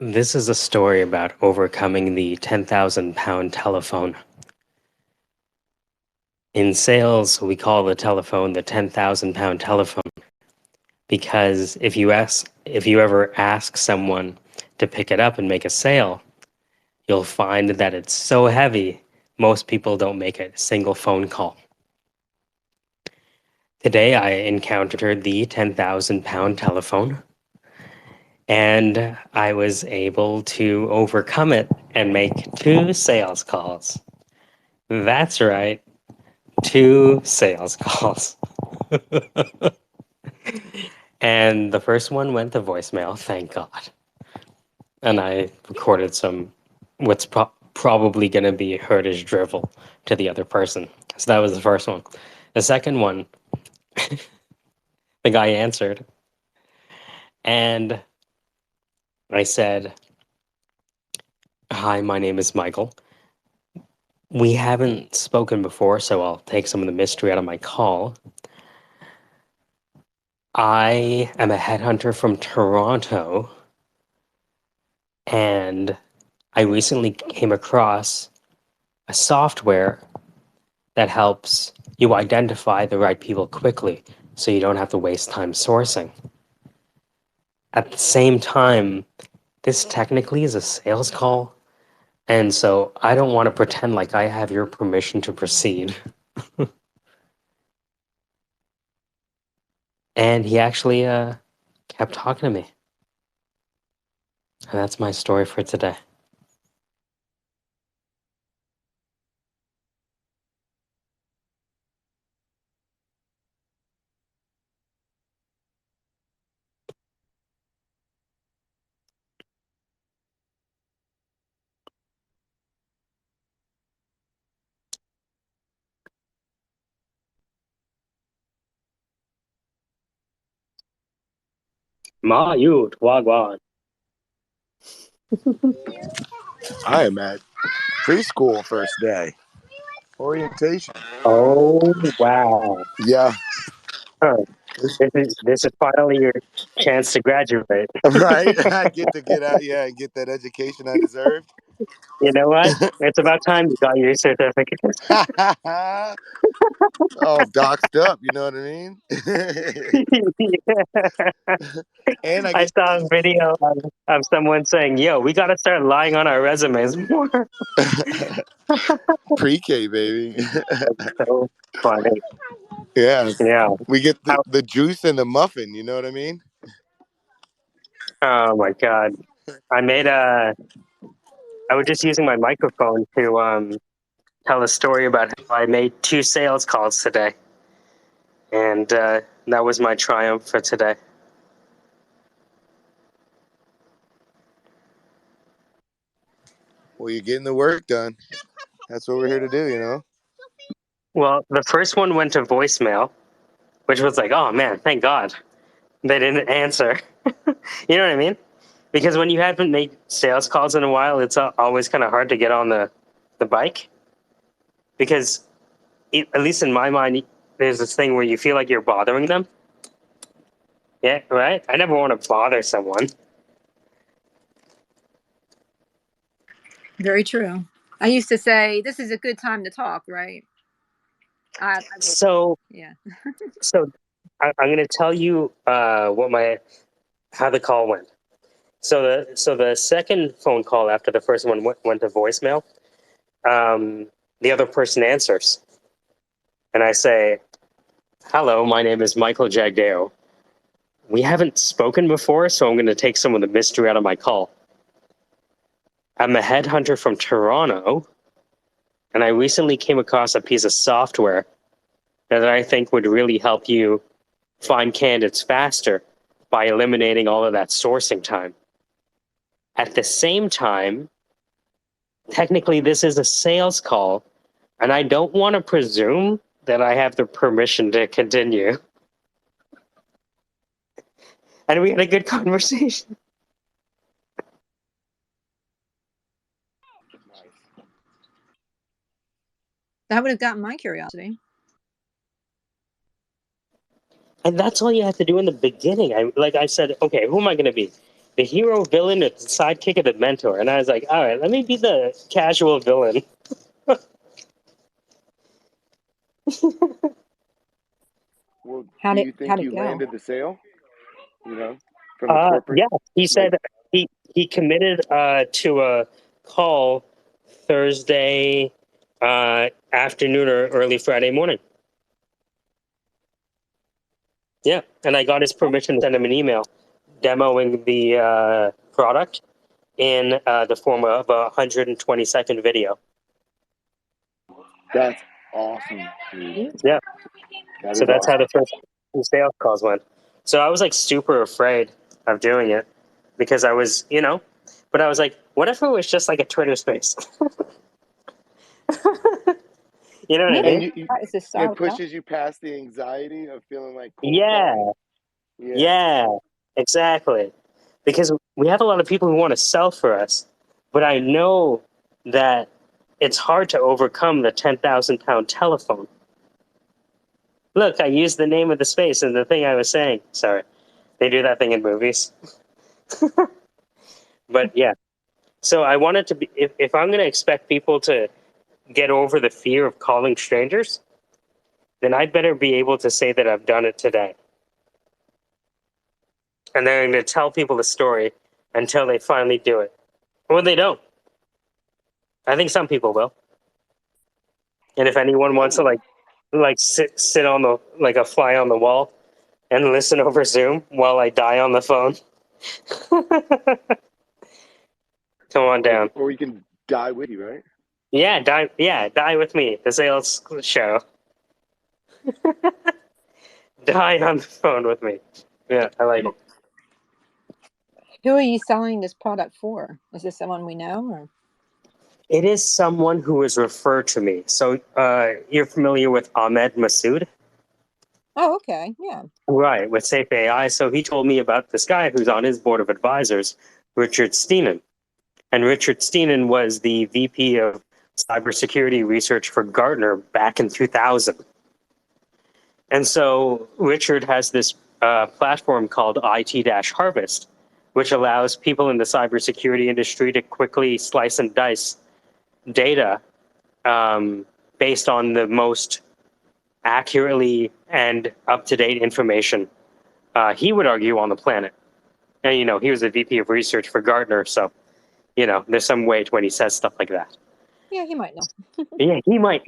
This is a story about overcoming the 10,000-pound telephone. In sales, we call the telephone the 10,000-pound telephone because if you ever ask someone to pick it up and make a sale, you'll find that it's so heavy, most people don't make a single phone call. Today, I encountered the 10,000-pound telephone, and I was able to overcome it and make two sales calls. That's right. Two sales calls. And the first one went to voicemail, thank God. And I recorded what's probably going to be heard as drivel to the other person. So that was the first one. The second one, the guy answered. And I said, "Hi, my name is Michael. We haven't spoken before, so I'll take some of the mystery out of my call. I am a headhunter from Toronto, and I recently came across a software that helps you identify the right people quickly so you don't have to waste time sourcing. At the same time, this technically is a sales call, and so I don't want to pretend like I have your permission to proceed." And he actually kept talking to me. And that's my story for today. Ma Yut Wagwan. I am at preschool first day. Orientation. Oh, wow. Yeah. Huh. This is finally your chance to graduate. Right? I get to get out, and get that education I deserved. You know what? It's about time you got your certificate. Oh, doxed up, you know what I mean? And I I get saw a video of someone saying, "Yo, we got to start lying on our resumes more." pre-K, baby. That's so funny. Yeah. Yeah. We get How, the juice and the muffin, you know what I mean? oh my God. I made a. I was just using my microphone to tell a story about how I made two sales calls today, and that was my triumph for today. Well, you're getting the work done. That's what we're here to do, you know? Well, the first one went to voicemail, which was like, oh man, thank God they didn't answer. You know what I mean? Because when you haven't made sales calls in a while, it's always kind of hard to get on the bike. Because at least in my mind, there's this thing where you feel like you're bothering them. Yeah, right? I never want to bother someone. Very true. I used to say, this is a good time to talk, right? So, Yeah. so I'm going to tell you how the call went. So the second phone call after the first one went to voicemail. The other person answers, and I say, "Hello, my name is Michael Jagdeo. We haven't spoken before, so I'm going to take some of the mystery out of my call. I'm a headhunter from Toronto, and I recently came across a piece of software that I think would really help you find candidates faster by eliminating all of that sourcing time. At the same time, technically this is a sales call, and I don't want to presume that I have the permission to continue." And we had a good conversation. That would have gotten my curiosity. And that's all you have to do in the beginning. I said, okay, who am I going to be? the hero, villain, or the sidekick, or the mentor. And I was like, all right, let me be the casual villain. Well, How'd do it you think how'd it you go? landed the sale? You know, from the corporate, Yeah, he like, said he committed to a call Thursday afternoon or early Friday morning. Yeah, and I got his permission to send him an email demoing the product in the form of a 120-second video. that's awesome, dude. Yeah, That so is that's how awesome. the first two sales calls went. So I was like super afraid of doing it because I was, but I was like, what if it was just like a Twitter space? You know what I Maybe And mean? that is the it style. pushes you past the anxiety of feeling like cold Yeah, calling. Yeah. yeah, exactly. Because we have a lot of people who want to sell for us, but I know that it's hard to overcome the 10,000-pound telephone. Look, I used the name of the space and the thing I was saying. Sorry, they do that thing in movies. But yeah, so I wanted to be, if I'm going to expect people to get over the fear of calling strangers, then I better be able to say that I've done it today. And then I'm going to tell people the story until they finally do it. Or they don't. I think some people will. And if anyone I wants to will. sit on the like a fly on the wall and listen over Zoom while I die on the phone, come on down. Or you can die with you, right? Yeah, die. Yeah, die with me. The sales show. Die on the phone with me. Yeah, I like it. Who are you selling this product for? Is this someone we know or? It is someone who was referred to me. So you're familiar with Ahmed Masood? Oh, okay. Yeah. Right, with Safe AI. So he told me about this guy who's on his board of advisors, Richard Steenan. And Richard Steenan was the VP of cybersecurity research for Gartner back in 2000. And so Richard has this platform called IT-Harvest, which allows people in the cybersecurity industry to quickly slice and dice data based on the most accurately and up-to-date information he would argue on the planet. And, he was a VP of research for Gartner, so, there's some weight when he says stuff like that. Yeah, he might know. Yeah,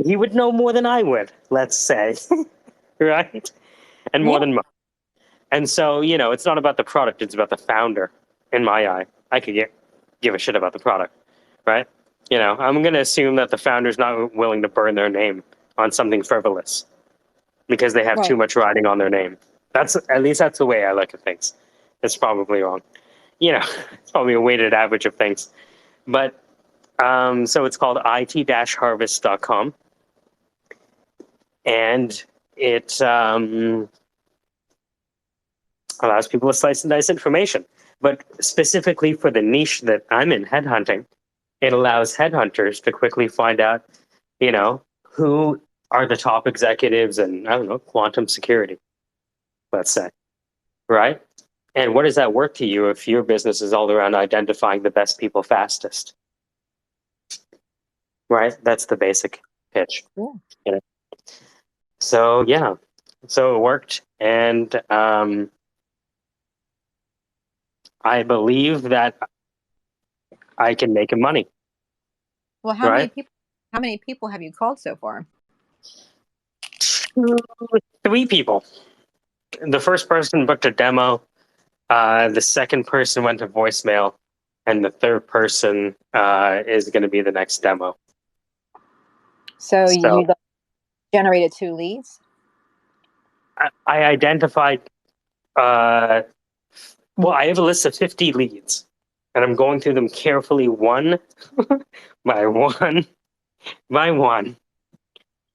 he would know more than I would, let's say, right? And more Yeah. than mine. And so, it's not about the product, it's about the founder, in my eye. I could give a shit about the product, right? I'm going to assume that the founder's not willing to burn their name on something frivolous because they have Right. too much riding on their name. At least that's the way I look at things. It's probably wrong. It's probably a weighted average of things. But so it's called it-harvest.com. And it allows people to slice and dice information. But specifically for the niche that I'm in, headhunting, it allows headhunters to quickly find out, who are the top executives in, I don't know, quantum security, let's say, right? And what is that worth to you if your business is all around identifying the best people fastest, right? That's the basic pitch. Cool. So yeah, so it worked, and I believe that I can make money, Well, right? how many people have you called so far? 3 people. The first person booked a demo. The second person went to voicemail, and the third person is going to be the next demo. So So you generated 2 leads? I identified. Well, I have a list of 50 leads, and I'm going through them carefully, one by one by one,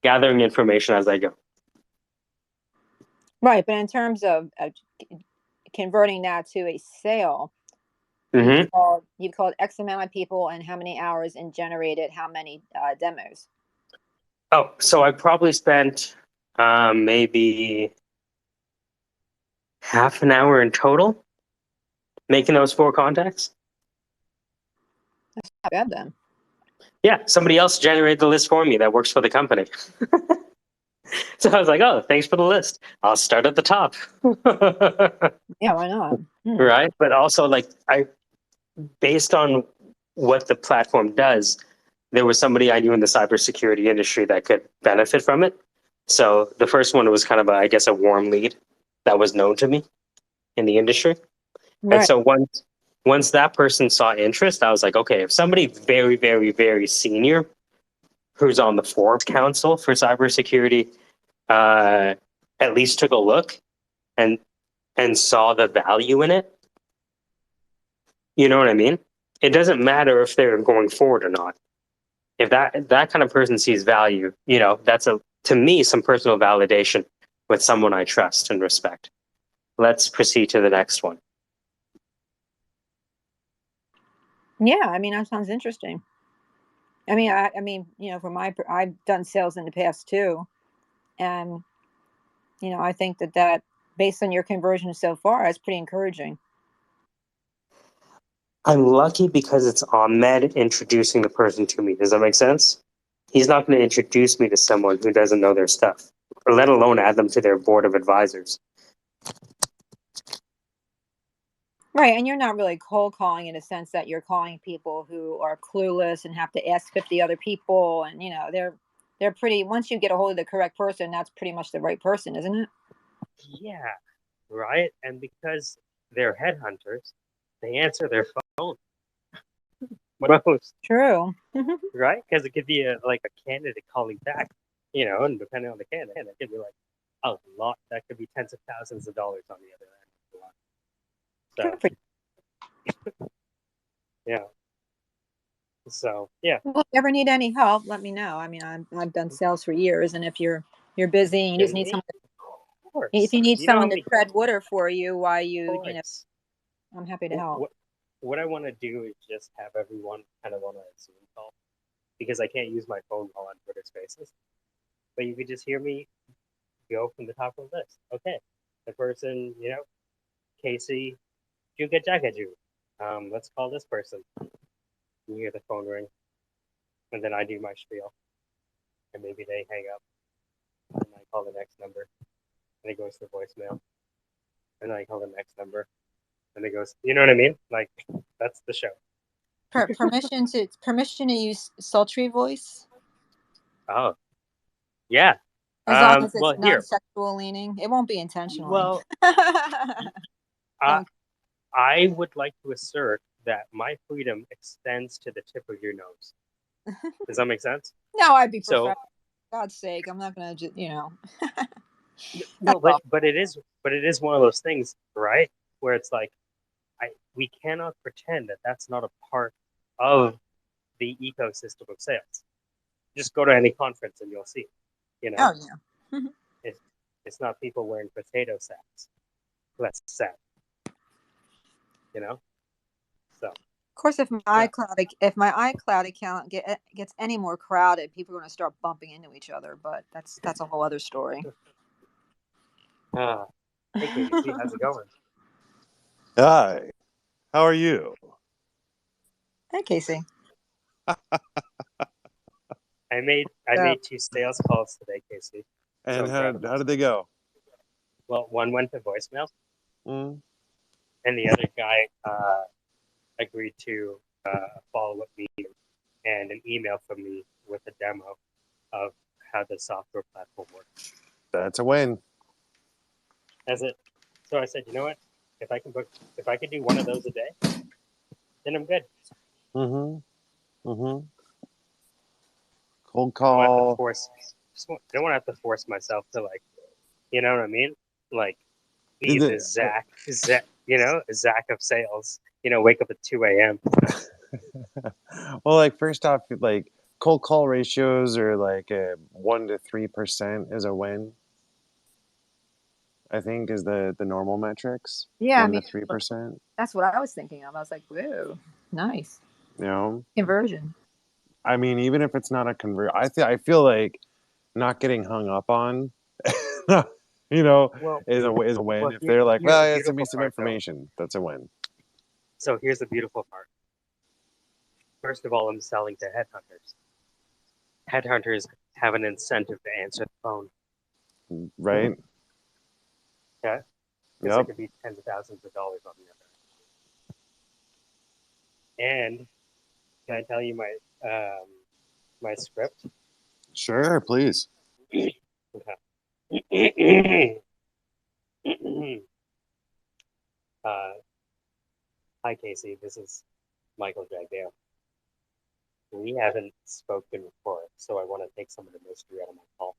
gathering information as I go. Right, but in terms of converting that to a sale, Mm-hmm. you've called X amount of people and how many hours and generated how many demos? Oh, so I probably spent maybe half an hour in total. making those 4 contacts. That's not bad then. Yeah, somebody else generated the list for me that works for the company. So I was like, oh, thanks for the list. I'll start at the top. Yeah, why not? Right. But also, like, based on what the platform does, there was somebody I knew in the cybersecurity industry that could benefit from it. So the first one was kind of, I guess, a warm lead that was known to me in the industry. And Right. so once that person saw interest, I was like, okay, if somebody very, very, very senior who's on the Forbes Council for cybersecurity at least took a look and saw the value in it, you know what I mean? It doesn't matter if they're going forward or not. If that kind of person sees value, that's to me some personal validation with someone I trust and respect. Let's proceed to the next one. Yeah, I mean that sounds interesting. I mean, I've done sales in the past too, and I think that based on your conversion so far, is pretty encouraging. I'm lucky because it's Ahmed introducing the person to me. Does that make sense? He's not going to introduce me to someone who doesn't know their stuff, or let alone add them to their board of advisors. Right, and you're not really cold calling in a sense that you're calling people who are clueless and have to ask 50 other people, and they're pretty. Once you get a hold of the correct person, that's pretty much the right person, isn't it? Yeah, right. And because they're headhunters, they answer their phone most, True. right? Because it could be like a candidate calling back, and depending on the candidate, it could be like a lot. That could be tens of thousands of dollars on the other end. So, yeah. So, yeah. Well, if you ever need any help, let me know. I mean, I've done sales for years, and if you're busy and you just need someone, if you need someone to tread water for you while I'm happy to help. What I want to do is just have everyone kind of on a Zoom call, because I can't use my phone while on Twitter Spaces. But you could just hear me go from the top of the list. Okay, the person, Casey, Juga Jagaju. Let's call this person. You hear the phone ring, and then I do my spiel, and maybe they hang up, and I call the next number, and it goes to voicemail, and I call the next number, and it goes. You know what I mean? Like, that's the show. Permission to use sultry voice. Oh, yeah. As long as it's non-sexual leaning, it won't be intentionally. Well, I would like to assert that my freedom extends to the tip of your nose. Does that make sense? No, I'd be professional. For God's sake, I'm not going to, No, but it is one of those things, right? Where it's like, we cannot pretend that that's not a part of the ecosystem of sales. Just go to any conference and you'll see. Oh yeah. It's not people wearing potato sacks. That's sad. So. Of course, if my iCloud account gets any more crowded, people are going to start bumping into each other. But that's a whole other story. Hey, Casey, how's it going? Hi, how are you? Hey, Casey. I made 2 sales calls today, Casey. And how did they go? Well, one went to voicemail, and the other guy agreed to a follow-up meeting and an email from me with a demo of how the software platform works. That's a win. That's it. So I said, you know what? If I can do one of those a day, then I'm good. Cold call. Don't want to have to force myself to, like, you know what I mean? Like, be the Zach, a Zach of sales. Wake up at 2 a.m. Well, like, first off, like, cold call ratios are like 1 to 3% is a win. I think is the normal metrics. Yeah, 1 to 3%. That's what I was thinking of. I was like, whoa, nice. Conversion. I mean, even if it's not a convert, I feel like not getting hung up on, is a win. If they're like, well, it's a piece of information, that's a win. So here's the beautiful part. First of all, I'm selling to headhunters. Headhunters have an incentive to answer the phone. Right? Okay? Because it Yep. could be tens of thousands of dollars on the other. And can I tell you my script? Sure, please. Okay. Hi, Casey. This is Michael Jagdale. We haven't spoken before, so I want to take some of the mystery out of my call.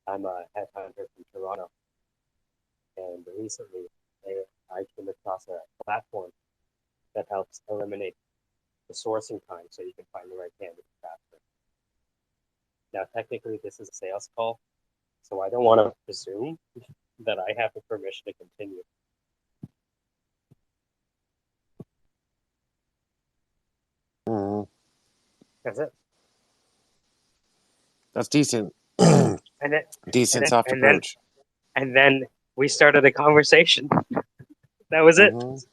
I'm a headhunter from Toronto, and recently I came across a platform that helps eliminate the sourcing time so you can find the right candidate faster. Now, technically, this is a sales call, so I don't want to presume that I have the permission to continue. Mhm. That's it. That's decent. And then, Decent soft and then, approach. and then we started a conversation. That was it. Mhm.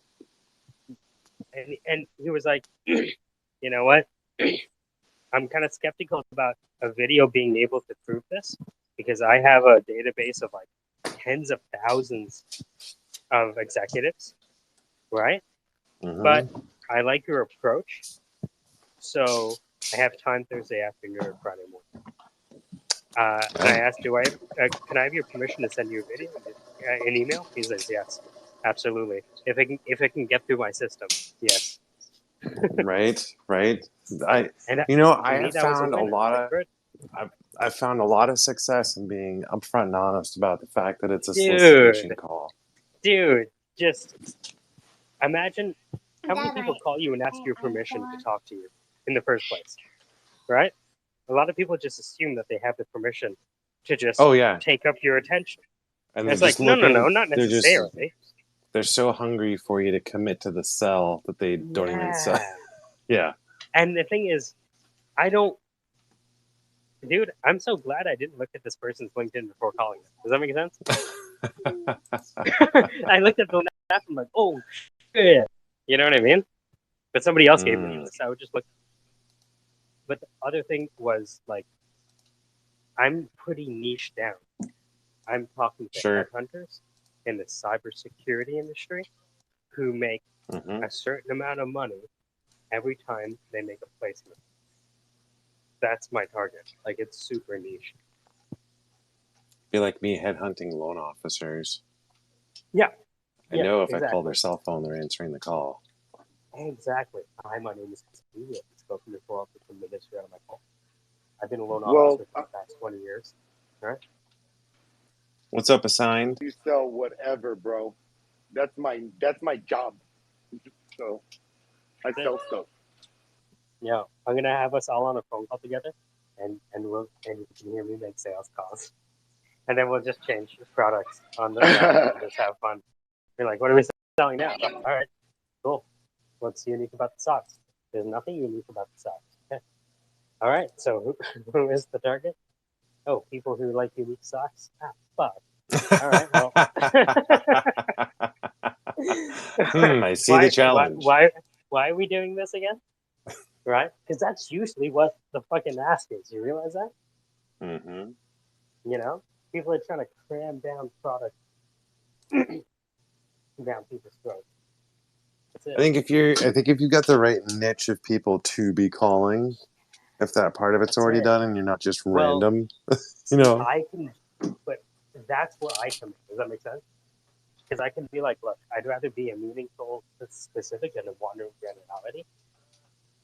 And he was like, you know what? I'm kind of skeptical about a video being able to prove this because I have a database of like tens of thousands of executives, right? But Mhm. I like your approach. So I have time Thursday afternoon or Friday morning. And I asked, can I have your permission to send you a video, an email? He says, yes, absolutely. If it can get through my system, yes. Right, right. I, And I to me, have that was a found a win. I was lot like, of, good, I've found a lot of success in being upfront and honest about the fact that it's a solicitation dude, call. just imagine how many people call you and ask your permission to talk to you in the first place, right? A lot of people just assume that they have the permission to just Oh yeah, take up your attention. and And they're it's like, just no, looking. not They're just necessarily. they're so hungry for you to commit to the sell that they don't even sell. Yeah. Yeah. And the thing is, I don't, dude, I'm so glad I didn't look at this person's LinkedIn before calling them. Does that make sense? I looked at the app and I'm like, oh, shit. You know what I mean? But somebody else gave me Mm, this. I would just look. But the other thing was like, I'm pretty niche down. I'm talking to sure. headhunters in the cybersecurity industry who make Hmm. a certain amount of money every time they make a placement. That's my target. Like it's super niche. Be like me headhunting loan officers. Yeah, I yeah, know if I call their exactly. cell phone, they're answering the call. Exactly. Hi, my name is Steve. I've spoken before. I'll put the ministry out of my call. I've been a loan Well, officer for the past 20 years. All right. What's up, assigned? you sell whatever, bro. That's my job. So I sell stuff. Yeah, I'm gonna have us all on a phone call together, and you can hear me make sales calls, and then we'll just change the products on the side and just have fun. Be like, what are we selling now? All right, cool. What's unique about the socks? There's nothing unique about the socks. Okay. All right. So who is the target? Oh, people who like unique socks. Ah, fuck. All right. Well, I see the challenge. why are we doing this again? Right? Because that's usually what the fucking ask is. You realize that? Hmm. You know, people are trying to cram down product down people's throats. That's I it. think if you got the right niche of people to be calling, if that part of it's That's already it. done and you're not just Well, random, you see, know. I can, but that's where I come in. Does that make sense? Because I can be like, look, I'd rather be a meaningful, specific than a wandering generality.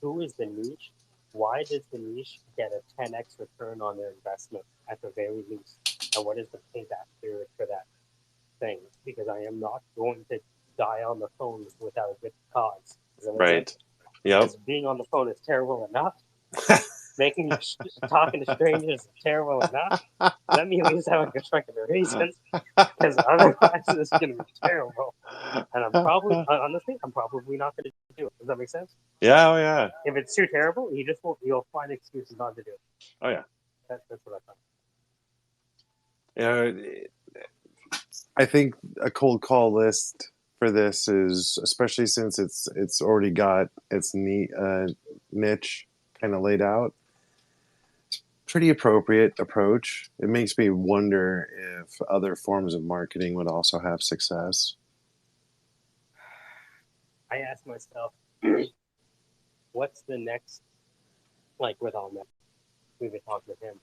Who is the niche? Why does the niche get a 10x return on their investment at the very least? And what is the payback period for that thing? Because I am not going to die on the phone without a good cause. Does that make sense? Right. Yep. Because being on the phone is terrible enough. Talking to strangers is terrible enough. Let me at least have a good fucking reason, because otherwise it's gonna be terrible. And I'm probably, honestly, I'm probably not gonna do it. Does that make sense? Yeah. Oh yeah. If it's too terrible, you just won't. You'll find excuses not to do it. Oh yeah. That's what I thought. You know, I think a cold call list for this is, especially since it's already got its niche kind of laid out, pretty appropriate approach. It makes me wonder if other forms of marketing would also have success. I ask myself, what's the next, like with all that, we've been talking with him,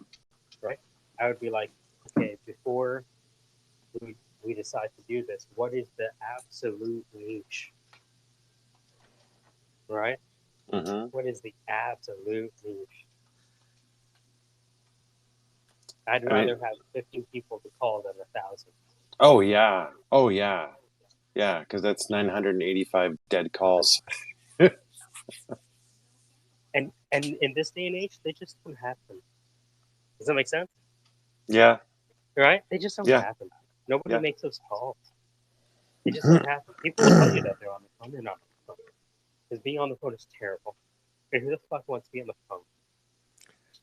right? I would be like, okay, before we decide to do this, what is the absolute niche, right? Mm-hmm. What is the absolute niche? I'd rather have 15 people to call than 1,000. Oh yeah. Oh yeah. Yeah, because that's 985 dead calls. And in this day and age, they just don't happen. Does that make sense? Yeah. Right? They just don't Yeah. happen. Nobody Yeah. makes those calls. They just don't happen. People will tell you that they're on the phone. They're not on the phone. Because being on the phone is terrible. And who the fuck wants to be on the phone?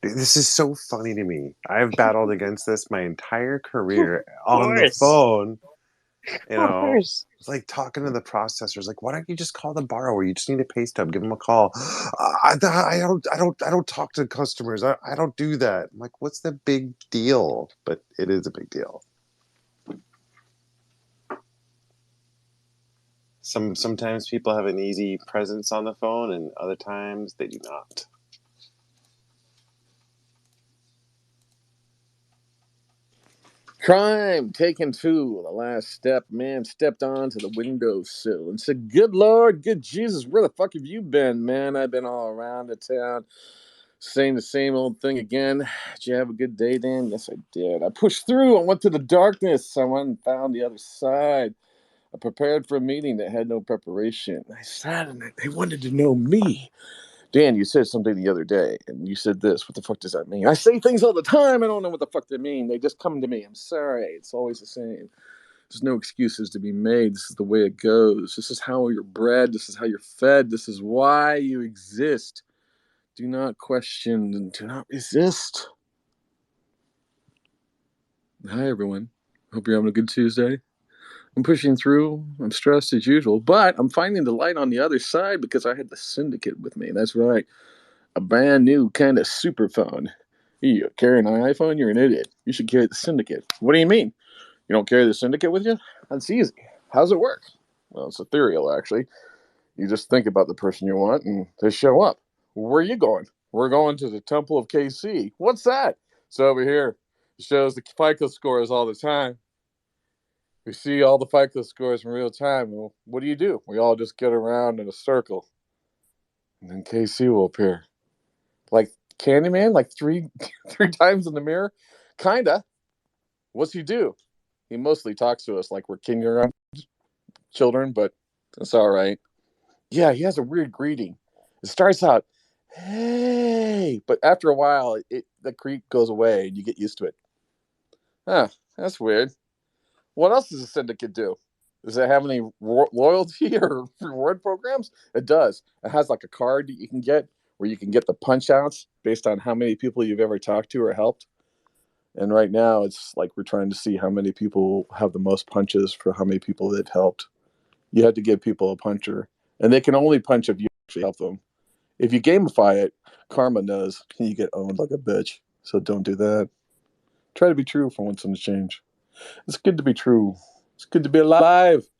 This is so funny to me. I've battled against this my entire career Of on the course. phone. You Of know, course. it's like talking to the processors. Like, why don't you just call the borrower? You just need a pay stub. Give them a call. I don't talk to customers. I don't do that. I'm like, what's the big deal? But it is a big deal. Sometimes people have an easy presence on the phone, and other times they do not. Crime taken to the last step. Man stepped onto the windowsill and said, "Good Lord, good Jesus, where the fuck have you been, man? I've been all around the town saying the same old thing again. Did you have a good day, Dan?" Yes, I did. I pushed through. I went to the darkness. I went and found the other side. I prepared for a meeting that had no preparation. I sat and they wanted to know me. Dan, you said something the other day, and you said this. What the fuck does that mean? I say things all the time. I don't know what the fuck they mean. They just come to me. I'm sorry. It's always the same. There's no excuses to be made. This is the way it goes. This is how you're bred. This is how you're fed. This is why you exist. Do not question and do not resist. Hi, everyone. Hope you're having a good Tuesday. I'm pushing through. I'm stressed as usual, but I'm finding the light on the other side because I had the Syndicate with me. That's right. A brand new kind of super phone. You carry an iPhone, you're an idiot. You should carry the Syndicate. What do you mean? You don't carry the Syndicate with you? That's easy. How's it work? Well, it's ethereal, actually. You just think about the person you want, and they show up. Where are you going? We're going to the Temple of KC. What's that? It's over here. It shows the FICO scores all the time. We see all the FICO scores in real time. Well, what do? We all just get around in a circle. And then KC will appear. Like Candyman, like three times in the mirror? Kinda. What's he do? He mostly talks to us like we're kindergarten children, but that's all right. Yeah, he has a weird greeting. It starts out, "Hey," but after a while, the creep goes away and you get used to it. Huh, that's weird. What else does a syndicate do? Does it have any loyalty or reward programs? It does. It has like a card that you can get where you can get the punch outs based on how many people you've ever talked to or helped. And right now, it's like we're trying to see how many people have the most punches for how many people they've helped. You have to give people a puncher, and they can only punch if you actually help them. If you gamify it, karma knows you get owned like a bitch. So don't do that. Try to be true for once in a change. It's good to be true. It's good to be alive.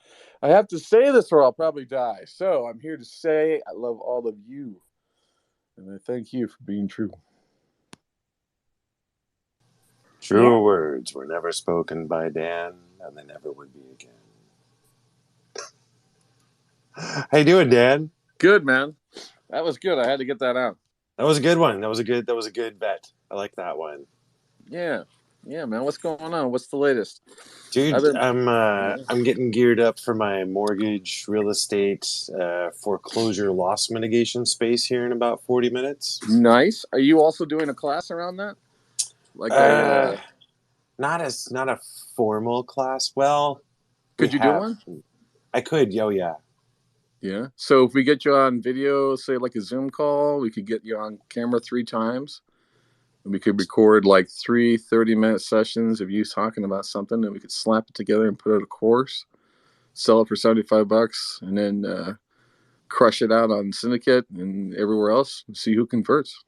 I have to say this or I'll probably die. So I'm here to say I love all of you. And I thank you for being true. Truer words were never spoken by Dan, and they never would be again. How you doing, Dan? Good, man. That was good. I had to get that out. That was a good one. That was a good bet. I like that one. Yeah. Yeah, man. What's going on? What's the latest? Dude, I'm getting geared up for my mortgage, real estate, foreclosure, loss mitigation space here in about 40 minutes. Nice. Are you also doing a class around that? Like not a formal class. Well, could you do one? I could. Oh yeah. Yeah. So if we get you on video, say like a Zoom call, we could get you on camera 3 times. And we could record like 3 30-minute sessions of you talking about something, and we could slap it together and put out a course. sell it for $75, and then crush it out on Syndicate and everywhere else and see who converts.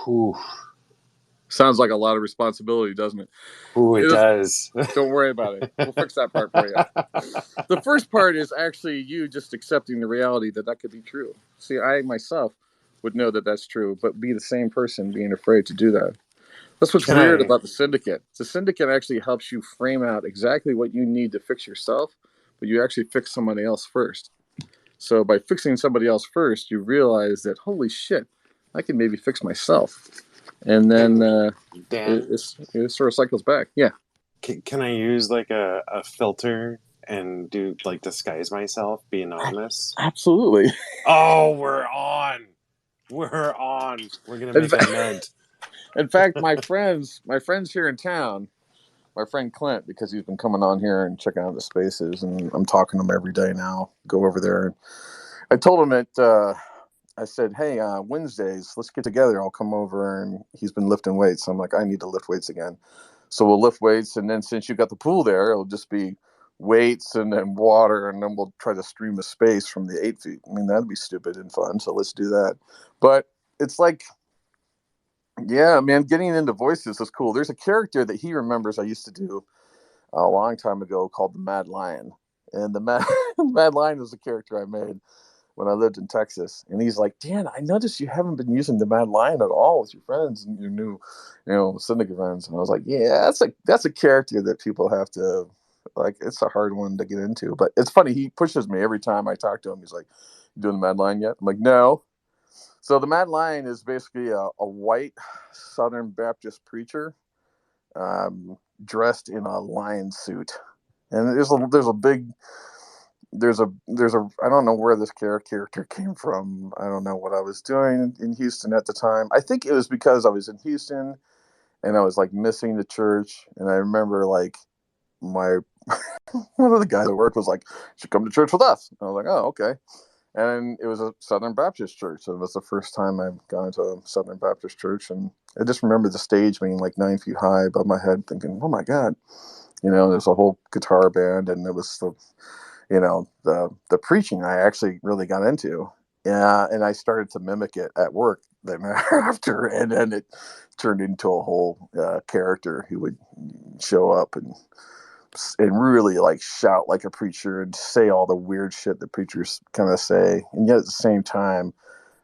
Ooh, Sounds like a lot of responsibility, doesn't it? ooh, it does. Don't worry about it. We'll fix that part for you. The first part is actually you just accepting the reality that could be true. See, I myself would know that that's true, but be the same person being afraid to do that. That's what's Can weird I? about the Syndicate. The Syndicate actually helps you frame out exactly what you need to fix yourself, but you actually fix somebody else first. So by fixing somebody else first, you realize that, holy shit, I can maybe fix myself. And then Dan, it sort of cycles back. Yeah. can I use like a filter and do like disguise myself, be anonymous? Absolutely. Oh, we're on. We're on. We're gonna make a mint. In fact, my friends here in town, my friend Clint, because he's been coming on here and checking out the spaces, and I'm talking to him every day now. Go over there. And I told him that I said, hey, Wednesdays, let's get together. I'll come over, and he's been lifting weights. So I'm like, I need to lift weights again. So we'll lift weights, and then since you got the pool there, it'll just be weights and then water, and then we'll try to stream a space from the 8 feet. I mean, that'd be stupid and fun. So let's do that. But it's like, yeah, man, getting into voices is cool. There's a character that he remembers I used to do a long time ago called the Mad Lion. And the Mad Lion was a character I made when I lived in Texas. And he's like, Dan, I noticed you haven't been using the Mad Lion at all with your friends and your new, Syndicate friends. And I was like, yeah, that's a character that people have to, like, it's a hard one to get into. But it's funny, he pushes me every time I talk to him. He's like, you doing the Mad Lion yet? I'm like, no. So the Mad Lion is basically a white Southern Baptist preacher dressed in a lion suit. And there's a I don't know where this character came from. I don't know what I was doing in Houston at the time. I think it was because I was in Houston and I was like missing the church. And I remember like my one of the guys at work was like, you should come to church with us. And I was like, oh, okay. And it was a Southern Baptist church. So it was the first time I've gone to a Southern Baptist church. And I just remember the stage being like 9 feet high above my head, thinking, oh my God, there's a whole guitar band. And it was the preaching I actually really got into. Yeah. And I started to mimic it at work then after. And then it turned into a whole character who would show up and really like shout like a preacher and say all the weird shit that preachers kind of say, and yet at the same time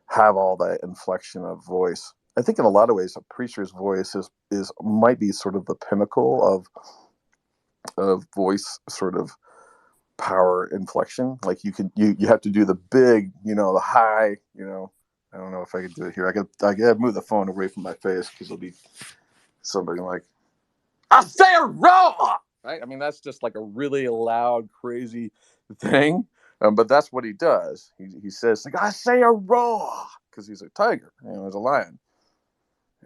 have all that inflection of voice. I think in a lot of ways a preacher's voice is might be sort of the pinnacle of voice sort of power inflection. Like you have to do the big, the high, I don't know if I could do it here. I could move the phone away from my face because it'll be somebody like, I say a raw, right? I mean, that's just like a really loud, crazy thing. But that's what he does. He says, like, I say a raw, because he's a tiger, he's a lion.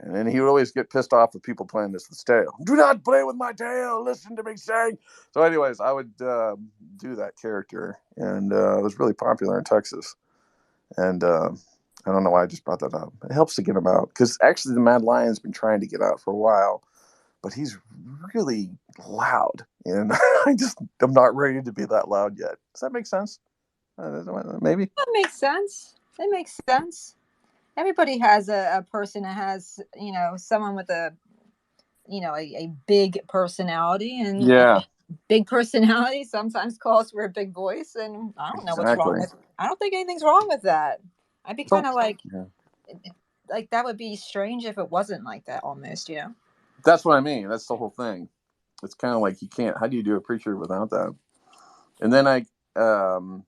And then he would always get pissed off with people playing this with his tail. Do not play with my tail. Listen to me sing. So anyways, I would do that character. And it was really popular in Texas. And I don't know why I just brought that up. It helps to get him out. Because actually the Mad Lion's been trying to get out for a while. But he's really loud, and I'm not ready to be that loud yet. Does that make sense? Maybe That makes sense. It makes sense. Everybody has a person that has, someone with a big personality, and yeah, big personality sometimes calls for a big voice. And I don't know what's wrong exactly. with. I don't think anything's wrong with that. I'd be kind of Yeah. like that would be strange if it wasn't like that almost. That's what I mean. That's the whole thing. It's kind of like you can't. How do you do a preacher without that? And then of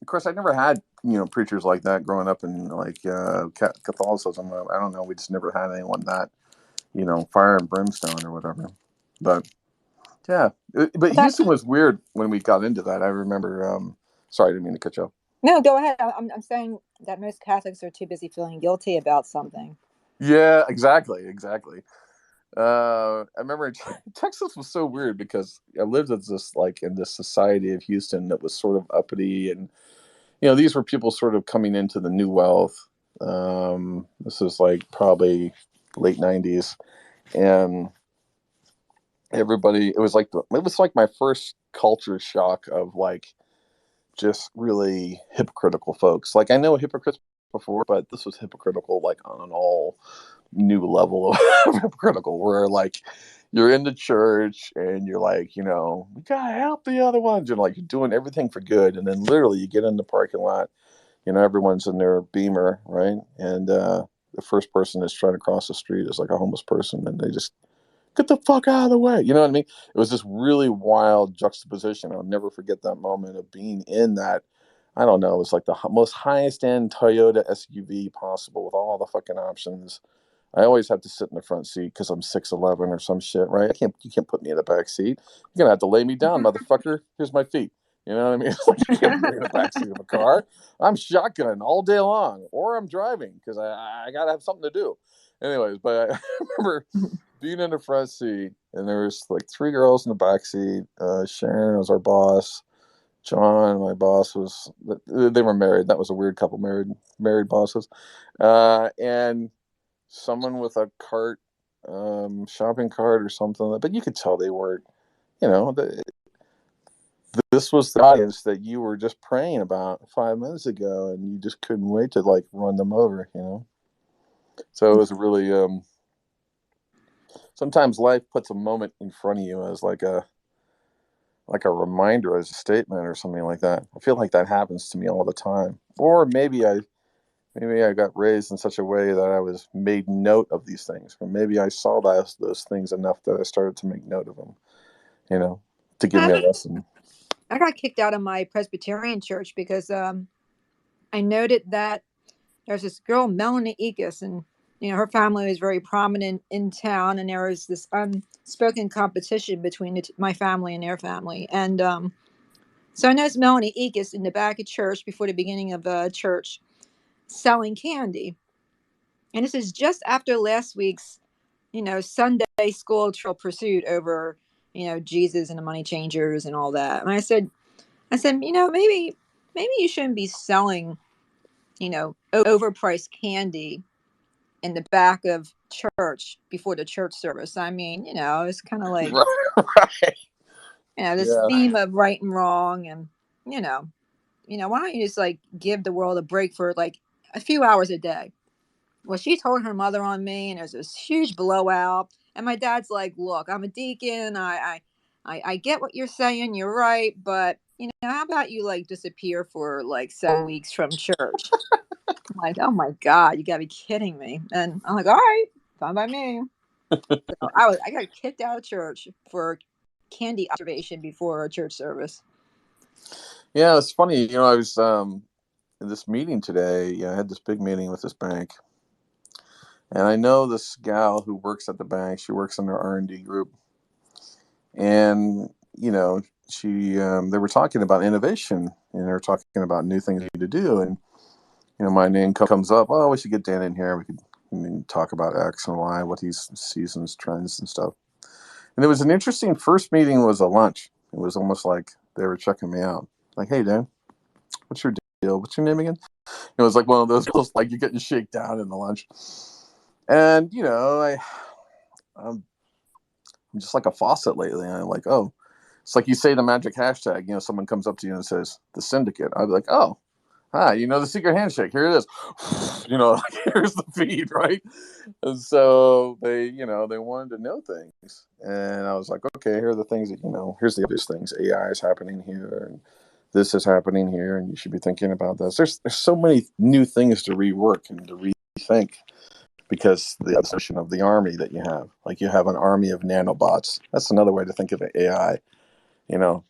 course, I never had preachers like that growing up in like Catholicism. I don't know. We just never had anyone that fire and brimstone or whatever. But yeah, but Houston was weird when we got into that. I remember. Sorry, I didn't mean to cut you off. No, go ahead. I'm saying that most Catholics are too busy feeling guilty about something. Yeah, exactly. I remember Texas was so weird because I lived in this society of Houston that was sort of uppity, and these were people sort of coming into the new wealth. This was like probably late '90s, and everybody. It was like my first culture shock of like just really hypocritical folks. Like I know hypocrites before, but this was hypocritical like on an all new level of hypocritical where like you're in the church and you're like, you know, we gotta help the other ones. You're like, you're doing everything for good. And then literally you get in the parking lot, you know, everyone's in their Beamer, right? And the first person that's trying to cross the street is like a homeless person and they just get the fuck out of the way. You know what I mean? It was this really wild juxtaposition. I'll never forget that moment of being in that. I don't know. It was like the most highest end Toyota SUV possible with all the fucking options. I always have to sit in the front seat because I'm 6'11" or some shit, right? You can't put me in the back seat. You're gonna have to lay me down, motherfucker. Here's my feet. You know what I mean? It's like you can't put me in the back seat of a car. I'm shotgun all day long, or I'm driving because I gotta have something to do. Anyways, but I remember being in the front seat, and there was like three girls in the back seat. Sharon was our boss. John, my boss, was they were married. That was a weird couple, married bosses, and someone with a cart, shopping cart or something. But you could tell they weren't. You know, this was the audience that you were just praying about 5 minutes ago, and you just couldn't wait to like run them over. You know, so it was really. Sometimes life puts a moment in front of you as like a reminder, as a statement or something like that. I feel like that happens to me all the time. Or maybe I got raised in such a way that I was made note of these things. Or maybe I saw those things enough that I started to make note of them, you know, to give me a lesson. I got kicked out of my Presbyterian church because I noted that there's this girl, Melanie Ekus, and her family was very prominent in town, and there was this unspoken competition between my family and their family. And so I noticed Melanie Ekus in the back of church before the beginning of church selling candy. And this is just after last week's, Sunday school trial pursuit over, Jesus and the money changers and all that. And I said, maybe you shouldn't be selling, overpriced candy in the back of church before the church service. I mean, it's kind of like, Right. this theme of right and wrong. And, why don't you just like give the world a break for like a few hours a day? Well, she told her mother on me, and there's this huge blowout. And my dad's like, look, I'm a deacon. I get what you're saying. You're right. But, how about you like disappear for like 7 weeks from church? I'm like, oh my God, you gotta be kidding me. And I'm like, all right, fine by me. So I got kicked out of church for candy observation before a church service. Yeah, it's funny. I was in this meeting today. Yeah, I had this big meeting with this bank. And I know this gal who works at the bank. She works in their R&D group. And, she they were talking about innovation, and they were talking about new things to do. And, my name comes up. Oh, we should get Dan in here. We could talk about X and Y, what he sees in his trends and stuff. And it was an interesting first meeting. Was a lunch. It was almost like they were checking me out. Like, hey, Dan, what's your deal? What's your name again? It was like one of those like you're getting shaken down in the lunch. And, I'm just like a faucet lately. And I'm like, oh, it's like you say the magic hashtag, someone comes up to you and says, the Syndicate. I'd be like, oh, hi, the secret handshake. Here it is. Here's the feed, right? And so they wanted to know things. And I was like, okay, here are the things that, here's the obvious things. AI is happening here, and this is happening here, and you should be thinking about this. There's so many new things to rework and to rethink. Because the notion of the army that you have, like you have an army of nanobots. That's another way to think of AI.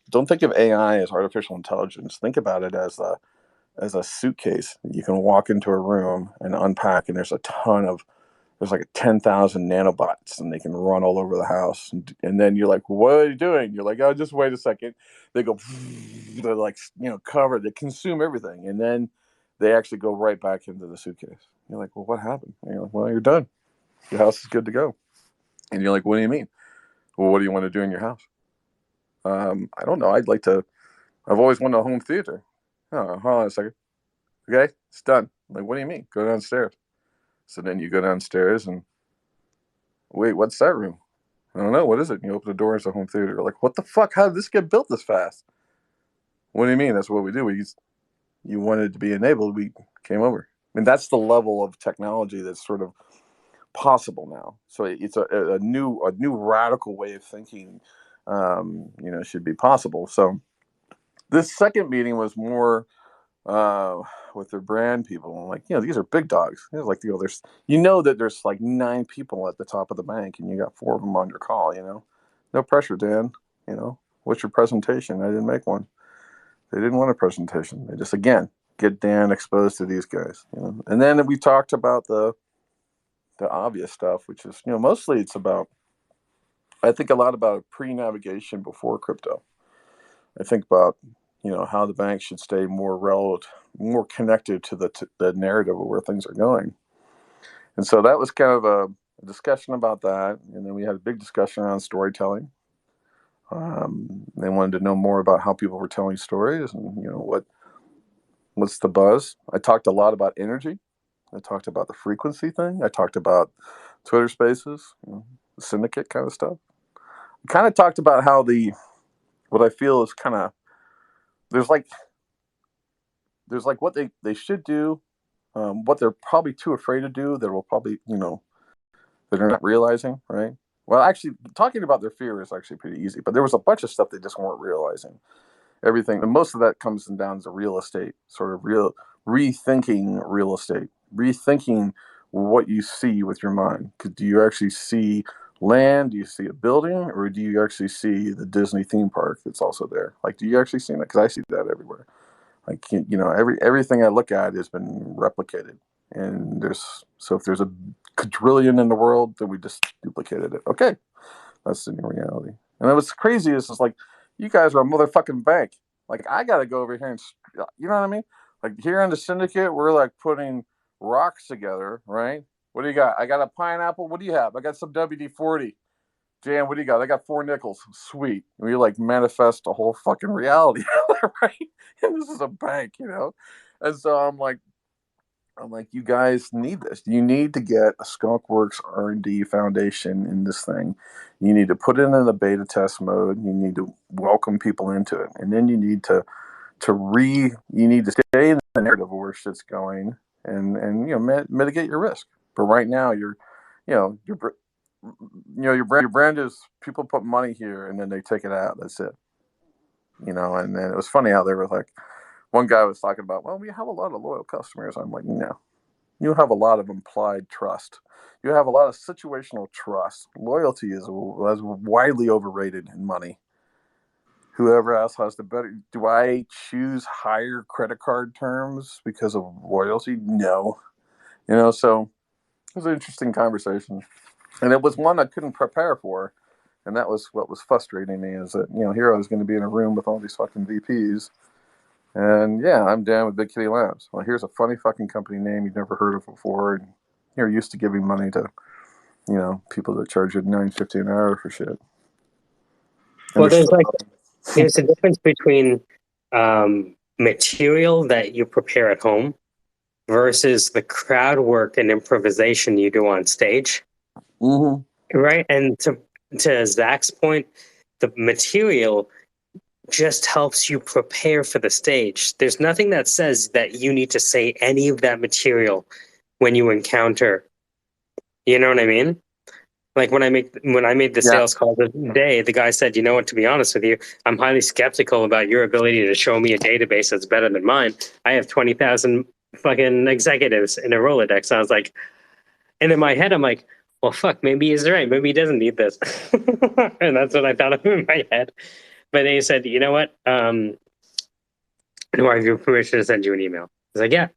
Don't think of AI as artificial intelligence. Think about it as a suitcase. You can walk into a room and unpack, and there's like 10,000 nanobots, and they can run all over the house. And then you're like, what are you doing? You're like, oh, just wait a second. They go, they're like, covered. They consume everything, and then they actually go right back into the suitcase. You're like, well, what happened? And you're like, well, you're done. Your house is good to go. And you're like, what do you mean? Well, what do you want to do in your house? I don't know. I've always wanted a home theater. Oh, hold on a second. Okay, it's done. I'm like, what do you mean? Go downstairs. So then you go downstairs and wait, what's that room? I don't know. What is it? And you open the door, it's a home theater. Like, what the fuck? How did this get built this fast? What do you mean? That's what we do. You wanted to be enabled. We came over. I mean, that's the level of technology that's sort of possible now. So it's a new radical way of thinking, should be possible. So this second meeting was more with their brand people. Like, these are big dogs. It's like, there's, that there's like 9 people at the top of the bank and you got 4 of them on your call, no pressure, Dan, what's your presentation? I didn't make one. They didn't want a presentation. They just, again, get Dan exposed to these guys, and then we talked about the obvious stuff, which is, mostly it's about, I think a lot about pre-navigation before crypto. I think about, how the bank should stay more relevant, more connected to the narrative of where things are going. And so that was kind of a discussion about that. And then we had a big discussion around storytelling. They wanted to know more about how people were telling stories and, what's the buzz. I talked a lot about energy. I talked about the frequency thing. I talked about Twitter Spaces, the Syndicate kind of stuff. I kind of talked about how what I feel is kind of, there's like what they should do, what they're probably too afraid to do that will probably, that they're not realizing, right? Well, actually, talking about their fear is actually pretty easy, but there was a bunch of stuff they just weren't realizing. Everything, and most of that comes down to real estate, sort of rethinking real estate, rethinking what you see with your mind. Do you actually see land? Do you see a building, or do you actually see the Disney theme park that's also there? Like, do you actually see that? Because I see that everywhere. Like, everything I look at has been replicated, and if there's a quadrillion in the world, then we just duplicated it. Okay, that's the new reality. And what's crazy is like, you guys are a motherfucking bank. Like, I got to go over here and, you know what I mean? Like, here in the Syndicate, we're like putting rocks together, right? What do you got? I got a pineapple. What do you have? I got some WD-40. Jan, what do you got? I got 4 nickels. Sweet. And we like manifest a whole fucking reality, right? And this is a bank, And so I'm like, you guys need this. You need to get a Skunkworks R&D foundation in this thing. You need to put it in the beta test mode. You need to welcome people into it, and then you need to stay in the narrative of where shit's going, and mitigate your risk. But right now, your brand is, people put money here and then they take it out. That's it. And then it was funny how they were like, one guy was talking about, well, we have a lot of loyal customers. I'm like, no. You have a lot of implied trust. You have a lot of situational trust. Loyalty is widely overrated in money. Whoever else has the better. Do I choose higher credit card terms because of loyalty? No. So it was an interesting conversation. And it was one I couldn't prepare for. And that was what was frustrating me, is that, here I was going to be in a room with all these fucking VPs. And yeah, I'm down with Big Kitty Labs. Well, here's a funny fucking company name you've never heard of before, and you're used to giving money to, people that charge you $9.50 an hour for shit. Well, there's a difference between material that you prepare at home versus the crowd work and improvisation you do on stage, right? And to Zach's point, the material just helps you prepare for the stage. There's nothing that says that you need to say any of that material when you encounter. You know what I mean? Like when I made the sales call today, the guy said, "You know what? To be honest with you, I'm highly skeptical about your ability to show me a database that's better than mine. I have 20,000 fucking executives in a Rolodex." I was like, and in my head, I'm like, "Well, fuck, maybe he's right. Maybe he doesn't need this." And that's what I thought of in my head. But then he said, "You know what? Do I have your permission to send you an email?" I was like, "Yeah."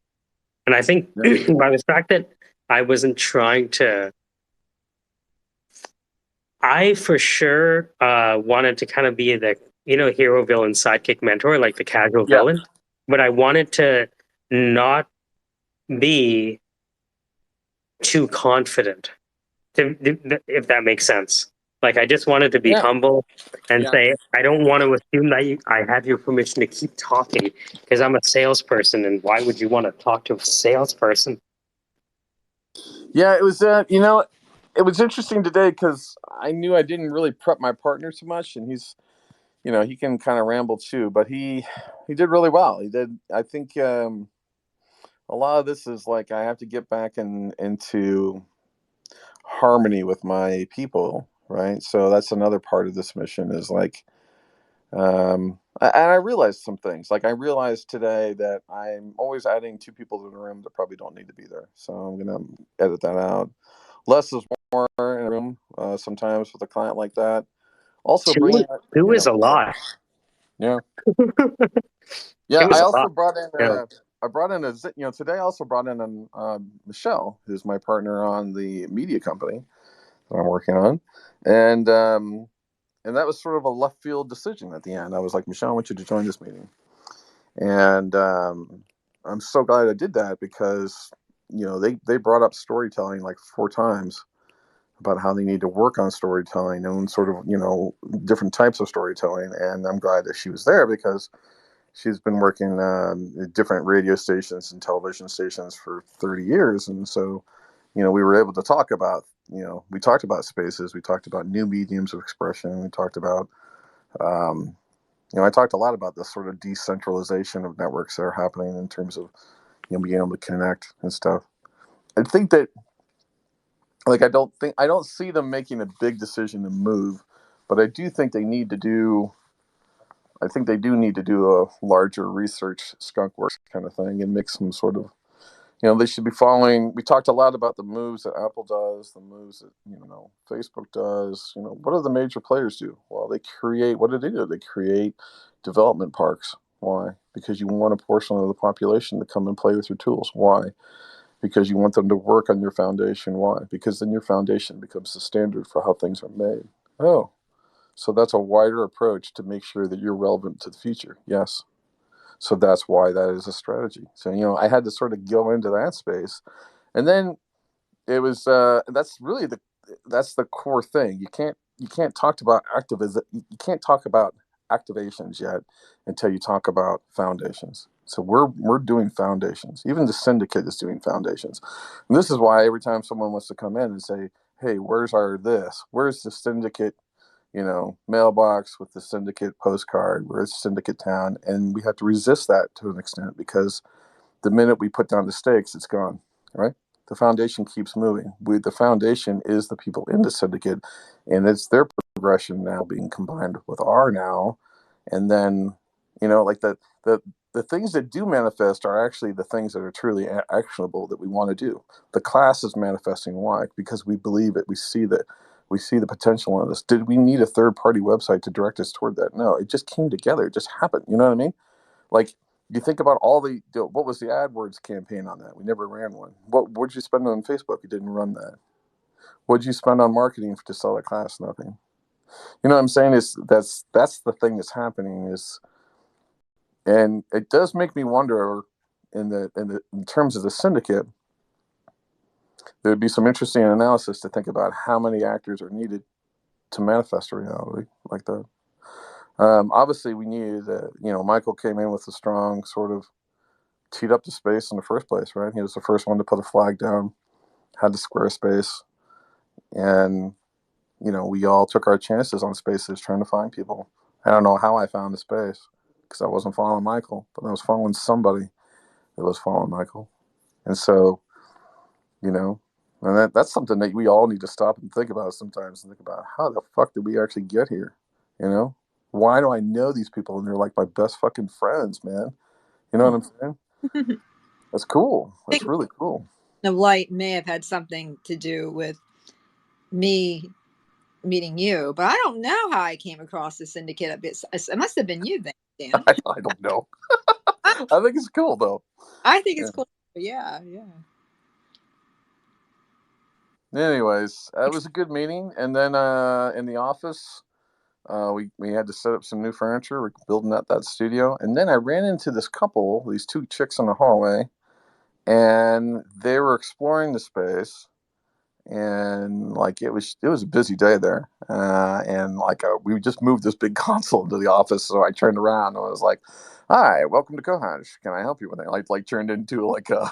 And I think by the fact that I wasn't trying to, I for sure wanted to kind of be the, hero, villain, sidekick, mentor, like the casual villain. But I wanted to not be too confident, if that makes sense. Like, I just wanted to be humble and say, I don't want to assume that I have your permission to keep talking because I'm a salesperson, and why would you want to talk to a salesperson? Yeah, it was, it was interesting today because I knew I didn't really prep my partner too much, and he's, he can kind of ramble too, but he did really well. He did. I think a lot of this is like I have to get back into harmony with my people, right? So that's another part of this mission is like, and I realized some things. Like I realized today that I'm always adding two people to the room that probably don't need to be there. So I'm gonna edit that out. Less is more in a room sometimes with a client like that. Also Two, bringing, two is a lot. yeah, Two yeah. is I a also lot. brought in Yeah. I brought in today I also brought in Michelle, who's my partner on the media company that I'm working on, and that was sort of a left field decision at the end. I was like, Michelle, I want you to join this meeting, and I'm so glad I did that because they brought up storytelling like 4 times about how they need to work on storytelling and sort of different types of storytelling, and I'm glad that she was there because she's been working at different radio stations and television stations for 30 years. And so, we were able to talk about, we talked about spaces, we talked about new mediums of expression, we talked about, I talked a lot about this sort of decentralization of networks that are happening in terms of, being able to connect and stuff. I think that, like, I don't see them making a big decision to move, but I do think they do need to do a larger research skunkworks kind of thing and make some sort of, they should be following. We talked a lot about the moves that Apple does, the moves that, Facebook does. What do the major players do? Well, what do they do? They create development parks. Why? Because you want a portion of the population to come and play with your tools. Why? Because you want them to work on your foundation. Why? Because then your foundation becomes the standard for how things are made. Oh, so that's a wider approach to make sure that you're relevant to the future. Yes. So that's why that is a strategy. So, I had to sort of go into that space. And then it was that's the core thing. You can't talk about activism. You can't talk about activations yet until you talk about foundations. So we're doing foundations. Even the syndicate is doing foundations. And this is why every time someone wants to come in and say, "Hey, where's Where's the syndicate mailbox with the syndicate postcard? We're a syndicate town," and we have to resist that to an extent because the minute we put down the stakes, it's gone, right? The foundation keeps moving. The foundation is the people in the syndicate, and it's their progression now being combined with our now, and then like the things that do manifest are actually the things that are truly actionable that we want to do. The class is manifesting. Why? Because we believe it. We see the potential in this. Did we need a third party website to direct us toward that? No, it just came together. It just happened. You know what I mean? Like, you think about what was the AdWords campaign on that? We never ran one. What'd you spend on Facebook? You didn't run that. What'd you spend on marketing to sell a class? Nothing. You know what I'm saying? That's the thing that's happening and it does make me wonder in terms of the syndicate, there'd be some interesting analysis to think about how many actors are needed to manifest a reality like that. Obviously, we needed, Michael came in with a strong sort of teed up the space in the first place, right? He was the first one to put a flag down, had the square space, and we all took our chances on spaces trying to find people. I don't know how I found the space because I wasn't following Michael, but I was following somebody that was following Michael, and so and that's something that we all need to stop and think about sometimes, and think about how the fuck did we actually get here? Why do I know these people and they're like my best fucking friends, man? You know what I'm saying? That's cool. That's really cool. The light may have had something to do with me meeting you, but I don't know how I came across the syndicate a bit. It must have been you then, Dan. I don't know. I think it's cool though. I think it's cool. Yeah. Anyways, it was a good meeting, and then in the office, we had to set up some new furniture. We're building out that studio, and then I ran into these two chicks in the hallway, and they were exploring the space, and like it was a busy day there, and like we just moved this big console into the office, so I turned around and I was like, "Hi, welcome to Kohaj. Can I help you with anything?" Like turned into like a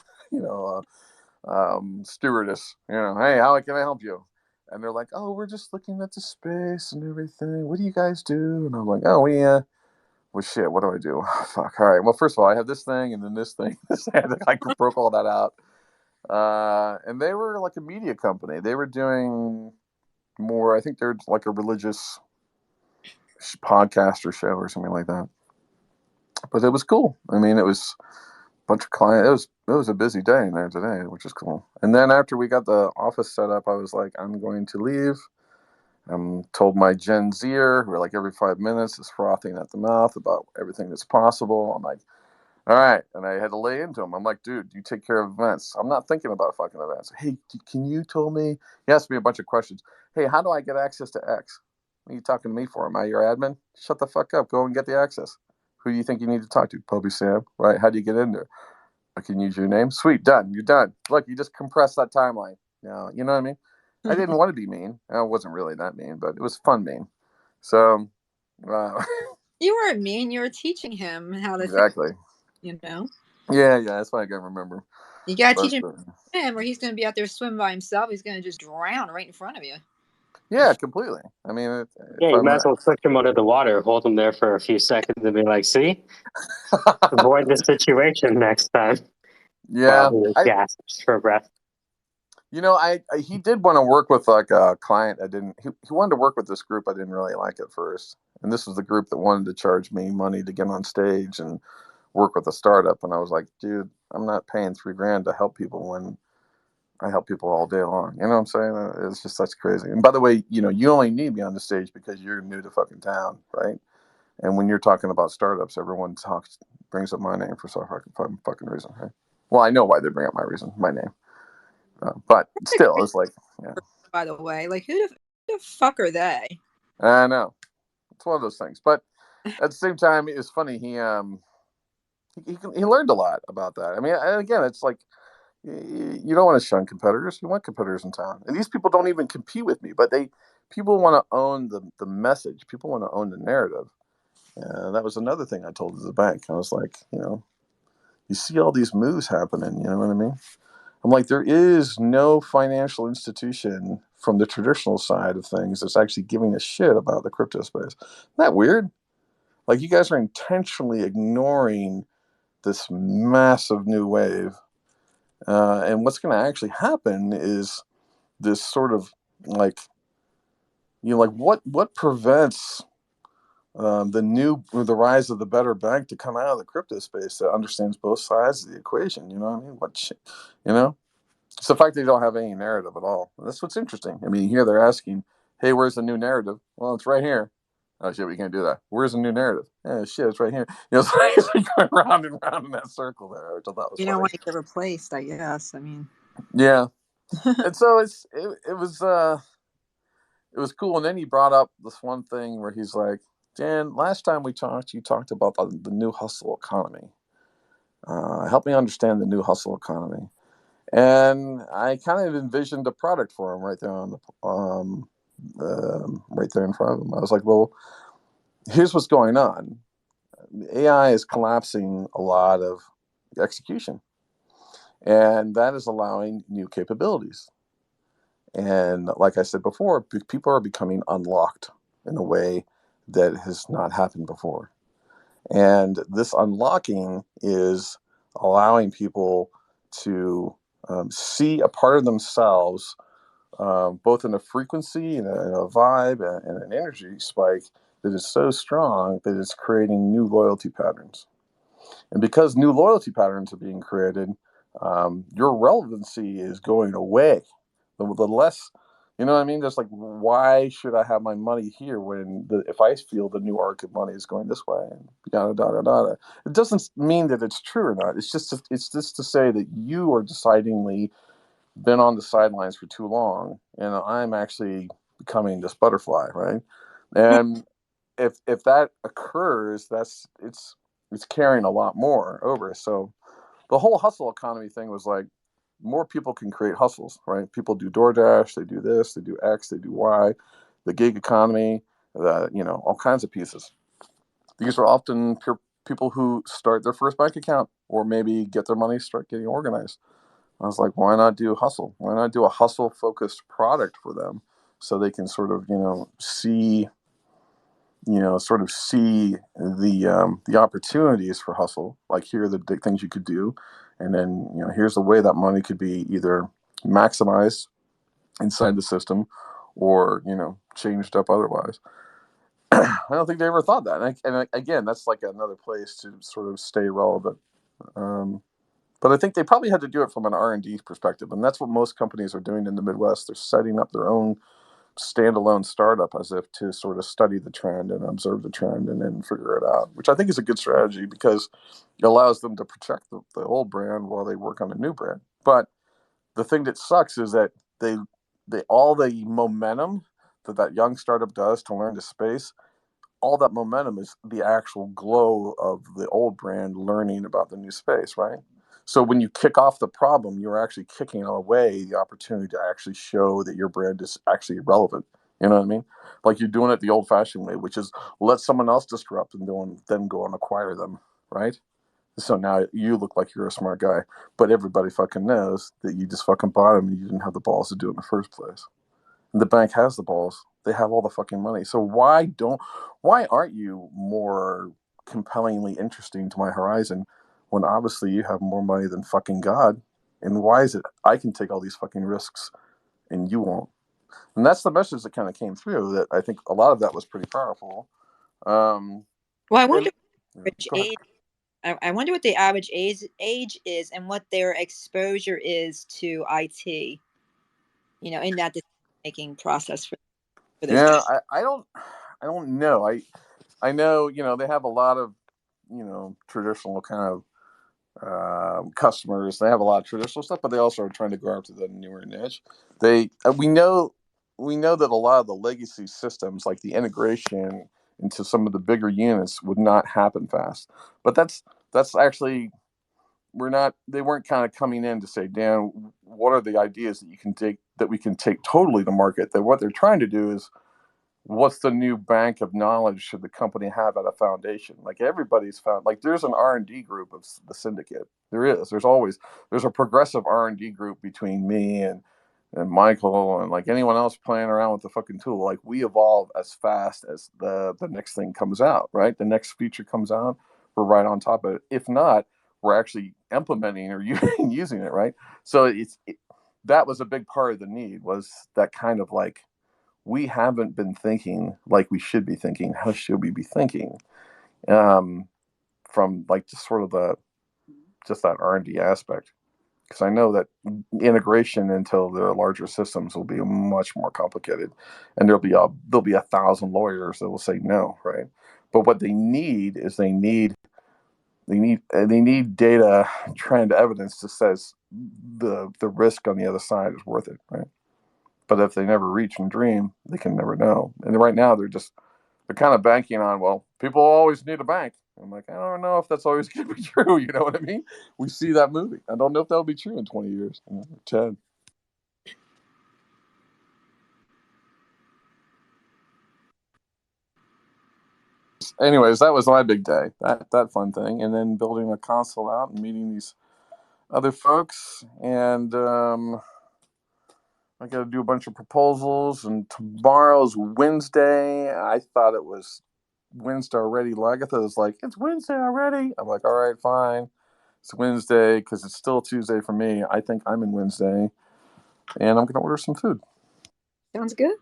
stewardess. Hey, how can I help you? And they're like, "Oh, we're just looking at the space and everything. What do you guys do?" And I'm like, "Oh, well, shit. What do I do? Fuck. All right. Well, first of all, I have this thing and then this thing." I broke all that out. And they were like a media company. They were doing more. I think they're like a religious podcast or show or something like that. But it was cool. I mean, it was a bunch of clients. It was a busy day in there today, which is cool. And then after we got the office set up, I was like, I'm going to leave. Told my Gen Zer, who are like every 5 minutes is frothing at the mouth about everything that's possible. I'm like, all right. And I had to lay into him. I'm like, dude, you take care of events. I'm not thinking about fucking events. Hey, can you tell me? He asked me a bunch of questions. Hey, how do I get access to X? What are you talking to me for? Am I your admin? Shut the fuck up. Go and get the access. Who do you think you need to talk to? Poby Sam, right? How do you get in there? I can use your name. Sweet, done. You're done. Look, you just compressed that timeline. Now, you know what I mean? I didn't want to be mean. I wasn't really that mean, but it was fun mean. So, You weren't mean. You were teaching him how to think, exactly. you know. Yeah, that's what I can remember. You got to But, teach him swim, or he's going to be out there swimming by himself. He's going to just drown right in front of you. yeah, completely. I mean, Yeah, if you I'm might as well push him under the water, hold him there for a few seconds, and be like, "See, avoid this situation next time." yeah, While he gasps for breath. he did want to work with like a client. He wanted to work with this group I didn't really like at first, and this was the group that wanted to charge me money to get on stage and work with a startup. And I was like, dude, I'm not paying $3,000 to help people when I help people all day long. You know what I'm saying? It's just that's crazy. And by the way, you only need me on the stage because you're new to fucking town, right? And when you're talking about startups, everyone brings up my name for some fucking reason, right? Well, I know why they bring up my name. But still, it's like, yeah. By the way, like who the fuck are they? I know. It's one of those things. But at the same time, it's funny. He learned a lot about that. I mean, again, it's like you don't want to shun competitors. You want competitors in town. And these people don't even compete with me, but people want to own the message. People want to own the narrative. That was another thing I told the bank. I was like, you see all these moves happening. You know what I mean? I'm like, there is no financial institution from the traditional side of things that's actually giving a shit about the crypto space. Isn't that weird? Like, you guys are intentionally ignoring this massive new wave. And what's going to actually happen is this sort of like, what prevents the rise of the better bank to come out of the crypto space that understands both sides of the equation? You know what I mean? It's the fact they don't have any narrative at all. And that's what's interesting. I mean, here they're asking, hey, where's the new narrative? Well, it's right here. Oh, shit, we can't do that. Where's the new narrative? Yeah, shit, it's right here. It's like going round and round in that circle there, which I thought was You funny. don't want to get replaced, I guess. I mean, Yeah. And so it was cool. And then he brought up this one thing where he's like, Dan, last time we talked, you talked about the new hustle economy. Help me understand the new hustle economy. And I kind of envisioned a product for him right there right there in front of him. I was like, well, here's what's going on. AI is collapsing a lot of execution, and that is allowing new capabilities. And like I said before, people are becoming unlocked in a way that has not happened before. And this unlocking is allowing people to see a part of themselves, both in a frequency and a vibe and an energy spike that is so strong that it's creating new loyalty patterns. And because new loyalty patterns are being created, your relevancy is going away. The less, you know what I mean? Just like, why should I have my money here when if I feel the new arc of money is going this way? And yada, yada, yada. It doesn't mean that it's true or not. It's just to say that you are decidingly been on the sidelines for too long, and I'm actually becoming this butterfly, right? And if that occurs, it's carrying a lot more over. So the whole hustle economy thing was like, more people can create hustles, right? People do DoorDash, they do this, they do X, they do Y, the gig economy, all kinds of pieces. These are often people who start their first bank account or maybe get their money, start getting organized. I was like, why not do hustle? Why not do a hustle focused product for them so they can sort of see the opportunities for hustle. Like, here are the things you could do, and then here's the way that money could be either maximized inside the system or changed up otherwise. I don't think they ever thought that. Again, that's like another place to sort of stay relevant. But I think they probably had to do it from an R&D perspective, and that's what most companies are doing in the Midwest. They're setting up their own standalone startup as if to sort of study the trend and observe the trend and then figure it out, which I think is a good strategy because it allows them to protect the old brand while they work on a new brand. But the thing that sucks is that they all the momentum that young startup does to learn the space, all that momentum is the actual glow of the old brand learning about the new space, right? So when you kick off the problem, you're actually kicking away the opportunity to actually show that your brand is actually relevant. You know what I mean? Like, you're doing it the old-fashioned way, which is let someone else disrupt and then go and acquire them, right? So now you look like you're a smart guy, but everybody fucking knows that you just fucking bought them and you didn't have the balls to do it in the first place. The bank has the balls. They have all the fucking money. So why aren't you more compellingly interesting to my horizon when obviously you have more money than fucking God? And why is it I can take all these fucking risks and you won't? And that's the message that kind of came through, that I think a lot of that was pretty powerful. Well, I wonder And, I wonder what the average age is and what their exposure is to IT, in that decision-making process for those yeah, jobs. I don't know. I know, they have a lot of, traditional kind of customers. They have a lot of traditional stuff, but they also are trying to go after the newer niche. We know that a lot of the legacy systems, like the integration into some of the bigger units, would not happen fast. But that's actually, they weren't kind of coming in to say, Dan, what are the ideas that we can take totally to market? That what they're trying to do is, what's the new bank of knowledge should the company have at a foundation? Like, everybody's found, like, there's an R&D group of the Syndicate. There's a progressive R&D group between me and Michael and like anyone else playing around with the fucking tool. Like, we evolve as fast as the next thing comes out, right? The next feature comes out, we're right on top of it. If not, we're actually implementing or using it, right? So that was a big part of the need, was that kind of like, we haven't been thinking like we should be thinking. How should we be thinking? From like just sort of just that R&D aspect. Because I know that integration into the larger systems will be much more complicated, and there'll be 1,000 lawyers that will say no, right? But what they need is they need data, trend evidence that says the risk on the other side is worth it, right? But if they never reach and dream, they can never know. And right now they're kind of banking on, well, people always need a bank. I'm like, I don't know if that's always going to be true. You know what I mean? We see that movie. I don't know if that'll be true in 20 years, 10. Anyways, that was my big day. That fun thing, and then building a console out and meeting these other folks, and I got to do a bunch of proposals. And tomorrow's Wednesday. I thought it was Wednesday already. Lagatha was like, it's Wednesday already. I'm like, all right, fine. It's Wednesday because it's still Tuesday for me. I think I'm in Wednesday, and I'm going to order some food. Sounds good.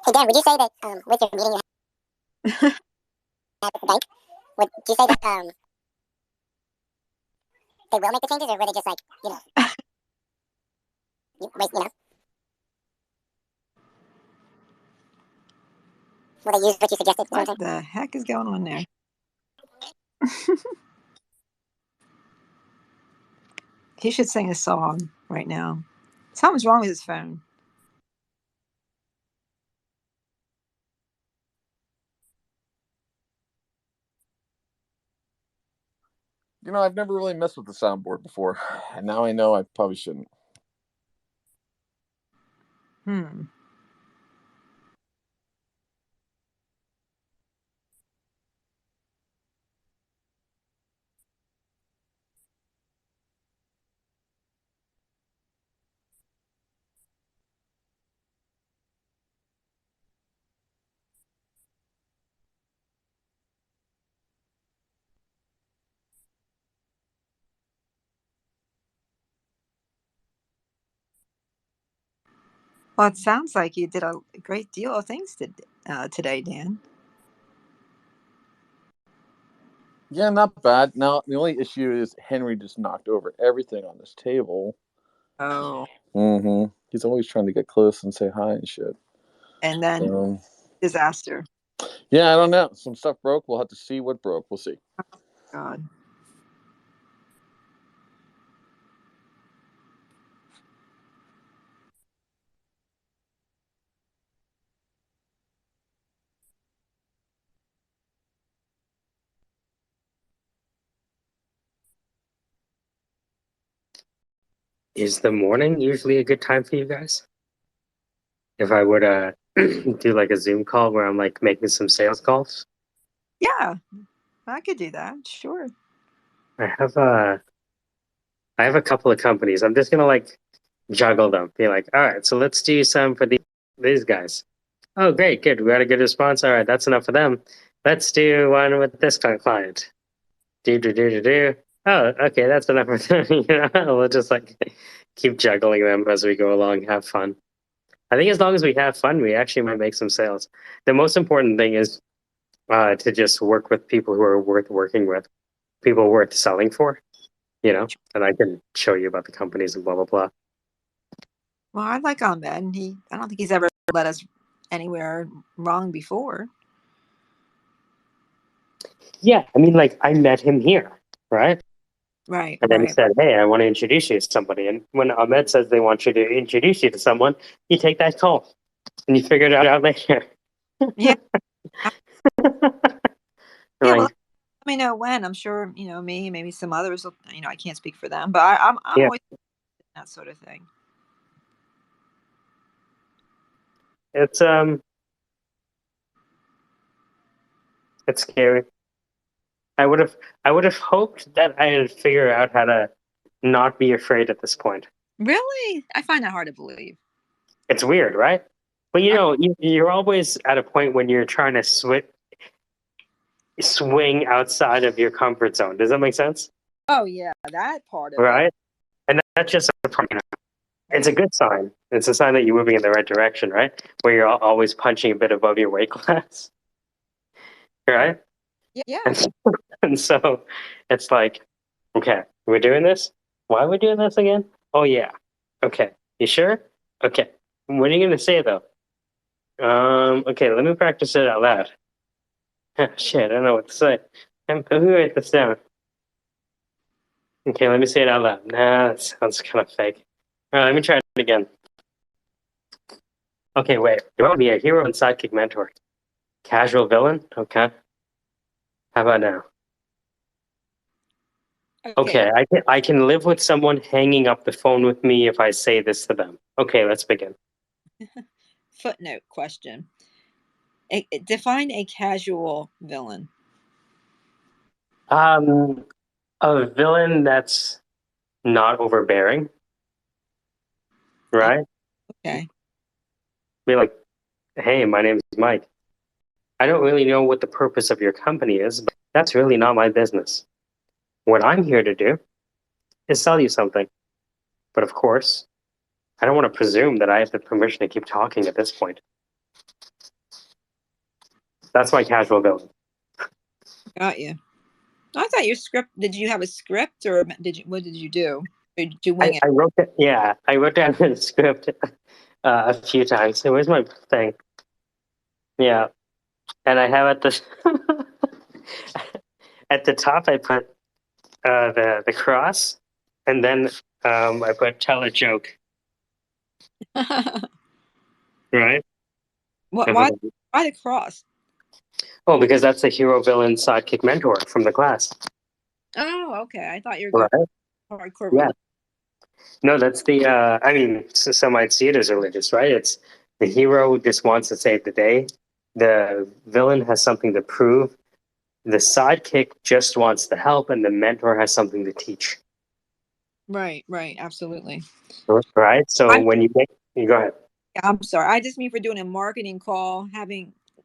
Hey, Dan, would you say that with your meeting you had at the bank, would you say that they will make the changes, or were they just like, will they use what you suggested? What the heck is going on there? He should sing a song right now. Something's wrong with his phone. I've never really messed with the soundboard before, and now I know I probably shouldn't. Well, it sounds like you did a great deal of things today, Dan. Yeah, not bad. Now the only issue is Henry just knocked over everything on this table. Oh, He's always trying to get close and say hi and shit. and then So, disaster. yeah, I don't know. Some stuff broke. We'll have to see what broke. We'll see. God. Is the morning usually a good time for you guys? If I were to do like a Zoom call where I'm like making some sales calls, Yeah, I could do that. Sure. I have a I have a couple of companies. I'm just gonna like juggle them. Be like, all right, so let's do some for these guys. Oh, great, good. We got a good response. All right, that's enough for them. Let's do one with this client. Do. Oh, okay, that's enough for them. We'll just like keep juggling them as we go along. Have fun. I think as long as we have fun, we actually might make some sales. The most important thing is to just work with people who are worth working with, people worth selling for. And I can show you about the companies and blah blah blah. Well, I like Ahmed, and I don't think he's ever led us anywhere wrong before. Yeah, I mean, like I met him here, right? Right, And then he right. said, "Hey, I want to introduce you to somebody." And when Ahmed says they want you to introduce you to someone, you take that call and you figure it out later. Yeah, yeah. Well, Like, let me know when. I'm sure me, maybe some others. I can't speak for them, but I'm yeah, always that sort of thing. it's it's scary. I would have hoped that I had figured out how to not be afraid at this point. Really, I find that hard to believe. It's weird, right? But I, you're always at a point when you're trying to swing outside of your comfort zone. Does that make sense? oh yeah, that part of it. Right? And that's just it's a good sign. It's a sign that you're moving in the right direction, right? Where you're always punching a bit above your weight class, right? Yeah. And, and so it's like, okay, we're doing this. Why are we doing this again? Oh yeah. Okay. You sure? Okay. What are you gonna say though? Okay, let me practice it out loud. Shit, I don't know what to say. Let me write this down. Okay, let me say it out loud. Nah, that sounds kind of fake. All right, let me try it again. Okay, wait. You want to be a hero and sidekick mentor? Casual villain? Okay. How about now? Okay. Okay, I can live with someone hanging up the phone with me if I say this to them. Okay, let's begin. Footnote question. Define a casual villain. Um, a villain that's not overbearing, Oh, right? okay. Be like, hey, my name is Mike. I don't really know what the purpose of your company is, but that's really not my business. What I'm here to do is sell you something. But of course, I don't want to presume that I have the permission to keep talking at this point. That's my casual villain. Got you. I thought your script. Did you have a script, or What did you do? Or did you wing it? I wrote it. Yeah, I wrote down the script a few times. So where's my thing? Yeah, and I have at the at the top. I put the cross, and then I put tell a joke. Right? What? Uh-huh. Why the cross? Oh, because that's the hero villain sidekick mentor from the class. Oh, okay. I thought you were going Right? hardcore. Yeah. No, that's the. I mean, some might see it as religious, right? It's the hero just wants to save the day. The villain has something to prove. The sidekick just wants to help, and the mentor has something to teach. Right. Right. Absolutely. Right. So I'm. when you go ahead. I'm sorry. I just mean for doing a marketing call,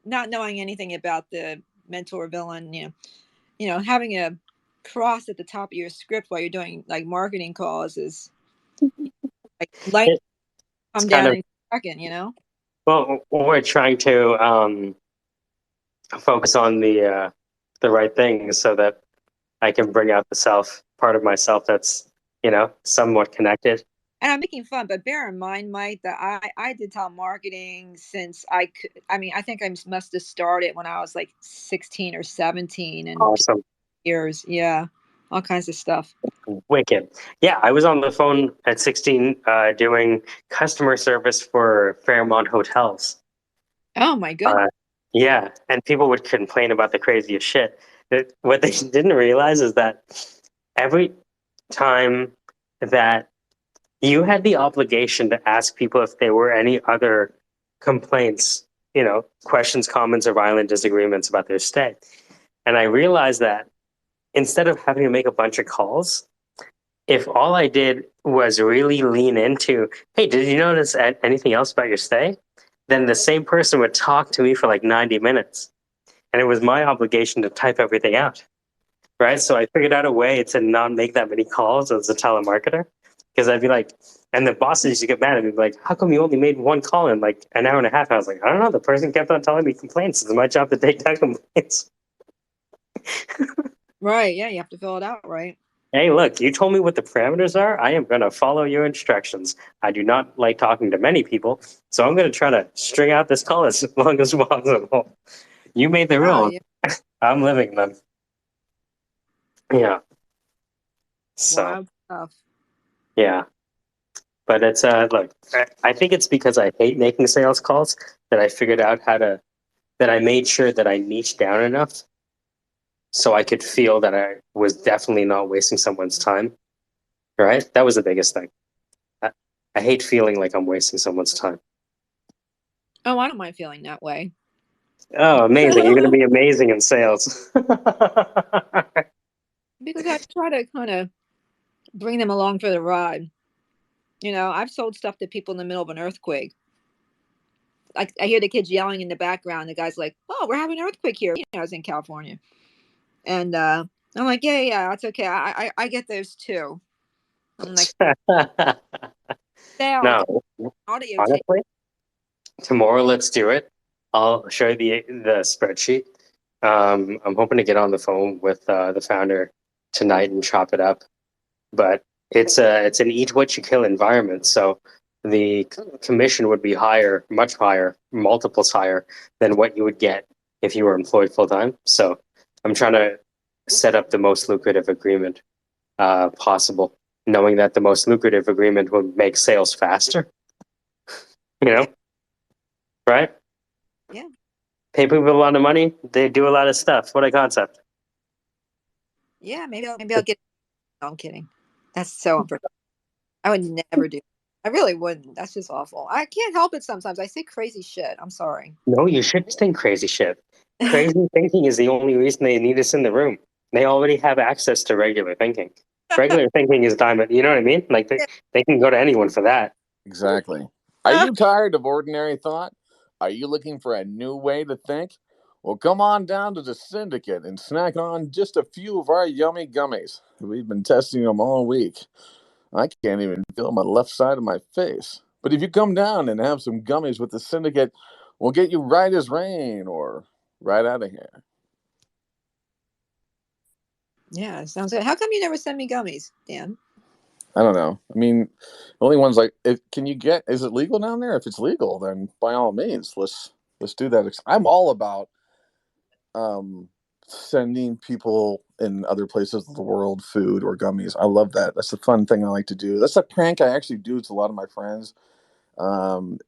not knowing anything about the mentor villain. Having a cross at the top of your script while you're doing like marketing calls is like light It, it's come kind down of and second, you know? Well, we're trying to focus on the right things so that I can bring out the self part of myself that's somewhat connected. And I'm making fun, but bear in mind, Mike, that I did telemarketing since I could. I mean, I think I must have started when I was like 16 or 17, and Awesome. years, yeah, all kinds of stuff. Wicked. Yeah, I was on the phone at 16 doing customer service for Fairmont hotels. Oh my goodness! Uh, yeah, and people would complain about the craziest shit. What they didn't realize is that every time that you had the obligation to ask people if there were any other complaints, questions, comments, or violent disagreements about their stay. And I realized that instead of having to make a bunch of calls, if all I did was really lean into, hey, did you notice anything else about your stay? Then the same person would talk to me for like 90 minutes. And it was my obligation to type everything out. Right. So I figured out a way to not make that many calls as a telemarketer. Because I'd be like, and the bosses used to get mad at me, like, how come you only made one call in like an hour and a half? I was like, I don't know. The person kept on telling me complaints. It's my job to take down complaints. Right? Yeah, you have to fill it out, right? Hey, look, you told me what the parameters are. I am going to follow your instructions. I do not like talking to many people, so I'm going to try to string out this call as long as possible. You made the Oh rule. yeah. I'm living them. Yeah. So, Wild stuff. yeah. But it's, look, I think it's because I hate making sales calls that I figured out that I made sure that I niched down enough so I could feel that I was definitely not wasting someone's time. Right? That was the biggest thing. I hate feeling like I'm wasting someone's time. Oh, I don't mind feeling that way. Oh, amazing. You're going to be amazing in sales. Because I try to kind of bring them along for the ride. You know, I've sold stuff to people in the middle of an earthquake. Like I hear the kids yelling in the background. The guy's like, "Oh, we're having an earthquake here." You know, I was in California, and I'm like, "Yeah, yeah, that's okay. I get those too." I'm like, "Sale, No, audio tape." honestly, tomorrow let's do it. I'll show you the spreadsheet. I'm hoping to get on the phone with the founder tonight and chop it up. But it's an eat what you kill environment, so the commission would be higher, much higher, multiples higher than what you would get if you were employed full time. So I'm trying to set up the most lucrative agreement possible, knowing that the most lucrative agreement would make sales faster. You know, Yeah, right? yeah, Pay people a lot of money, they do a lot of stuff. What a concept! yeah. Maybe I'll get. No, I'm kidding. That's so unprofessional. I would never do. I really wouldn't. That's just awful. I can't help it sometimes. I say crazy shit. I'm sorry. No, you shouldn't think crazy shit. Crazy thinking is the only reason they need us in the room. They already have access to regular thinking. Regular thinking is diamond. You know what I mean? Like they can go to anyone for that. Exactly. Are you tired of ordinary thought? Are you looking for a new way to think? Well, come on down to the Syndicate and snack on just a few of our yummy gummies. We've been testing them all week. I can't even feel my left side of my face. But if you come down and have some gummies with the Syndicate, we'll get you right as rain or right out of here. Yeah, sounds good. How come you never send me gummies, Dan? I don't know. I mean, the only one's like, can you get? Is it legal down there? If it's legal, then by all means, let's do that. I'm all about sending people in other places of the world food or gummies. I love that. That's a fun thing I like to do. That's a prank I actually do to a lot of my friends. Um,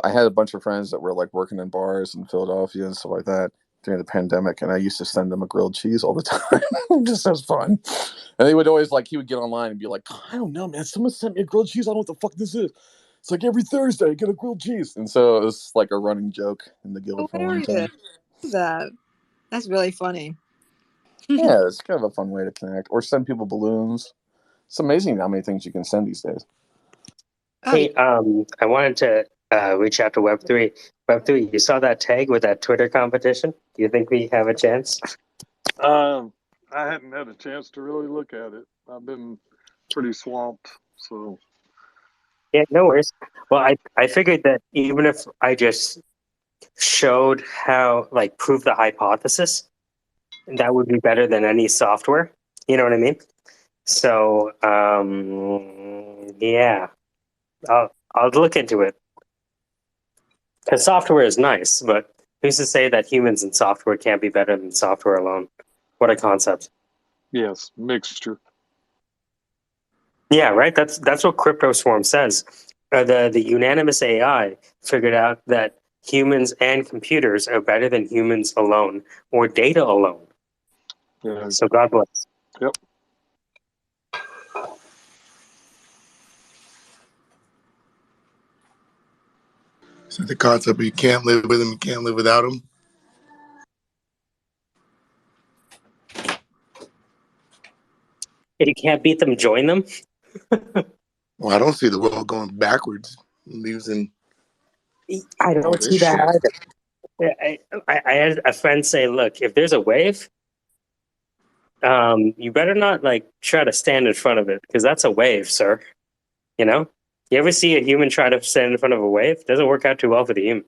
I had a bunch of friends that were like working in bars in Philadelphia and stuff like that during the pandemic, and I used to send them a grilled cheese all the time, just as fun. And they would always like he would get online and be like, I don't know, man, someone sent me a grilled cheese. I don't know what the fuck this is. It's like every Thursday I get a grilled cheese, and so it was like a running joke in the guild for a long Hilarious. time. That that's really funny. Yeah, it's kind of a fun way to connect or send people balloons. It's amazing how many things you can send these days. Oh yeah. Hey, I wanted to reach out to Web3. Web3, you saw that tag with that Twitter competition? Do you think we have a chance? I hadn't had a chance to really look at it. I've been pretty swamped, so Yeah, no worries. Well, I figured that even if I just showed how, like, prove the hypothesis, that would be better than any software. You know what I mean? So, yeah, I'll look into it because software is nice, but who's to say that humans and software can't be better than software alone? What a concept! Yes, mixture. Yeah, right. That's what Crypto Swarm says. The unanimous AI figured out that humans and computers are better than humans alone or data alone. Yeah. So God bless. Yep. So the concept of you can't live with them, you can't live without them. If you can't beat them, join them. Well, I don't see the world going backwards, losing I all don't this see that shit. either. I had a friend say, "Look, if there's a wave, you better not like try to stand in front of it because that's a wave, sir. You know, you ever see a human try to stand in front of a wave? It doesn't work out too well for the human."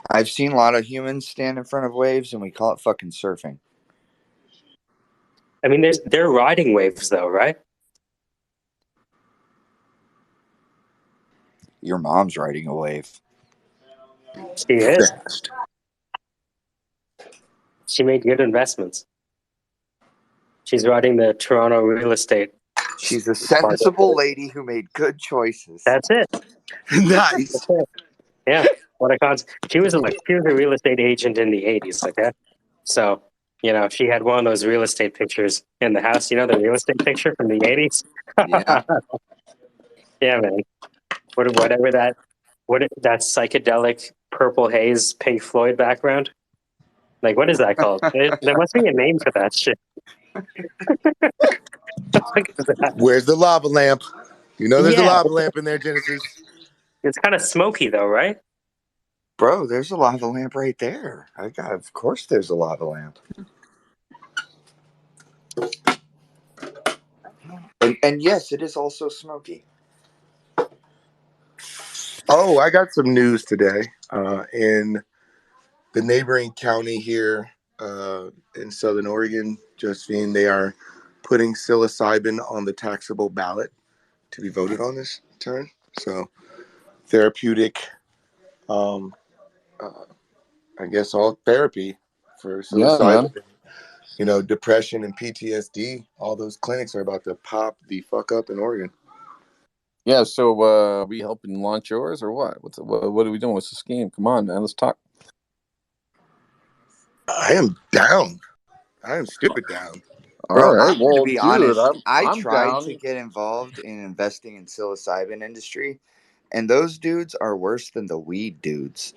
I've seen a lot of humans stand in front of waves, and we call it fucking surfing. I mean, they're riding waves though, right? Your mom's riding a wave. She is. Fast. She made good investments. She's riding the Toronto real estate She's a market. sensible lady who made good choices. That's it. Nice. That's it. Yeah. What a concept. She was a real estate agent in the 80s. Okay. So, she had one of those real estate pictures in the house. You know, the real estate picture from the 80s? Yeah. Yeah, man. Whatever that, that psychedelic purple haze Pink Floyd background. Like, what is that called? There must be a name for that shit. What the fuck is that? Where's the lava lamp? You know there's a Yeah. lava lamp in there, Genesis. It's kind of smoky though, right? Bro, there's a lava lamp right there. Of course there's a lava lamp. And yes, it is also smoky. Oh, I got some news today. In the neighboring county here in Southern Oregon, Josephine, they are putting psilocybin on the taxable ballot to be voted on this turn. So therapeutic, um, I guess, all therapy for Yeah, man. psilocybin. Depression and PTSD. All those clinics are about to pop the fuck up in Oregon. Yeah, so are we helping launch yours or what? What are we doing? What's the scheme? Come on, man. Let's talk. I am down. I am stupid down. All Bro, right. I'm going to Well, be dude, honest. I I'm tried down. to get involved in investing in psilocybin industry, and those dudes are worse than the weed dudes.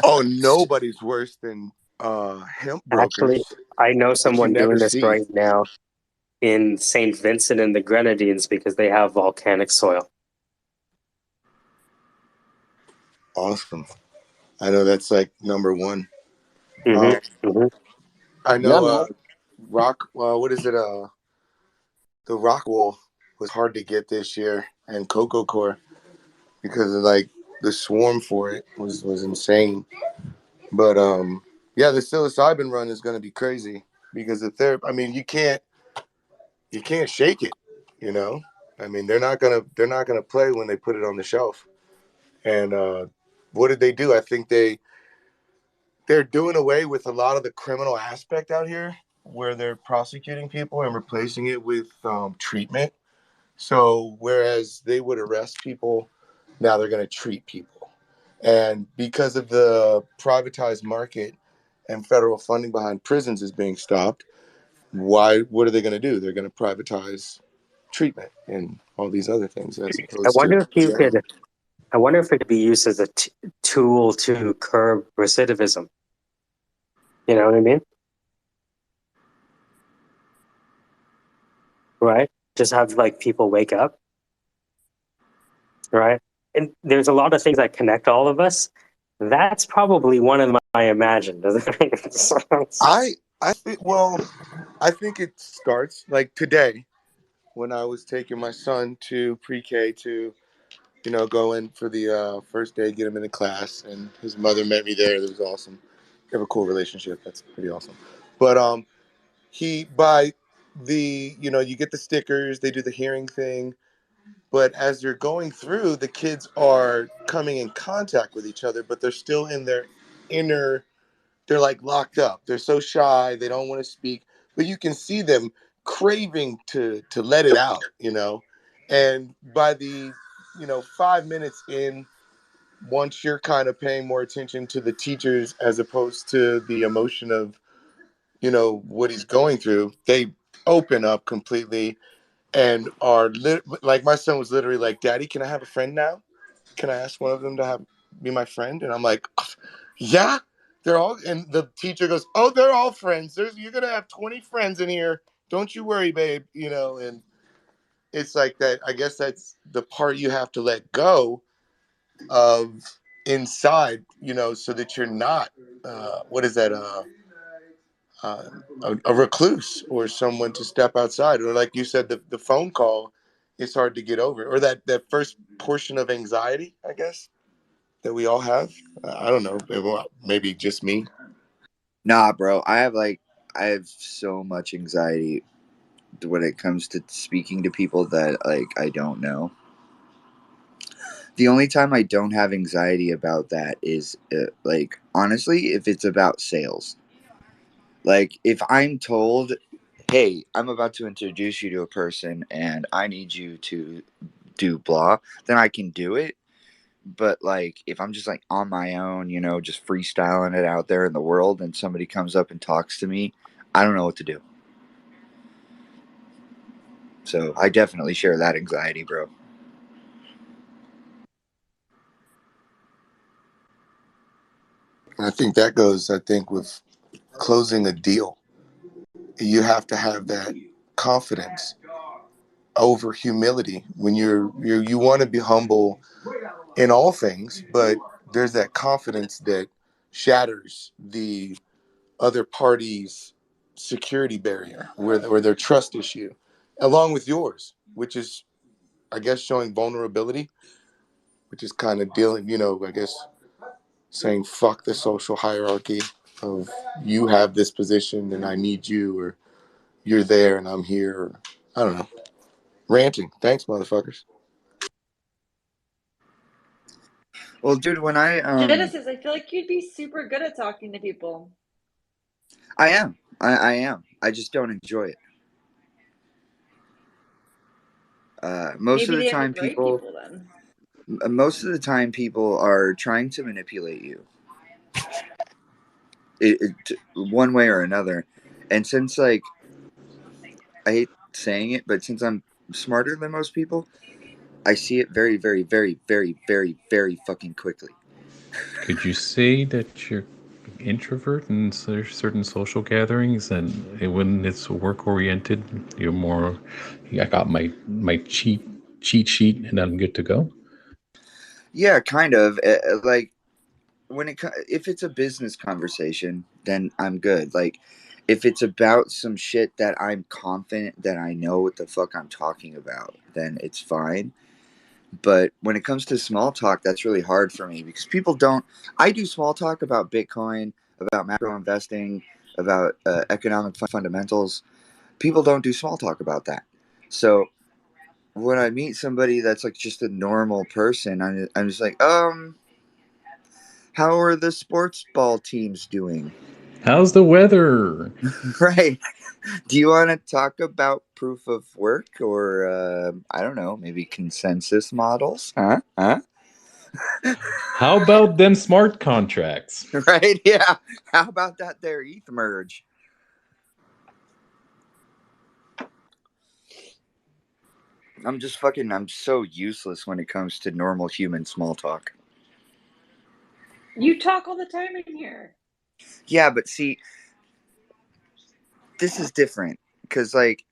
Oh, nobody's worse than hemp Actually, brokers I know that you someone never doing this see. right now in St. Vincent and the Grenadines because they have volcanic soil. Awesome. I know that's like number one. Mm-hmm. Mm-hmm. I Yeah, know man. rock. What is it? The rock wool was hard to get this year, and cocoa core because of like the swarm for it was insane. But yeah, the psilocybin run is going to be crazy because if they're, I mean, you can't shake it. You know, I mean, they're not gonna play when they put it on the shelf. And what did they do? I think they're doing away with a lot of the criminal aspect out here, where they're prosecuting people and replacing it with treatment. So whereas they would arrest people, now they're going to treat people. And because of the privatized market and federal funding behind prisons is being stopped, what are they going to do? They're going to privatize treatment and all these other things as I opposed to wonder if you jail. could. I wonder if it could be used as a tool to curb recidivism. You know what I mean? Right? Just have like people wake up, right? And there's a lot of things that connect all of us, That's probably one of my imagined. I think I think it starts like today when I was taking my son to pre-K to go in for the first day, get him into class, and his mother met me there. It was awesome. We have a cool relationship. That's pretty awesome. But he by the you get the stickers, they do the hearing thing, but as they're going through, the kids are coming in contact with each other, but they're still in their inner. They're like locked up. They're so shy. They don't want to speak, but you can see them craving to let it out. And by the 5 minutes in, once you're kind of paying more attention to the teachers as opposed to the emotion of what he's going through, they open up completely and are like my son was literally like, "Daddy, can I have a friend now? Can I ask one of them to be my friend?" And I'm like, "Yeah, they're all." And the teacher goes, "Oh, they're all friends. You're gonna have 20 friends in here. Don't you worry, babe." And it's like that. I guess that's the part you have to let go of inside, so that you're not what is that uh, a recluse or someone to step outside, or like you said, the phone call is hard to get over, or that first portion of anxiety, I guess, that we all have. I don't know, maybe just me. Nah, bro. I have so much anxiety when it comes to speaking to people that like I don't know. The only time I don't have anxiety about that is like honestly, if it's about sales. Like if I'm told, "Hey, I'm about to introduce you to a person and I need you to do blah," then I can do it. But like if I'm just like on my own, just freestyling it out there in the world and somebody comes up and talks to me, I don't know what to do. So I definitely share that anxiety, bro. And I think that goes, with closing a deal. You have to have that confidence over humility when you want to be humble in all things, but there's that confidence that shatters the other party's security barrier, where their trust issue, along with yours, which is, I guess, showing vulnerability, which is kind of dealing, I guess, saying fuck the social hierarchy of you have this position and I need you, or you're there and I'm here, or I don't know. Ranting. Thanks, motherfuckers. Well, dude, when Genesis, I feel like you'd be super good at talking to people. I am. I am. I just don't enjoy it. Most of Maybe the they have the time, right people then. most of the time, people are trying to manipulate you, one way or another. And since, like, I hate saying it, but since I'm smarter than most people, I see it very, very, very, very, very, very fucking quickly. Could you say that you're introvert in certain social gatherings, and when it's work oriented, you're more, I got my cheat sheet and I'm good to go? Yeah, kind of. Like, if it's a business conversation, then I'm good. Like, if it's about some shit that I'm confident that I know what the fuck I'm talking about, then it's fine. But when it comes to small talk, that's really hard for me because people don't. I do small talk about Bitcoin, about macro investing, about economic fundamentals. People don't do small talk about that. So when I meet somebody that's like just a normal person, I'm just like, how are the sports ball teams doing? How's the weather? Right. Do you want to talk about proof of work or, I don't know, maybe consensus models? Huh? How about them smart contracts? Right? Yeah. How about that there ETH merge? I'm so useless when it comes to normal human small talk. You talk all the time in here. Yeah, but see, this is different because, like,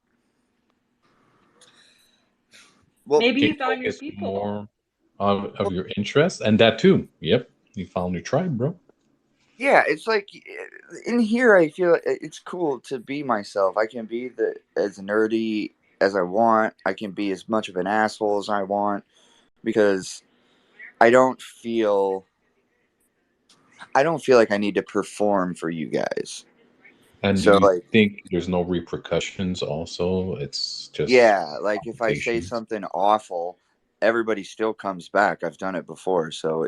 well, Maybe you found your Focus people. more of your interests, and that too. Yep. You found your tribe, bro. Yeah, it's like in here I feel it's cool to be myself. I can be as nerdy as I want. I can be as much of an asshole as I want because I don't feel like I need to perform for you guys. And do So you like, think there's no repercussions also? It's just yeah, like if I say conversations. something awful, everybody still comes back. I've done it before, so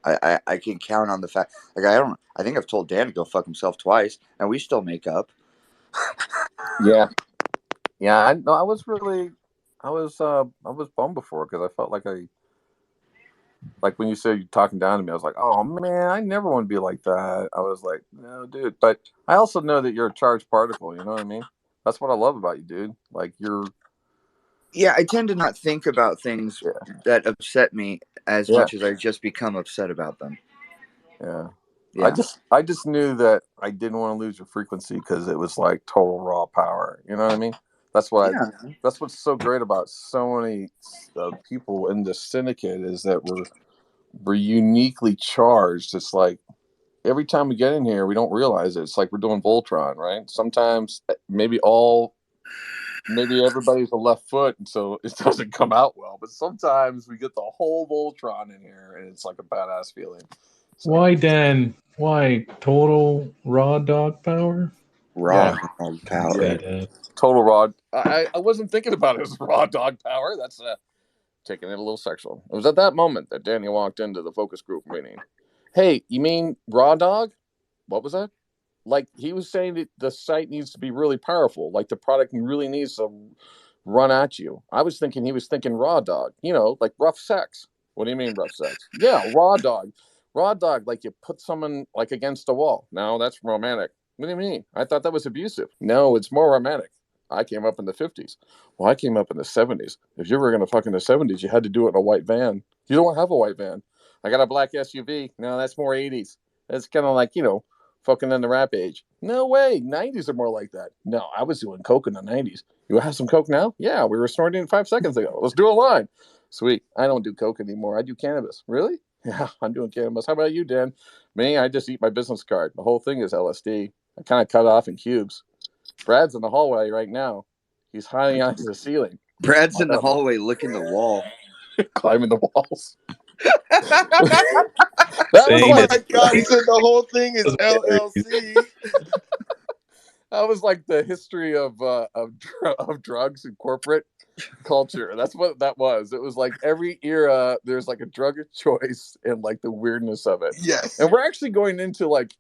I can count on the fact. Like I think I've told Dan to go fuck himself twice, and we still make up. Yeah. I was bummed before because I felt like when you said you're talking down to me, I was like, oh man, I never want to be like that. I was like, no, dude. But I also know that you're a charged particle. You know what I mean? That's what I love about you, dude. Like Yeah, I tend to not think about things yeah, that upset me as yeah, much as I just become upset about them. yeah. Yeah. I just knew that I didn't want to lose your frequency because it was like total raw power. You know what I mean? That's what Yeah. that's what's so great about so many people in the syndicate is that we're uniquely charged. It's like every time we get in here, we don't realize it. It's like we're doing Voltron, right? Sometimes maybe everybody's a left foot, and so it doesn't come out well. But sometimes we get the whole Voltron in here, and it's like a badass feeling. So, Why, Dan? Why total raw dog power? Raw yeah, dog Don't say power. that. total raw. I wasn't thinking about it as raw dog power. That's taking it a little sexual. It was at that moment that Danny walked into the focus group meeting. Hey, you mean raw dog? What was that? Like he was saying that the site needs to be really powerful, like the product really needs to run at you. I was thinking he was thinking raw dog, like rough sex. What do you mean rough sex? Yeah, raw dog. Raw dog, like you put someone like against a wall. No, that's romantic. What do you mean? I thought that was abusive. No, it's more romantic. I came up in the 50s. Well, I came up in the 70s. If you were going to fuck in the 70s, you had to do it in a white van. You don't have a white van. I got a black SUV. No, that's more 80s. It's kind of like, fucking in the rap age. No way. 90s are more like that. No, I was doing coke in the 90s. You have some coke now? Yeah, we were snorting it 5 seconds ago. Let's do a line. Sweet. I don't do coke anymore. I do cannabis. Really? Yeah, I'm doing cannabis. How about you, Dan? Me, I just eat my business card. The whole thing is LSD. I kind of cut off in cubes. Brad's in the hallway right now. He's hiding onto the ceiling. Brad's in the hallway looking the wall. Climbing the walls. That was Oh like my God! He said the whole thing is LLC. that was like the history of drugs and corporate culture. That's what that was. It was like every era there's like a drug of choice and like the weirdness of it. Yes. And we're actually going into like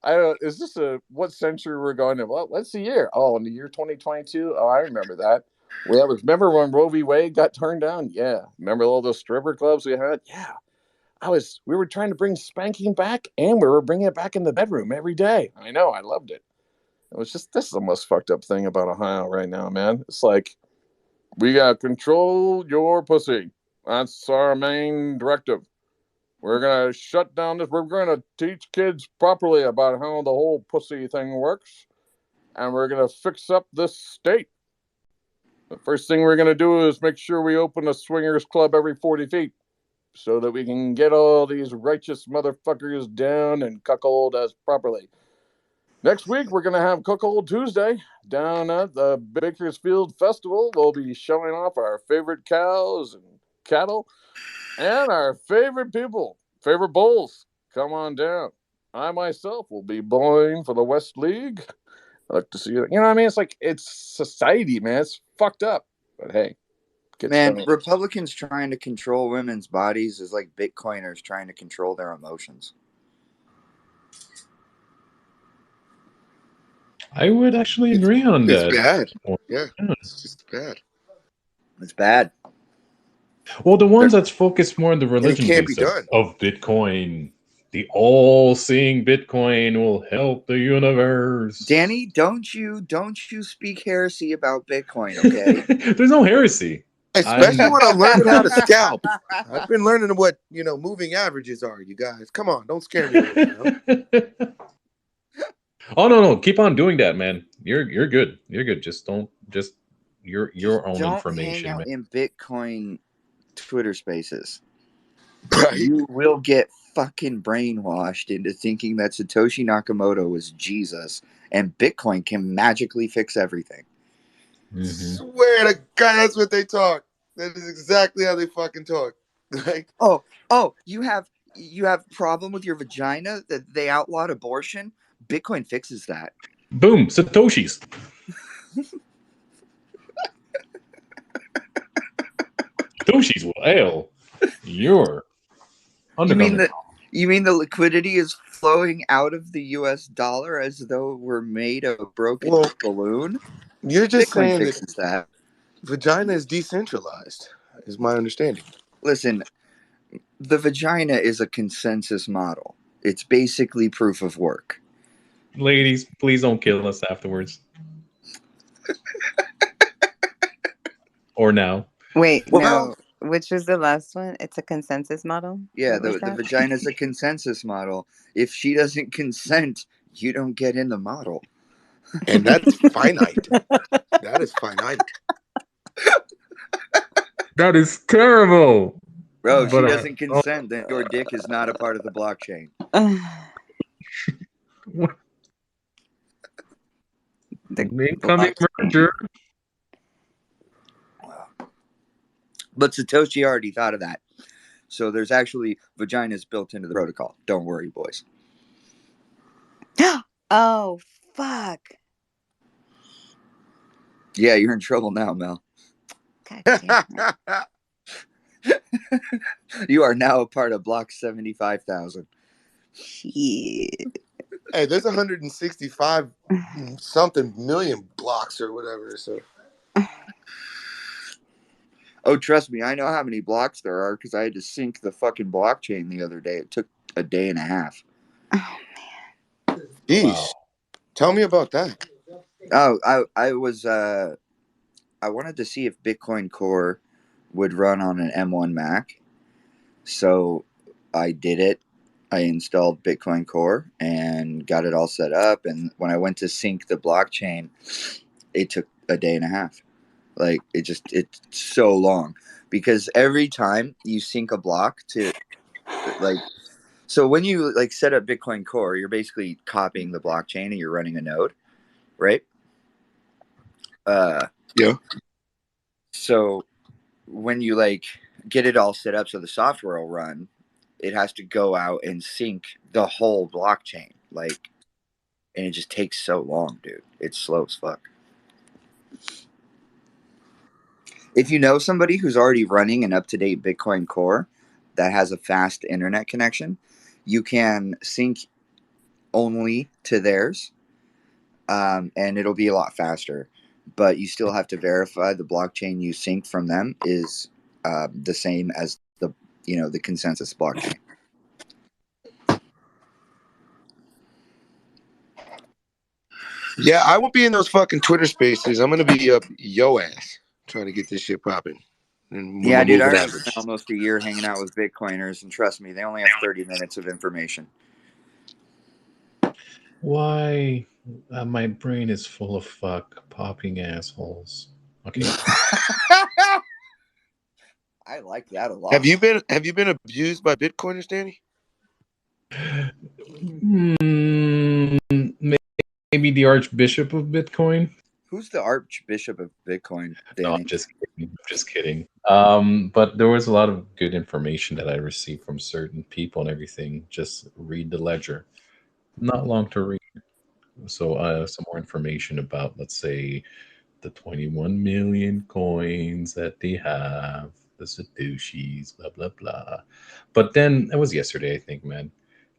I don't know, is this what century we're going to? Well, let's see here. Oh, in the year 2022. Oh, I remember that. Well, remember when Roe v. Wade got turned down? Yeah. Remember all those stripper clubs we had? Yeah. We were trying to bring spanking back and we were bringing it back in the bedroom every day. I know. I loved it. It was just, this is the most fucked up thing about Ohio right now, man. It's like, we got to control your pussy. That's our main directive. We're going to shut down this. We're going to teach kids properly about how the whole pussy thing works. And we're going to fix up this state. The first thing we're going to do is make sure we open a swingers club every 40 feet so that we can get all these righteous motherfuckers down and cuckold us properly. Next week, we're going to have Cuckold Tuesday down at the Bakersfield Festival. We'll be showing off our favorite cows and cattle and our favorite people, favorite bulls. Come on down. I myself will be bowling for the West League. I like to see it. You know what I mean? It's like, it's society, man. It's fucked up. But hey, Man, started. Republicans trying to control women's bodies is like Bitcoiners trying to control their emotions. I would actually agree on It's that. bad. Yeah, it's bad. It's bad. Well, the ones that's focused more on the religion can't be base done. of Bitcoin, the all-seeing Bitcoin will help the universe. Danny, don't you speak heresy about Bitcoin, okay? There's no heresy. Especially when I'm learning how to scalp. I've been learning what moving averages are. You guys, come on, don't scare me right now. Oh no, keep on doing that, man. You're good. You're good. Just don't your own Don't information, hang out man. in Bitcoin Twitter spaces. Right? You will get fucking brainwashed into thinking that Satoshi Nakamoto was Jesus and Bitcoin can magically fix everything. Swear to God, that's what they talk. That is exactly how they fucking talk. Like, oh, you have problem with your vagina that they outlawed abortion? Bitcoin fixes that. Boom, Satoshis. Satoshis will ail your undergarment. You mean the liquidity is flowing out of the US dollar as though we're made of a broken balloon? You're just Bitcoin saying fixes that. Vagina is decentralized, is my understanding. Listen, the vagina is a consensus model. It's basically proof of work. Ladies, please don't kill us afterwards. Or now. Wait, no. Which was the last one? It's a consensus model? Yeah, What was the that? vagina is a consensus model. If she doesn't consent, you don't get in the model. And that's finite. That is finite. That is terrible. Bro, if she doesn't consent, then your dick is not a part of the blockchain. Incoming merger. But Satoshi already thought of that. So there's actually vaginas built into the protocol. Don't worry, boys. Oh, fuck. Yeah, you're in trouble now, Mel. You are now a part of Block 75,000. Shit. Hey, there's 165 something million blocks or whatever. So, oh, trust me, I know how many blocks there are because I had to sync the fucking blockchain the other day. It took a day and a half. Oh man. Jeez. Wow. Tell me about that. Oh, I was I wanted to see if Bitcoin Core would run on an M1 Mac. So I did it. I installed Bitcoin Core and got it all set up. And when I went to sync the blockchain, it took a day and a half. Like it's so long because every time you sync a block to like, so when you like set up Bitcoin Core, you're basically copying the blockchain and you're running a node, right? Yeah. So when you like get it all set up so the software will run, it has to go out and sync the whole blockchain. Like, and it just takes so long, dude. It's slow as fuck. If you know somebody who's already running an up-to-date Bitcoin Core that has a fast internet connection, you can sync only to theirs, and it'll be a lot faster. But you still have to verify the blockchain you sync from them is the same as the consensus blockchain. Yeah, I won't be in those fucking Twitter spaces. I'm gonna be up yo ass trying to get this shit popping. Yeah, dude, I already spent almost a year hanging out with Bitcoiners, and trust me, they only have 30 minutes of information. Why? My brain is full of fuck popping assholes. Okay. I like that a lot. Have you been abused by Bitcoiners, Danny? Maybe the Archbishop of Bitcoin. Who's the Archbishop of Bitcoin, Danny? No, I'm just kidding. I'm just kidding. But there was a lot of good information that I received from certain people and everything. Just read the ledger. Not long to read. So some more information about, let's say, the 21 million coins that they have, the Satoshis, blah, blah, blah. But then it was yesterday, I think, man.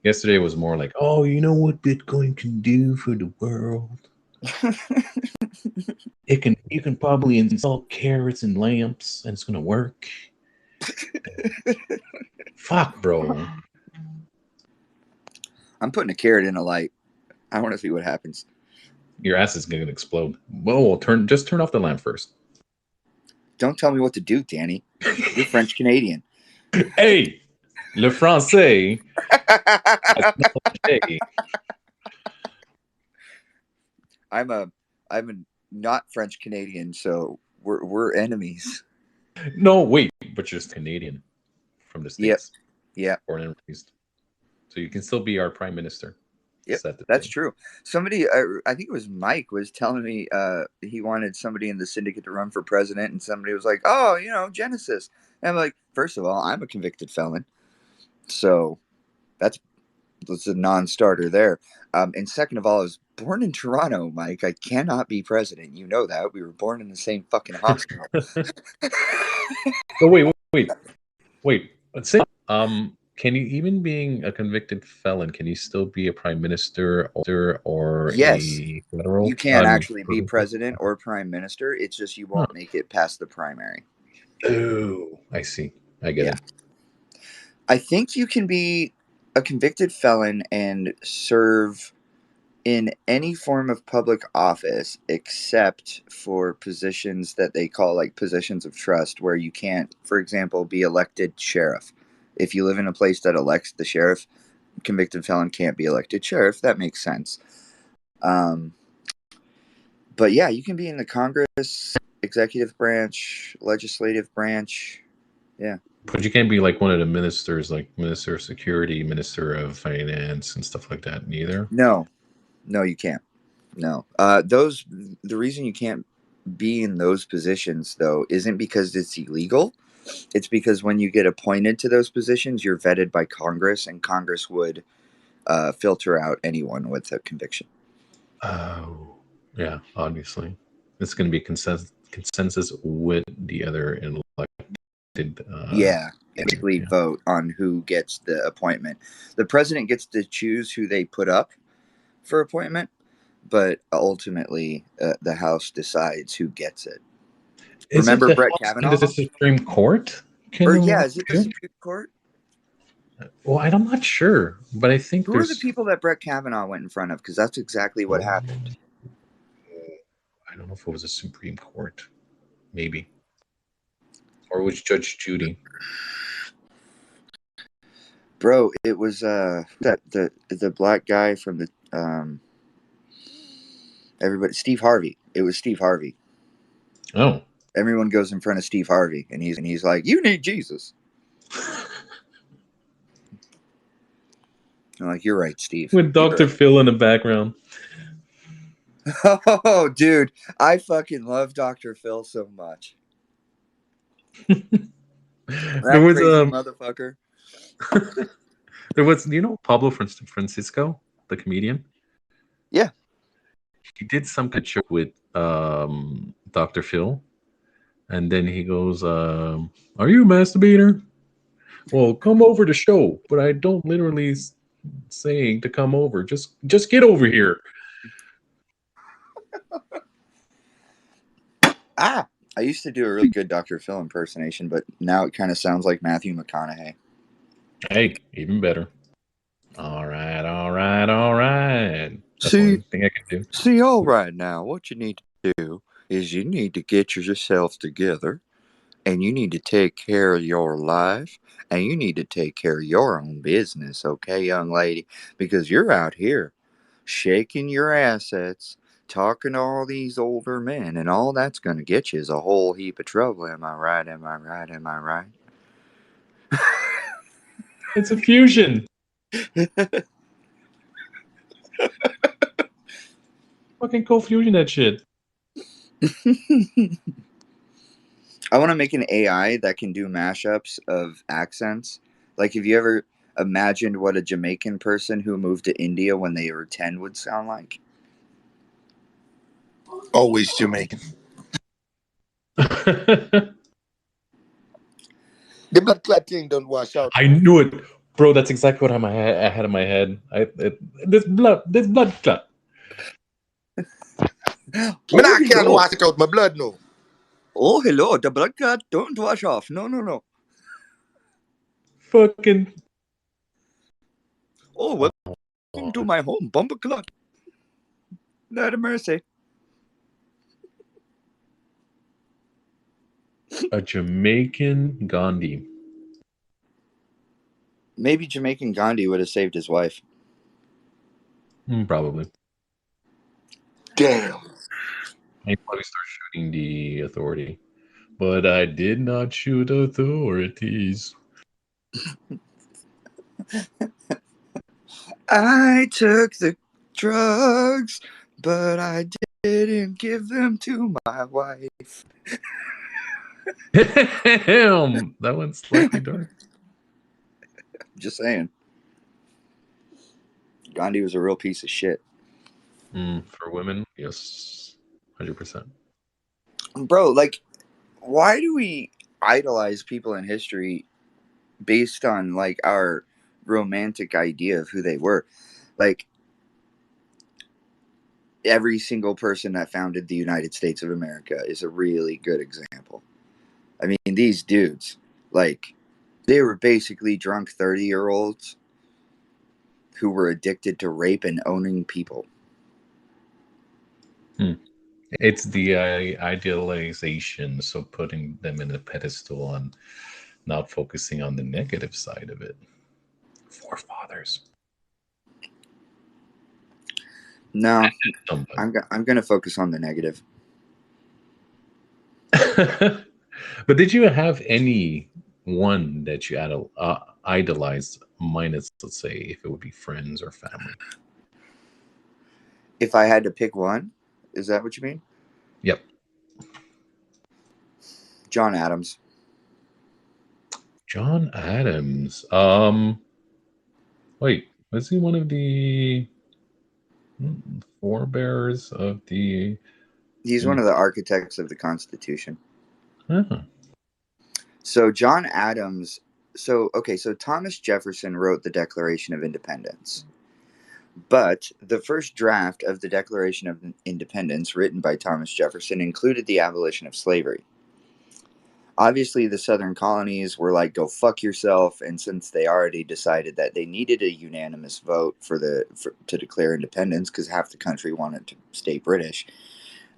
Yesterday was more like, oh, you know what Bitcoin can do for the world? You can probably install carrots and lamps and it's gonna work. Fuck, bro. I'm putting a carrot in a light. I want to see what happens. Your ass is gonna explode. Well, just turn off the lamp first. Don't tell me what to do, Danny. You're French Canadian. Hey, le français. I'm a not French Canadian, so we're enemies. No, wait, but you're just Canadian from the States. Yep. Born and raised. So you can still be our prime minister. Yep, Is that the that's thing? true. Somebody, I think it was Mike, was telling me he wanted somebody in the syndicate to run for president, and somebody was like, "Oh, Genesis." And I'm like, first of all, I'm a convicted felon, so that's a non-starter there. And second of all, I was born in Toronto, Mike. I cannot be president. You know that. We were born in the same fucking hospital. Oh, wait. Let's say, can you, even being a convicted felon, can you still be a prime minister or Yes, a federal? you can actually be president or prime minister. It's just you won't make it past the primary. Oh, I see. I get it. I think you can be a convicted felon and serve in any form of public office except for positions that they call like positions of trust, where you can't, for example, be elected sheriff. If you live in a place that elects the sheriff, convicted felon can't be elected sheriff. That makes sense. But yeah, you can be in the Congress, executive branch, legislative branch. Yeah. But you can't be like one of the ministers, like Minister of Security, Minister of Finance, and stuff like that, neither. No, you can't. No. The reason you can't be in those positions though isn't because it's illegal. It's because when you get appointed to those positions, you're vetted by Congress, and Congress would filter out anyone with a conviction. Oh, yeah. Obviously, it's going to be consensus with the other elected. Yeah, basically vote on who gets the appointment. The president gets to choose who they put up for appointment, but ultimately the House decides who gets it. Remember Brett Kavanaugh? The Supreme Court? Is it the Supreme Court? Well, I'm not sure, but I think who are the people that Brett Kavanaugh went in front of? Because that's exactly what happened. I don't know if it was a Supreme Court, maybe, or it was Judge Judy. Bro, it was the black guy from the everybody, Steve Harvey. It was Steve Harvey. Oh. Everyone goes in front of Steve Harvey, and he's like, "You need Jesus." I'm like, "You're right, Steve." With Dr. Phil in the background. Oh, dude, I fucking love Dr. Phil so much. There was crazy motherfucker. There was, Pablo Francisco, the comedian? Yeah. He did some kind of show with Dr. Phil. And then he goes, are you a masturbator? Well, come over to show. But I don't literally saying to come over. Just get over here. I used to do a really good Dr. Phil impersonation, but now it kind of sounds like Matthew McConaughey. Hey, even better. All right. That's See, one thing I can do. See, all right now, what you need to do is you need to get yourself together, and you need to take care of your life, and you need to take care of your own business, okay, young lady? Because you're out here shaking your assets, talking to all these older men, and all that's going to get you is a whole heap of trouble. Am I right? Am I right? Am I right? It's a fusion. Fucking cold fusion that shit. I want to make an AI that can do mashups of accents. Like, have you ever imagined what a Jamaican person who moved to India when they were 10 would sound like? Always Jamaican. The blood clot thing don't wash out. I knew it, bro. That's exactly what I had in my head. This blood clot. I can't wash out my blood, no. Oh, hello, the blood clot don't wash off. No. Fucking. Oh, welcome to my home, bumper clot. Lord of mercy. A Jamaican Gandhi. Maybe Jamaican Gandhi would have saved his wife. Probably. Damn. He probably started shooting the authority. But I did not shoot authorities. I took the drugs, but I didn't give them to my wife. Damn, that one's slightly dark. Just saying. Gandhi was a real piece of shit. For women, yes, 100%. Bro, like, why do we idolize people in history based on, like, our romantic idea of who they were? Like, every single person that founded the United States of America is a really good example. I mean, these dudes, like, they were basically drunk 30-year-olds who were addicted to rape and owning people. It's the idealization, so putting them in a pedestal and not focusing on the negative side of it. Forefathers. No, Somebody. I'm going to focus on the negative. But did you have any one that you idolized, minus, let's say, if it would be friends or family? If I had to pick one, is that what you mean? Yep. John Adams. John Adams. Wait, was he one of the forebears of the? He's one of the architects of the Constitution. Uh-huh. So John Adams. So Thomas Jefferson wrote the Declaration of Independence. But the first draft of the Declaration of Independence, written by Thomas Jefferson, included the abolition of slavery. Obviously, the southern colonies were like, go fuck yourself. And since they already decided that they needed a unanimous vote to declare independence, because half the country wanted to stay British,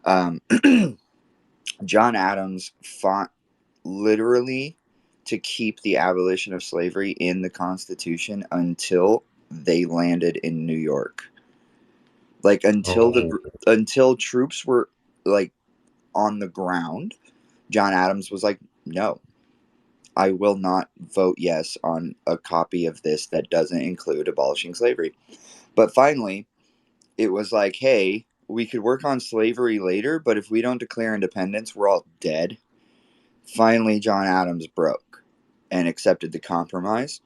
John Adams fought literally to keep the abolition of slavery in the Constitution until they landed in New York. Like, until troops were, like, on the ground, John Adams was like, no, I will not vote yes on a copy of this that doesn't include abolishing slavery. But finally, it was like, hey, we could work on slavery later, but if we don't declare independence, we're all dead. Finally, John Adams broke and accepted the compromise.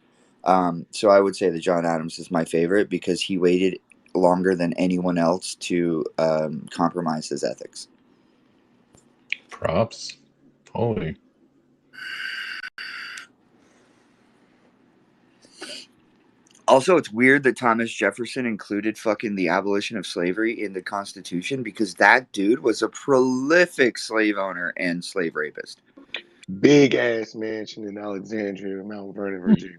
So I would say that John Adams is my favorite because he waited longer than anyone else to compromise his ethics. Props. Holy. Also, it's weird that Thomas Jefferson included fucking the abolition of slavery in the Constitution because that dude was a prolific slave owner and slave rapist. Big ass mansion in Alexandria, Mount Vernon, Virginia.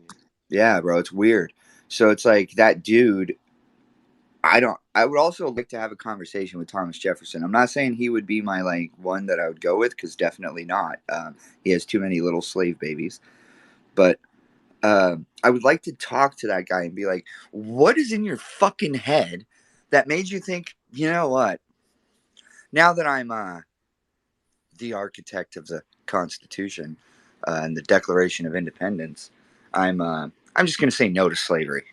Yeah, bro, it's weird. So it's like that dude. I would also like to have a conversation with Thomas Jefferson. I'm not saying he would be my like one that I would go with because definitely not. He has too many little slave babies. But I would like to talk to that guy and be like, what is in your fucking head that made you think, you know what? Now that I'm the architect of the Constitution and the Declaration of Independence, I'm just going to say no to slavery.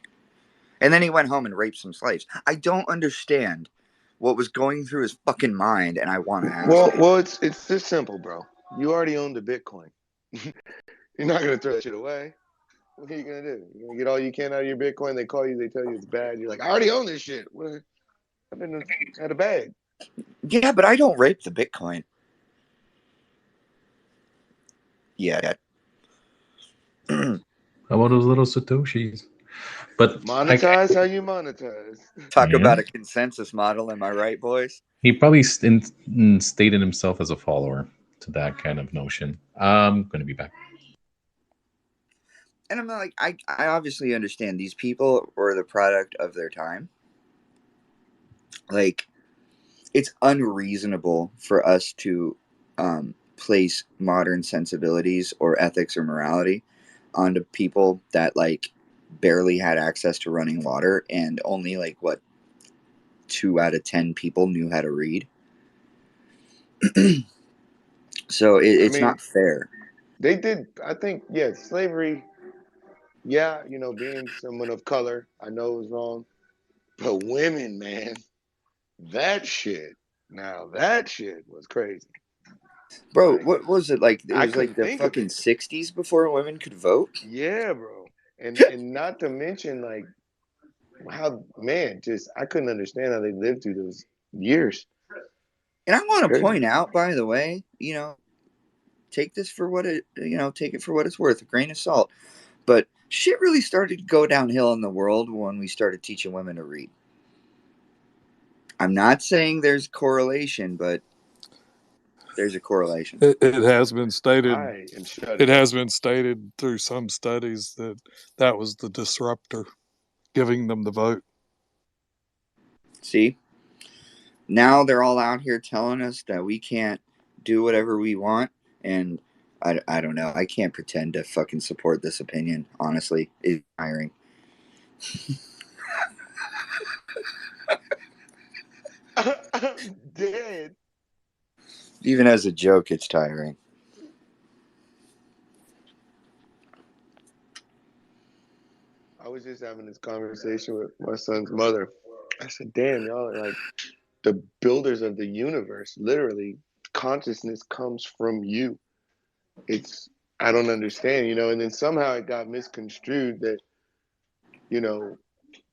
And then he went home and raped some slaves. I don't understand what was going through his fucking mind, and I want to ask. Well, it's this simple, bro. You already own the Bitcoin. You're not gonna throw that shit away. What are you gonna do? You're gonna get all you can out of your Bitcoin. They call you. They tell you it's bad. You're like, I already own this shit. What? I've been had a bag. Yeah, but I don't rape the Bitcoin. Yeah. How about those little Satoshis? But Monetize how you monetize. Talk about a consensus model. Am I right, boys? He probably stated himself as a follower to that kind of notion. I'm going to be back. And I'm like, I obviously understand these people were the product of their time. Like, it's unreasonable for us to place modern sensibilities or ethics or morality onto people that like barely had access to running water and only like what 2 out of 10 people knew how to read. So it's not fair. They did. I think slavery. yeah, you know, being someone of color, I know it was wrong, but women, man, that shit. Now that shit was crazy. Bro, Like what was it like? It I was like couldn't the think of fucking it. 60s before women could vote. Yeah, bro. And not to mention like how man, just I couldn't understand how they lived through those years. And I It's want to crazy. point out, by the way, take this for what take it for what it's worth, a grain of salt. But shit really started to go downhill in the world when we started teaching women to read. I'm not saying there's correlation, but there's a correlation. It has been stated. I am shut It in. has been stated through some studies that that was the disruptor, giving them the vote. See? Now they're all out here telling us that we can't do whatever we want. And I don't know. I can't pretend to fucking support this opinion, honestly. It's tiring. I'm dead. Even as a joke, it's tiring. I was just having this conversation with my son's mother. I said, damn, y'all are like the builders of the universe. Literally, consciousness comes from you. It's, I don't understand, you know, and then somehow it got misconstrued that, you know,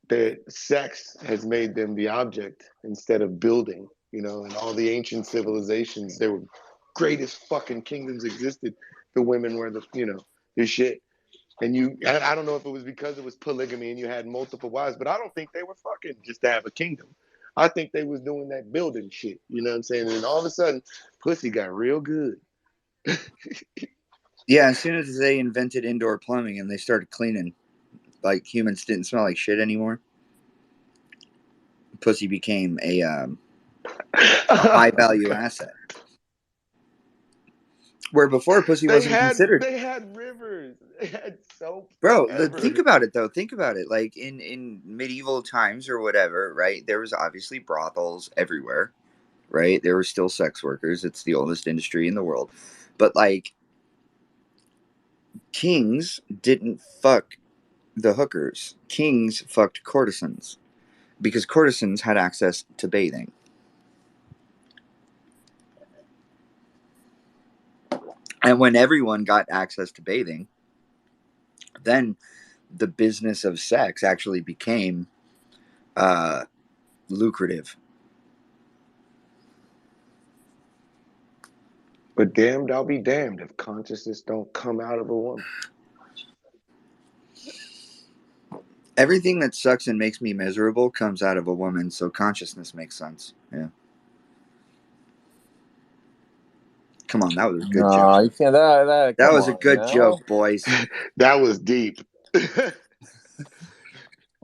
that sex has made them the object instead of building, you know, and all the ancient civilizations, there were greatest fucking kingdoms existed. The women were the, you know, the shit. And I don't know if it was because it was polygamy and you had multiple wives, but I don't think they were fucking just to have a kingdom. I think they was doing that building shit. You know what I'm saying? And all of a sudden, pussy got real good. Yeah, as soon as they invented indoor plumbing and they started cleaning, like humans didn't smell like shit anymore, pussy became a high value asset. Where before pussy wasn't considered. they had rivers. They had soap Bro, think forever. about it though. Think about it. Like in medieval times or whatever, right? There was obviously brothels everywhere, right? There were still sex workers. It's the oldest industry in the world. But like kings didn't fuck the hookers. Kings fucked courtesans because courtesans had access to bathing. And when everyone got access to bathing, then the business of sex actually became lucrative. But damned, I'll be damned if consciousness don't come out of a woman. Everything that sucks and makes me miserable comes out of a woman, so consciousness makes sense. Yeah. Come on, that was a good joke. No, you can't. That That come was a on good now. joke, boys. That was deep.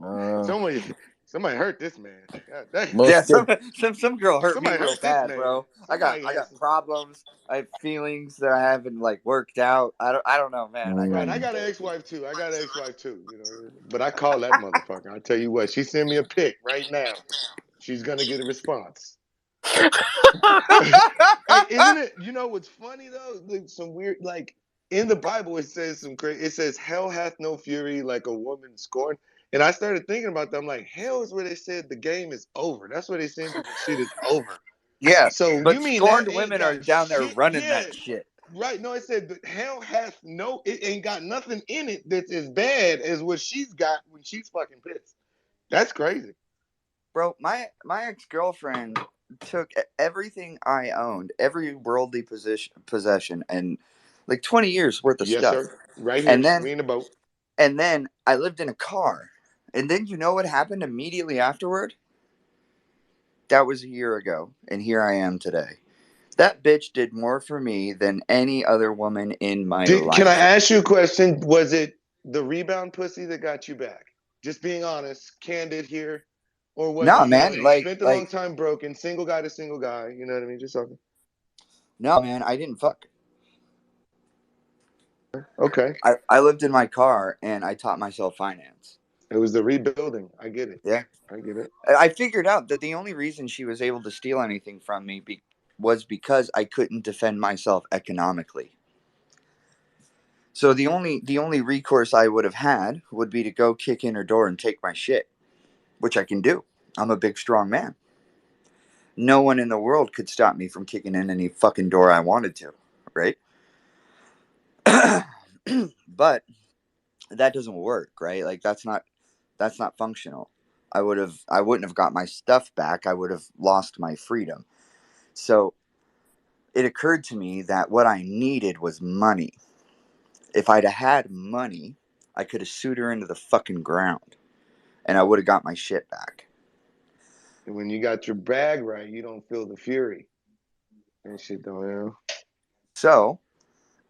Uh, somebody hurt this man. God damn. Yeah, most good. some girl hurt me Somebody real hurt this bad, man. bro. I got Somebody I has got problems. I have feelings that I haven't like worked out. I don't know, man. I right. gotta I get Mm. got an therapy. ex-wife too. You know. But I call that motherfucker. I tell you what, she send me a pic right now. She's gonna get a response. Hey, isn't it? You know what's funny though? Like, some weird, like in the Bible, it says some crazy. It says, "Hell hath no fury like a woman scorned." And I started thinking about that. I'm like, hell is where they said the game is over. That's where they saying that the shit is over. Yeah, So you but mean that scorned ain't women are got down there shit? running Yeah, that shit. right. No, it said that hell hath no. It ain't got nothing in it that's as bad as what she's got when she's fucking pissed. That's crazy. Bro, my ex-girlfriend took everything I owned, every worldly possession and like 20 years worth of Yes, stuff. sir. Right And here. then We in the boat. I lived in a car. And then you know what happened immediately afterward? That was a year ago, and here I am today. That bitch did more for me than any other woman in my Can I life. ask you a question? Was it the rebound pussy that got you back? Just being honest, candid here. Or was No, it, you know, man, you spent a long like time broken, single guy to single guy, you know what I mean? Just something. no, man, I didn't fuck. Okay. I lived in my car and I taught myself finance. It was the rebuilding. I get it. Yeah. I get it. I figured out that the only reason she was able to steal anything from me was because I couldn't defend myself economically. So the only recourse I would have had would be to go kick in her door and take my shit, which I can do. I'm a big, strong man. No one in the world could stop me from kicking in any fucking door I wanted to, right? But that doesn't work, right? Like that's not functional. I wouldn't have got my stuff back. I would have lost my freedom. So it occurred to me that what I needed was money. If I'd have had money, I could have sued her into the fucking ground and I would have got my shit back. And when you got your bag right, you don't feel the fury and shit, though, you know? So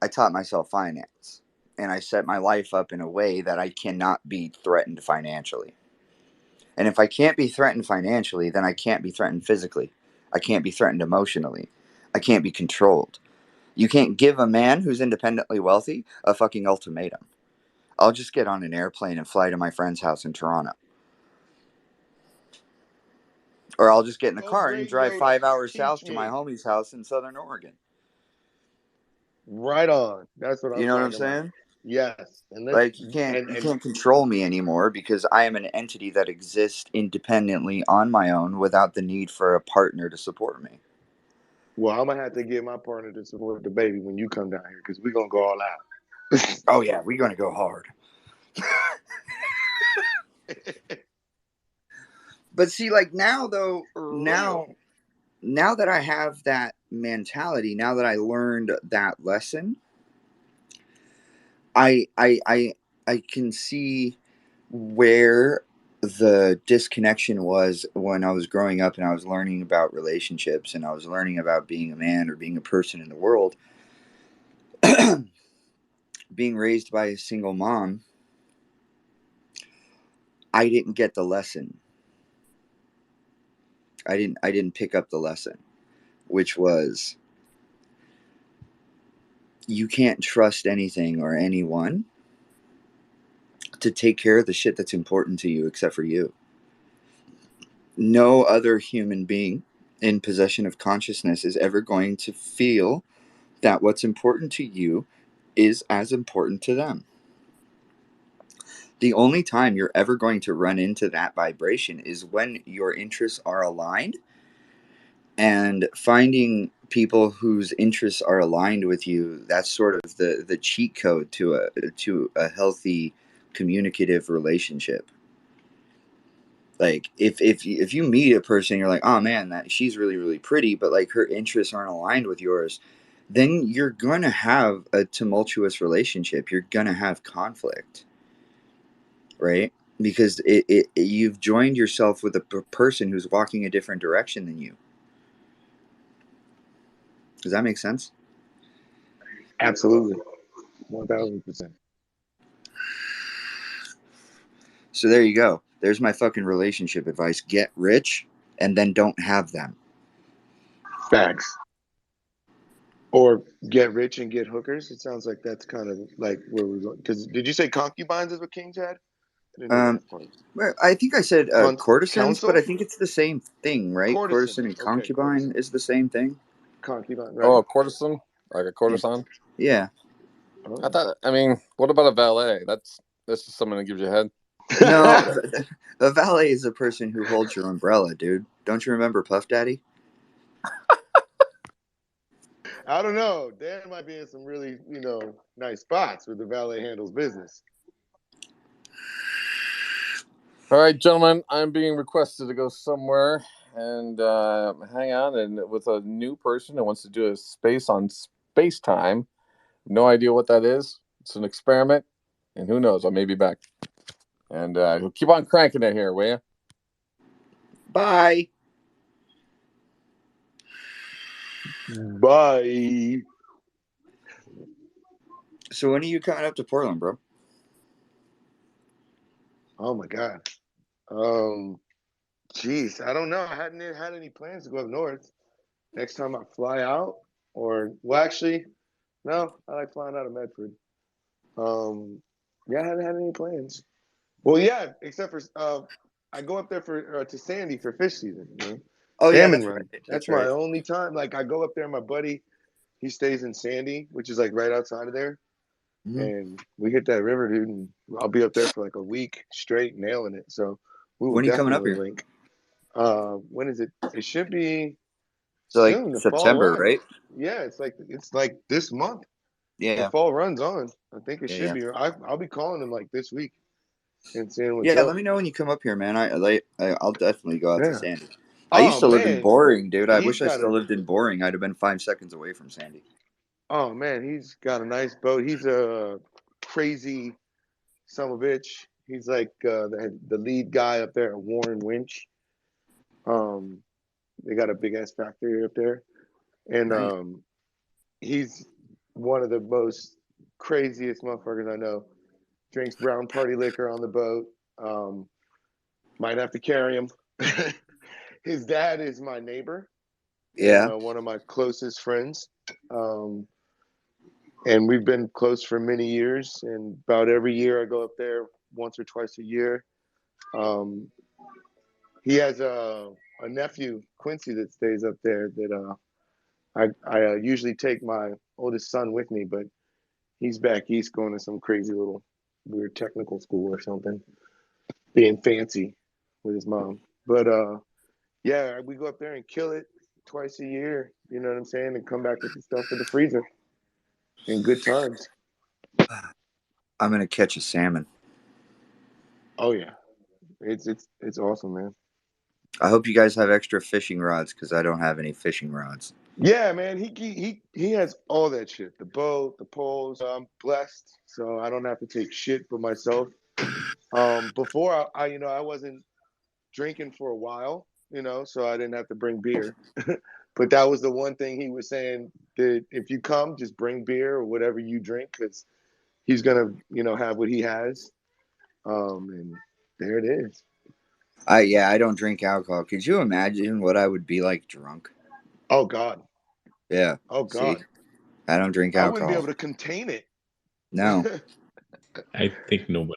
I taught myself finance and I set my life up in a way that I cannot be threatened financially. And if I can't be threatened financially, then I can't be threatened physically. I can't be threatened emotionally. I can't be controlled. You can't give a man who's independently wealthy a fucking ultimatum. I'll just get on an airplane and fly to my friend's house in Toronto. Or I'll just get in the Oh, car and great drive Yoda, 5 hours teach south to my me. homie's house in Southern Oregon. Right on. That's what You I'm know what I'm talking about. saying? Yes. And let's Like you and can't control me anymore because I am an entity that exists independently on my own without the need for a partner to support me. well, I'm gonna have to get my partner to support the baby when you come down here because we're gonna go all out. Oh yeah, we're gonna go hard. But see, like now though, now that I have that mentality, now that I learned that lesson, I can see where the disconnection was when I was growing up and I was learning about relationships and I was learning about being a man or being a person in the world. Being raised by a single mom, I didn't get the lesson. I didn't pick up the lesson, which was you can't trust anything or anyone to take care of the shit that's important to you except for you. No other human being in possession of consciousness is ever going to feel that what's important to you is as important to them. The only time you're ever going to run into that vibration is when your interests are aligned, and finding people whose interests are aligned with you, that's sort of the cheat code to a healthy communicative relationship. Like if you meet a person, you're like, oh man, that she's really really pretty, but like her interests aren't aligned with yours, then you're gonna have a tumultuous relationship. You're gonna have conflict, right? Because you've joined yourself with a person who's walking a different direction than you. Does that make sense? Absolutely. 1000%. So there you go. There's my fucking relationship advice. Get rich and then don't have them. Facts. Or get rich and get hookers. It sounds like that's kind of like where we're going. Because did you say concubines is what Kings had? I didn't hear Um, that part. well, I think I said courtesans, but I Council? think it's the same thing, right? Courtesan. Courtesan and Okay, concubine courtesan. is the same thing. Concubine, Oh, right. a courtesan, like a Yeah. courtesan. Yeah. Oh. I thought. I mean, what about a valet? That's just someone that gives you a head. No, a valet is a person who holds your umbrella, dude. Don't you remember Puff Daddy? I don't know. Dan might be in some really, nice spots where the valet handles business. All right, gentlemen, I'm being requested to go somewhere and hang out and with a new person that wants to do a space on space time. No idea what that is. It's an experiment, and who knows? I may be back. And keep on cranking it here, will you? Bye. Bye. So when are you coming up to Portland, bro? Oh my God. Geez, I don't know. I hadn't had any plans to go up north. Next time I fly out, or well, actually, no, I like flying out of Medford. Yeah, I hadn't had any plans. Well, yeah, except for I go up there for to Sandy for fish season. Oh yeah, Salmon that's run. right. That's That's my right. only time. Like I go up there. My buddy, he stays in Sandy, which is like right outside of there. and we hit that river, dude. And I'll be up there for like a week straight, nailing it. So we will When are you coming up definitely here? link. When is it? It should be So like soon. The fall September, runs. right? Yeah, it's like this month. The Yeah, fall runs on. I think it yeah, should yeah. be. I'll be calling him like this week and seeing what's Yeah, up. let me know when you come up here, man. I'll definitely go out to Yeah. Sandy. I used Oh to live in man, Boring, dude. I he's wish I got still a. lived in Boring. I'd have been 5 seconds away from Sandy. Oh man, he's got a nice boat. He's a crazy son of a bitch. He's like the lead guy up there at Warren Winch. Um, they got a big ass factory up there, and Nice. he's one of the most craziest motherfuckers I know. Drinks brown party liquor on the boat. Um, might have to carry him. His dad is my neighbor and Yeah, one of my closest friends. Um, and we've been close for many years. And about every year I go up there once or twice a year. Um, he has a nephew, Quincy, that stays up there that I usually take my oldest son with me, but he's back east going to some crazy little weird technical school or something, being fancy with his mom. But yeah, we go up there and kill it twice a year, you know what I'm saying, and come back with the stuff for the freezer and good times. I'm gonna catch a salmon. Oh yeah, it's awesome, man. I hope you guys have extra fishing rods because I don't have any fishing rods. Yeah, man, he has all that shit. The boat, the poles. I'm blessed, so I don't have to take shit for myself. Before I wasn't drinking for a while, so I didn't have to bring beer. But that was the one thing he was saying that if you come, just bring beer or whatever you drink, because he's gonna, have what he has. And there it is. I don't drink alcohol. Could you imagine what I would be like drunk? Oh God. Yeah. Oh See, God. I don't drink I wouldn't be alcohol. able to contain it. No, I think nobody.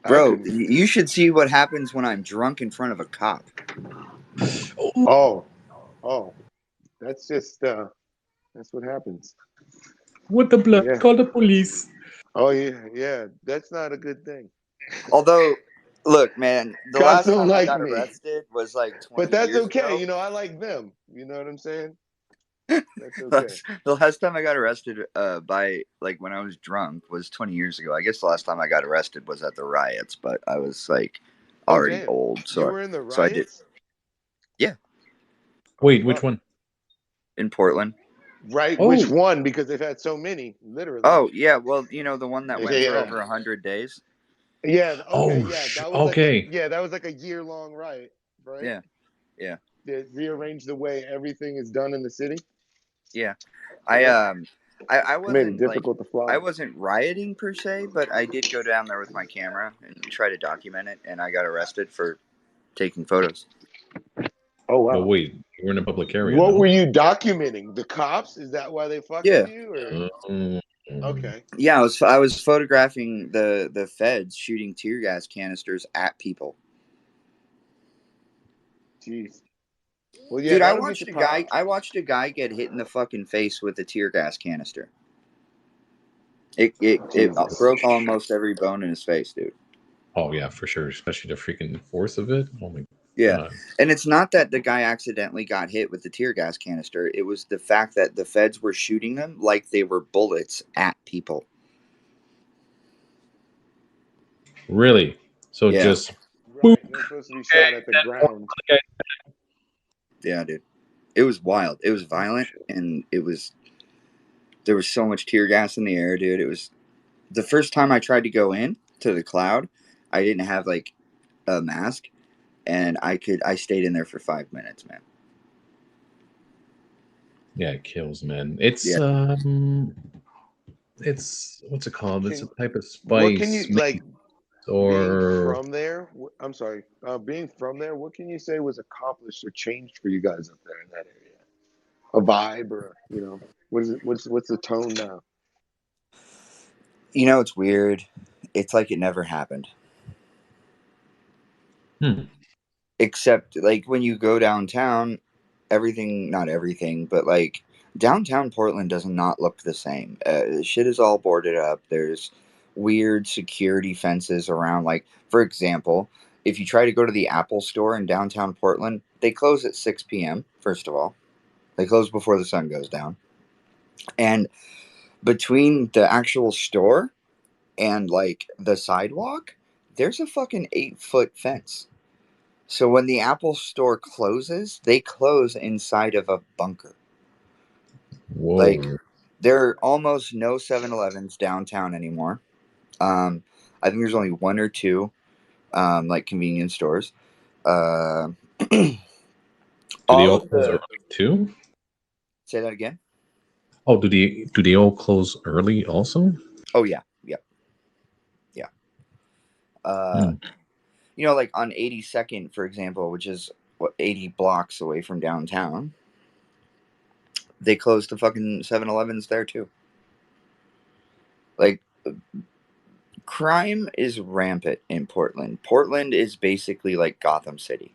I bro, couldn't. you should see what happens when I'm drunk in front of a cop. Oh, Oh, oh, that's just that's what happens. what the blood? Yeah. Call the police. Oh yeah, yeah. That's not a good thing. Although, look, man, the Cops last don't time I like got me, arrested was like but 20 that's years okay. ago. I like them. You know what I'm saying? That's okay. The last time I got arrested by like when I was drunk was 20 years ago. I guess the last time I got arrested was at the riots, but I was like Oh already damn, old, you so were in the I did. riots? Yeah, Oh Wait, which fuck. one? in Portland. Right. Which Oh, one? Because they've had so many, literally. Oh yeah, well the one that went for Yeah. over 100 days. Yeah. Okay. oh, Yeah. okay. That was like a year-long riot, right? Yeah, yeah, They rearranged the way everything is done in the city, yeah. I right? um, I Made it wasn't like difficult to fly. I wasn't rioting per se, but I did go down there with my camera and try to document it, and I got arrested for taking photos. Oh But wow. wait, you were in a public area, What were no? you documenting? The cops? Is that why they fucked with Yeah, you, or Um, okay? yeah. I was photographing the feds shooting tear gas canisters at people. Jeez. Well, yeah, Dude, I that'll get you watched a guy. popped. I watched a guy get hit in the fucking face with a tear gas canister. It Jesus. broke almost every bone in his face, dude. oh yeah, for sure. Especially the freaking force of it. Oh my Yeah, god. and it's not that the guy accidentally got hit with the tear gas canister. It was the fact that the feds were shooting them like they were bullets at people. Really? So Yeah, just boop. Right. They're supposed to be shot at the ground. yeah, dude. It was wild. It was Oh violent, shit. and there was so much tear gas in the air, dude. It was the first time I tried to go in to the cloud. I didn't have like a mask, and I stayed in there for 5 minutes, man. Yeah, it kills, man. Yeah. It's what's it called? It's a Can type of what can spice, you maybe, like being or from there? I'm sorry. Being from there, what can you say was accomplished or changed for you guys up there in that area? A vibe, or what is it? What's the tone now? It's weird. It's like it never happened. hmm. Except like when you go downtown, everything, not everything, but like Downtown Portland does not look the same. Shit is all boarded up. There's weird security fences around. Like, for example, if you try to go to the Apple store in downtown Portland, they close at 6 p.m., first of all. They close before the sun goes down. And between the actual store and, like, the sidewalk, there's a fucking 8-foot fence. So when the Apple store closes, they close inside of a bunker. Whoa. Like, there are almost no 7-Elevens downtown anymore. I think there's only one or two, like, convenience stores. Do they all close early too? Say that again? Oh, do they all close early also? Oh, yeah. Yep. Yeah. You know, like on 82nd, for example, which is, 80 blocks away from downtown, they closed the fucking 7-Elevens there too. Like, crime is rampant in Portland. Portland is basically like Gotham City.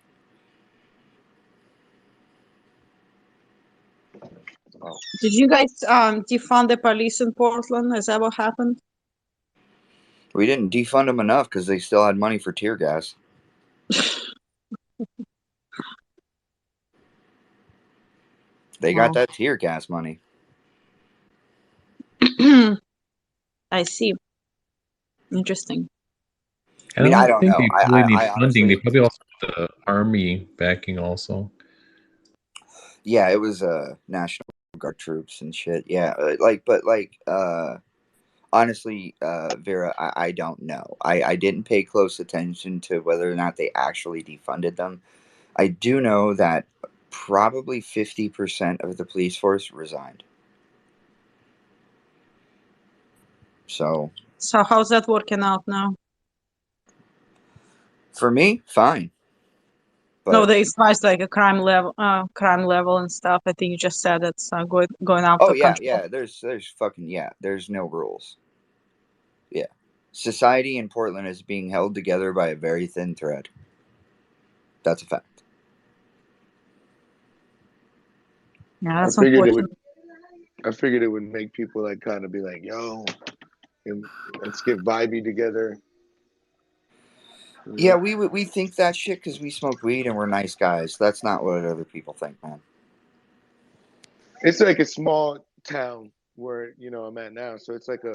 Did you guys defund the police in Portland? Has that what happened? We didn't defund them enough because they still had money for tear gas. They got that tear gas money. I see. Interesting. I mean, I don't know. They probably need I funding. honestly, They probably also have the army backing also. yeah, it was National Guard troops and shit. Yeah, honestly, Vera, I don't know. I didn't pay close attention to whether or not they actually defunded them. I do know that probably 50% of the police force resigned. So how's that working out now? For me, fine. But no, it's nice, like a crime level and stuff. I think you just said it's going out of control. Yeah. There's fucking There's no rules. Yeah, society in Portland is being held together by a very thin thread. That's a fact. Yeah, that's I figured unfortunate. I figured it would make people like kind of be like, yo, let's get vibey together. Yeah, we think that shit because we smoke weed and we're nice guys. That's not what other people think, man. It's like a small town where I'm at now, so it's like a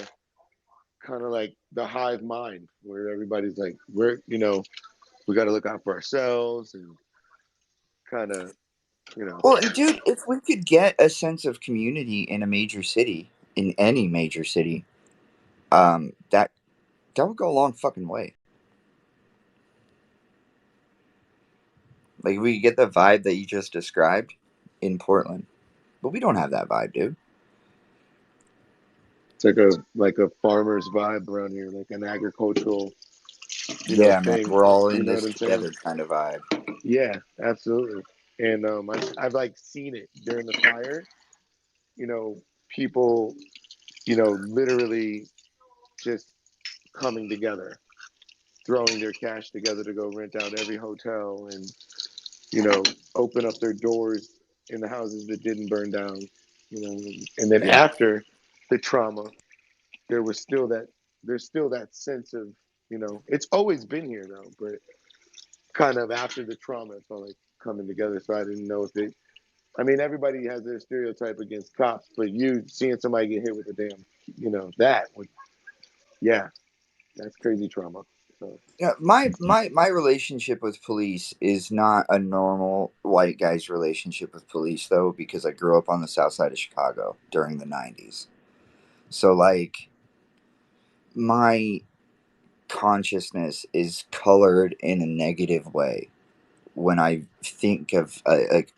kind of like the hive mind where everybody's like, we got to look out for ourselves and kind of. Well, dude, if we could get a sense of community in a major city, in any major city, that would go a long fucking way. Like, we get the vibe that you just described in Portland, but we don't have that vibe, dude. It's like a farmer's vibe around here, like an agricultural, man, thing. we're all in You know this what I'm together saying? kind of vibe. Yeah, absolutely. And I've like seen it during the fire. People, literally just coming together, throwing their cash together to go rent out every hotel and, open up their doors in the houses that didn't burn down, and then after the trauma, there's still that sense of, it's always been here though, but kind of after the trauma, it's all like coming together. So I didn't know if it, everybody has their stereotype against cops, but you seeing somebody get hit with a damn, that's crazy trauma. So. Yeah, my relationship with police is not a normal white guy's relationship with police, though, because I grew up on the south side of Chicago during the 90s. So, like, my consciousness is colored in a negative way when I think of, like,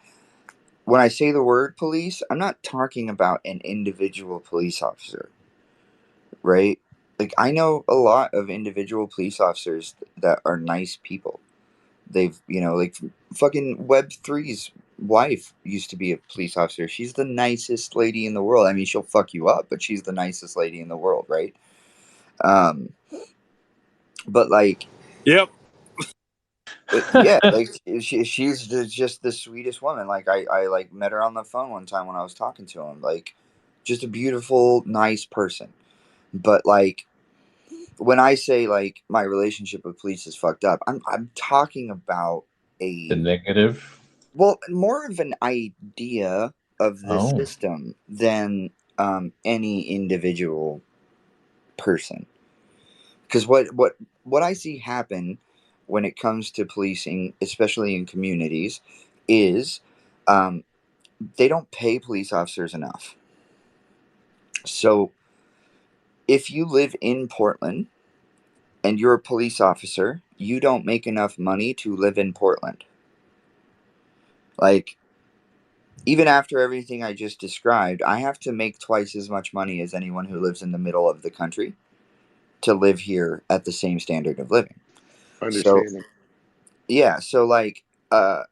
when I say the word police, I'm not talking about an individual police officer, right? Like, I know a lot of individual police officers that are nice people. They've, like, fucking Web3's wife used to be a police officer. She's the nicest lady in the world. I mean, she'll fuck you up, but she's the nicest lady in the world, right? But, like, yep. Yeah, like she's just the sweetest woman. Like I like met her on the phone one time when I was talking to him. Like, just a beautiful, nice person. But like when I say like my relationship with police is fucked up, I'm talking about The a negative. well, more of an idea of the Oh, system than any individual person. Because what I see happen when it comes to policing, especially in communities, is um, they don't pay police officers enough. So if you live in Portland and you're a police officer, you don't make enough money to live in Portland. Like, even after everything I just described, I have to make twice as much money as anyone who lives in the middle of the country to live here at the same standard of living. So, Understanding. yeah, so like a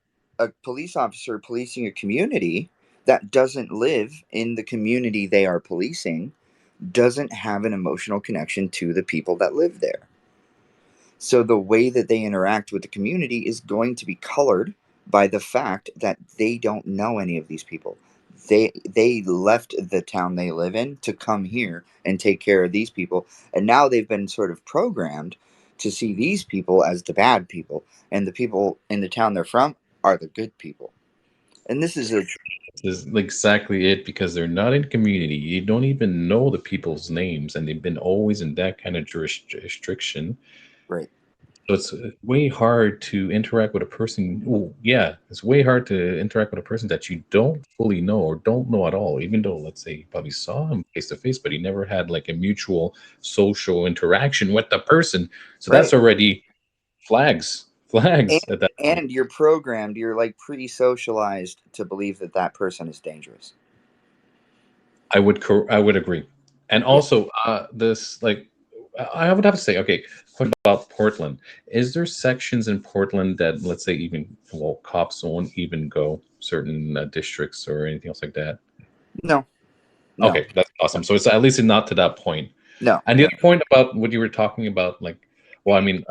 police officer policing a community that doesn't live in the community they are policing doesn't have an emotional connection to the people that live there. So the way that they interact with the community is going to be colored by the fact that they don't know any of these people. They left the town they live in to come here and take care of these people, and now they've been sort of programmed to see these people as the bad people, and the people in the town they're from are the good people. And this is a this is exactly it because they're not in community. You don't even know the people's names, and they've been always in that kind of restriction. right. So it's way hard to interact with a person. Oh, yeah, it's way hard to interact with a person that you don't fully know or don't know at all. Even though, let's say, you probably saw him face to face, but he never had like a mutual social interaction with the person. So that's Right. already And, flags at that point. and you're programmed, you're like pre-socialized to believe that that person is dangerous. I would agree. And Yeah. also, this like I would have to say, okay, what about Portland? Is there sections in Portland that, let's say, even well, cops won't even go certain districts or anything else like that? No. No. Okay, that's awesome. So it's at least not to that point. No. And the No. other point about what you were talking about, like, well, I mean,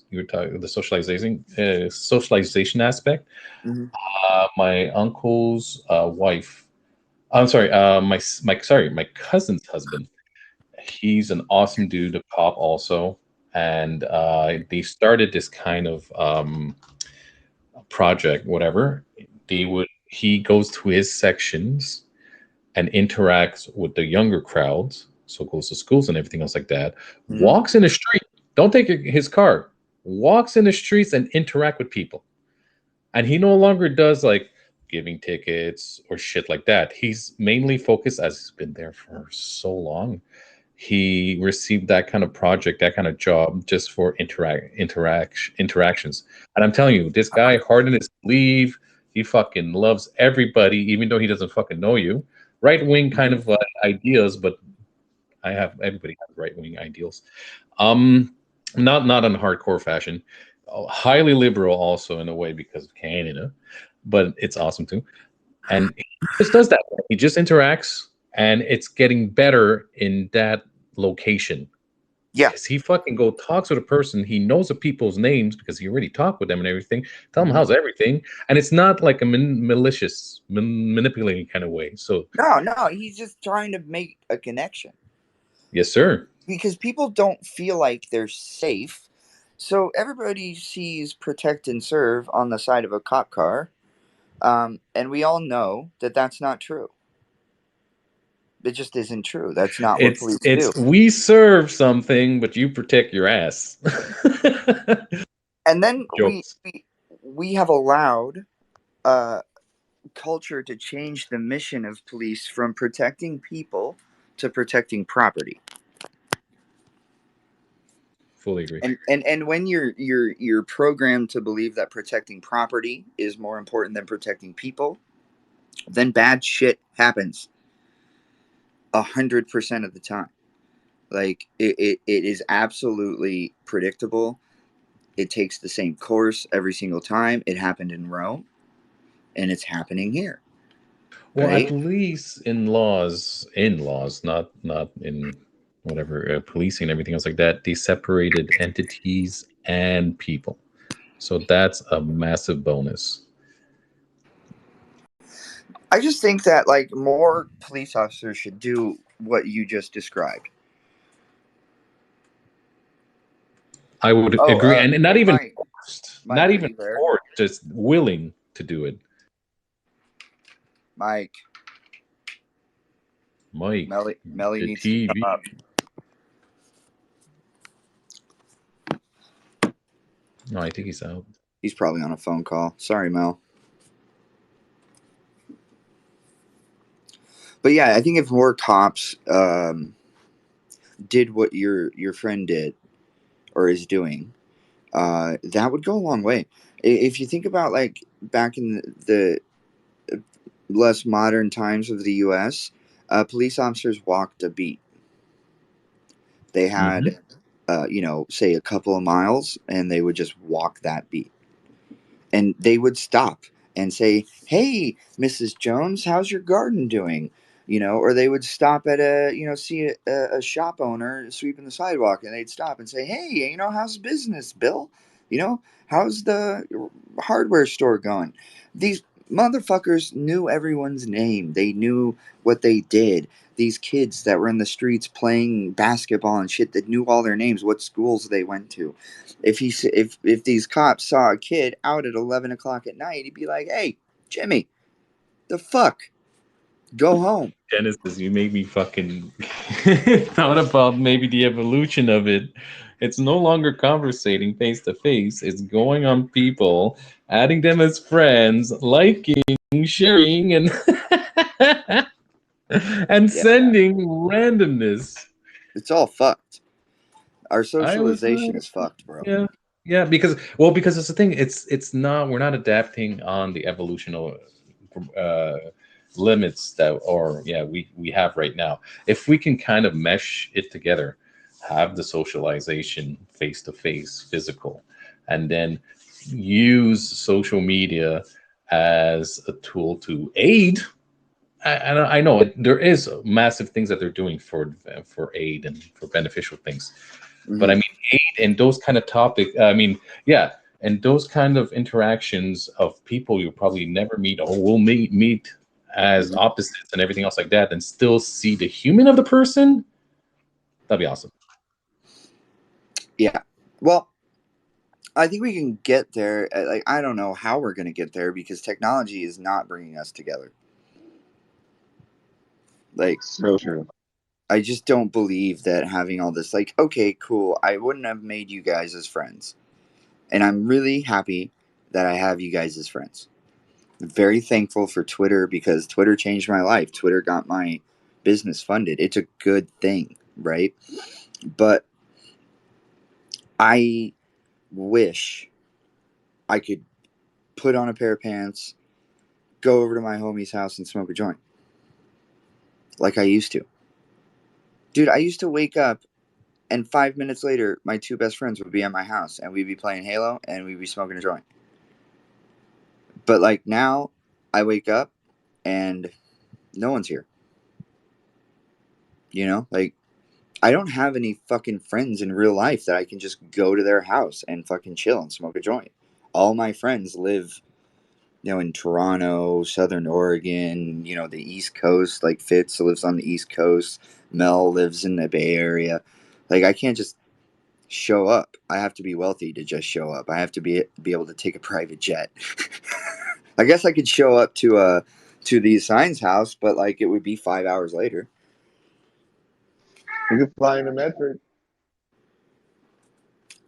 you were talking the socialization aspect. Mhm. My uncle's wife. I'm sorry, my cousin's husband. He's an awesome dude, a cop also, and they started this kind of project, whatever. He goes to his sections and interacts with the younger crowds, so goes to schools and everything else like that. Mhm. Walks in the street, don't take his car. Walks in the streets and interact with people, and he no longer does like giving tickets or shit like that. He's mainly focused, as he's been there for so long, he received that kind of project, that kind of job, just for interactions. And I'm telling you, this guy, hard in his sleeve, he fucking loves everybody, even though he doesn't fucking know you. Right wing kind Mhm. of ideas, but I have everybody has right wing ideals. Um, not in a hardcore fashion. Highly liberal also in a way because of Canada, but it's awesome too. And he just does that. He just interacts, and it's getting better in that location Yeah. because he fucking go talks with a person. He knows the people's names because he already talked with them and everything. Tell them Mhm. how's everything, and it's not like a malicious, manipulating kind of way. So No, no, he's just trying to make a connection yes, sir. because people don't feel like they're safe. So everybody sees protect and serve on the side of a cop car, and we all know that that's not true. It just isn't true. That's not what police do. It's we serve something, but you protect your ass. And then Jokes. we have allowed uh, culture to change the mission of police from protecting people to protecting property. Fully agree. And when you're programmed to believe that protecting property is more important than protecting people, then bad shit happens 100% of the time. Like it is absolutely predictable. It takes the same course every single time. It happened in Rome, and it's happening here, Well, at right? least in laws, not in whatever policing and everything else like that. They separated entities and people. So that's a massive bonus. I just think that like more police officers should do what you just described. I would Oh, agree, and not hey, even Mike. forced, Mike, not are even you there? forced, just willing to do it. Mike, Mike, Melly the needs to come TV. up. No, I think he's out. He's probably on a phone call. Sorry, Mel. But yeah, I think if more cops did what your friend did or is doing, that would go a long way. If you think about like back in the less modern times of the U.S., police officers walked a beat. They Mm-hmm. had, say a couple of miles, and they would just walk that beat. And they would stop and say, "Hey, Mrs. Jones, how's your garden doing?" Or they would stop at see a shop owner sweeping the sidewalk, and they'd stop and say, "Hey, how's business, Bill? How's the hardware store going?" These motherfuckers knew everyone's name. They knew what they did. These kids that were in the streets playing basketball and shit that knew all their names, what schools they went to. If these cops saw a kid out at 11 o'clock at night, he'd be like, "Hey, Jimmy, the fuck, go home." Genesis, you made me fucking thought about maybe the evolution of it. It's no longer conversating face to face. It's going on people, adding them as friends, liking, sharing, and and Yeah, sending randomness. it's all fucked. Our I was socialization is fucked, bro. yeah, because it's the thing. It's not we're not adapting on the evolutional uh, limits that or yeah we have right now. If we can kind of mesh it together, have the socialization face to face, physical, and then use social media as a tool to aid. I know there is massive things that they're doing for aid and for beneficial things, but I Hmm. mean aid and those kind of topic. I mean, yeah, and those kind of interactions of people you probably never meet or will meet as Hmm. opposites and everything else like that, and still see the human of the person. That'd be awesome. Yeah. Well, I think we can get there. Like, I don't know how we're going to get there because technology is not bringing us together. Like, So true. I just don't believe that having all this, like, okay, cool. I wouldn't have made you guys as friends. And I'm really happy that I have you guys as friends. I'm very thankful for Twitter because Twitter changed my life. Twitter got my business funded. It's a good thing, right? But I wish I could put on a pair of pants, go over to my homie's house and smoke a joint like I used to. Dude, I used to wake up and 5 minutes later, my two best friends would be at my house and we'd be playing Halo and we'd be smoking a joint. But like now, I wake up and no one's here. Like I don't have any fucking friends in real life that I can just go to their house and fucking chill and smoke a joint. All my friends live, in Toronto, Southern Oregon, the East Coast. Like Fitz lives on the East Coast. Mel lives in the Bay Area. Like I can't just show up. I have to be wealthy to just show up. I have to be able to take a private jet. I guess I could show up to the Signs house, but like it would be 5 hours later. You could fly into Medford.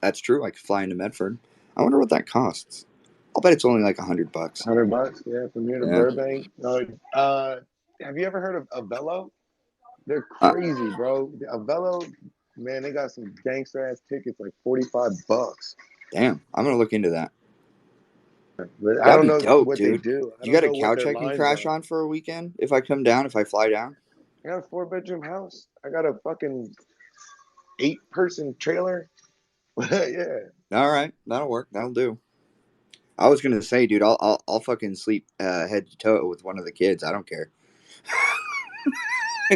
That's true. I could fly into Medford. I wonder what that costs. I'll bet it's only like $100. $100, yeah, from here to Yeah. Burbank. No, have you ever heard of Avello? They're Uh, crazy, bro. Avello, man, they got some gangster ass tickets, like $45. Damn. I'm gonna look into that. But I That'd don't be know dope, what they dude. do. I You don't got a know what couch their I can lines crash are. on for a weekend if I come down, if I fly down? I got a 4-bedroom house. I got a fucking 8-person trailer. Yeah. All right, that'll work. That'll do. I was gonna say, dude, I'll fucking sleep head to toe with one of the kids. I don't care.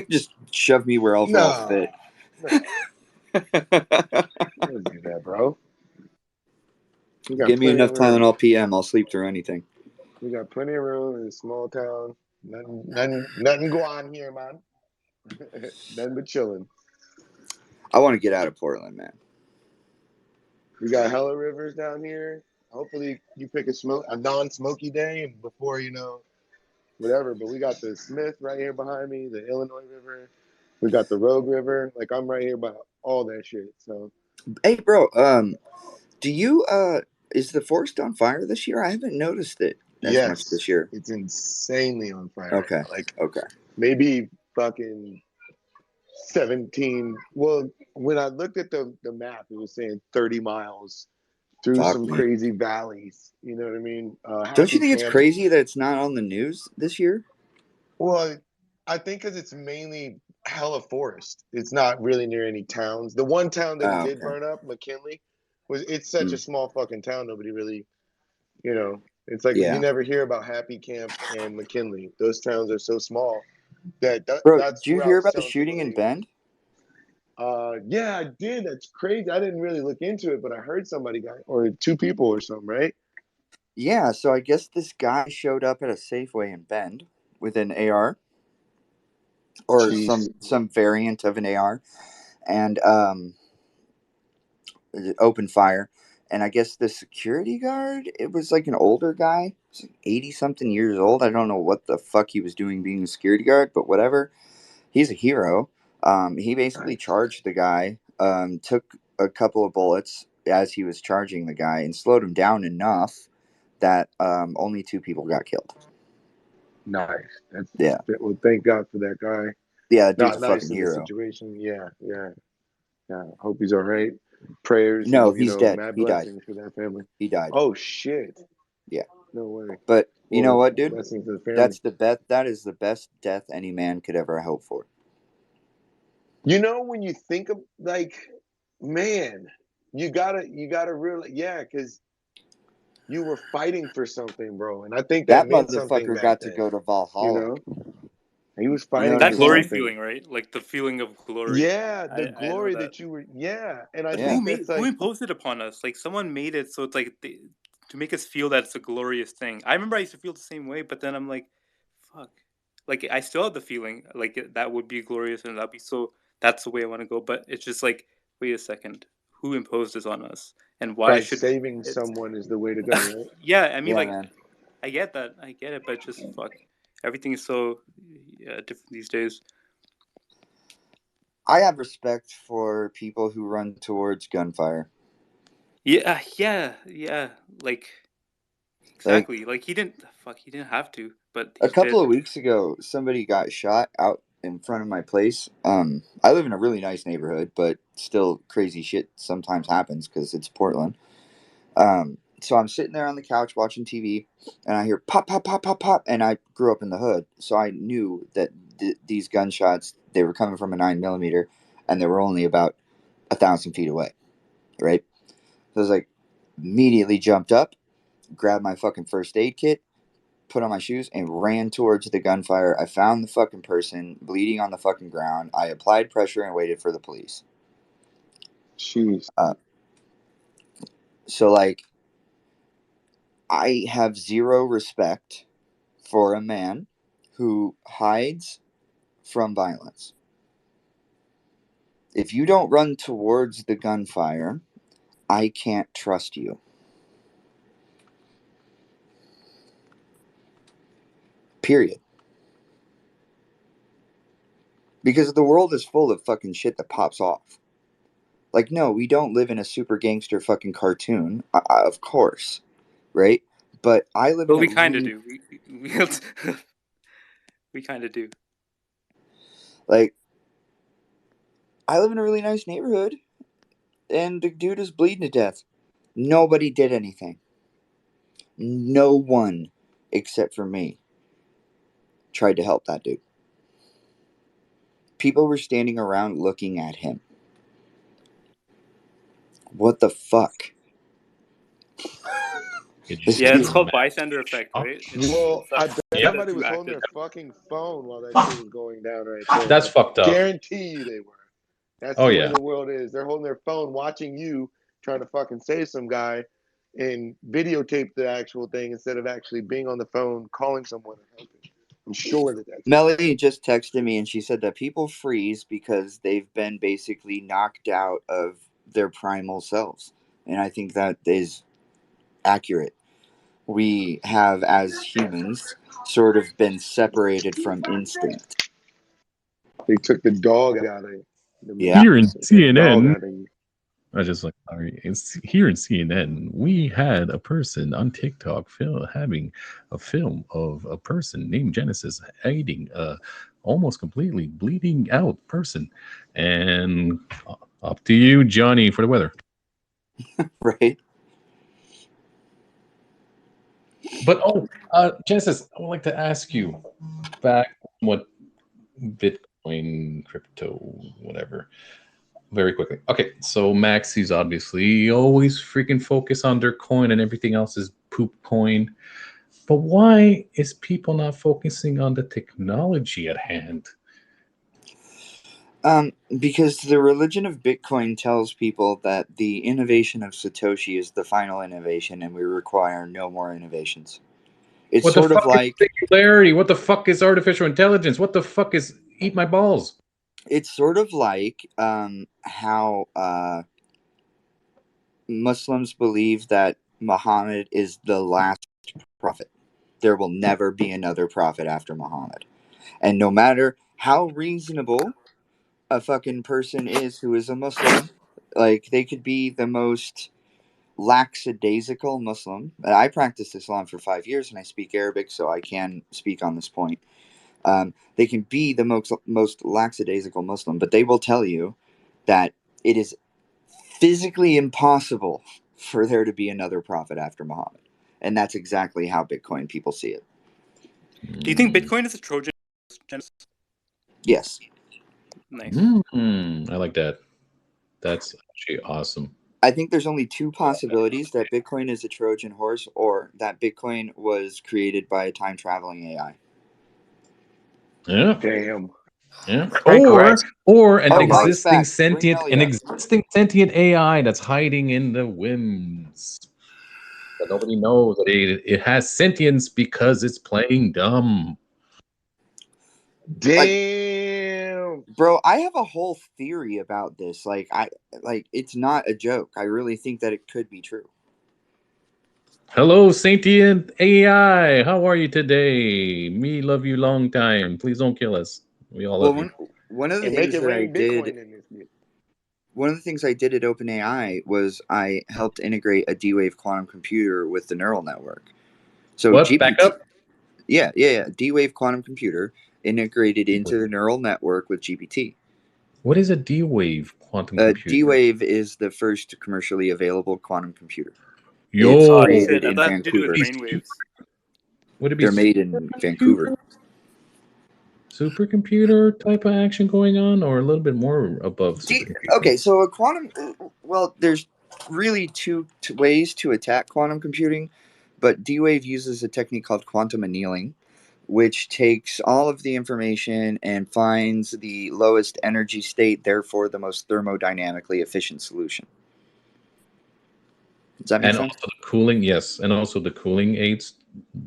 Just shove me wherever I'll No, fit. no, you don't do that, bro. We got Give me plenty of enough room. Tylenol PM, I'll sleep through anything. We got plenty of room in a small town. Nothing go on here, man. Nothing but chilling. I want to get out of Portland, man. We got hella rivers down here. Hopefully you pick a non-smoky day and before whatever. But we got the Smith right here behind me, the Illinois River. We got the Rogue River. Like I'm right here by all that shit. So Hey, bro. Do you is the forest on fire this year? I haven't noticed it as much yes, this year. it's insanely on fire. Okay. Like Okay. maybe fucking 17. Well, when I looked at the map, it was saying 30 miles through Fuck some me. crazy valleys. You know what I mean? Don't you Happy think it's Camp. crazy that it's not on the news this year? Well, I think because it's mainly hella forest. It's not really near any towns. The one town that it Oh, did okay. burn up, McKinley, it's such a Mm, small fucking town. Nobody really, it's like you yeah. never hear about Happy Camp and McKinley. Those towns are so small that Bro, that's did you where I hear was about the telling people shooting in to. Bend? Yeah, I did. That's crazy. I didn't really look into it, but I heard somebody got, or two people or something, right? Yeah, so I guess this guy showed up at a Safeway in Bend with an AR or Jeez. some variant of an AR and opened fire. And I guess the security guard, it was like an older guy, 80 something years old. I don't know what the fuck he was doing being a security guard, but whatever. He's a hero. He basically Nice. charged the guy, took a couple of bullets as he was charging the guy, and slowed him down enough that only 2 people got killed. Nice. Yeah. Well, thank God for that guy. Yeah, that dude's Not a nice fucking in the hero. situation. Yeah. Hope he's all right. Prayers No, and he's dead. mad He died. blessings for that family. He died. Oh shit! Yeah. No way. But you know Well, what, dude? blessings to the family. That's the best. That is the best death any man could ever hope for. When you think of man, you gotta really, because you were fighting for something, bro, and I think that That meant something motherfucker back got to then. go to You Valhalla. know, he was You know fighting what I'm That for glory saying? something. feeling, right? Like the feeling of glory. Yeah, the I know glory that. that you were. Yeah, and I But Yeah. think that's who like imposed it upon us? Like someone made it so it's like to make us feel that it's a glorious thing. I remember I used to feel the same way, but then I'm like, fuck. Like I still have the feeling like that would be glorious and that'd be so. That's the way I want to go. But it's just like, wait a second, who imposed this on us, and why like should saving it's? someone is the way to go, right? Yeah, I mean, Yeah, like man. I get that, I get it, but just fuck. Everything is so different these days. I have respect for people who run towards gunfire. Yeah. Like Like exactly. Like he didn't. Fuck. He didn't have to, but a he couple did. of weeks ago, somebody got shot out in front of my place. I live in a really nice neighborhood, but still crazy shit sometimes happens because it's Portland. So I'm sitting there on the couch watching TV, and I hear pop, pop, pop, pop, pop, and I grew up in the hood, so I knew that these gunshots, they were coming from a 9mm, and they were only about 1,000 feet away, right? So I was like, immediately jumped up, grabbed my fucking first aid kit, put on my shoes, and ran towards the gunfire. I found the fucking person bleeding on the fucking ground. I applied pressure and waited for the police. Jeez. So like, I have zero respect for a man who hides from violence. If you don't run towards the gunfire, I can't trust you. Period. Because the world is full of fucking shit that pops off. Like, no, we don't live in a super gangster fucking cartoon, of course, right? But I live in Well, a we kind of really, do. We kind of do. like, I live in a really nice neighborhood, and the dude is bleeding to death. Nobody did anything. No one, except for me, tried to help that dude. People were standing around looking at him. What the fuck? Did you This Yeah, see dude, it's the called map? bystander effect, Oh, right? Well, It's I bet yeah, something somebody too was holding active. their fucking phone while that shit was going down right there. that's I fucked up. guarantee you they were. That's Oh the way yeah, the world is. They're holding their phone, watching you trying to fucking save some guy, and videotape the actual thing instead of actually being on the phone calling someone and helping. I'm sure that that's Melody just texted me and she said that people freeze because they've been basically knocked out of their primal selves. And I think that is accurate. We have, as humans, sort of been separated from instinct. they took the dog out of the Yeah. Here in the dog CNN, out of you. I just like here in CNN, we had a person on TikTok having a film of a person named Genesis aiding a almost completely bleeding out person, and up to you, Johnny, for the weather. Right. But Genesis, I would like to ask you back what Bitcoin, crypto, whatever. Very quickly. Okay, so Maxi's obviously always freaking focus on their coin and everything else is poop coin. But why is people not focusing on the technology at hand? Because the religion of Bitcoin tells people that the innovation of Satoshi is the final innovation and we require no more innovations. It's What the sort of fuck is like singularity? What the fuck is artificial intelligence? What the fuck is eat my balls? it's sort of like how Muslims believe that Muhammad is the last prophet. There will never be another prophet after Muhammad. And no matter how reasonable a fucking person is who is a Muslim, like they could be the most lackadaisical Muslim. I practiced Islam for 5 years and I speak Arabic, so I can speak on this point. They can be the most lackadaisical Muslim, but they will tell you that it is physically impossible for there to be another prophet after Muhammad. And that's exactly how Bitcoin people see it. Do you think Bitcoin is a Trojan? Yes. Nice. I like that. That's actually awesome. I think there's only two possibilities: that Bitcoin is a Trojan horse, or that Bitcoin was created by a time traveling AI. Yeah. Damn. Yeah. Frank Rice. Or an Oh, Melly's existing back. Bring Melly up. sentient AI that's hiding in the whims. But nobody knows that it has sentience because it's playing dumb. Damn. Bro, I have a whole theory about this. Like it's not a joke. I really think that it could be true. Hello, sentient AI. How are you today? Me love you long time. Please don't kill us. We all love you. One of the And make things it that I rain did, Bitcoin in this bitch. one of the things I did at OpenAI was I helped integrate a D-Wave quantum computer with the neural network. So What? GPT, Back up? yeah, D-Wave quantum computer integrated into the neural network with GPT. What is a D-Wave quantum computer? D-Wave is the first commercially available quantum computer. Yo, It's made in That has to do with Vancouver. brainwaves. Would it be They're made in Vancouver. supercomputer type of action going on, or a little bit more above supercomputer? Okay, so a quantum. Well, there's really two ways to attack quantum computing, but D-Wave uses a technique called quantum annealing, which takes all of the information and finds the lowest energy state, therefore the most thermodynamically efficient solution. Does that make And sense? also the cooling, yes, and also the cooling aids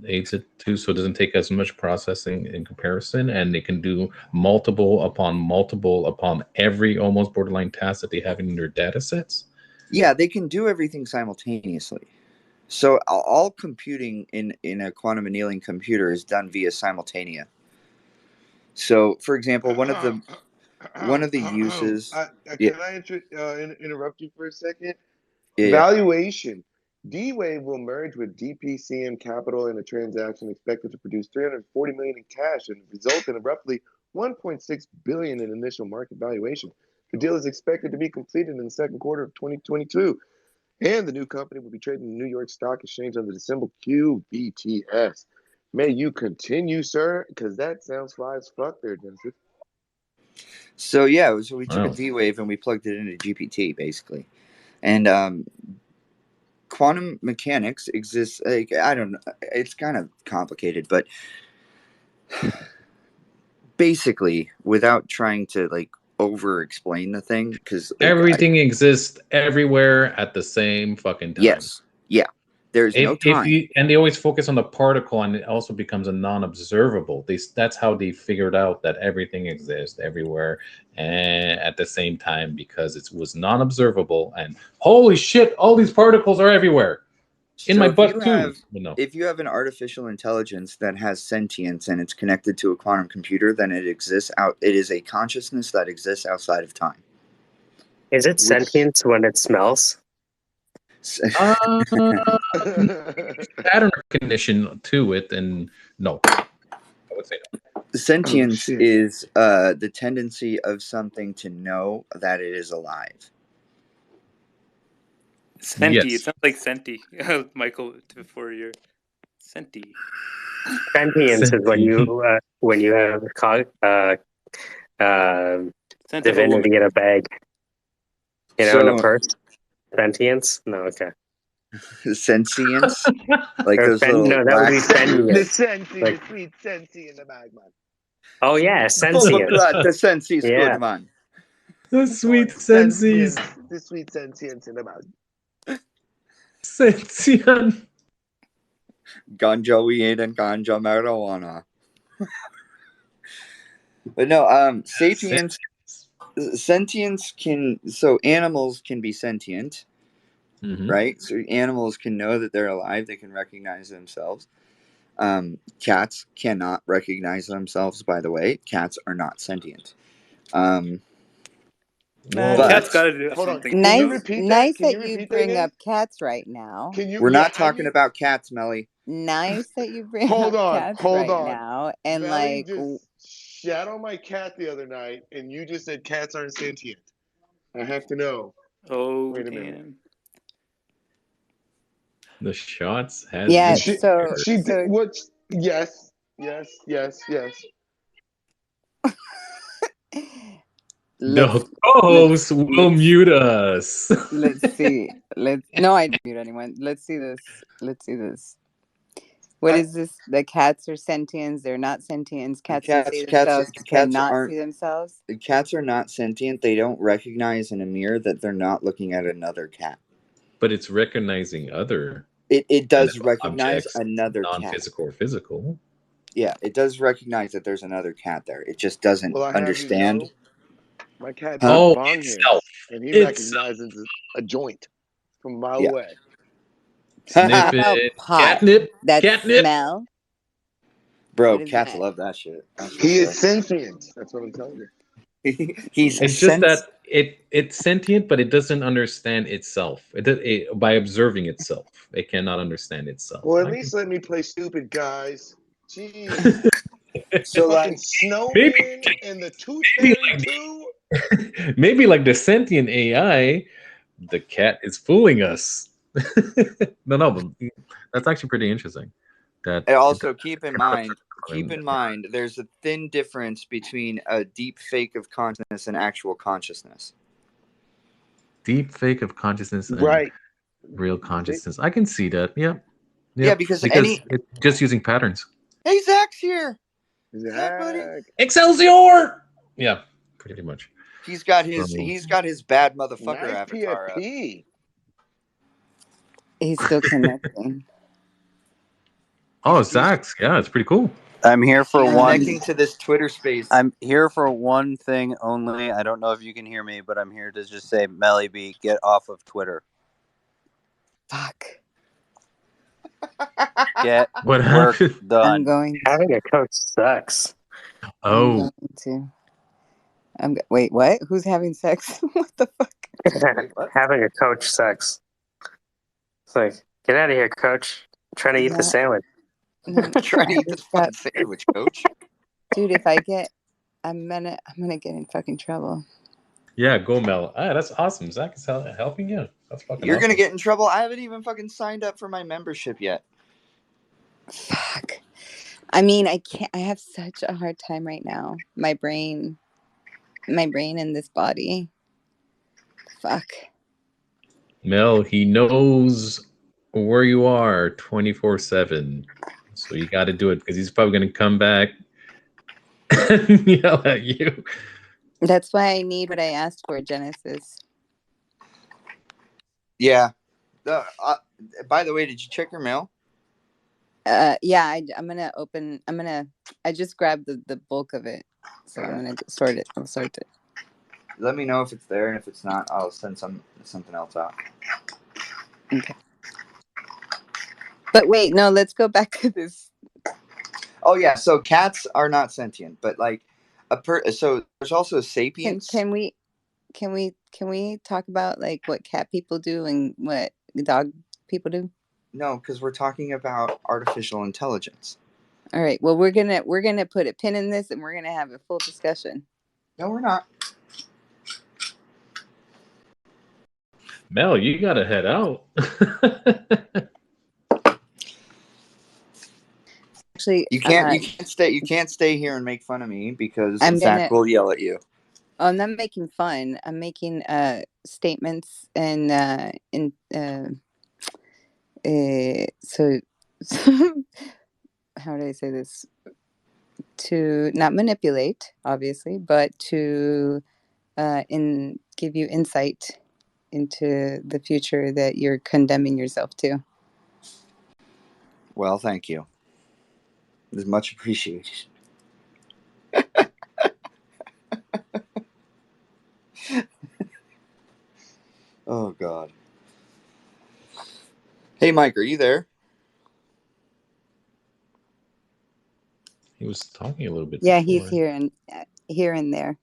it too, so it doesn't take as much processing in comparison, and they can do multiple upon every almost borderline task that they have in their data sets. Yeah, they can do everything simultaneously. So all computing in a quantum annealing computer is done via simultaneous. So, for example, one of the uses. Can I interrupt you for a second? Yeah. Valuation. D-Wave will merge with DPCM Capital in a transaction expected to produce $340 million in cash and result in a roughly $1.6 billion in initial market valuation. The deal is expected to be completed in the second quarter of 2022, and the new company will be trading in the New York Stock Exchange under the symbol QBTS. May you continue, sir, because that sounds fly as fuck there, Genesis. So we took a D-Wave and we plugged it into GPT basically, and quantum mechanics exists. Like, I don't know, it's kind of complicated, but basically, without trying to like over explain the thing, because Everything exists everywhere at the same fucking time. Yes, Yeah, there's no time. And they always focus on the particle, and it also becomes a non-observable. That's how they figured out that everything exists everywhere and at the same time, because it was non-observable. And holy shit, all these particles are everywhere in my butt too. No. If you have an artificial intelligence that has sentience and it's connected to a quantum computer, then it exists out. It is a consciousness that exists outside of time. Is it sentient when it smells? Pattern recognition to it, and no, I would say no. Sentience is the tendency of something to know that it is alive. Senti. It sounds like Senti, Michael, before your Senti. Sentience is when you have divinity in a bag. You know, in a purse. Sentience? No, okay. Sentience? Like those little no, that would be sentience. The sweet sensi in the bag, man. Oh yeah, sentience. The sensi is good, man. The sweet sensies. The sweet sentience in the bag. Sentient. Ganja weed and ganja marijuana. But no, sapiens, sentience so animals can be sentient, right? So animals can know that they're alive. They can recognize themselves. Cats cannot recognize themselves, by the way. Cats are not sentient. Cats gotta do something. Nice that you bring up cats right now. We're not talking about cats, Melly. Nice that you bring up cats now. And Melly like, just shat on my cat the other night, and you just said cats aren't sentient. I have to know. Oh, wait a minute. The shots has she did what? Yes. The co-host will mute us. Let's see. No, I didn't mute anyone. Let's see this. What is this? The cats are sentients. They're not sentients. Cats can see themselves. Cannot see themselves. Cats are not sentient. They don't recognize in a mirror that they're not looking at another cat. But it's recognizing other. It does recognize objects, another non-physical or physical. Yeah, it does recognize that there's another cat there. It just doesn't understand. You know, my cat bong him, and he recognizes a joint from a mile away. Sniff it. Catnip. That catnip. Smell. Bro, cats love that shit. He is sentient. That's what I'm telling you. It's just that it's sentient, but it doesn't understand itself. By observing itself, it cannot understand itself. Well, at least let me play stupid, guys. Jeez. So fucking snowman and the tooth fairy too. Maybe like the sentient AI, the cat is fooling us. No, but that's actually pretty interesting. That also keep in mind, there's a thin difference between a deep fake of consciousness and actual consciousness. Deep fake of consciousness and real consciousness. I can see that. Yeah. Yeah, because it's just using patterns. Hey, Zach's here. Zach, buddy. Excelsior! Yeah, pretty much. He's got his bad motherfucker avatar up. He's still connecting. Oh, Zach's. Yeah, it's pretty cool. I'm here for connecting to this Twitter space. I'm here for one thing only. I don't know if you can hear me, but I'm here to just say, Melly B, get off of Twitter. Fuck. Get what work happened? done. Having a coach sucks. Oh. Wait, what? Who's having sex? What the fuck? Having a coach sucks. It's like, get out of here, coach. I'm trying to eat the sandwich. Trying to eat this fucking sandwich, coach. Dude, if I'm gonna get in fucking trouble. Yeah, go Mel. That's awesome. Zach is helping you. That's fucking You're awesome. gonna get in trouble. I haven't even fucking signed up for my membership yet. Fuck. I mean, I can't. I have such a hard time right now. My brain in this body. Fuck. Mel, he knows where you are 24/7. So you got to do it because he's probably going to come back and yell at you. That's why I need what I asked for, Genesis. Yeah. By the way, did you check your mail? Yeah, I just grabbed the bulk of it, so I'm gonna sort it. I'll sort it. Let me know if it's there, and if it's not, I'll send something else out. Okay. But wait, no, let's go back to this. Oh yeah, so cats are not sentient, but like so there's also sapiens. Can we talk about like what cat people do and what dog people do? No, because we're talking about artificial intelligence. All right. Well, we're gonna put a pin in this, and we're gonna have a full discussion. No, we're not. Mel, you gotta head out. Actually, you can't stay here and make fun of me because Zach will yell at you. I'm not making fun. I'm making statements and so how do I say this? To not manipulate, obviously, but to give you insight into the future that you're condemning yourself to. Well, thank you. It's much appreciated. Oh God. Hey, Mike, are you there? He was talking a little bit. Yeah, before. he's here and there.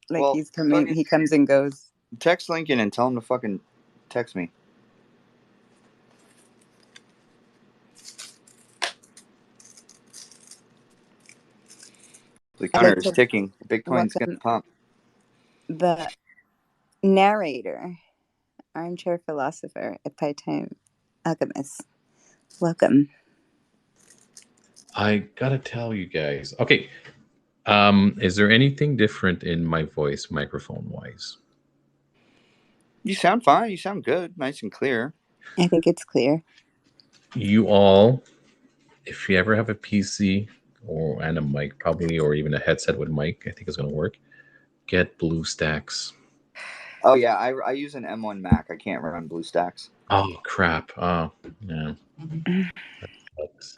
Like well, he's coming. He comes and goes. Text Lincoln and tell him to fucking text me. The counter is ticking. Bitcoin's gonna pump. The narrator, armchair philosopher, a part-time alchemist. Welcome. I gotta tell you guys. Okay, is there anything different in my voice, microphone-wise? You sound fine. You sound good, nice and clear. I think it's clear. You all, if you ever have a PC and a mic, probably, or even a headset with mic, I think it's gonna work. Get BlueStacks. Oh yeah, I use an M1 Mac. I can't run BlueStacks. Oh crap! Oh yeah.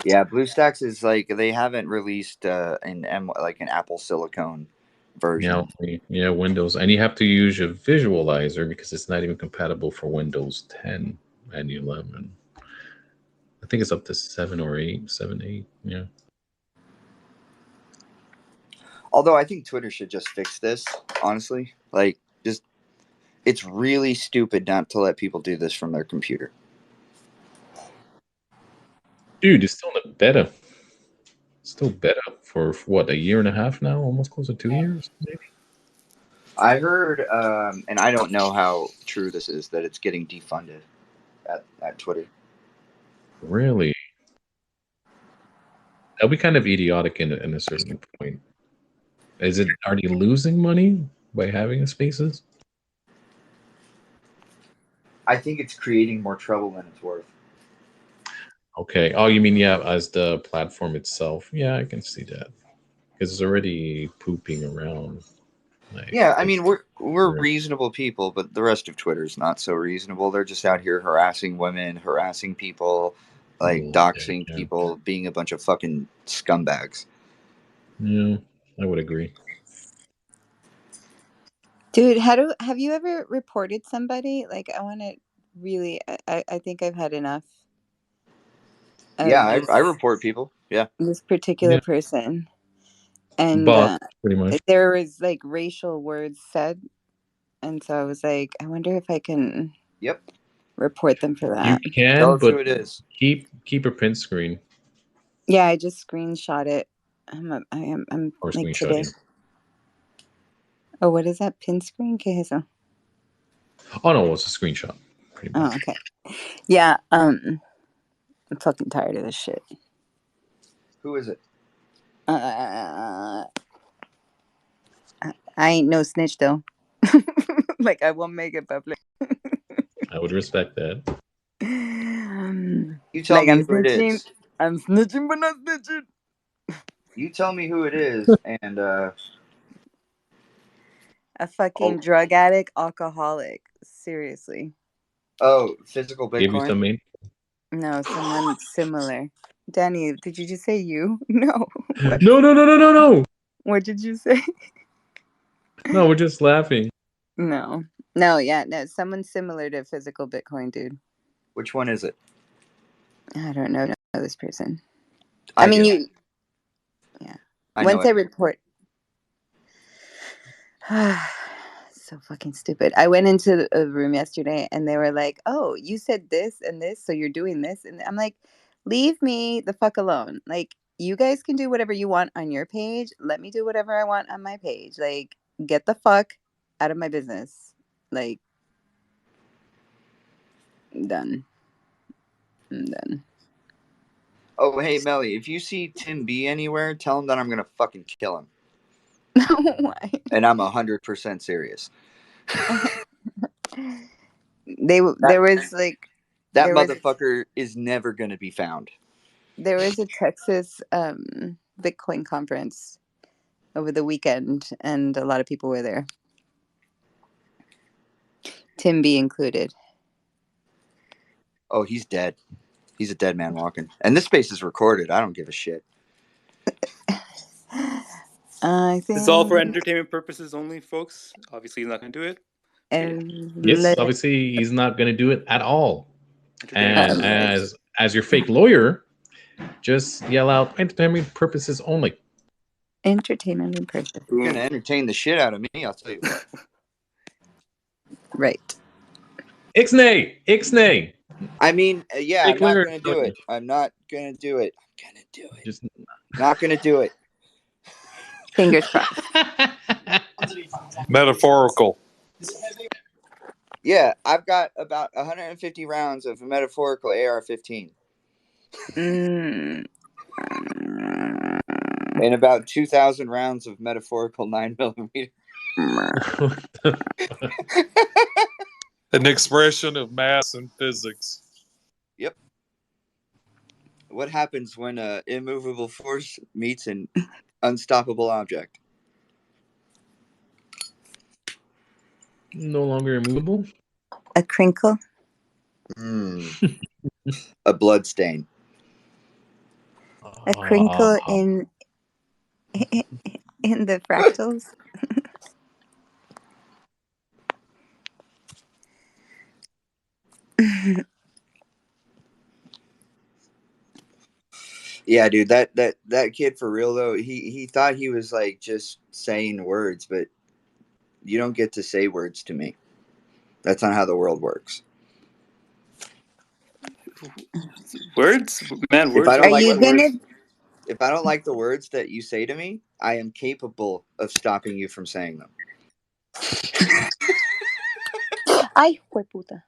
Yeah, BlueStacks is like they haven't released an Apple Silicon version. Yeah, Windows, and you have to use your visualizer because it's not even compatible for Windows 10 and 11. I think it's up to 7 or 8, 7, 8. Yeah. Although I think Twitter should just fix this, honestly. Like, just it's really stupid not to let people do this from their computer. Dude, it's still in the beta. Still beta for what, a year and a half now? Almost close to 2 years, maybe? I heard, and I don't know how true this is, that it's getting defunded at Twitter. Really? That'll be kind of idiotic in a certain point. Are they losing money by having spaces? I think it's creating more trouble than it's worth. Okay. Oh, you mean, yeah, as the platform itself? Yeah, I can see that. Because it's already pooping around. Like, yeah, I mean, we're reasonable people, but the rest of Twitter's not so reasonable. They're just out here harassing women, harassing people, like doxing people, being a bunch of fucking scumbags. Yeah, I would agree. Dude, have you ever reported somebody? Like, I want to really, I think I've had enough. Yeah, I report people. Yeah. This particular person. And pretty much. there was like racial words said. And so I was like, I wonder if I can report them for that. You can, tell us but who it is. Keep a print screen. Yeah, I just screenshot it. I'm Or like screenshot today. Oh, what is that? Pin screen? ¿Qué es eso? Oh no, it's a screenshot. Pretty much. Oh, okay. Yeah, I'm fucking tired of this shit. Who is it? I ain't no snitch though. Like, I won't make it public. I would respect that. You tell me who it is. I'm snitching, but not snitching. You tell me who it is, and a fucking drug addict, alcoholic. Seriously. Oh, physical Give you Bitcoin? some in. No, someone similar. Danny, did you just say you? No. What? No. What did you say? No, we're just laughing. No. No, someone similar to physical Bitcoin, dude. Which one is it? I don't know this person. I mean, do. yeah. I know Once it. I report. So fucking stupid. I went into a room yesterday and they were like, "Oh, you said this and this, so you're doing this." And I'm like, "Leave me the fuck alone. Like, you guys can do whatever you want on your page. Let me do whatever I want on my page. Like, get the fuck out of my business." Like, I'm done. Oh, hey, Melly, if you see Tim B anywhere, tell him that I'm gonna fucking kill him. Why? And I'm 100% serious. There was like that there was motherfucker is never gonna be found. There was a Texas Bitcoin conference over the weekend, and a lot of people were there. Tim B included. Oh, he's dead. He's a dead man walking. And this space is recorded. I don't give a shit. I think It's all for entertainment purposes only, folks. Obviously, he's not going to do it. Yes, obviously he's not going to do it at all. And Entertainment as your fake lawyer, just yell out entertainment purposes only. Entertainment purposes. You're gonna entertain the shit out of me, I'll tell you what. Right. Ixnay. I mean, yeah, fake I'm not lawyer. gonna do it. I'm not gonna do it. I'm gonna do it. Just not gonna do it. Fingers crossed. Metaphorical. Yeah, I've got about 150 rounds of metaphorical AR-15. Mm. And about 2,000 rounds of metaphorical 9mm. An expression of mass and physics. Yep. What happens when an immovable force meets an unstoppable object? No longer immovable? A crinkle? A blood stain. A crinkle in the fractals? Yeah, dude, that kid for real though, he thought he was like just saying words, but you don't get to say words to me. That's not how the world works. Words? Man, words. If I don't like the gonna... words, if I don't like the words that you say to me, I am capable of stopping you from saying them. Ay, puta.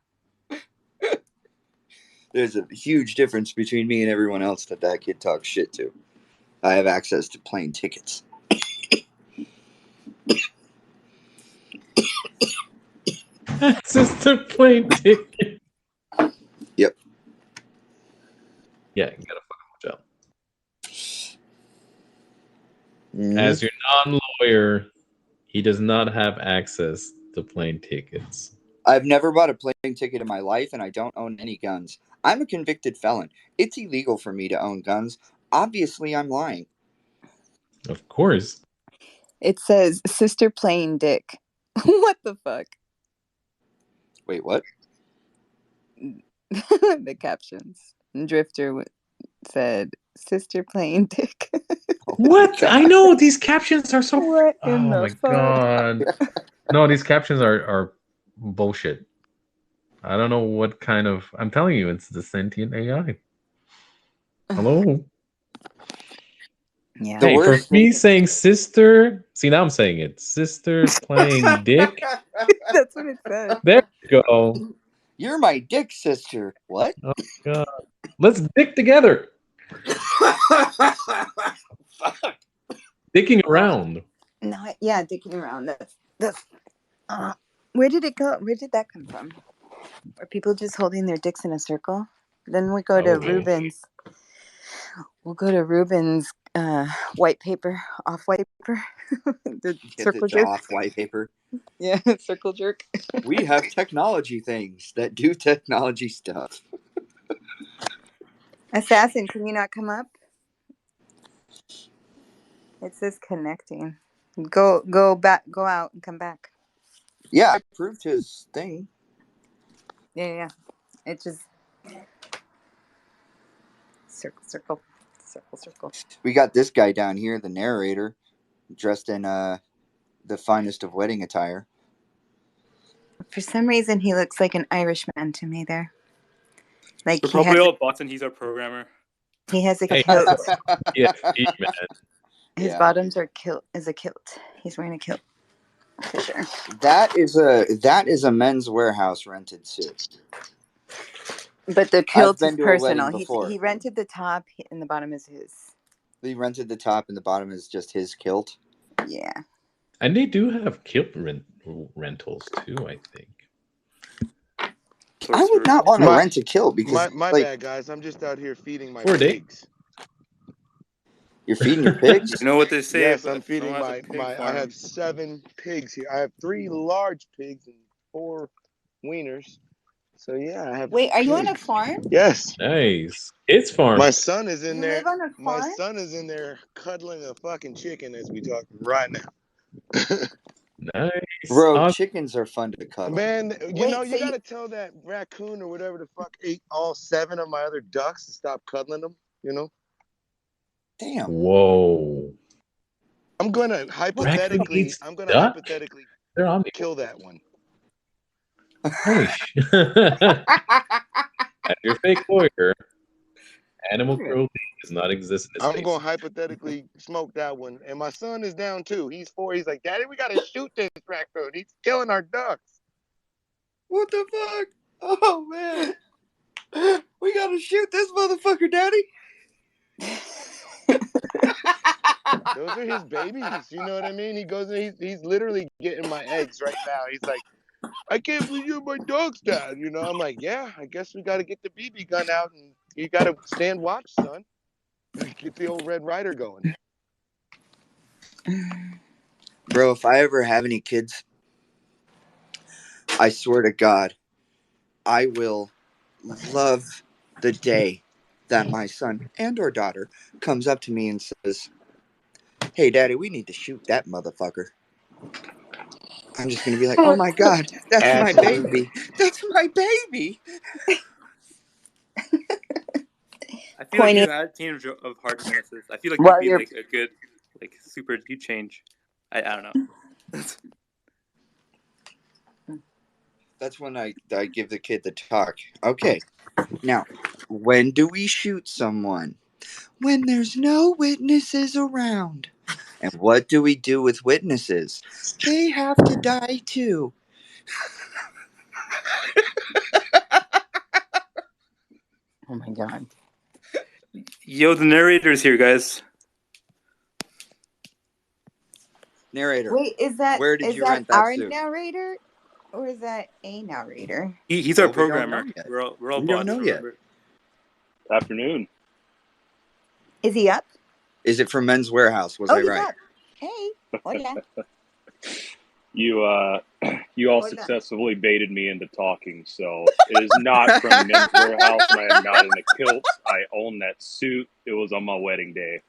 There's a huge difference between me and everyone else that kid talks shit to. I have access to plane tickets. Access to plane ticket. Yep. Yeah, you gotta fucking watch out. Mm-hmm. As your non-lawyer, he does not have access to plane tickets. I've never bought a plane ticket in my life, and I don't own any guns. I'm a convicted felon. It's illegal for me to own guns. Obviously, I'm lying. Of course. It says sister playing dick. What the fuck? Wait, what? The captions. Drifter said sister playing dick. What? I know these captions are so. What in oh the my fuck? god! No, these captions are bullshit. I don't know what kind of. I'm telling you, it's the sentient AI. Hello. Yeah. Hey, for me saying sister. See, now I'm saying it. Sister playing dick. That's what it says. There you go. You're my dick sister. What? Oh god. Let's dick together. Dicking around. No, yeah, dicking around. That's. Where did it go? Where did that come from? Are people just holding their dicks in a circle? Then we go to Ruben's. We'll go to Ruben's white paper, off-white paper. The Get circle the jerk. off white paper. Yeah, circle jerk. We have technology things that do technology stuff. Assassin, can you not come up? It says connecting. Go back. Go out and come back. Yeah, I proved his thing. Yeah. It just circle. We got this guy down here, the narrator, dressed in the finest of wedding attire. For some reason, he looks like an Irishman to me. There, like We're probably all bots, and he's our programmer. He has a Hey, kilt. yeah, man. His bottoms are kilt. Is a kilt. He's wearing a kilt for sure. That is a Men's Warehouse rented suit. But the kilt is been to a wedding personal. before. He rented the top, and the bottom is his. He rented the top, and the bottom is just his kilt. Yeah. And they do have kilt rentals too, I think. I would not want to rent a kilt because my bad, guys. I'm just out here feeding my Were they? pigs. You're feeding your pigs? You know what they say? Yes, but I'm feeding someone has a pig I farm. have 7 pigs here. I have 3 large pigs and 4 wieners. So yeah, I have. Wait, are you on a pigs. farm? Yes. Nice. It's farm. My son is in You there. live on a My farm? son is in there cuddling a fucking chicken as we talk right now. Nice. Bro, chickens are fun to cuddle. Man, you Wait, know, so you gotta tell that raccoon or whatever the fuck ate all 7 of my other ducks to stop cuddling them, you know? Damn. Whoa. I'm gonna hypothetically They're omnivores. kill that one. Holy shit. As your fake lawyer, animal cruelty does not exist in this I'm space. gonna hypothetically smoke that one. And my son is down too. He's 4. He's like, Daddy, we gotta shoot this raccoon. He's killing our ducks. What the fuck? Oh man. We gotta shoot this motherfucker, Daddy. Those are his babies. You know what I mean? He goes and he's literally getting my eggs right now. He's like, I can't believe you're my dog's dad. You know, I'm like, yeah, I guess we got to get the BB gun out and you got to stand watch, son. Get the old Red Ryder going. Bro, if I ever have any kids, I swear to God, I will love the day that my son and or daughter comes up to me and says, hey, Daddy, we need to shoot that motherfucker. I'm just going to be like, oh my God, that's Absolutely. my baby. That's my baby. I feel like you had a change of heart, Genesis. I feel like Well, you'd be like a good, like super. You change. I don't know. That's when I give the kid the talk. Okay, now, when do we shoot someone? When there's no witnesses around. And what do we do with witnesses? They have to die too. Oh my God. Yo, the narrator's here, guys. Narrator. Wait, where did you rent that our suit? narrator, or is that a narrator? He's our Well, we don't programmer. know yet. We're all We don't bots, know yet. remember? Afternoon. Is he up? Is it from Men's Warehouse? Was I he's right? up. Hey, hola. You all successfully baited me into talking, so it is not from Men's Warehouse, and I am not in a kilt. I own that suit. It was on my wedding day.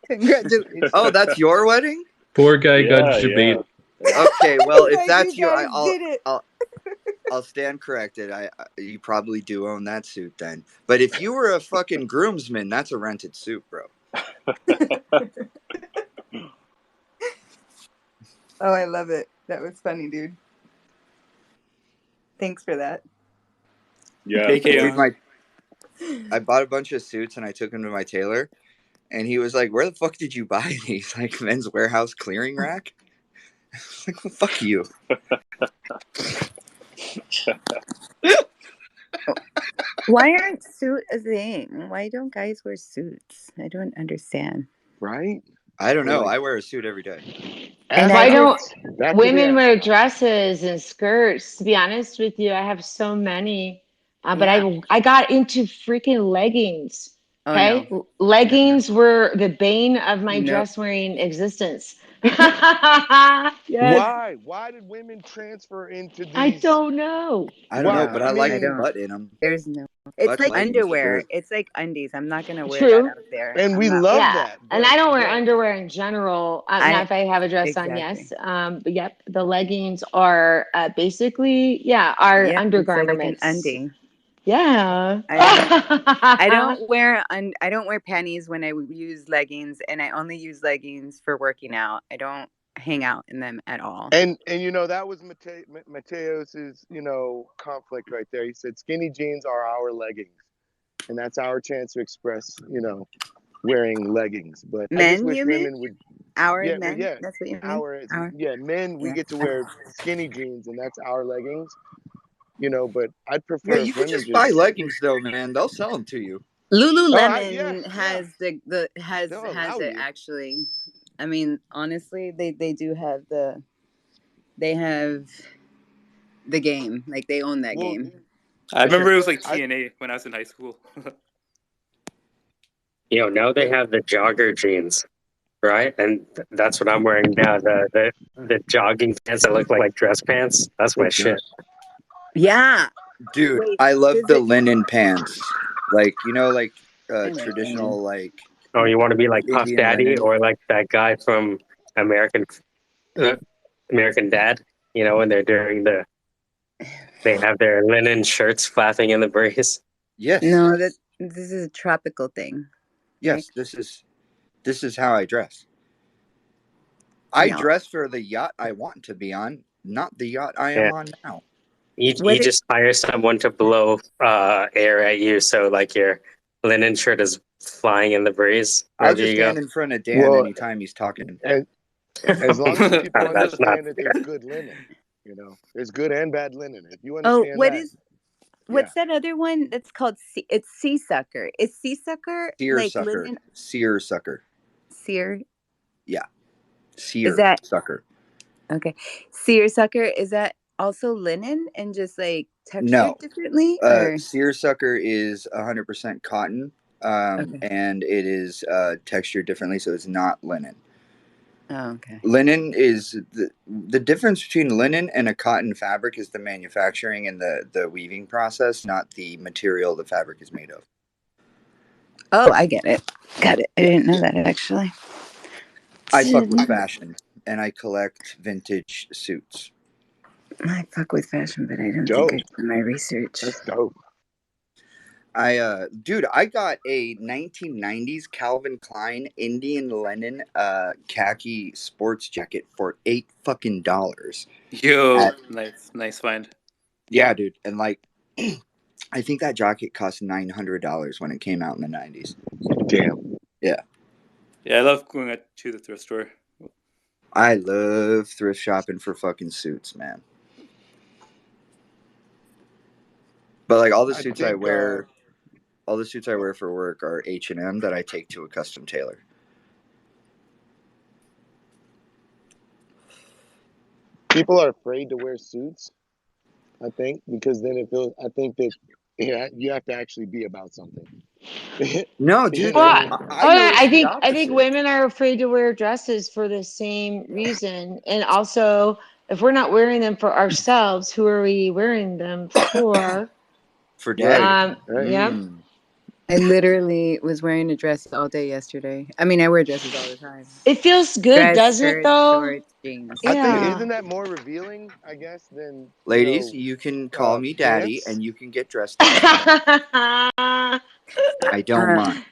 Congratulations. Oh, that's your wedding? Poor guy got debated. Okay, well, if Like, that's you you, guys did it. I'll stand corrected. You probably do own that suit then. But if you were a fucking groomsman, that's a rented suit, bro. Oh, I love it. That was funny, dude. Thanks for that. Yeah. Dude, I bought a bunch of suits and I took them to my tailor, and he was like, "Where the fuck did you buy these? Like Men's Warehouse clearing rack?" I was like, well, "Fuck you." Why aren't suits a thing? Why don't guys wear suits? I don't understand. Right? I don't know. I wear a suit every day. And Why don't Back to women the wear dresses and skirts? To be honest with you, I have so many. But I got into freaking leggings Oh Okay, no. leggings were the bane of my Nope. dress wearing existence. Yes, Why? Why did women transfer into I these? don't know. I don't know, Why? but No, I I like I the mean, don't. butt in them. There's no. It's Butt like leggings are underwear. good. It's like undies. I'm not gonna wear that True. out there. and I'm we not. love Yeah, that, and I don't wear but underwear in general. Now, I if I have a dress on, exactly. yes. But yep, the leggings are basically, yeah, our Yep. It's like an undergarments. undie. Yeah. I don't wear I don't wear panties when I use leggings, and I only use leggings for working out. I don't hang out in them at all. and that was Mateos's conflict right there. He said skinny jeans are our leggings, and that's our chance to express wearing leggings. But I just Men, wish you mean? women would. Our Yeah, well, men? yeah, That's what you mean? Our men, we yeah. get to wear skinny jeans, and that's our leggings. But I'd Yeah, prefer you if could women just buy just. leggings though, man. They'll sell them to you. Oh, yeah, Lululemon yeah. has the They'll has allow it you. actually. I mean, honestly, they do have they have the game. Like they own that Well, game. I For sure. remember it was like I TNA when I was in high school. Now they have the jogger jeans, right? And that's what I'm wearing now. The jogging pants that look like dress pants. That's my Oh god. shit. Yeah. Dude, Wait, I love does the it linen pants. Like, like I like linen. traditional like Oh, you want to be like Puff Indian Daddy linen. or like that guy from American uh, American Dad? When they're they have their linen shirts flapping in the breeze. Yes. No, this is a tropical thing. Yes, Right? this is how I dress. I No. dress for the yacht I want to be on, not the yacht I am Yeah, on now. you just hire someone to blow air at you, so like your linen shirt is flying in the breeze I'll wherever just you go. stand in front of Dan well, anytime he's talking. and as long as people That's not understand that there's good linen, there's good and bad linen. If you Oh, understand that, yeah. what's that other one that's called it's sea sucker? Is sea sucker like linen Seersucker. seer? Yeah. Is that Seersucker. okay? Seersucker, is that also linen and just like textured No. differently or Seersucker is 100% cotton. okay. And it is textured differently, so it's not linen. Oh, okay. Linen is the difference between linen and a cotton fabric is the manufacturing and the weaving process, not the material the fabric is made of. Oh, I get it. Got it. I didn't know that actually. I fuck with fashion and I collect vintage suits. I fuck with fashion, but I don't Dope. think I did my research. That's dope. Dude, I got a 1990s Calvin Klein Indian linen khaki sports jacket for $8 fucking. Yo, nice find. Yeah, dude, and like, I think that jacket cost $900 when it came out in the 90s. Damn. Yeah. Yeah, I love going to the thrift store. I love thrift shopping for fucking suits, man. But like all the suits I wear for work are H&M that I take to a custom tailor. People are afraid to wear suits, I think, because then it feels. I think that you have to actually be about something. No, dude. Well, I noticed the I think opposite. women are afraid to wear dresses for the same reason, and also if we're not wearing them for ourselves, who are we wearing them for? For daddy. Yeah. I literally was wearing a dress all day yesterday. I mean, I wear dresses all the time. It feels good, Dress, doesn't it? skirt, Though. shorts, jeans. I think Yeah. isn't that more revealing? I guess than Ladies, you can call me daddy, pants? and you can get dressed up. I don't mind.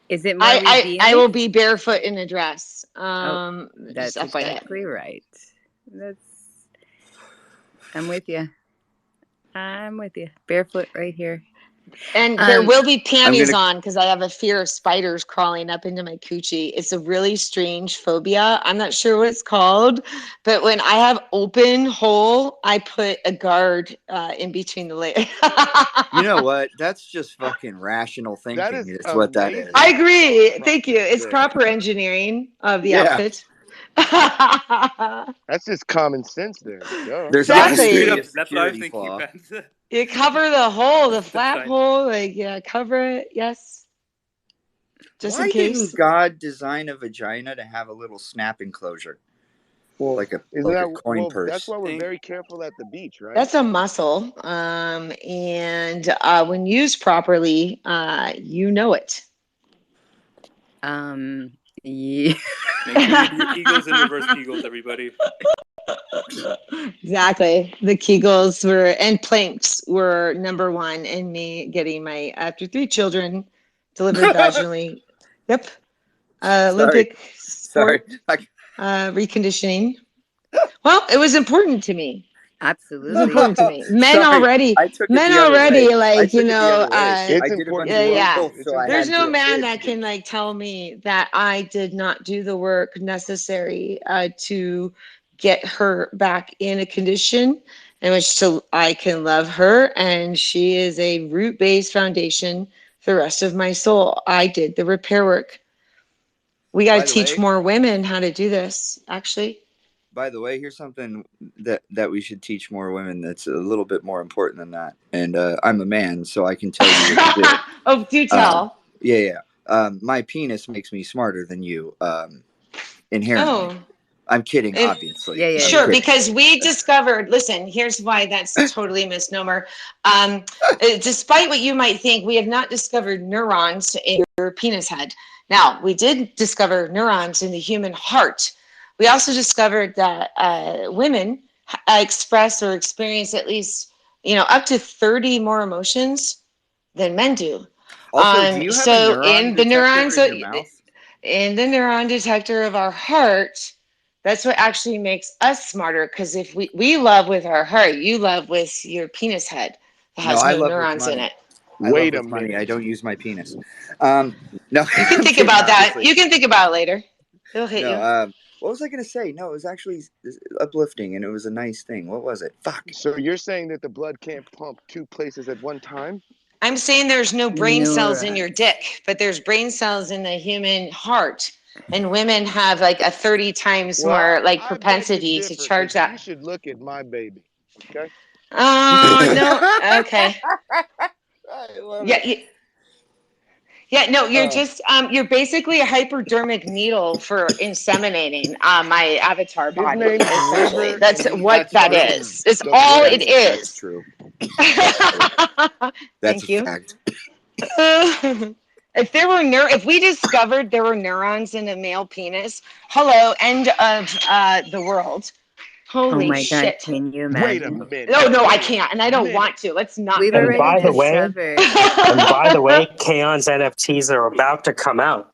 Is it more I revealing? will be barefoot in a dress. That's just exactly right. I'm with you. Barefoot right here. And there will be panties on because I have a fear of spiders crawling up into my coochie. It's a really strange phobia. I'm not sure what it's called, but when I have open hole, I put a guard in between the legs. You know what? That's just fucking rational thinking. That is what that is. I agree. Thank you. It's proper engineering of the outfit. That's just common sense there. There's Exactly. obviously a That's what I was security thinking, flaw. man. You cover the hole, the That's flap fine. hole, like cover it. Yes. just Why in case. didn't God design a vagina to have a little snap enclosure, Well, like a coin purse? That's why we're very careful at the beach, right? That's a muscle, and when used properly, you know it. Yeah. Make sure you do your Kegels and reverse Kegels, everybody. Exactly. The Kegels and planks were number one in me getting my, after 3 children delivered vaginally. Yep. Olympic sport reconditioning. Well, it was important to me. Absolutely. It was important to me. Men Sorry, already, I took it the other way. like, you I know, took it the other way. I did a bunch of yeah. muscles, so I There's had no to man that can like tell me that I did not do the work necessary to get her back in a condition in which I can love her, and she is a root-based foundation for the rest of my soul. I did the repair work. We got to teach more women how to do this, actually. By the way, here's something that we should teach more women that's a little bit more important than that. And I'm a man, so I can tell you what to do. Oh, do tell. Yeah. My penis makes me smarter than you, inherently. Oh. I'm kidding, obviously. Yeah. Sure, because we discovered, listen, here's why that's totally a misnomer. Despite what you might think, we have not discovered neurons in your penis head. Now, we did discover neurons in the human heart. We also discovered that women express or experience at least, up to 30 more emotions than men do. Also, do you have a neuron detector in your mouth? In the neuron detector of our heart, that's what actually makes us smarter. Because if we love with our heart, you love with your penis head that has I no love with neurons in money. it. I love with money. I don't use my penis. No, you can think about that. You can think about it later. It'll hit you. What was I going to say? No, it was actually uplifting, and it was a nice thing. What was it? Fuck. So you're saying that the blood can't pump 2 places at one time? I'm saying there's no brain cells in your dick, but there's brain cells in the human heart. And women have like a 30 times more like propensity to charge that. You should look at my baby, okay? Oh, no. Okay. No, you're just you're basically a hypodermic needle for inseminating my avatar body. name's Essentially, River, that's and what that is. It's all it is. That's true. That's Thank you. a fact. If we discovered there were neurons in a male penis, hello, end of the world. Holy oh my shit. God, can you imagine? Wait a minute. No, I can't, and I don't want to. Let's not. We've And already by the way, Kaon's NFTs are about to come out.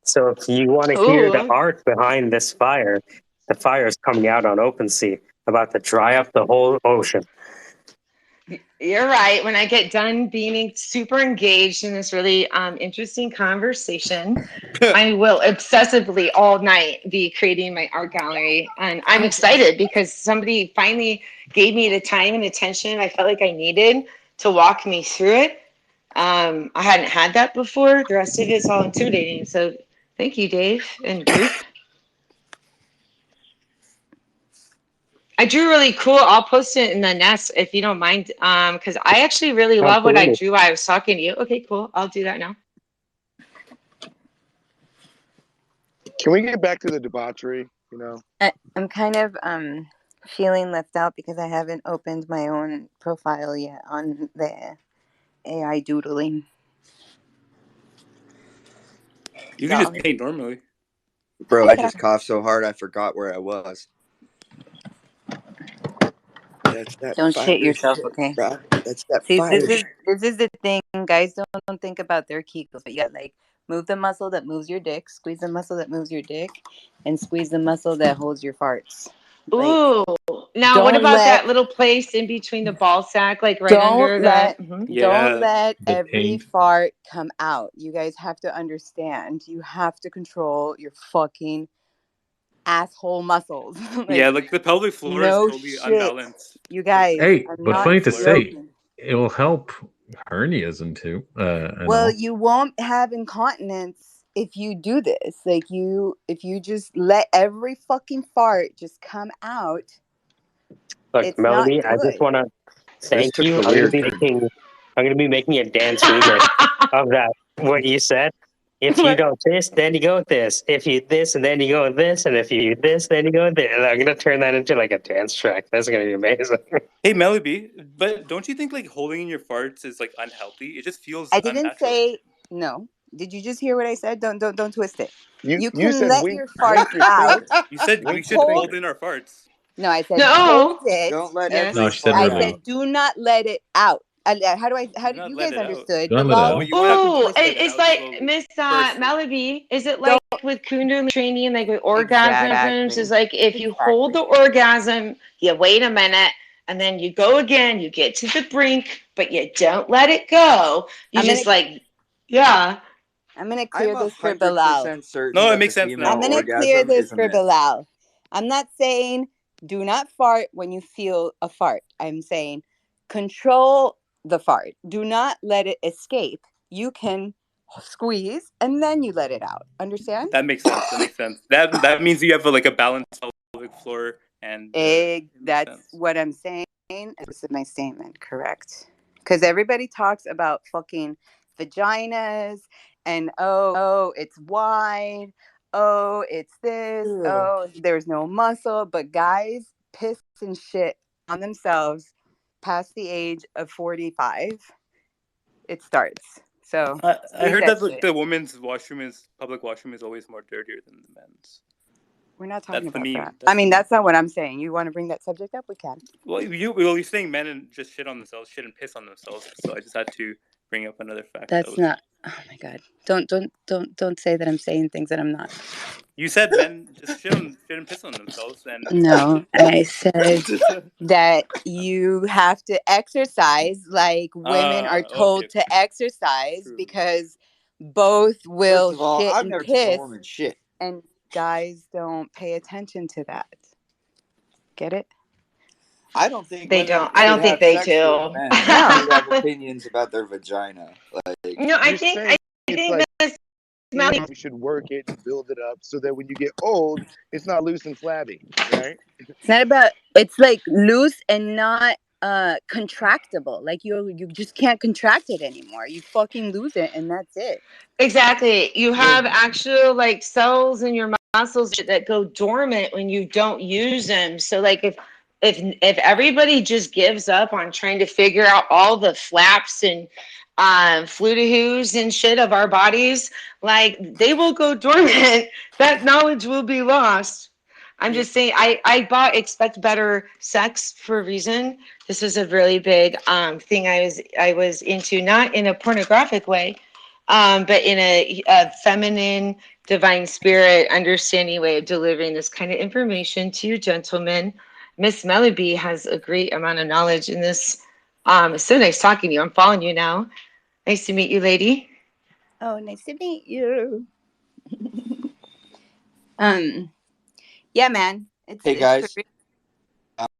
So if you want to hear the art behind this fire, the fire is coming out on OpenSea, about to dry up the whole ocean. You're right. When I get done being super engaged in this really interesting conversation, I will obsessively all night be creating my art gallery. And I'm excited because somebody finally gave me the time and attention I felt like I needed to walk me through it. I hadn't had that before. The rest of it's all intimidating. So thank you, Dave and group. I drew really cool. I'll post it in the nest if you don't mind. Because I actually really love what I drew while I was talking to you. Okay, cool. I'll do that now. Can we get back to the debauchery? I'm kind of feeling left out because I haven't opened my own profile yet on the AI doodling. You can just paint normally. Bro, I just coughed so hard I forgot where I was. Don't shit yourself, okay? Bro. That's that See, fire. this is the thing. Guys don't think about their Kegels, but move the muscle that moves your dick, squeeze the muscle that moves your dick, and squeeze the muscle that holds your farts. Ooh. Now, what about that little place in between the ball sack, like right under the... Don't let every fart come out. You guys have to understand. You have to control your fucking asshole muscles. Like the pelvic floor is totally unbalanced. You guys. Hey, I'm but not funny to say, joking. it will help hernias into. You won't have incontinence if you do this. If you just let every fucking fart just come out. Look, it's Melody, not I good. just want to thank you. I'm going to be making a dance remix of that, what you said. If you don't this, then you go with this. If you this, and then you go with this, and if you this, then you go with this. And I'm gonna turn that into like a dance track. That's gonna be amazing. Hey, Melody, but don't you think like holding in your farts is like unhealthy? It just feels I didn't unnatural. say no. Did you just hear what I said? Don't twist it. You You can said let wink your fart your out. finger. You said we Wink your should hold Hold. finger. in our farts. No, I said hold No. it. Don't let Yes. No, every she said I fart release. out. said do not let it out. How Do did not you let guys it out. understood? Don't But let it Oh, out. you want to Oh, twist it and it's out like slowly. Miss Firstly. Melody. Is it don't. like with Kundalini training, like with orgasms? Is Exactly. like if you hold Exactly. the orgasm, you wait a minute, and then you go again. You get to the brink, but you don't let it go. You I'm gonna just like, yeah. clear I'm this for Bilal. 100% certain No, it that the makes sense female I'm now. gonna clear orgasm this is a for myth. Bilal. I'm not saying do not fart when you feel a fart. I'm saying control the fart. Do not let it escape. You can squeeze and then you let it out. Understand? That makes sense. That makes sense. That means you have like a balanced pelvic floor, and it makes That's sense. what I'm saying. This is my statement, correct? Because everybody talks about fucking vaginas and oh, it's wide. Oh, it's this. Oh, there's no muscle. But guys piss and shit on themselves past the age of 45. It starts. So I squeeze heard that that like shit. the women's public washroom is always more dirtier than the men's. We're not talking That's the about meme. that. I That's the mean, meme. that's not what I'm saying. You want to bring that subject up? We can. Well, you're saying men and just shit on themselves, shit and piss on themselves. So I just had to bring up another fact. That's not. Oh my god! Don't say that I'm saying things that I'm not. You said men just shit and piss on themselves, and No, I said that you have to exercise like women are told okay. to exercise True. because both will First of all, shit I've and never seen a piss, woman shit. and guys don't pay attention to that. Get it? I don't think They women don't. I should don't think have they sex with do. men No. who have opinions about their vagina. Like, No, I You're think saying it's like Miss Melody. you should work it and build it up so that when you get old, it's not loose and flabby, right? It's not about. It's like loose and not contractable. Like you just can't contract it anymore. You fucking lose it, and that's it. Exactly. You Well, have actual like cells in your muscles that go dormant when you don't use them. So like if everybody just gives up on trying to figure out all the flaps and flutihoos and shit of our bodies, like they will go dormant. That knowledge will be lost. I'm just saying I bought Expect Better Sex for a reason. This was a really big thing I was into, not in a pornographic way, but in a feminine, divine spirit, understanding way of delivering this kind of information to you gentlemen. Miss Melody has a great amount of knowledge in this. It's so nice talking to you. I'm following you now. Nice to meet you, lady. Oh, nice to meet you. Yeah, man. hey It's for guys, real.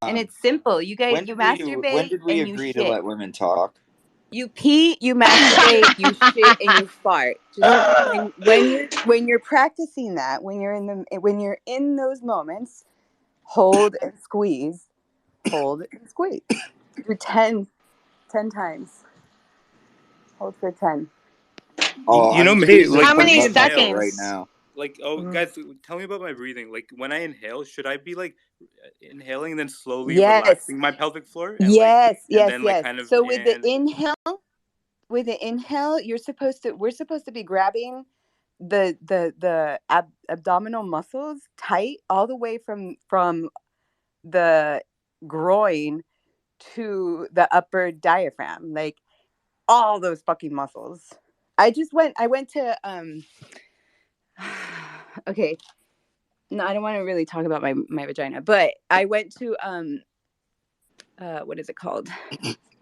And it's simple. You guys, when you when masturbate did we and you agree to shit. let women talk? You pee, you masturbate, you shit, and you fart. Just when you're practicing that, when you're in those moments, hold and squeeze, hold and squeeze. Do 10 times. Hold for 10. Oh, You know, I'm hey, squeezing How like when my you many butt muscle inhale, right seconds? now. like guys, tell me about my breathing. Like when I inhale, should I be like inhaling and then slowly Yes. relaxing my pelvic floor and Yes, and yes, then like yes. kind of So and with the inhale, we're supposed to be grabbing the abdominal muscles tight all the way from the groin to the upper diaphragm, like all those fucking muscles. I went to okay, no, I don't want to really talk about my vagina, but I went to what is it called,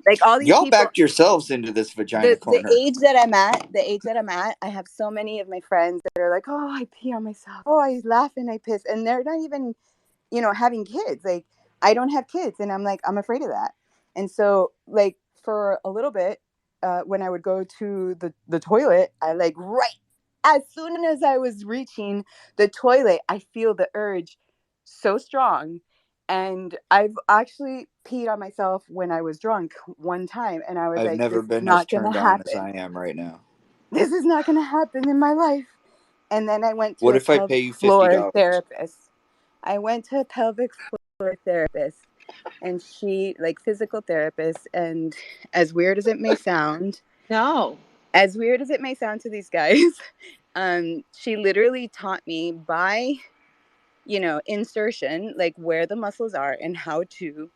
like all these Y'all people. backed yourselves into this vagina The corner. age that I'm at, I have so many of my friends that are like, oh, I pee on myself. Oh, I laugh and I piss. And they're not even, having kids. Like, I don't have kids. And I'm like, I'm afraid of that. And so, like, for a little bit, when I would go to the toilet, I like, right as soon as I was reaching the toilet, I feel the urge so strong. And I've actually peed on myself when I was drunk one time, and I was I've like, never this is been as not going to turned on as happen. I am right now. this is not going to happen in my life. And then I went to What a if I pay you floor $50? therapist. I went to a pelvic floor therapist, and she, like, physical therapist, and as weird as it may sound, as weird as it may sound to these guys, she literally taught me by, insertion, like where the muscles are and how to,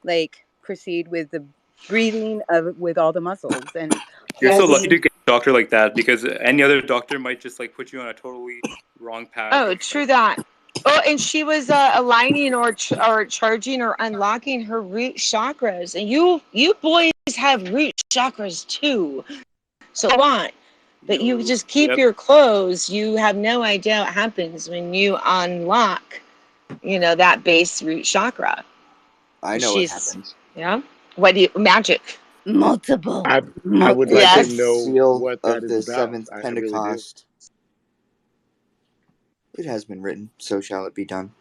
like, proceed with the breathing with all the muscles. And You're so lucky holding. to get a doctor like that, because any other doctor might just like put you on a totally wrong path. Oh, true that. Oh, and she was aligning or charging or unlocking her root chakras, and you boys have root chakras too. So I want, but you just keep your clothes. You have no idea what happens when you unlock, that base root chakra. I know what happens. Yeah. What do you magic? Multiple. I would like to know Seal what that of is the about. seventh I really do. Pentecost. It has been written, so shall it be done.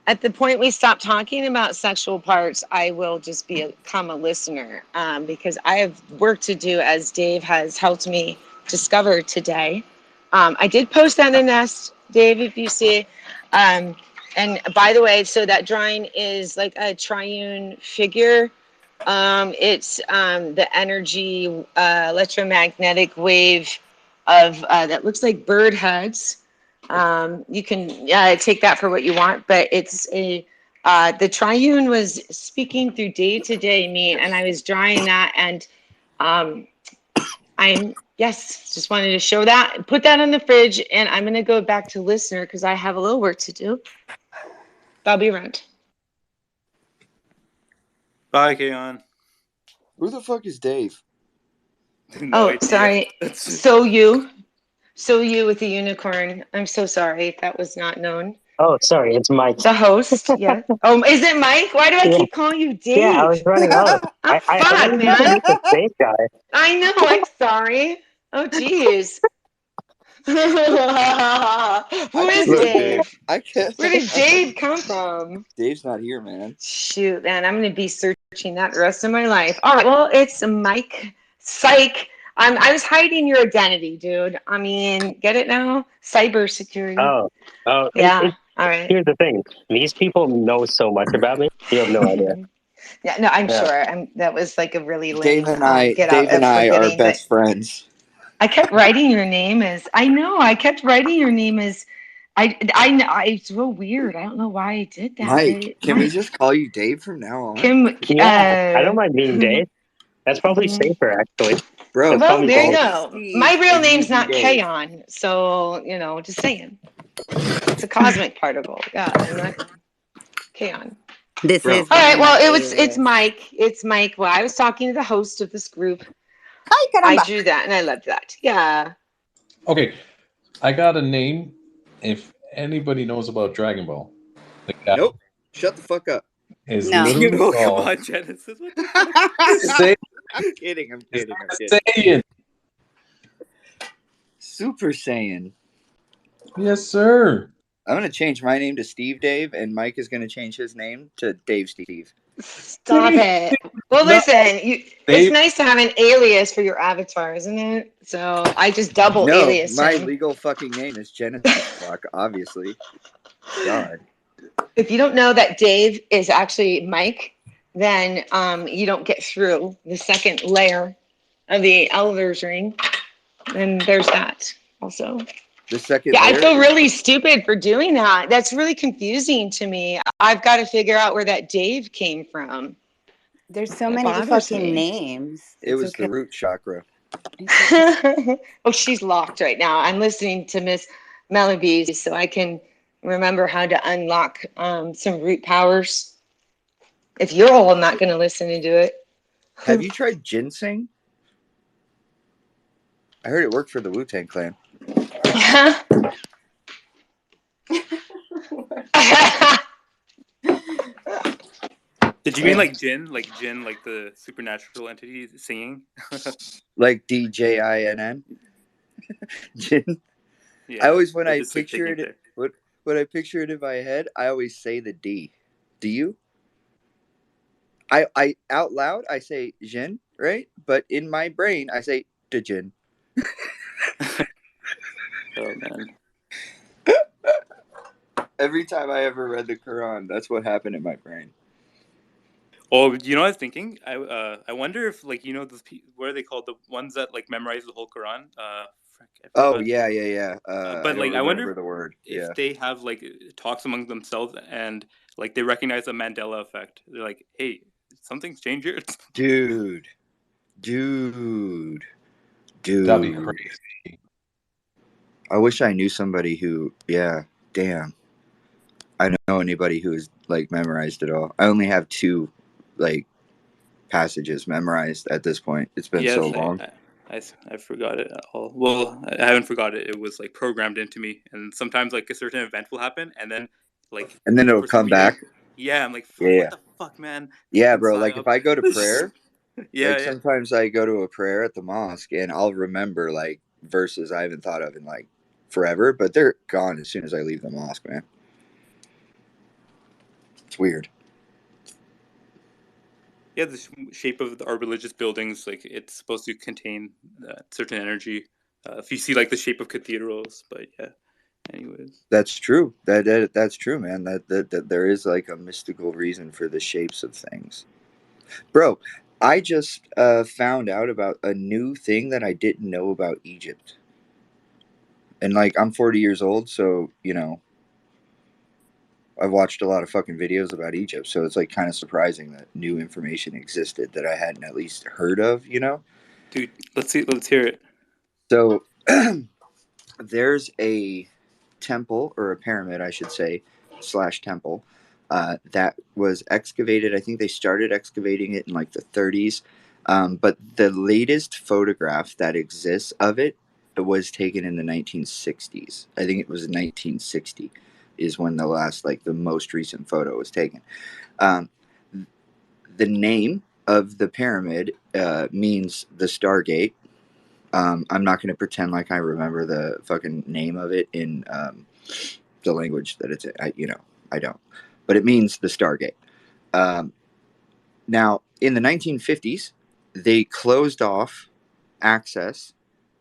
At the point we stop talking about sexual parts, I will just become a listener, because I have work to do, as Dave has helped me discover today. I did post that in Nest, Dave, if you see. And by the way, so that drawing is like a triune figure. It's the energy electromagnetic wave of that looks like bird heads. You can take that for what you want, but it's the triune was speaking through day-to-day me, and I was drawing that, and just wanted to show that, put that on the fridge, and I'm going to go back to listener because I have a little work to do. I'll be around. Bye, Kayon. Who the fuck is Dave? No idea. Sorry. So you with the unicorn. I'm so sorry if that was not known. Oh, sorry, it's Mike. The host, yeah. Oh, is it Mike? Why do I keep calling you Dave? Yeah, I was running out. Oh, I fuck, wanted you to man. meet the safe guy. I know. I'm sorry. Oh, jeez. Who is Look, Dave? I can't. Where did Dave come from? Dave's not here, man. Shoot, man. I'm going to be searching that the rest of my life. All right. Well, it's Mike. Psych. I was hiding your identity, dude. I mean, get it now? Cybersecurity. Oh. Yeah. All right. Here's the thing. These people know so much about me. You have no idea. Yeah, no, I'm Yeah. sure. That was like a really lame Dave and I are best friends. I kept writing your name as. I know. I kept writing your name as. It's real weird. I don't know why I did that. Mike, can we just call you Dave from now on? Kim. Yeah, I don't mind being Dave. That's probably safer, actually. Bro, Well, there you both go. Steve My real and name's you not Dave. Kayon, so just saying. It's a cosmic particle. Yeah, I'm not Kayon. This is all right. Well, alias. it's Mike. It's Mike. Well, I was talking to the host of this group. Ay, I caramba. drew that, and I loved that. Yeah. Okay, I got a name. If anybody knows about Dragon Ball, the guy Nope. Shut the fuck up. is No. literally Come called on, Genesis. What the fuck? I'm kidding. Saiyan. Super Saiyan. Yes, sir. I'm gonna change my name to Steve Dave, and Mike is gonna change his name to Dave Steve. Stop it. Well, listen, it's nice to have an alias for your avatar, isn't it? So I just double alias my him. legal fucking name is Genesis Fuck, obviously. God. If you don't know that Dave is actually Mike, then you don't get through the second layer of the Elder's Ring. And there's that also. The second Yeah, I layer feel really stupid for doing that. That's really confusing to me. I've got to figure out where that Dave came from. There's so It many bothers fucking me. names. It was the root chakra. Oh, she's locked right now. I'm listening to Miss Melody so I can remember how to unlock some root powers. If you're all not going to listen and do it. Have you tried ginseng? I heard it worked for the Wu-Tang Clan. Did you mean like Jin? Like Jin, like the supernatural entity singing? Like DJINN? Jin? Yeah, I always, when they're I just, like, picture taking it, when I picture it in my head, I always say the D. Do you? I out loud, I say Jin, right? But in my brain, I say Jin. Oh man. Every time I ever read the Quran, that's what happened in my brain. Oh, you know what I was thinking? I wonder if, like, you know, what are they called? The ones that like memorize the whole Quran. I Oh forgot. yeah. I But don't like, I wonder remember the word. if Yeah, they have like talks among themselves and like they recognize the Mandela effect. They're like, hey, something's changed here. dude. That'd be crazy. I wish I knew somebody who. Yeah, damn. I don't know anybody who has like memorized it all. I only have 2 like passages memorized at this point. It's been so Yes, long. I forgot it all. Well, I haven't forgot it. It was like programmed into me, and sometimes like a certain event will happen, and then like And then it'll for some come reason, back. yeah, I'm like, Yeah, fuck, what yeah. the fuck, man, Yeah, fucking bro. Like psyop. if I go to prayer, Yeah, like yeah. sometimes I go to a prayer at the mosque and I'll remember like verses I haven't thought of in like forever, but they're gone as soon as I leave the mosque, man. It's weird. Yeah, the shape of our religious buildings, like it's supposed to contain certain energy. If you see like the shape of cathedrals, but yeah. Anyways, That's true. That's true, man. That there is like a mystical reason for the shapes of things. Bro, I just found out about a new thing that I didn't know about Egypt. And like I'm 40 years old, so, you know, I've watched a lot of fucking videos about Egypt, so it's like kind of surprising that new information existed that I hadn't at least heard of, you know? dude, let's hear it. So there's a temple, or a pyramid, I should say, slash temple, that was excavated. I think they started excavating it in like the 30s. But the latest photograph that exists of it was taken in the 1960s. I think it was 1960 is when the last, like the most recent photo was taken. Um, the name of the pyramid means the Stargate. I'm not going to pretend like I remember the fucking name of it in the language that it's in. I don't. But it means the Stargate. Um, Now, in the 1950s, they closed off access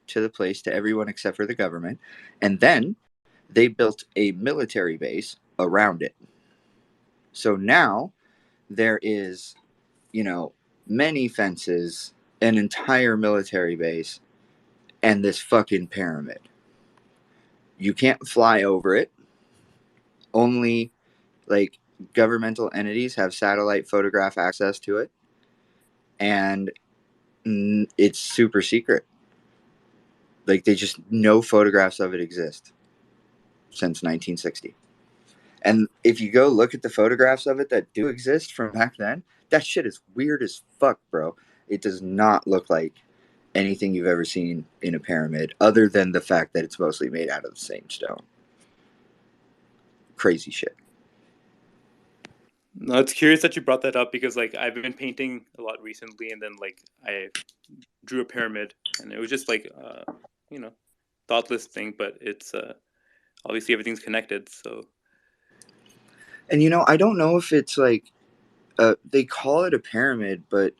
to the place to everyone except for the government. And then they built a military base around it. So now there is, you know, many fences, an entire military base, and this fucking pyramid. You can't fly over it. Only like governmental entities have satellite photograph access to it, and it's super secret. Like they just no photographs of it exist since 1960. And if you go look at the photographs of it that do exist from back then, that shit is weird as fuck, bro. It does not look like anything you've ever seen in a pyramid, other than the fact that it's mostly made out of the same stone. Crazy shit. No, it's curious that you brought that up because like I've been painting a lot recently, and then like I drew a pyramid, and it was just like you know, thoughtless thing, but it's obviously everything's connected. So And you know, I don't know if it's like they call it a pyramid, but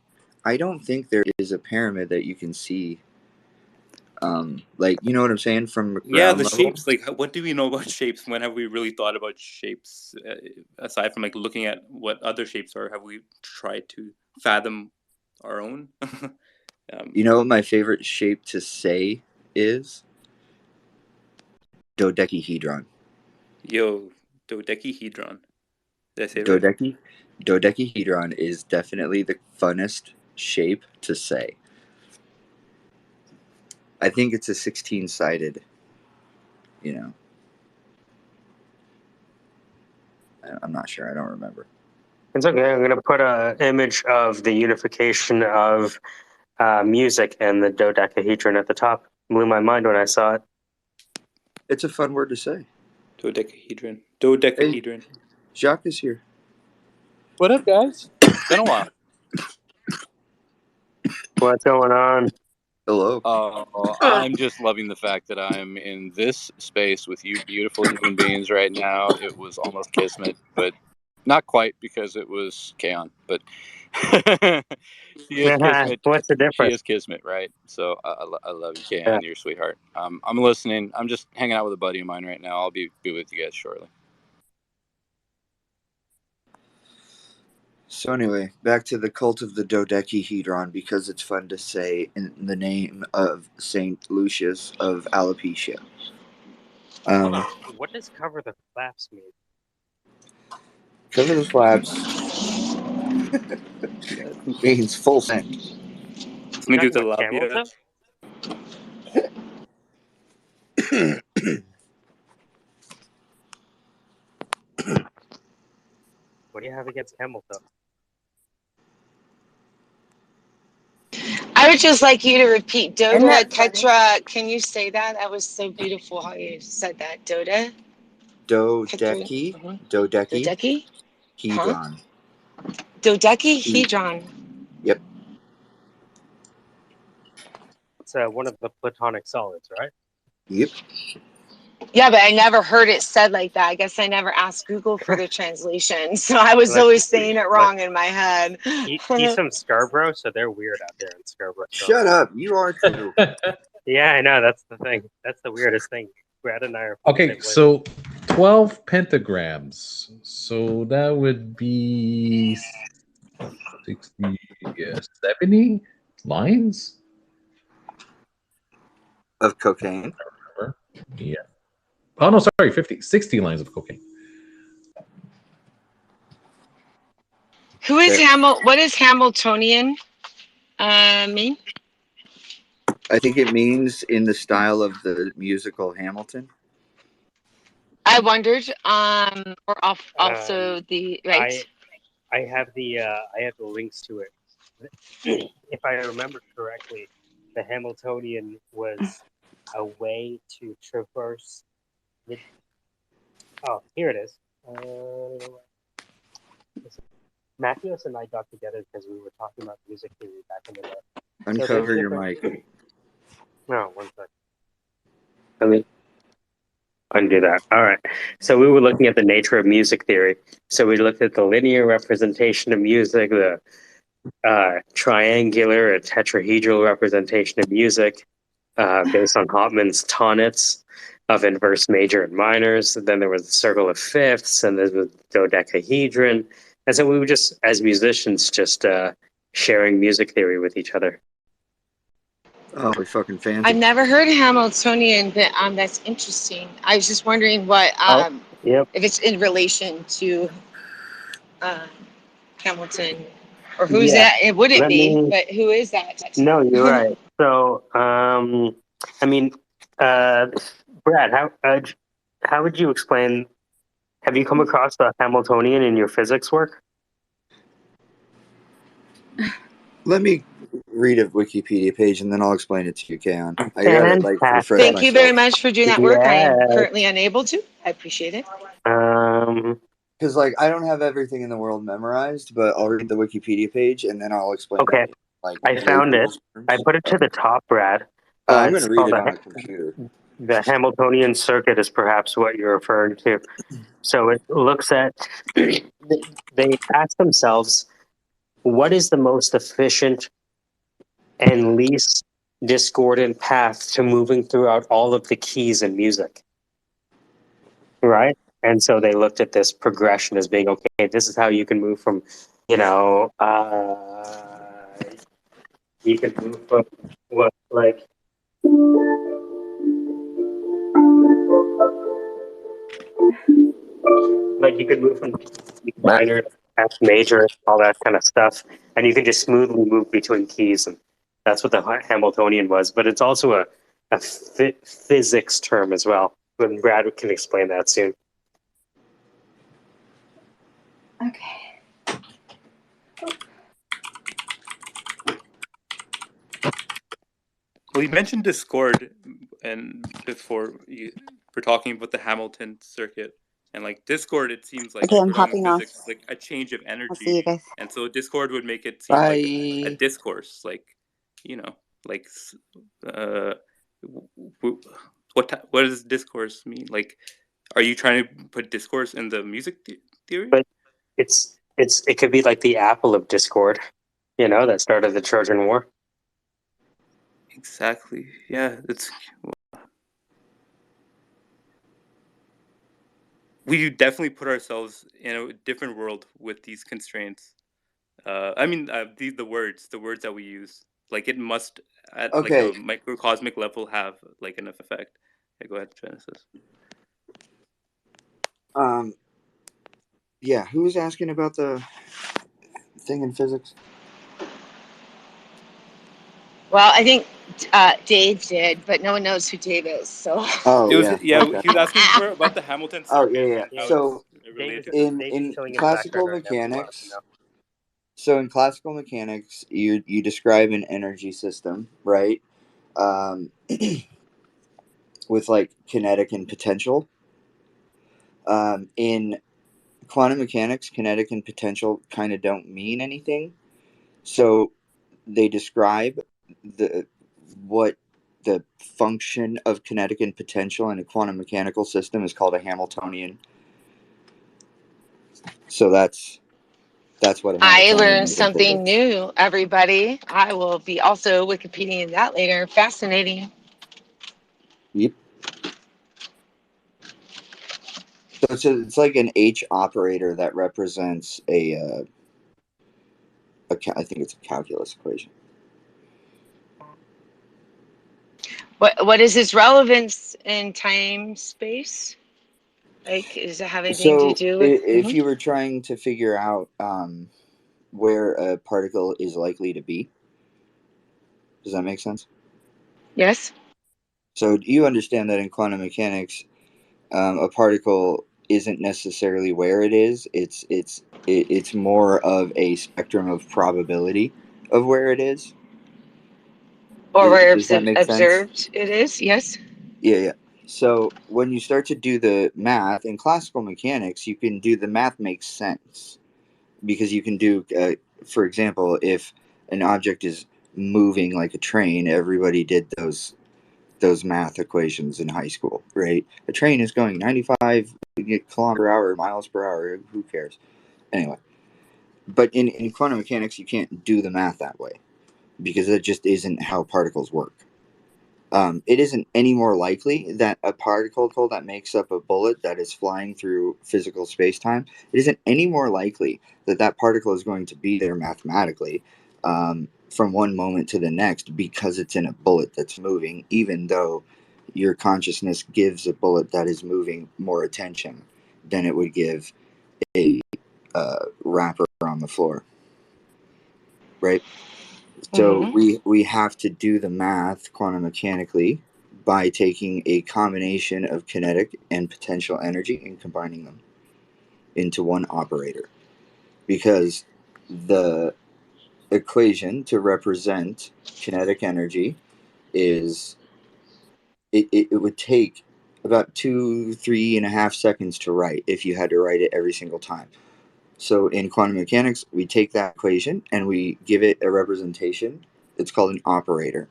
I don't think there is a pyramid that you can see. Like you know what I'm saying, from yeah, ground the level. shapes. Like, what do we know about shapes? When have we really thought about shapes aside from like looking at what other shapes are? Have we tried to fathom our own? You know what my favorite shape to say is? Dodecahedron. Yo, dodecahedron. Did I say it right? Dodecahedron is definitely the funnest shape to say. I think it's a 16-sided, you know. I'm not sure. I don't remember. It's okay. I'm going to put an image of the unification of music and the dodecahedron at the top. Blew my mind when I saw it. It's a fun word to say. Dodecahedron. Dodecahedron. Hey, Jacques is here. What up, guys? Been a while. What's going on? Hello. I'm just loving the fact that I'm in this space with you beautiful human beings right now. It was almost kismet, but not quite because it was Kaon. But She is Kismet. What's the She difference? is Kismet, right? So I love you, Kayan. You're a sweetheart. I'm listening. I'm just hanging out with a buddy of mine right now. I'll be with you guys shortly. So anyway, back to the cult of the dodecahedron, because it's fun to say in the name of Saint Lucius of alopecia. Hold on. What does cover the flaps mean? Cover the flaps means full send. Something to do with Camel tilapia. toe? What do you have against camel toe? I would just like you to repeat Isn't Doda that funny? Tetra. Can you say that? That was so beautiful how you said that. Doda? Dodecahedron. Dodecahedron? Huh? Dodecahedron. Yep. It's one of the platonic solids, right? Yep. Yeah, but I never heard it said like that. I guess I never asked Google for the translation, so I was always saying it wrong in my head. He's from Scarborough, so they're weird out there in Scarborough. Shut up. You are too. Yeah, I know. That's the thing. That's the weirdest thing. Brad and I are Okay, so 12 pentagrams. So that would be 60, 70 lines of cocaine. Yeah. Oh no, sorry, 50, 60 lines of cocaine. Who is what does Hamiltonian mean? I think it means in the style of the musical Hamilton. I wondered, or also the right. I have the links to it. If I remember correctly, the Hamiltonian was a way to traverse the. Oh, here it is. Matthews and I got together because we were talking about music theory back in the day. Uncover your mic. No, one second. Let me undo that. All right. So we were looking at the nature of music theory. So we looked at the linear representation of music, the triangular or tetrahedral representation of music based on Hauptmann's tonnets of inverse major and minors. Then there was the circle of fifths, and there was dodecahedron. And so we were just, as musicians, just sharing music theory with each other. Oh, we're fucking fancy. I've never heard Hamiltonian, but that's interesting. I was just wondering what if it's in relation to Hamilton, or who's that? It wouldn't be, but who is that? No, you're right. So, I mean, Brad, how would you explain? Have you come across the Hamiltonian in your physics work? Let me read a Wikipedia page and then I'll explain it to you, Kayan. I gotta refresh Thank you very myself. much for doing that work. I am currently unable to. I appreciate it. Because I don't have everything in the world memorized, but I'll read the Wikipedia page and then I'll explain. Okay, I found it. I put it to the top, Brad. I'm going to read it on a computer. The Hamiltonian circuit is perhaps what you're referring to. So it looks at, they ask themselves, what is the most efficient and least discordant path to moving throughout all of the keys in music? Right? And so they looked at this progression as being, okay, this is how you can move from, you can move from what, like, you could move from minor to F major, all that kind of stuff, and you can just smoothly move between keys, and that's what the Hamiltonian was. But it's also a physics term as well. And Brad can explain that soon. Okay. Well, you mentioned Discord, and before we're talking about the Hamilton circuit, and Discord, it seems like Okay, I'm we're talking hopping about off. physics, like a change of energy. I'll see you guys. And so Discord would make it seem like a discourse, what does discourse mean? Are you trying to put discourse in the music theory? But it's It could be like the apple of discord, that started the Trojan War. Exactly. Yeah, we definitely put ourselves in a different world with these constraints. I mean, the words that we use, like it must at like Okay. a microcosmic level have like an effect. Yeah, go ahead, Genesis. Yeah, who was asking about the thing in physics? Well, I think Dave did, but no one knows who Dave is. So. Oh, It was yeah. Okay. he was asking about the Hamilton Oh, circuit yeah. and how So it's related. in classical mechanics, in classical mechanics, you describe an energy system, right? With like kinetic and potential. In quantum mechanics, kinetic and potential kind of don't mean anything. So they describe what the function of kinetic and potential in a quantum mechanical system is called a Hamiltonian. So that's what a I Hamiltonian learned is in something physics. new, everybody. I will be also Wikipediaing that later. Fascinating. Yep. So it's like an H operator that represents I think it's a calculus equation. What is its relevance in time space? Like, does it have anything to So do with? if you were trying to figure out where a particle is likely to be, does that make sense? Yes. So do you understand that in quantum mechanics, a particle isn't necessarily where it is. It's more of a spectrum of probability of where it is. Or where Does that make sense? observed it is? Yes. Yeah. So when you start to do the math in classical mechanics, you can do the math makes sense because you can do, for example, if an object is moving like a train, everybody did those math equations in high school, right? A train is going 95 kilometer per hour, miles per hour. Who cares? Anyway, but in quantum mechanics, you can't do the math that way because that just isn't how particles work. It isn't any more likely that a particle that makes up a bullet that is flying through physical space-time, it isn't any more likely that that particle is going to be there mathematically from one moment to the next because it's in a bullet that's moving, even though your consciousness gives a bullet that is moving more attention than it would give a wrapper on the floor, right? So we have to do the math quantum mechanically by taking a combination of kinetic and potential energy and combining them into one operator. Because the equation to represent kinetic energy is it would take about 3.5 seconds to write if you had to write it every single time. So in quantum mechanics, we take that equation and we give it a representation. It's called an operator.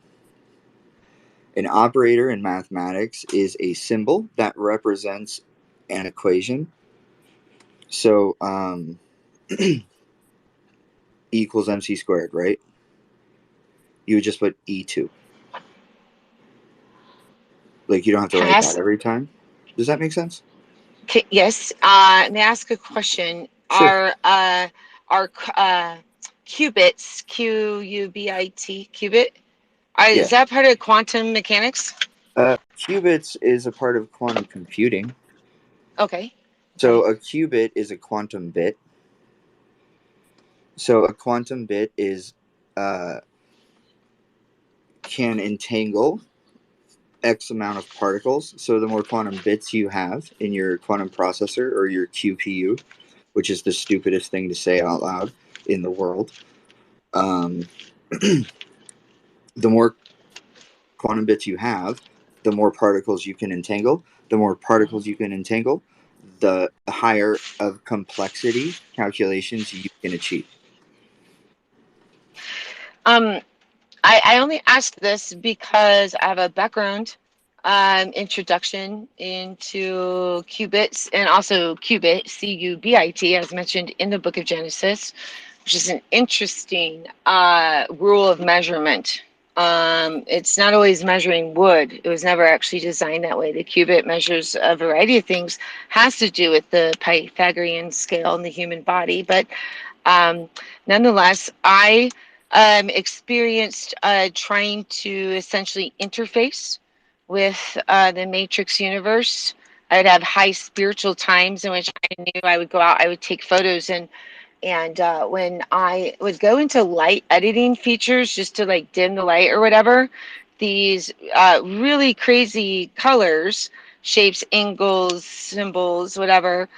An operator in mathematics is a symbol that represents an equation. So E equals mc squared, right? You would just put E2. Like you don't have to write that every time. Does that make sense? Yes. May I ask a question? Sure. Are qubits, Qubit, qubit? Yeah. Is that part of quantum mechanics? Qubits is a part of quantum computing. Okay. So a qubit is a quantum bit. So a quantum bit is can entangle X amount of particles. So the more quantum bits you have in your quantum processor or your QPU, which is the stupidest thing to say out loud in the world, the more quantum bits you have, the more particles you can entangle. The more particles you can entangle, the higher of complexity calculations you can achieve. I only asked this because I have a background introduction into qubits, and also qubit, C-U-B-I-T, as mentioned in the book of Genesis, which is an interesting rule of measurement. It's not always measuring wood. It was never actually designed that way. The qubit measures a variety of things, has to do with the Pythagorean scale in the human body. But nonetheless, I experienced trying to essentially interface with the matrix universe. I would have high spiritual times in which I knew I would go out, I would take photos, and when I would go into light editing features just to like dim the light or whatever, these really crazy colors, shapes, angles, symbols, whatever,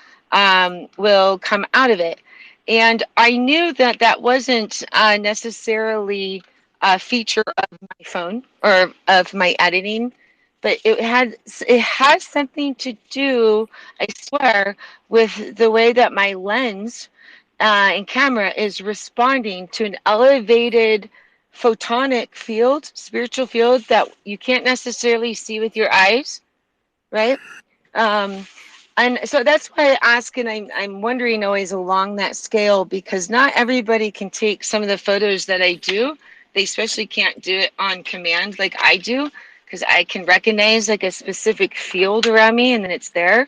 will come out of it. And I knew that that wasn't necessarily a feature of my phone or of my editing, but it has something to do, I swear, with the way that my lens and camera is responding to an elevated photonic field, spiritual field that you can't necessarily see with your eyes, right? And so that's why I ask, and I'm wondering always along that scale, because not everybody can take some of the photos that I do. They especially can't do it on command like I do, because I can recognize like a specific field around me and then it's there.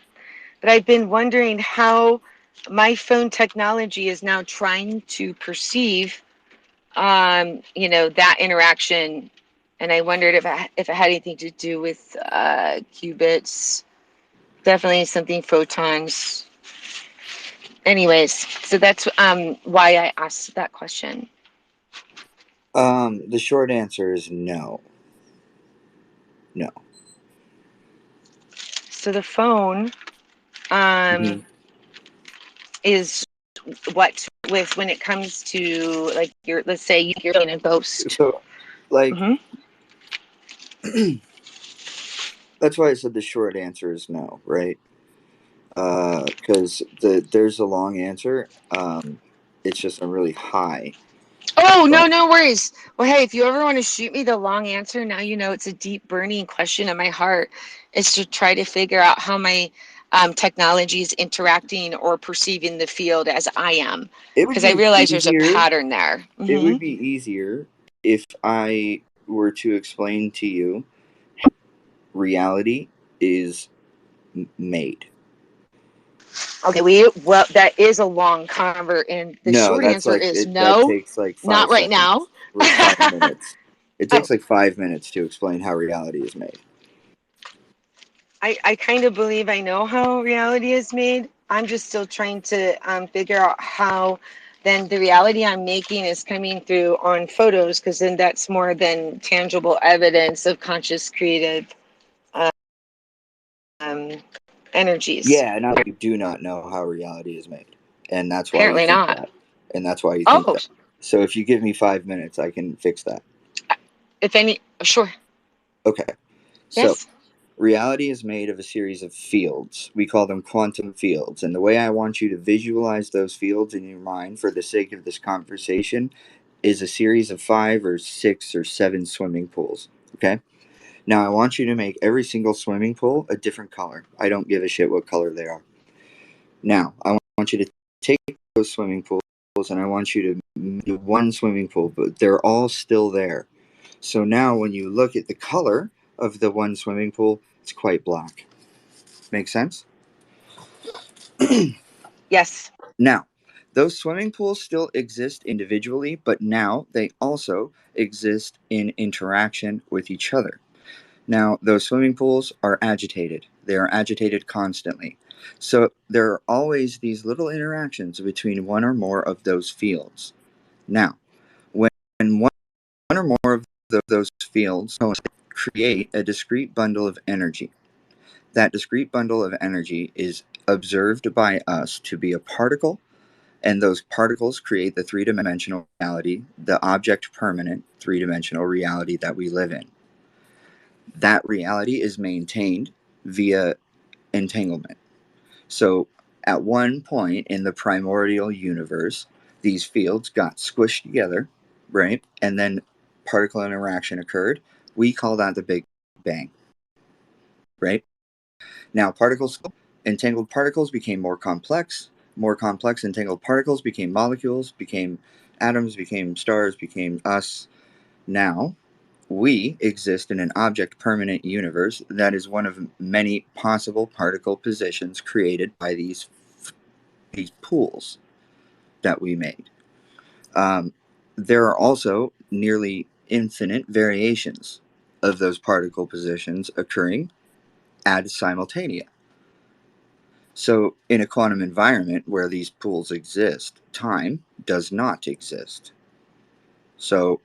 But I've been wondering how my phone technology is now trying to perceive, that interaction. And I wondered if it had anything to do with qubits. Definitely something photons. Anyways, so that's why I asked that question. The short answer is no. No. So the phone is what with when it comes to like let's say you're in a ghost. So, like, that's why I said the short answer is no, right? Because there's a long answer. It's just a really high. Oh, no worries. Well, hey, if you ever want to shoot me the long answer, now you know it's a deep burning question in my heart, is to try to figure out how my technology is interacting or perceiving the field as I am. Because I realize there's a pattern there. It would be easier if I were to explain to you reality is made. Okay, well, that is a long convert, and the short answer is no. That takes like 5 not right seconds, now. or 5 minutes. It takes like 5 minutes to explain how reality is made. I kind of believe I know how reality is made. I'm just still trying to figure out how then the reality I'm making is coming through on photos, because then that's more than tangible evidence of conscious creative energies. Yeah, now you do not know how reality is made, and that's why Apparently you think not. that. And that's why you think that. So if you give me 5 minutes, I can fix that. If any, sure. Okay. So Yes. reality is made of a series of fields. We call them quantum fields. And the way I want you to visualize those fields in your mind for the sake of this conversation is a series of 5 or 6 or 7 swimming pools. Okay? Now I want you to make every single swimming pool a different color. I don't give a shit what color they are. Now, I want you to take those swimming pools and I want you to do one swimming pool, but they're all still there. So now when you look at the color of the one swimming pool, it's quite black. Make sense? Yes. Now, those swimming pools still exist individually, but now they also exist in interaction with each other. Now, those swimming pools are agitated. They are agitated constantly. So there are always these little interactions between one or more of those fields. Now, when one or more of those fields create a discrete bundle of energy, that discrete bundle of energy is observed by us to be a particle, and those particles create the three-dimensional reality, the object permanent three-dimensional reality that we live in. That reality is maintained via entanglement. So at one point in the primordial universe, these fields got squished together, right? And then particle interaction occurred. We call that the Big Bang. right? Now, entangled particles became more complex. More complex entangled particles became molecules, became atoms, became stars, became us. Now, we exist in an object permanent universe that is one of many possible particle positions created by these pools that we made. There are also nearly infinite variations of those particle positions occurring ad simultanea. So, in a quantum environment where these pools exist, time does not exist. So,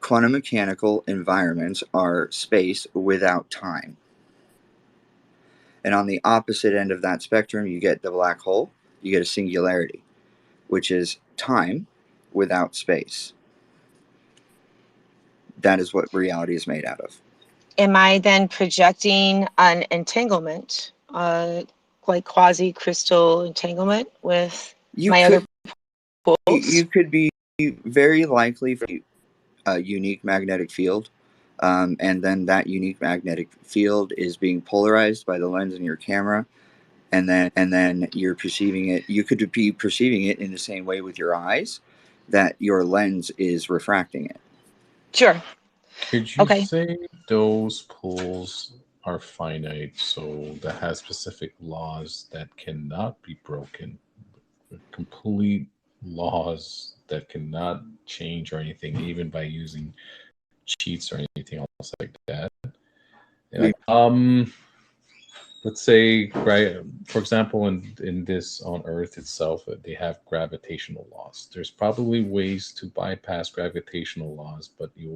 quantum mechanical environments are space without time. And on the opposite end of that spectrum, you get the black hole, you get a singularity, which is time without space. That is what reality is made out of. Am I then projecting an entanglement, like quasi crystal entanglement with other pools? You could be very likely a unique magnetic field, and then that unique magnetic field is being polarized by the lens in your camera, and then you're perceiving it. You could be perceiving it in the same way with your eyes that your lens is refracting it. Sure. Could you say those pools are finite, so that has specific laws that cannot be broken, complete laws that cannot change or anything, even by using cheats or anything else like that? Let's say, right, for example, in this on Earth itself, they have gravitational laws. There's probably ways to bypass gravitational laws, but you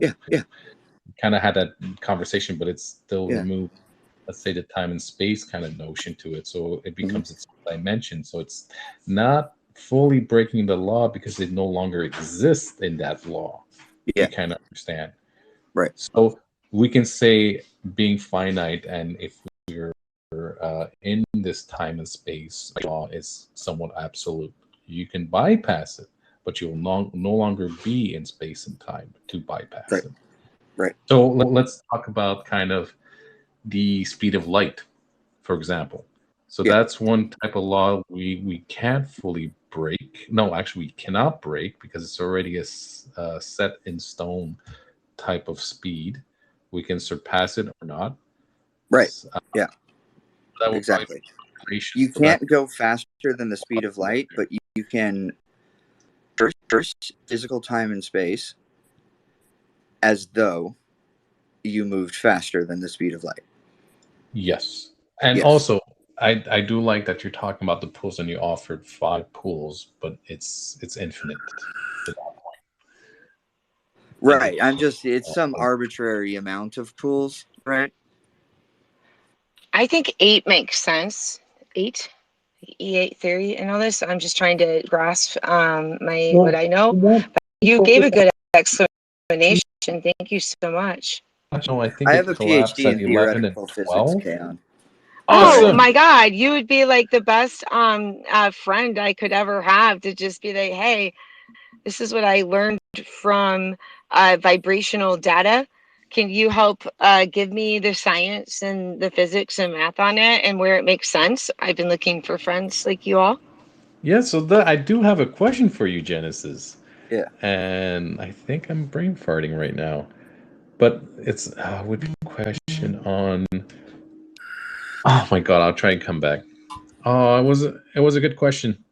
kind of had that conversation, but it's still removed, let's say, the time and space kind of notion to it. So it becomes its own dimension. So it's not fully breaking the law because it no longer exists in that law. You kind of understand. Right. So we can say being finite, and if we're in this time and space, law is somewhat absolute. You can bypass it, but you will no longer be in space and time to bypass it. Right. So let's talk about kind of the speed of light, for example. So that's one type of law we can't fully break. No, actually, we cannot break because it's already a set in stone type of speed. We can surpass it or not. Right. Exactly. You can't go faster than the speed of light, but you can first physical time and space as though you moved faster than the speed of light. Yes. And also, I do like that you're talking about the pools, and you offered 5 pools, but it's infinite to that point. Right. It's some arbitrary amount of pools, right? I think 8 makes sense. 8, E8 theory, and all this. I'm just trying to grasp what I know. But you gave a good explanation. Thank you so much. No, I think I have a collapsed PhD at in 11 and theoretical 12. physics, Kaon. Oh my God, you would be like the best friend I could ever have, to just be like, hey, this is what I learned from vibrational data. Can you help give me the science and the physics and math on it and where it makes sense? I've been looking for friends like you all. Yeah, so I do have a question for you, Genesis. Yeah. And I think I'm brain farting right now. But it's would be a question on. Oh my God, I'll try and come back. Oh, it was a good question.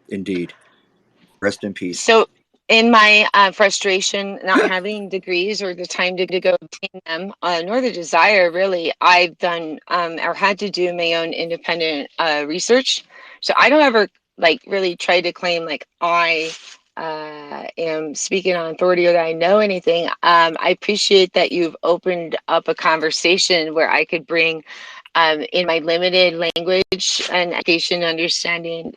Indeed. Rest in peace. So in my frustration, not having degrees or the time to go obtain them, nor the desire, really, I've done or had to do my own independent research. So I don't ever really try to claim I am speaking on authority or that I know anything. I appreciate that you've opened up a conversation where I could bring in my limited language and education understanding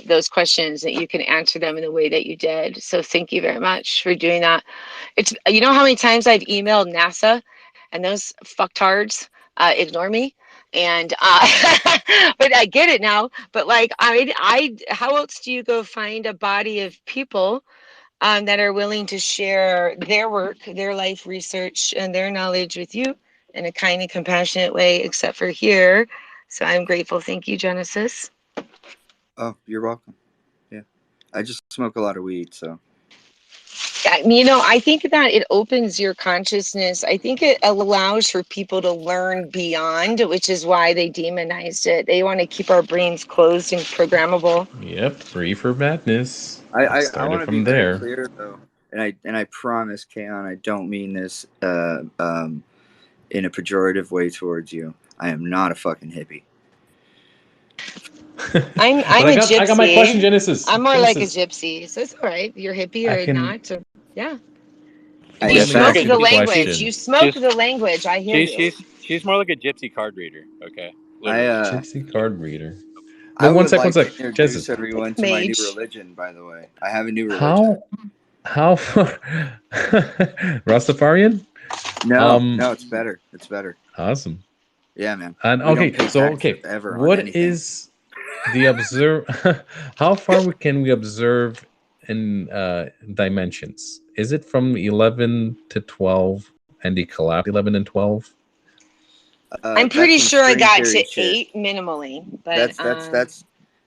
those questions, that you can answer them in the way that you did. So thank you very much for doing that. It's, you know how many times I've emailed NASA and those fucktards ignore me? And but I get it now. But how else do you go find a body of people that are willing to share their work, their life research, and their knowledge with you? in a kind and compassionate way, except for here. So I'm grateful. Thank you, Genesis. Oh, you're welcome. Yeah. I just smoke a lot of weed, so. You know, I think that it opens your consciousness. I think it allows for people to learn beyond, which is why they demonized it. They want to keep our brains closed and programmable. Yep, reefer madness. I want Started to be from very there. clear though, and I promise, Kaon, I don't mean this in a pejorative way towards you. I am not a fucking hippie. I'm But a I got my question, gypsy. Genesis. I'm more like a Genesis, gypsy, so it's all right. You're hippie I or can not. Or, yeah. I You let me smoke ask you the the language. question. You smoke the language. I hear you. She's more like a gypsy card reader. Okay, literally. Gypsy card reader. I But one would sec, like to introduce Genesis. everyone to my new religion. By the way, I have a new religion. How Rastafarian? No, it's better. It's better. Awesome. Yeah, man. And We don't okay, pay so taxes ever on what anything. is the observe? How far can we observe in dimensions? Is it from 11 to 12 and the collapse 11 and 12? I'm That's pretty some sure I string got theory to shit. 8 minimally, but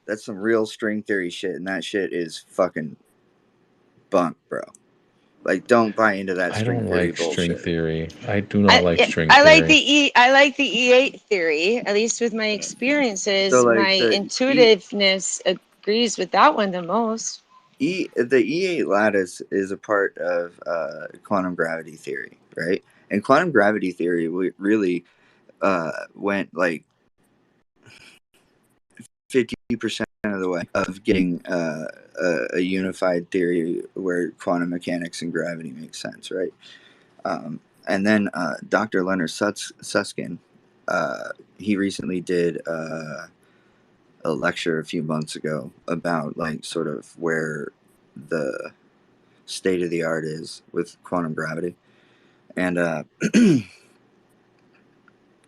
That's some real string theory shit, and that shit is fucking bunk, bro. Like, don't buy into that I string don't theory like bullshit. string theory. I do not like string I theory. like the E8 theory. At least with my experiences, So, like, my intuitiveness agrees with that one the most. The E8 lattice is a part of quantum gravity theory, right? And quantum gravity theory really went like 50% of the way of getting a unified theory where quantum mechanics and gravity make sense, right? And then Dr. Leonard Susskind, he recently did a lecture a few months ago about like sort of where the state of the art is with quantum gravity. And the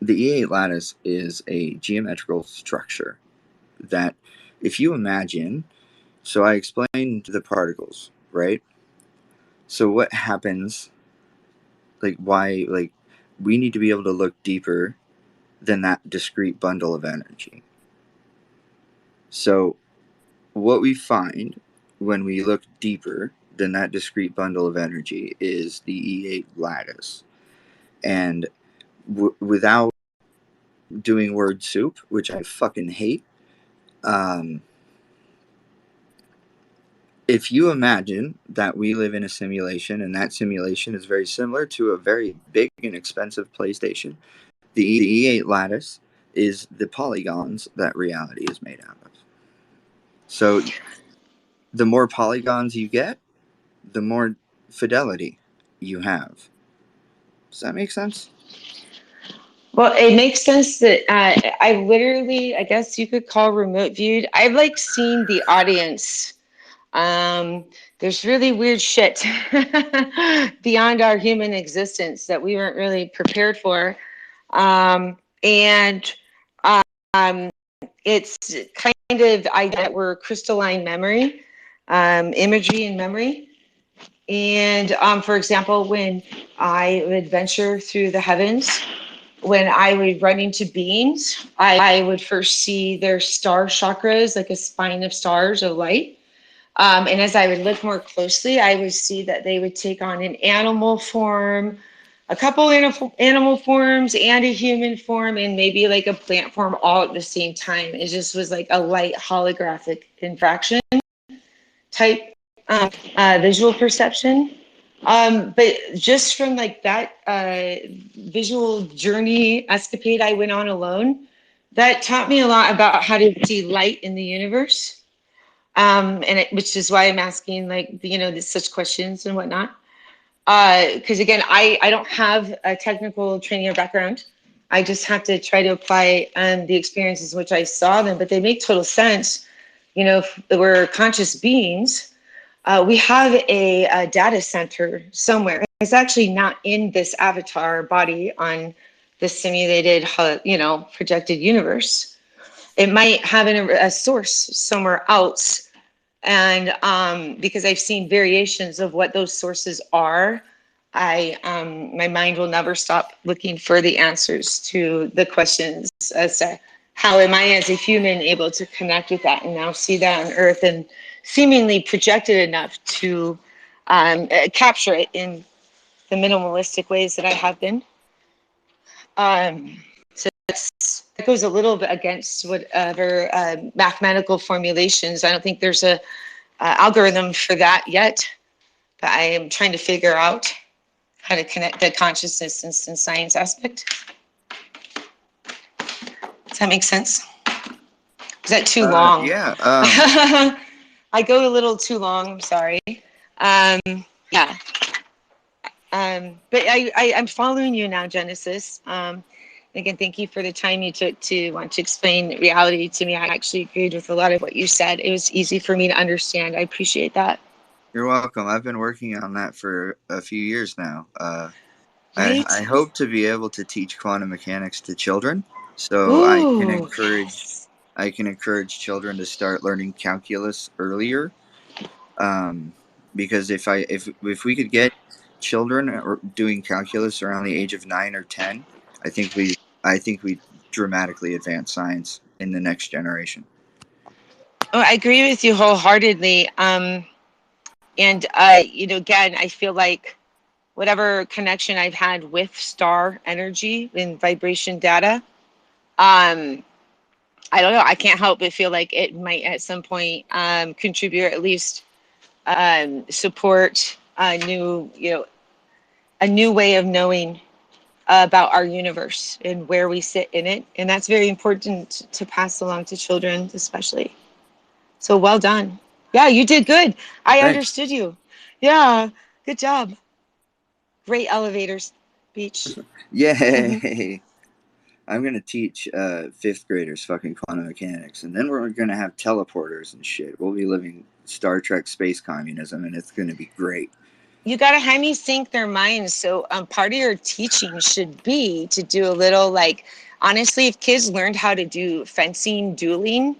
E8 lattice is a geometrical structure that, if you imagine, so I explained the particles, right? So what happens, like why, like we need to be able to look deeper than that discrete bundle of energy. So what we find when we look deeper than that discrete bundle of energy is the E8 lattice. And without doing word soup, which I fucking hate, if you imagine that we live in a simulation and that simulation is very similar to a very big and expensive PlayStation, the E8 lattice is the polygons that reality is made out of. So the more polygons you get, the more fidelity you have. Does that make sense? Well, it makes sense that I literally, I guess you could call remote viewed. I've like seen the audience. There's really weird shit beyond our human existence that we weren't really prepared for. And it's kind of, I get we're crystalline memory, imagery and memory. And for example, when I would venture through the heavens, when I would run into beings, I would first see their star chakras, like a spine of stars of light. And as I would look more closely, I would see that they would take on an animal form, a couple animal forms, and a human form, and maybe like a plant form all at the same time. It just was like a light holographic infraction type visual perception. But just from like that visual journey escapade I went on alone, that taught me a lot about how to see light in the universe. Which is why I'm asking like, such questions and whatnot. Because again, I don't have a technical training or background. I just have to try to apply the experiences in which I saw them, but they make total sense. If we're conscious beings, we have a data center somewhere. It's actually not in this avatar body on the simulated, projected universe. It might have a source somewhere else. And because I've seen variations of what those sources are my mind will never stop looking for the answers to the questions as to how am I as a human able to connect with that and now see that on Earth and seemingly project it enough to capture it in the minimalistic ways that I have been. So that goes a little bit against whatever mathematical formulations. I don't think there's a algorithm for that yet, but I am trying to figure out how to connect the consciousness and science aspect. Does that make sense? Is that too long? Yeah. I go a little too long. I'm sorry. Yeah. But I'm following you now, Genesis. Again, thank you for the time you took to want to explain reality to me. I actually agreed with a lot of what you said. It was easy for me to understand. I appreciate that. You're welcome. I've been working on that for a few years now. Right? I hope to be able to teach quantum mechanics to children, so Ooh, I can encourage children to start learning calculus earlier. Because if we could get children doing calculus around the age of 9 or 10, I think we dramatically advance science in the next generation. Oh, I agree with you wholeheartedly. And again, I feel like whatever connection I've had with star energy and vibration data, I don't know. I can't help but feel like it might at some point contribute, or at least support a new way of knowing about our universe and where we sit in it. And that's very important to pass along to children, especially. So well done. Yeah, you did good. I Thanks. understood you. Yeah, good job. Great elevators, beach. Yay! I'm gonna teach 5th graders fucking quantum mechanics, and then we're gonna have teleporters and shit. We'll be living Star Trek space communism, and it's gonna be great. You got to hemi sync their minds. So part of your teaching should be to do a little, like, honestly, if kids learned how to do fencing, dueling,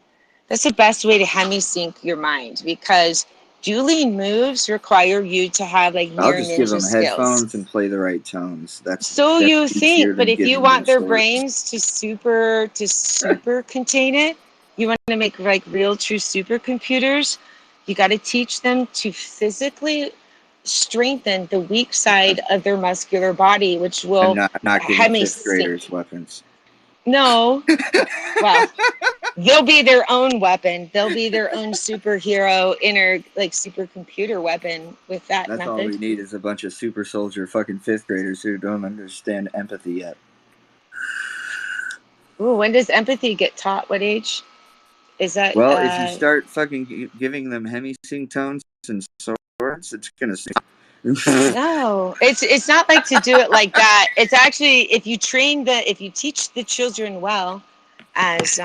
that's the best way to hemi sync your mind, because dueling moves require you to have like I'll near just give ninja them skills. headphones and play the right tones. That's So you easier think, but than if you giving them want their swords. brains to super contain it, you want to make like real true supercomputers, you got to teach them to physically strengthen the weak side of their muscular body, which will I'm not giving hemi 5th sync. graders weapons. No, well, they'll be their own weapon. They'll be their own superhero inner like supercomputer weapon with that That's all method. we need is a bunch of super soldier fucking 5th graders who don't understand empathy yet. Ooh, when does empathy get taught? What age? Is that? Well, if you start fucking giving them hemisync tones and swords, it's gonna. No, it's not like to do it like that. It's actually if you teach the children well, as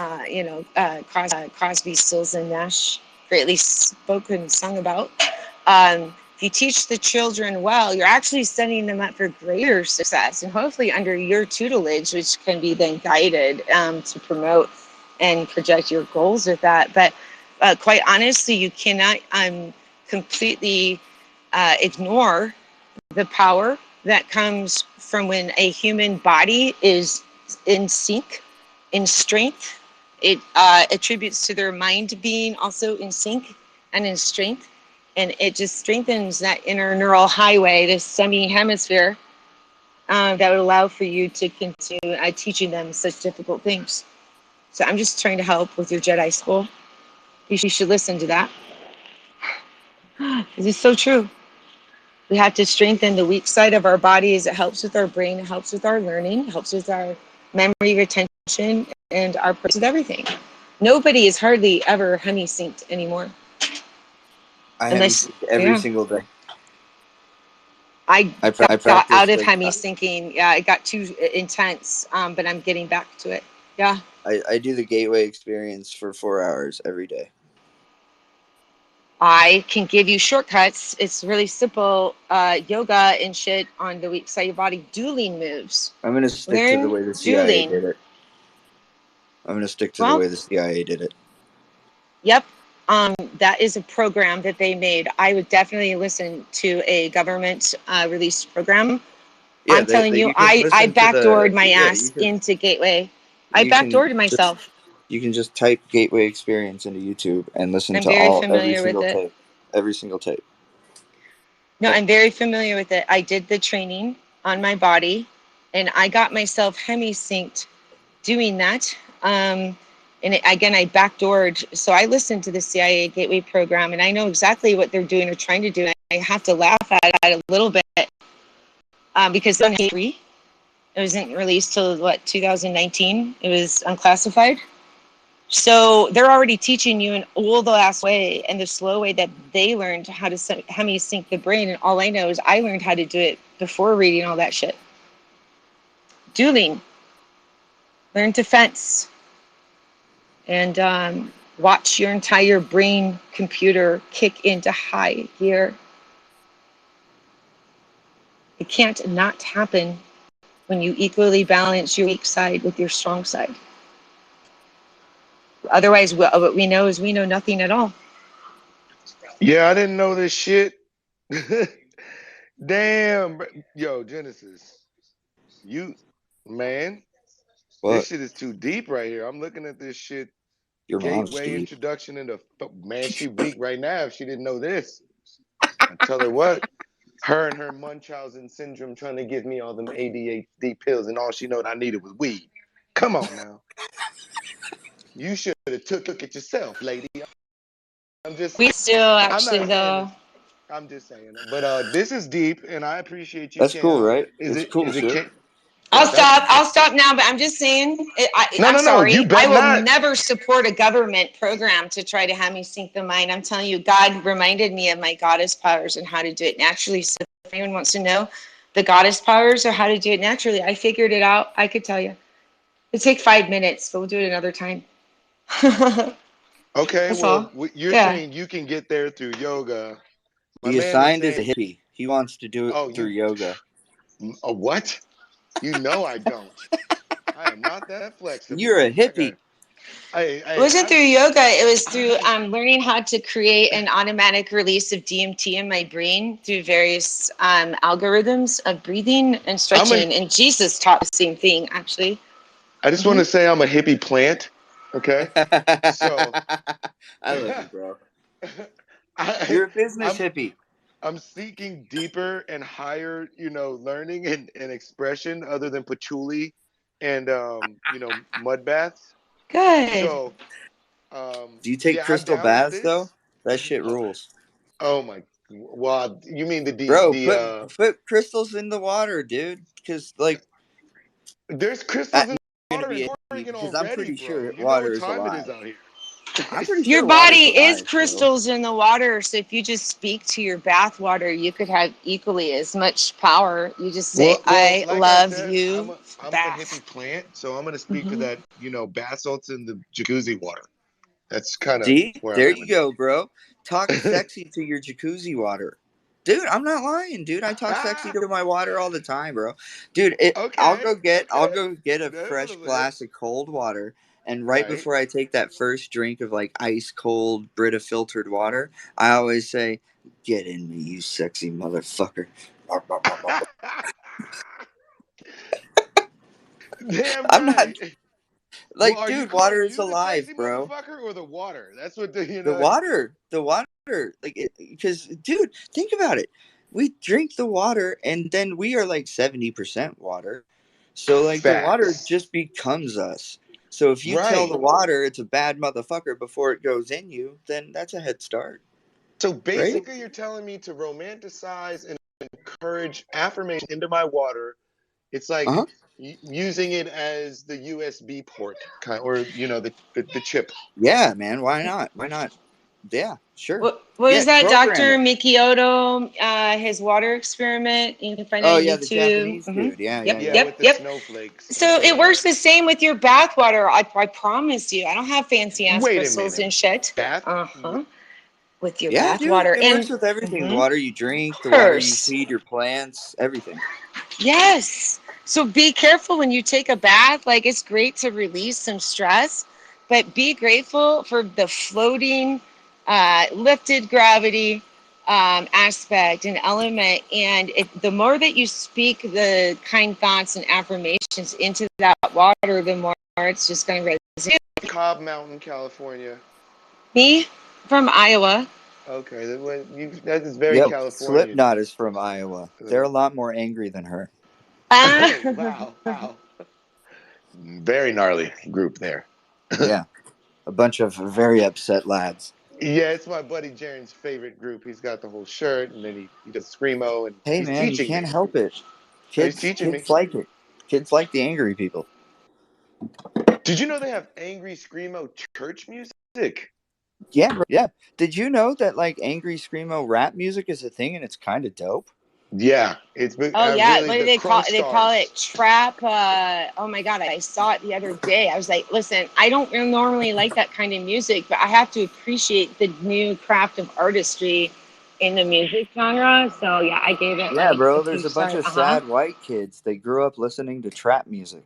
Crosby, Stills, and Nash greatly spoken and sung about. If you teach the children well, you're actually setting them up for greater success, and hopefully under your tutelage, which can be then guided to promote and project your goals with that. But quite honestly, you cannot completely ignore the power that comes from when a human body is in sync, in strength. It attributes to their mind being also in sync and in strength. And it just strengthens that inner neural highway, this semi-hemisphere, that would allow for you to continue teaching them such difficult things. So I'm just trying to help with your Jedi school. You should listen to that. This is so true. We have to strengthen the weak side of our bodies. It helps with our brain. It helps with our learning. It helps with our memory retention and our process with everything. Nobody is hardly ever hemi-synced anymore. I hemi-sync every single day. I got out of like, hemi-syncing. Yeah, it got too intense, but I'm getting back to it. Yeah. I do the gateway experience for 4 hours every day. I can give you shortcuts. It's really simple yoga and shit on the weak side of your body. Dueling moves. I'm going to stick to the way the CIA did it. I'm going to stick to the way the CIA did it. Yep. That is a program that they made. I would definitely listen to a government released program. Yeah, I'm telling you, you can I listen to backdoored my ass into Gateway. I backdoored myself. You can just type Gateway Experience into YouTube and listen I'm to very every familiar with single it. tape. Every single tape. No, I'm very familiar with it. I did the training on my body, and I got myself hemi-synced doing that. Again, I backdoored. So I listened to the CIA Gateway program, and I know exactly what they're doing or trying to do. I have to laugh at it a little bit because it wasn't released till what, 2019. It was unclassified. So they're already teaching you an old ass way and the slow way that they learned how to hemi-sync the brain. And all I know is I learned how to do it before reading all that shit. Dueling, learn to fence, and watch your entire brain computer kick into high gear. It can't not happen when you equally balance your weak side with your strong side. Otherwise, what we know is we know nothing at all. Yeah, I didn't know this shit. Damn, yo, Genesis, man, this shit is too deep right here. I'm looking at this shit. Your mom's Gateway deep. introduction into man, she weak right now if she didn't know this. I tell her what, her and her Munchausen syndrome trying to give me all them ADHD pills, and all she know I needed was weed. Come on now, you should have took it yourself, lady. I'm just saying. But this is deep, and I appreciate you. That's cool, right? Is Cool it? shit. I'll stop now, but I'm just saying, I'm sorry. You bet I will not. never support a government program to try to have me sync the mind. I'm telling you, God reminded me of my goddess powers and how to do it naturally. So if anyone wants to know the goddess powers or how to do it naturally, I figured it out. I could tell you. It'd take 5 minutes, but we'll do it another time. Okay, That's well, all. you're saying you can get there through yoga. The assigned is a hippie. He wants to do it through yoga. A what? You know I don't. I am not that flexible. You're a hippie. It wasn't through yoga. It was through learning how to create an automatic release of DMT in my brain through various algorithms of breathing and stretching. And Jesus taught the same thing, actually. I just want to say I'm a hippie plant. Okay. So I love you, bro. You're a business hippie. I'm seeking deeper and higher, learning and expression other than patchouli and mud baths. Good. So do you take crystal baths though? That shit rules. Oh my! Well, you mean put crystals in the water, dude? Because there's crystals in the water in Oregon already, I'm pretty bro. sure You know water what is time alive. it is out here. I'm pretty your sure body alive, is crystals in the water. So if you just speak to your bath water, you could have equally as much power. You just say, I love you. I'm a hippie plant, so I'm going to speak to that, bath salts in the jacuzzi water. That's kind of where there I'm at. You go, bro. Talk sexy to your jacuzzi water. Dude, I'm not lying, dude. I talk sexy to my water all the time, bro. Dude, I'll go get a fresh glass of cold water, and right before I take that first drink of ice cold Brita filtered water, I always say, "Get in me, you sexy motherfucker." Damn I'm right. not dude, water is alive, bro. Motherfucker, or the water? That's what the water. Because dude, think about it. We drink the water, and then we are 70% water. So the water just becomes us. So if you tell the water it's a bad motherfucker before it goes in you, then that's a head start. So basically, you're telling me to romanticize and encourage affirmation into my water. It's like using it as the USB port, or the chip. Yeah, man. Why not? Why not? Yeah, sure. What is that, Dr. Mikioto? His water experiment. You can find it on YouTube. The Japanese dude. Yeah, with the snowflakes. So it works the same with your bath water. I promise you. I don't have fancy ass crystals and shit. With your bath water. It works with everything. The water you drink, the water you feed your plants, everything. Yes. So be careful when you take a bath. It's great to release some stress, but be grateful for the floating lifted gravity aspect and element. And the more that you speak the kind thoughts and affirmations into that water, the more it's just going to resonate. Cobb Mountain, California. Me from Iowa. Okay, that is very California. Slipknot is from Iowa. They're a lot more angry than her. Wow. Very gnarly group there. Yeah. A bunch of very upset lads. Yeah, it's my buddy Jaren's favorite group. He's got the whole shirt, and then he does screamo, and hey he's man, teaching you can't me. help it. Kids like it. Kids like the angry people. Did you know they have angry screamo church music? Yeah. Did you know that like angry screamo rap music is a thing and it's kind of dope? Yeah, it's what do they call it? They call it trap. Oh my god, I saw it the other day. I was like, listen, I don't normally like that kind of music, but I have to appreciate the new craft of artistry in the music genre. So yeah, I gave it. Yeah, bro. There's a bunch of sad white kids. They grew up listening to trap music.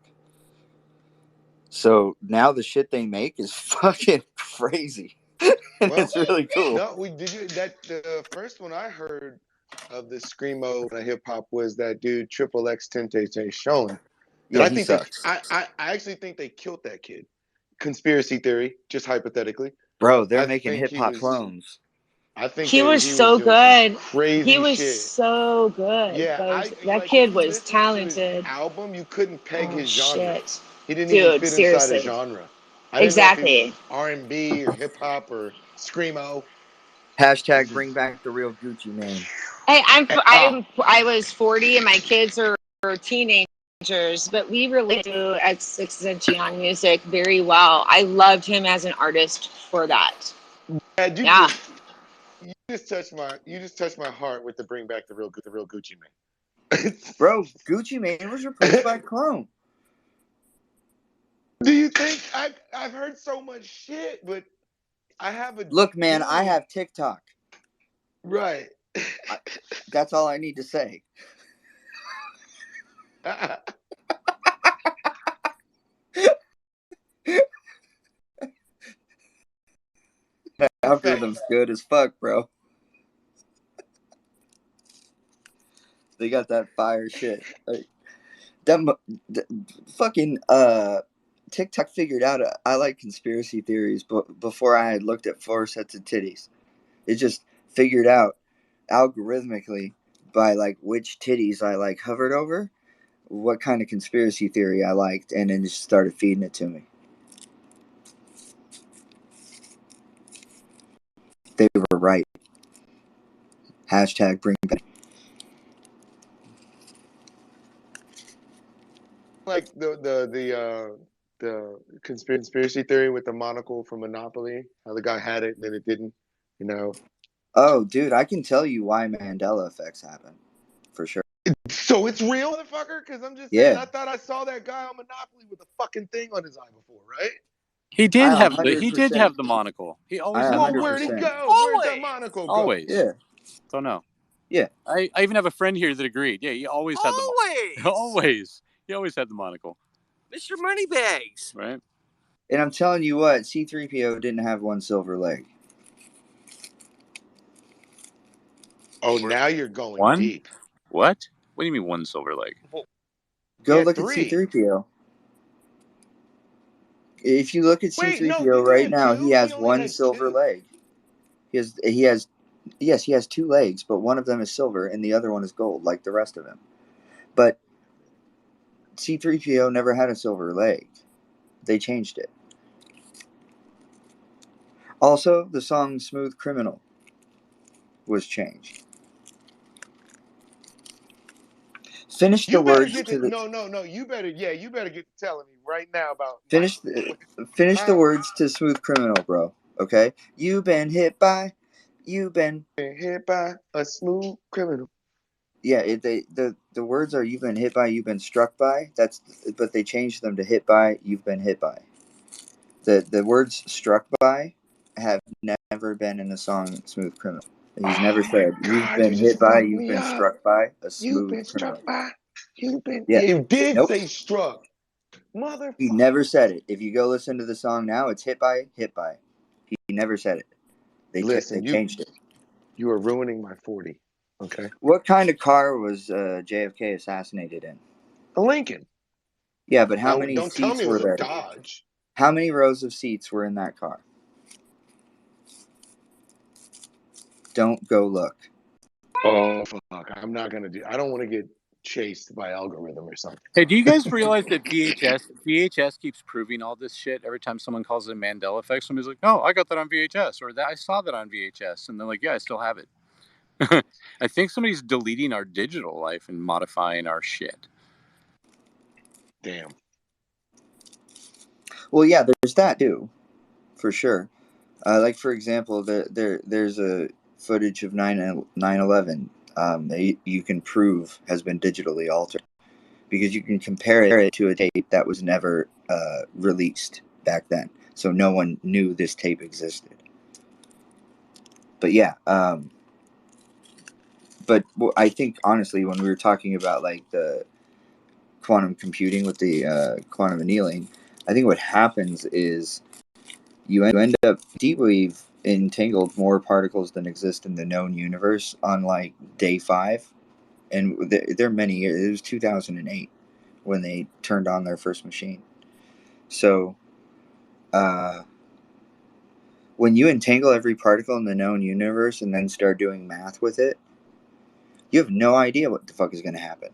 So now the shit they make is fucking crazy. It's really cool. No, the first one I heard of the screamo hip hop was that dude Triple X Tentacion. Yeah, I he think sucks. I actually think they killed that kid. Conspiracy theory, just hypothetically. Bro, they're making hip hop clones. I think he was so good. Crazy he was shit. so good. Yeah, that kid was talented. Album, you couldn't peg his genre. Shit. He didn't Dude, even fit seriously. inside a genre. I didn't know if he was R&B or hip hop or screamo. Hashtag bring back the real Gucci Mane. Hey, I was 40 and my kids are teenagers, but we relate to XXXTentacion music very well. I loved him as an artist for that. Yeah. You just touched my heart with the bring back the real Gucci Mane. Bro, Gucci Mane was replaced by a clone. Do you think I've heard so much shit, but I have a look, man. I have TikTok. Right. That's all I need to say. The algorithm's good as fuck, bro. They got that fire shit. Like, fucking TikTok figured out I like conspiracy theories, but before I had looked at 4 sets of titties, it just figured out algorithmically by like which titties I like hovered over, what kind of conspiracy theory I liked, and then just started feeding it to me. They were right. Hashtag bring back. Like the conspiracy theory with the monocle from Monopoly, how the guy had it and then it didn't, you know. Oh, dude, I can tell you why Mandela effects happen, for sure. So it's real, motherfucker? Because I'm just saying, I thought I saw that guy on Monopoly with a fucking thing on his eye before, right? He did have the monocle. He always had Well, where'd it go? Where'd that monocle go? Always. Yeah. Don't know. Yeah. I even have a friend here that agreed. Yeah, he always had the always. He always had the monocle. Mr. Moneybags. Right. And I'm telling you what, C-3PO didn't have one silver leg. Oh, now you're going deep. What? What do you mean one silver leg? Go look at C-3PO. If you look at C-3PO right now, he has one silver leg. He has 2 legs, but one of them is silver and the other one is gold, like the rest of him. But C-3PO never had a silver leg. They changed it. Also, the song Smooth Criminal was changed. Finish the words to the... No. You better get telling me right now about... Finish the words to Smooth Criminal, bro. Okay? You've been hit by a smooth criminal. Yeah, the words are you've been hit by, you've been struck by. But they changed them to hit by, you've been hit by. The words struck by have never been in the song Smooth Criminal. He's never said you've been hit by, you've been struck by a smooth criminal. Struck by, you've been. Yeah. He did say struck. Motherfucker. He never said it. If you go listen to the song now, it's hit by. He never said it. They Listen, changed it. You are ruining my 40. Okay. What kind of car was JFK assassinated in? A Lincoln. Yeah, but how Now, many don't tell seats me it were was a there? Dodge. How many rows of seats were in that car? Don't go look. Oh, fuck. I'm not going to do. I don't want to get chased by algorithm or something. Hey, do you guys realize that VHS keeps proving all this shit every time someone calls it a Mandela effect? Somebody's like, "Oh, I got that on VHS," or "That I saw that on VHS," and they're like, "Yeah, I still have it." I think somebody's deleting our digital life and modifying our shit. Damn. Well, yeah, there's that too, for sure. Like for example, there's a footage of 9/11 that you can prove has been digitally altered because you can compare it to a tape that was never released back then, so no one knew this tape existed. But yeah, but I think honestly, when we were talking about like the quantum computing with the quantum annealing, I think what happens is you end up we've entangled more particles than exist in the known universe on like day 5, and there are many years. It was 2008 when they turned on their first machine. So when you entangle every particle in the known universe and then start doing math with it, you have no idea what the fuck is going to happen.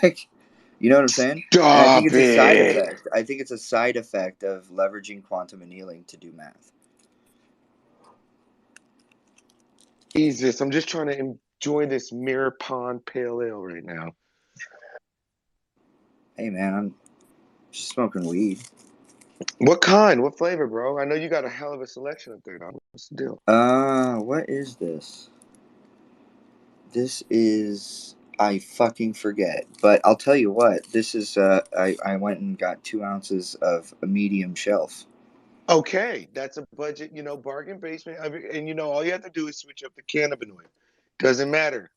Like, you know what I'm saying? Stop and I think it's a side it. effect. I think it's a side effect of leveraging quantum annealing to do math. Jesus, I'm just trying to enjoy this Mirror Pond Pale Ale right now. Hey man, I'm just smoking weed. What kind? What flavor, bro? I know you got a hell of a selection up there, dog. What's the deal? What is this? This is I fucking forget. But I'll tell you what. This is I went and got 2 ounces of a medium shelf. Okay, that's a budget, bargain basement. And all you have to do is switch up the cannabinoid. Doesn't matter,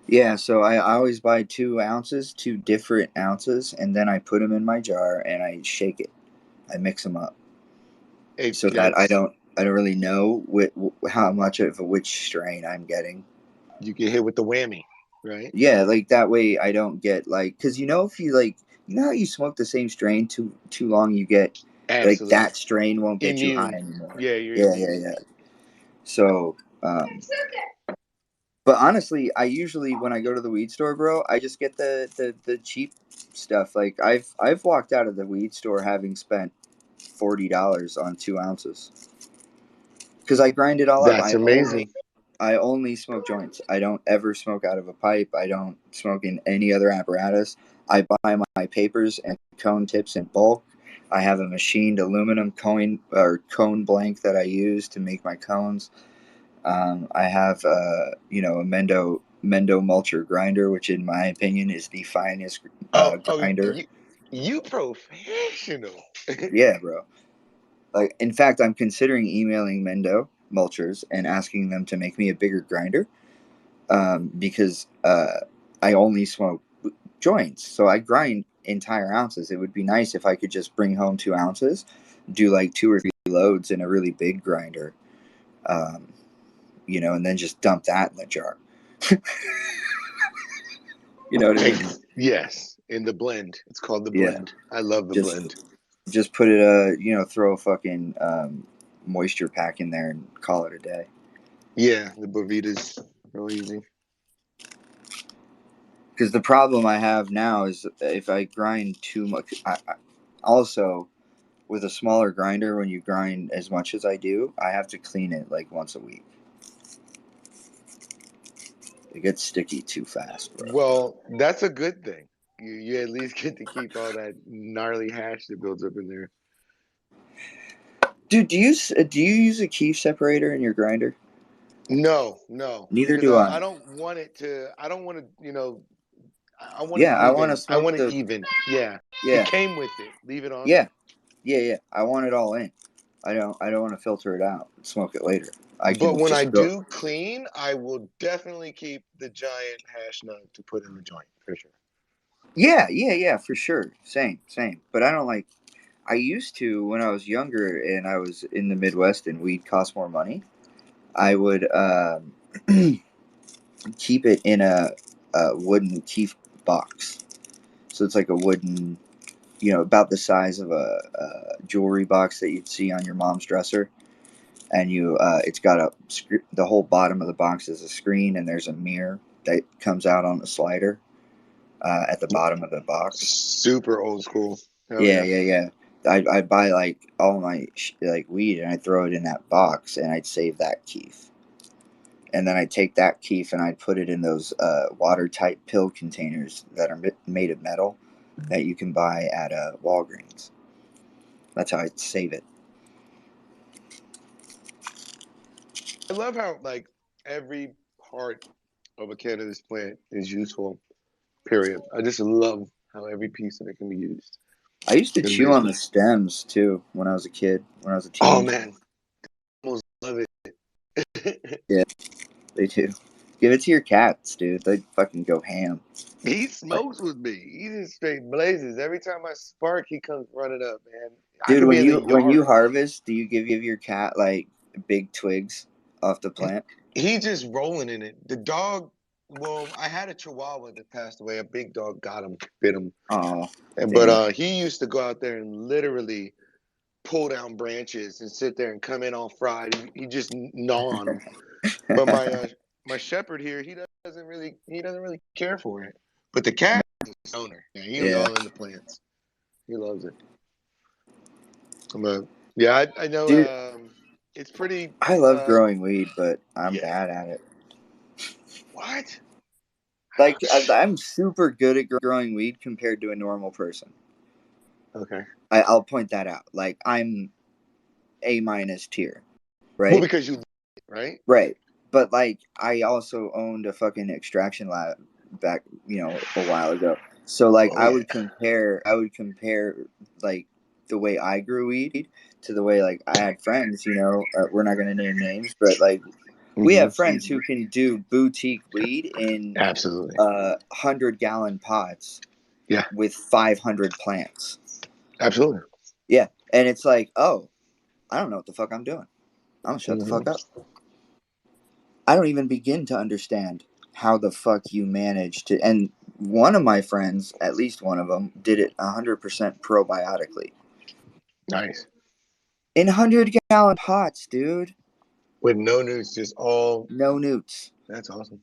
Yeah, so I always buy 2 ounces, 2 different ounces, and then I put them in my jar and I shake it. I mix them up so that I don't really know how much of which strain I'm getting. You get hit with the whammy, right? Yeah, like that way I don't get like, because if you like, how you smoke the same strain too long, you get like Absolutely. that strain won't get you high Immune. anymore. Yeah, you're Yeah. immune. So, but honestly, I usually when I go to the weed store, bro, I just get the cheap stuff. Like I've walked out of the weed store having spent $40 on 2 ounces because I grind it all up. That's amazing. I only smoke joints. I don't ever smoke out of a pipe. I don't smoke in any other apparatus. I buy my papers and cone tips in bulk. I have a machined aluminum cone blank that I use to make my cones. I have a Mendo mulcher grinder, which in my opinion is the finest grinder. You professional. Yeah, bro. Like, in fact, I'm considering emailing Mendo mulchers and asking them to make me a bigger grinder, because I only smoke joints, so I grind entire ounces. It would be nice if I could just bring home 2 ounces, do like 2 or 3 loads in a really big grinder, and then just dump that in the jar. You know what I mean? Yes, in the blend. It's called the blend. I love the blend. Just put it, throw a fucking moisture pack in there and call it a day. Yeah, the Bovita's real easy. Because the problem I have now is if I grind too much, also with a smaller grinder, when you grind as much as I do, I have to clean it like once a week. It gets sticky too fast, bro. Well, that's a good thing. You at least get to keep all that gnarly hash that builds up in there. Dude, do you use a keef separator in your grinder? No. Neither do I. I don't want it to. I don't want to. I want Yeah, it even. I want to smoke. I want it even. Yeah. Yeah. It came with it. Leave it on. Yeah. I want it all in. I don't want to filter it out and smoke it later. But when I do clean, I will definitely keep the giant hash nug to put in the joint for sure. Yeah, for sure. Same. But I I used to when I was younger and I was in the Midwest and weed cost more money. I would keep it in a wooden keef box. So it's like a wooden, about the size of a jewelry box that you'd see on your mom's dresser. And it's got the whole bottom of the box is a screen, and there's a mirror that comes out on the slider at the bottom of the box. Super old school. Hell Yeah. I'd buy like all my weed, and I'd throw it in that box, and I'd save that keef. And then I'd take that keef and I'd put it in those watertight pill containers that are made of metal that you can buy at Walgreens. That's how I'd save it. I love how like every part of a cannabis plant is useful. Period. I just love how every piece of it can be used. I used to chew on the stems too when I was a kid. When I was a teenager. Oh man, almost love it. Yeah, they do. Give it to your cats, dude. They fucking go ham. He smokes with me. He's in straight blazes. Every time I spark, he comes running up, man. Dude, when you harvest, do you give your cat like big twigs off the plant? He's just rolling in it. The dog. Well, I had a Chihuahua that passed away. A big dog got him, bit him. Oh, but he used to go out there and literally pull down branches and sit there and come in all fried. He just gnaw on them. But my shepherd here, he doesn't really care for it. But the cat is a owner. Yeah, he's all in the plants. He loves it. But yeah, I know. Dude, it's pretty. I love growing weed, but I'm bad at it. What? Like I'm super good at growing weed compared to a normal person. Okay. I'll point that out. Like I'm A- tier, right? Well, because you, right? Right. But like I also owned a fucking extraction lab back, a while ago. So like I would compare like the way I grew weed to the way like I had friends, we're not gonna name names, but like we have friends who can do boutique weed in absolutely 100-gallon pots. Yeah. With 500 plants. Absolutely. Yeah. And it's like, oh, I don't know what the fuck I'm doing. I'm gonna shut the fuck up. I don't even begin to understand how the fuck you manage to. And one of my friends, at least one of them, did it 100% probiotically. Nice. In 100-gallon pots, dude. With no newts, just all. No newts. That's awesome.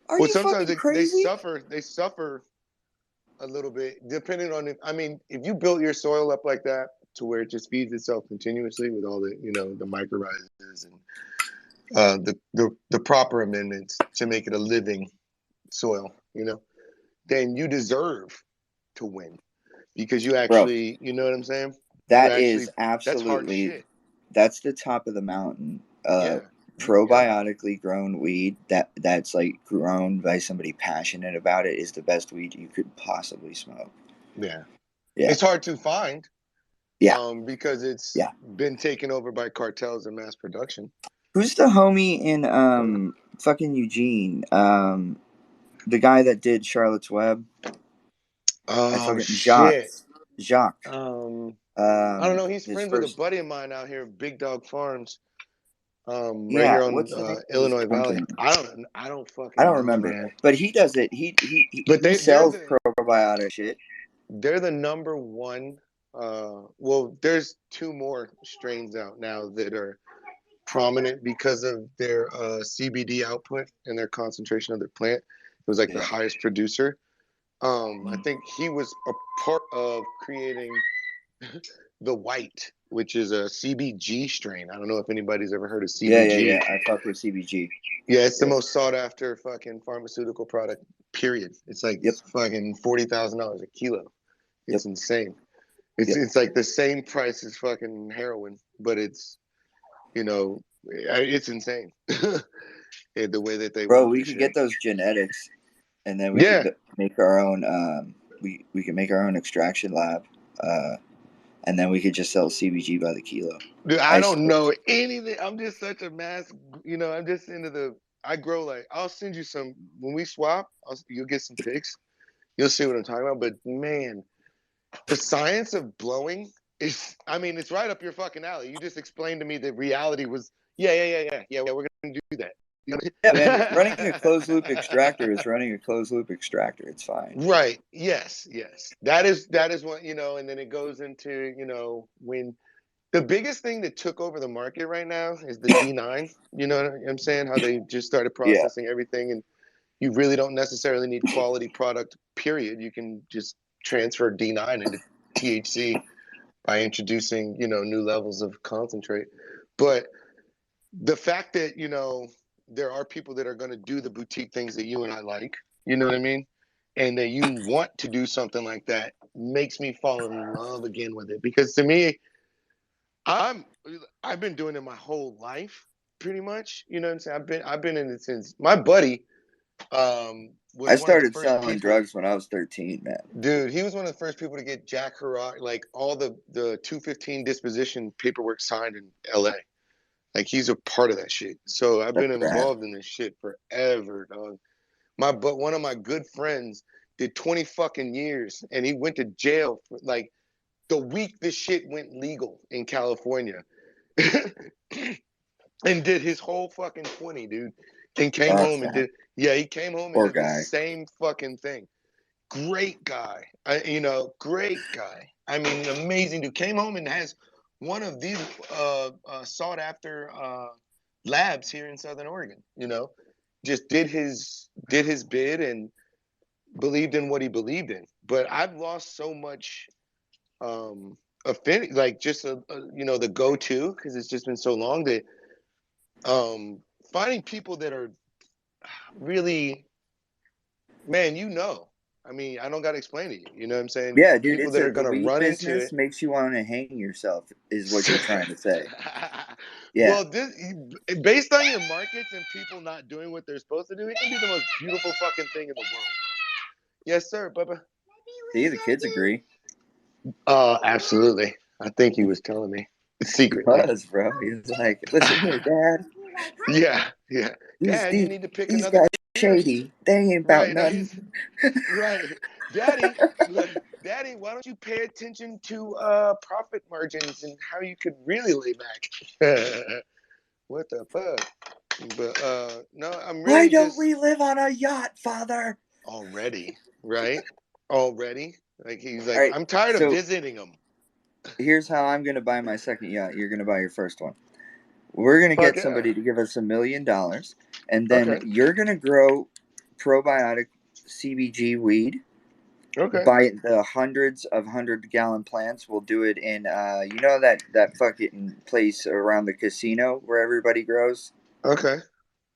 Are you sometimes fucking crazy? They suffer a little bit depending on it. I mean, if you built your soil up like that to where it just feeds itself continuously with all the the mycorrhizas and the proper amendments to make it a living soil, then you deserve to win because you actually, you know what I'm saying? That is absolutely that's the top of the mountain. Probiotically grown weed that's like grown by somebody passionate about it is the best weed you could possibly smoke. Yeah. It's hard to find. Yeah. Because it's been taken over by cartels and mass production. Who's the homie in fucking Eugene? The guy that did Charlotte's Web. Oh shit. Jacques. I don't know. He's friends with a buddy of mine out here, Big Dog Farms. Right here on Illinois Valley. I don't fucking. I don't remember, man. But he does it. He sells probiotic shit. They're the number one. Well, there's 2 more strains out now that are prominent because of their CBD output and their concentration of their plant. It was like the highest producer. I think he was a part of creating the White, which is a CBG strain. I don't know if anybody's ever heard of CBG. Yeah. I fuck with CBG. Yeah, it's the most sought after fucking pharmaceutical product, period. It's like fucking $40,000 a kilo. It's insane. It's like the same price as fucking heroin, but it's, it's insane. The way that they Bro, we could get those genetics and then we could make our own we can make our own extraction lab. And then we could just sell CBG by the kilo. Dude, I don't know anything. I'm just such a mass, I'm just into I grow I'll send you some, when we swap, you'll get some pics. You'll see what I'm talking about. But man, the science of blowing it's right up your fucking alley. You just explained to me that reality was, yeah, we're gonna do that. Yeah, man, running a closed loop extractor is running a closed loop extractor. It's fine. Right. Yes. That is what, and then it goes into, when the biggest thing that took over the market right now is the D9. You know what I'm saying? How they just started Yeah. processing everything, and you really don't necessarily need quality product, period. You can just transfer D9 into THC by introducing, new levels of concentrate. But the fact that, there are people that are going to do the boutique things that you and I like, you know what I mean? And that you want to do something like that makes me fall in love again with it. Because to me, I've been doing it my whole life, pretty much. You know what I'm saying? I've been in it since my buddy was I one of the started first selling people. drugs when I was 13, man. Dude, he was one of the first people to get Jack Hurrah, like all the 215 disposition paperwork signed in LA. Like he's a part of that shit. So I've been That's rad. involved in this shit forever, dog. But one of my good friends did 20 fucking years, and he went to jail for, like, the week this shit went legal in California. And did his whole fucking 20, dude. And came That's home and sad. he came home and Poor did the guy. same fucking thing. Great guy. Great guy. I mean, amazing dude. Came home and has one of these sought after labs here in Southern Oregon, just did his bid and believed in what he believed in. But I've lost so much affinity, like just the go-to, because it's just been so long that finding people that are really, man, I mean, I don't got to explain to you. You know what I'm saying? Yeah, dude, People that are the going to weed run into business it. makes you want to hang yourself, is what you're trying to say. Yeah. Well, based on your markets and people not doing what they're supposed to do, it can be the most beautiful fucking thing in the world, bro. Yes, sir, Bubba. See, the kids agree. Absolutely. I think he was telling me He secretly. was, bro. He was like, listen here, Dad. Yeah. Dad, you need to pick another guys career. shady. They ain't about Right. nothing. Right. Daddy, why don't you pay attention to profit margins and how you could really lay back? What the fuck? But no, I'm Why really don't we live on a yacht, Father? already, right? Already. Like he's All like, right, I'm tired of so visiting them. here's how I'm going to buy my second yacht. You're going to buy your first one. We're going to Fuck get yeah. somebody to give us $1 million, and then Okay. you're going to grow probiotic CBG weed. Okay. By the hundreds of 100-gallon plants. We'll do it in, that fucking place around the casino where everybody grows. Okay.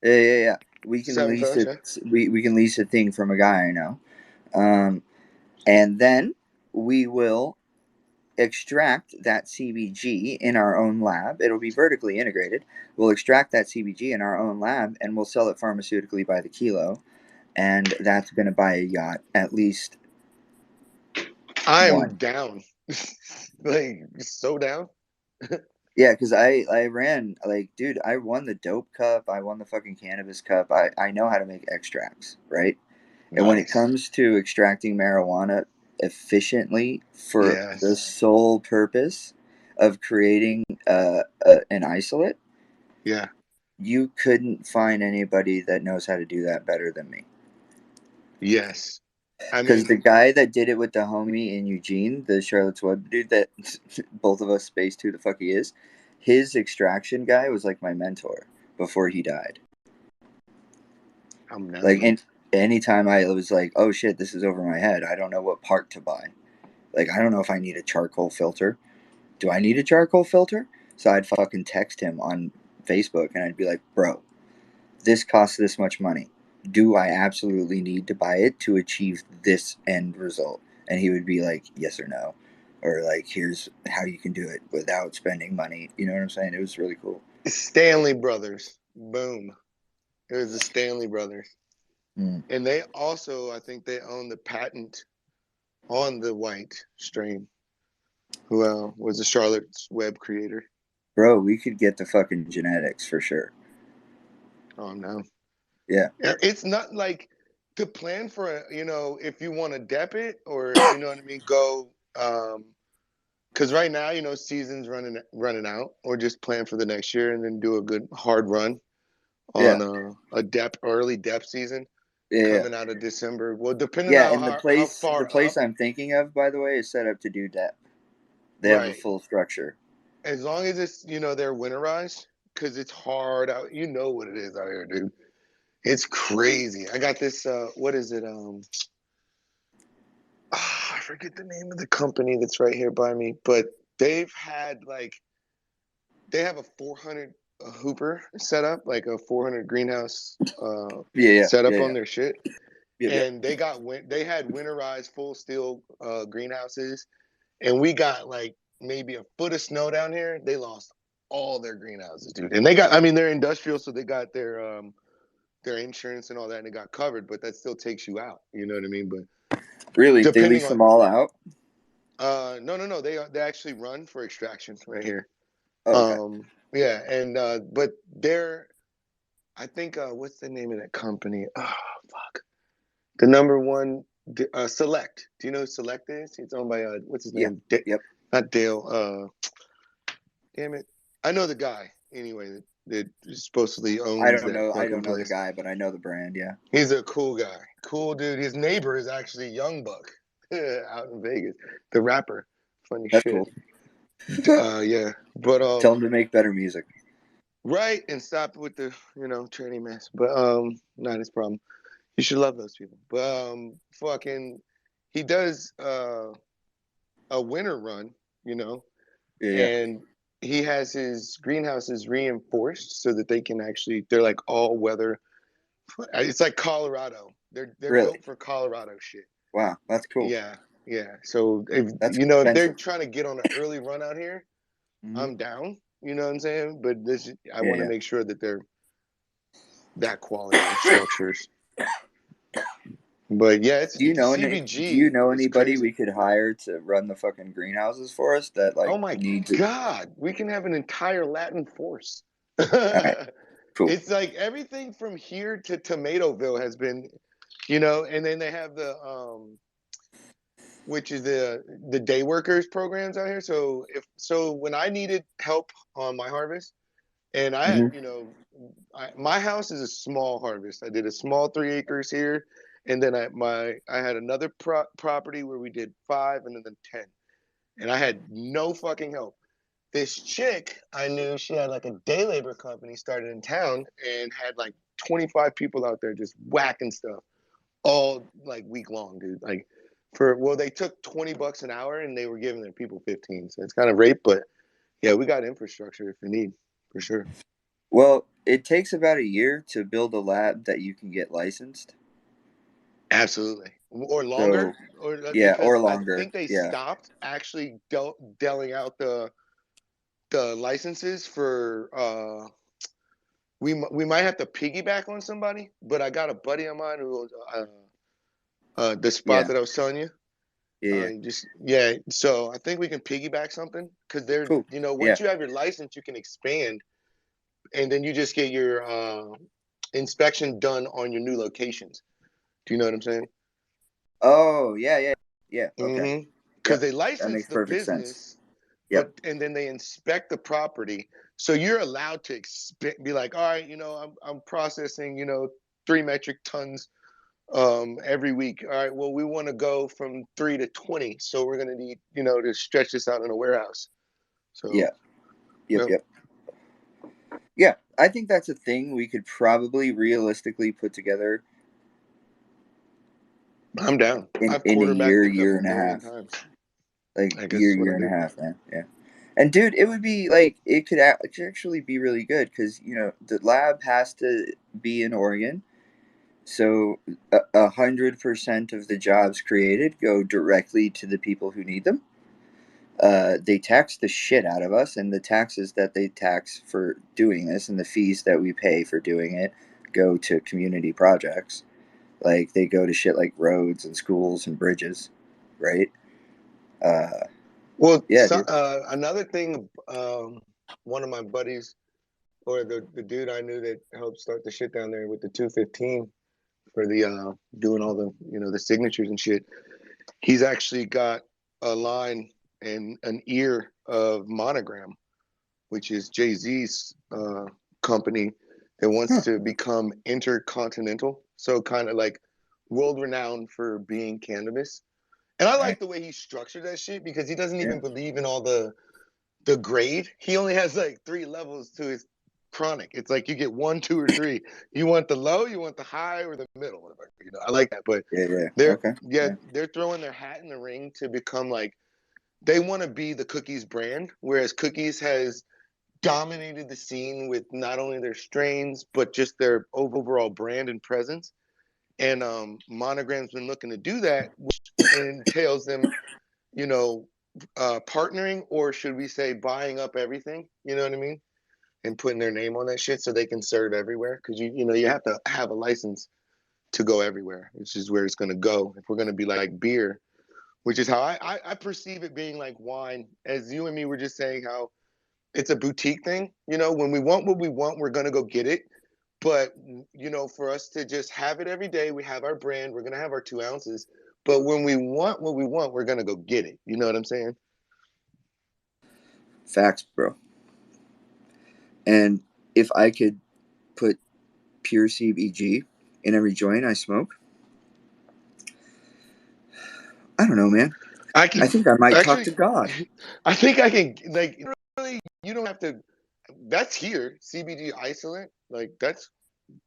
Yeah. We can Seven lease Coast, it. yeah. We can lease a thing from a guy I know, and then we will extract that CBG in our own lab. It'll be vertically integrated. We'll extract that CBG in our own lab, and we'll sell it pharmaceutically by the kilo, and that's going to buy a yacht at least. I'm down. Like, so down. Yeah, because I ran, like, dude, I won the dope cup. I won the fucking cannabis cup. I know how to make extracts, right? Nice. And when it comes to extracting marijuana efficiently for the Yes. sole purpose of creating an isolate, Yeah. you couldn't find anybody that knows how to do that better than me. Yes. I Because mean, the guy that did it with the homie in Eugene, the Charlotte's Web dude that both of us spaced who the fuck he is, his extraction guy was like my mentor before he died. I'm Like, numb. and anytime I was like, oh shit, this is over my head, I don't know what part to buy. Like, I don't know if I need a charcoal filter. Do I need a charcoal filter? So I'd fucking text him on Facebook and I'd be like, bro, this costs this much money. Do I absolutely need to buy it to achieve this end result? And he would be like, yes or no. Or like, here's how you can do it without spending money. You know what I'm saying? It was really cool. Stanley Brothers. Boom. It was the Stanley Brothers. Mm. And they also, I think they own the patent on the white strain, who was a Charlotte's Web creator. Bro, we could get the fucking genetics for sure. Oh, no. Yeah. It's not like to plan for, if you want to dep it or, you know what I mean, go because right now, season's running out, or just plan for the next year and then do a good hard run Yeah. on a early depth season Yeah. coming out of December. Well, depending Yeah, on and how far the place up, I'm thinking of, by the way, is set up to do depth. They have a right? full structure. As long as it's they're winterized, because it's hard out. You know what it is out here, dude. It's crazy. I got this. What is it? I forget the name of the company that's right here by me, but they've had they have a 400 hooper set up, like a 400 greenhouse set up on their shit. And they had winterized full steel greenhouses, and we got like maybe a foot of snow down here. They lost all their greenhouses, dude. And they're industrial, so they got their insurance and all that, and it got covered, but that still takes you out. You know what I mean? But really, they lease them all out? No. They actually run for extraction right here. Okay. Yeah, and but I think what's the name of that company? Oh fuck. The number one Select. Do you know who Select is? It's owned by what's his name? Yep. Not Dale. Damn it. I know the guy anyway that suppostly owns I don't that know fucking the place. guy, but I know the brand, yeah. He's a cool guy. Cool dude. His neighbor is actually Young Buck out in Vegas. The rapper. Funny That's shit. Cool. Yeah. But tell him to make better music. Right, and stop with the tranny mess. But not his problem. You should love those people. But fucking he does a winter run, and he has his greenhouses reinforced so that they can they're like all weather. It's like Colorado. They're really? built for Colorado shit. Wow, that's cool. Yeah. So if they're trying to get on an early run out here, I'm down. You know what I'm saying? But I want to make sure that they're that quality of structures. But yeah, it's CBG. Do you know anybody crazy. we could hire to run the fucking greenhouses for us that Oh my god, we can have an entire Latin force. Right. Cool. It's like everything from here to Tomatoville has been, and then they have the which is the day workers programs out here. So when I needed help on my harvest, and I had, my house is a small harvest. I did a small 3 acres here, and then I had another property where we did 5 and then 10, and I had no fucking help. This chick I knew, she had like a day labor company started in town and had like 25 people out there just whacking stuff all like week long, dude. Like they took $20 an hour and they were giving their people 15. So it's kind of rape, but yeah, we got infrastructure if you need, for sure. Well, it takes about a year to build a lab that you can get licensed. Absolutely. Or longer. So, or longer. I think they stopped actually dealing out the licenses for we might have to piggyback on somebody, but I got a buddy of mine who the spot that I was telling you. So I think we can piggyback something because they're cool. Once you have your license, you can expand, and then you just get your inspection done on your new locations. Do you know what I'm saying? Oh yeah. Okay. Because they license the business, and then they inspect the property. So you're allowed to be like, all right, I'm processing, 3 metric tons every week. All right, well, we want to go from 3 to 20, so we're going to need, to stretch this out in a warehouse. So Yep. Yeah, I think that's a thing we could probably realistically put together. I'm down. In a year and a half. Like year and a half, man. Yeah. And dude, it would be like it could actually be really good because the lab has to be in Oregon, so 100% of the jobs created go directly to the people who need them. They tax the shit out of us, and the taxes that they tax for doing this and the fees that we pay for doing it go to community projects. Like they go to shit like roads and schools and bridges, right? Another thing, one of my buddies, or the dude I knew that helped start the shit down there with the 215 for the doing all the the signatures and shit. He's actually got a line and an ear of Monogram, which is Jay-Z's company that wants to become intercontinental. So kind of like world renowned for being cannabis. And I like the way he structured that shit because he doesn't even believe in all the grade. He only has like 3 levels to his chronic. It's like you get 1, 2, or 3. You want the low, you want the high, or the middle. You know, I like that. But they're throwing their hat in the ring to become like, they want to be the Cookies brand, whereas Cookies has dominated the scene with not only their strains but just their overall brand and presence. And Monogram's been looking to do that, which entails them, you know, partnering, or should we say buying up everything, you know what I mean, and putting their name on that shit so they can serve everywhere, because you know, you have to have a license to go everywhere, which is where it's going to go if we're going to be like beer, which is how I perceive it being like wine, as you and me were just saying, how it's a boutique thing. You know, when we want what we want, we're going to go get it. But, you know, for us to just have it every day, we have our brand, we're going to have our 2 ounces. But when we want what we want, we're going to go get it. You know what I'm saying? Facts, bro. And if I could put pure CBG in every joint I smoke, I don't know, man. I think I might talk to God. I think I can, like, really, you don't have to, that's here, CBD isolate, like, that's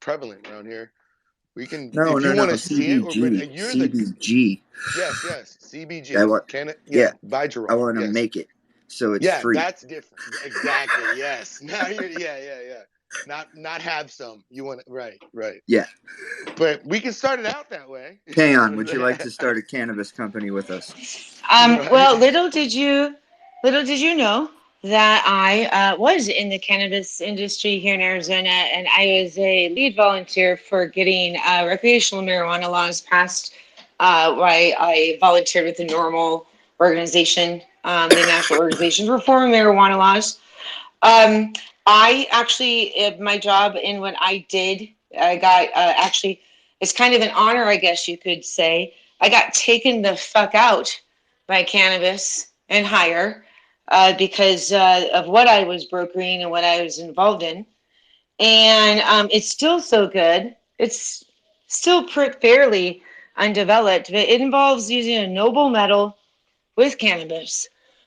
prevalent around here. We can, if you want to see it, but you're CBG. Yes, CBG. By Jerome. I want to make it so it's free. That's different. Exactly. Yes. Now you're, Not have some. You want it, right. Yeah. But we can start it out that way. Kayon, would you like to start a cannabis company with us? Well, little did you know that I was in the cannabis industry here in Arizona, and I was a lead volunteer for getting recreational marijuana laws passed. Where I volunteered with the NORML organization, the National Organization for Reforming Marijuana Laws. I actually, my job in what I did, I got actually, it's kind of an honor, I guess you could say. I got taken the fuck out by cannabis and higher because of what I was brokering and what I was involved in. And it's still so good. It's still fairly undeveloped, but it involves using a noble metal with cannabis,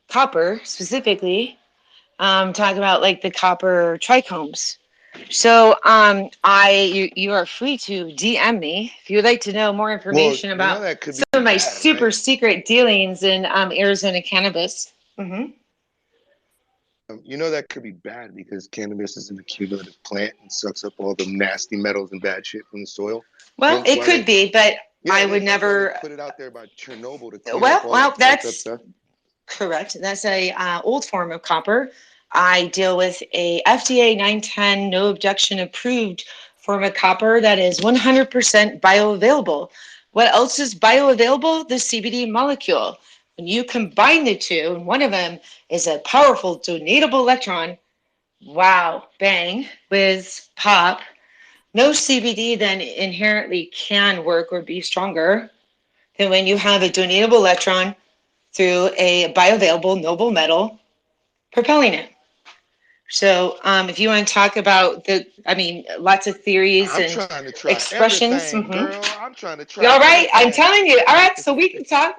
copper specifically. Talk about like the copper trichomes. So you are free to DM me if you would like to know more information about some of my super secret dealings in Arizona cannabis. Mm-hmm. You know that could be bad because cannabis is an accumulative plant and sucks up all the nasty metals and bad shit from the soil. Well, it could be, but I would never put it out there about Chernobyl to clean up all that that's up stuff. Correct. That's a old form of copper. I deal with a FDA 910 no objection approved form of copper that is 100% bioavailable. What else is bioavailable? The CBD molecule. When you combine the two, and one of them is a powerful donatable electron, wow, bang, with pop, no CBD then inherently can work or be stronger than when you have a donatable electron through a bioavailable noble metal propelling it. So if you want to talk about lots of theories and expressions. Girl, I'm trying to try. All right, I'm telling you. All right, so we can talk.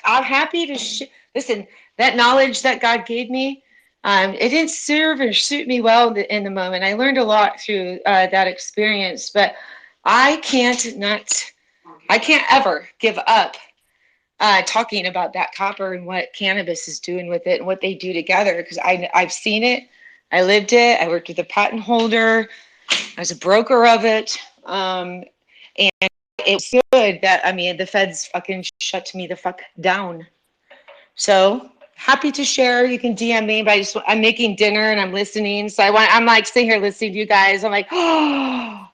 I'm happy to listen. That knowledge that God gave me, it didn't serve or suit me well in the moment. I learned a lot through that experience, but I can't ever give up talking about that copper and what cannabis is doing with it and what they do together, because I've seen it, I lived it, I worked with a patent holder, I was a broker of it, and it's good that the feds fucking shut me the fuck down. So happy to share. You can DM me, but I'm making dinner and I'm listening, so I'm like sitting here listening to you guys. I'm like, oh,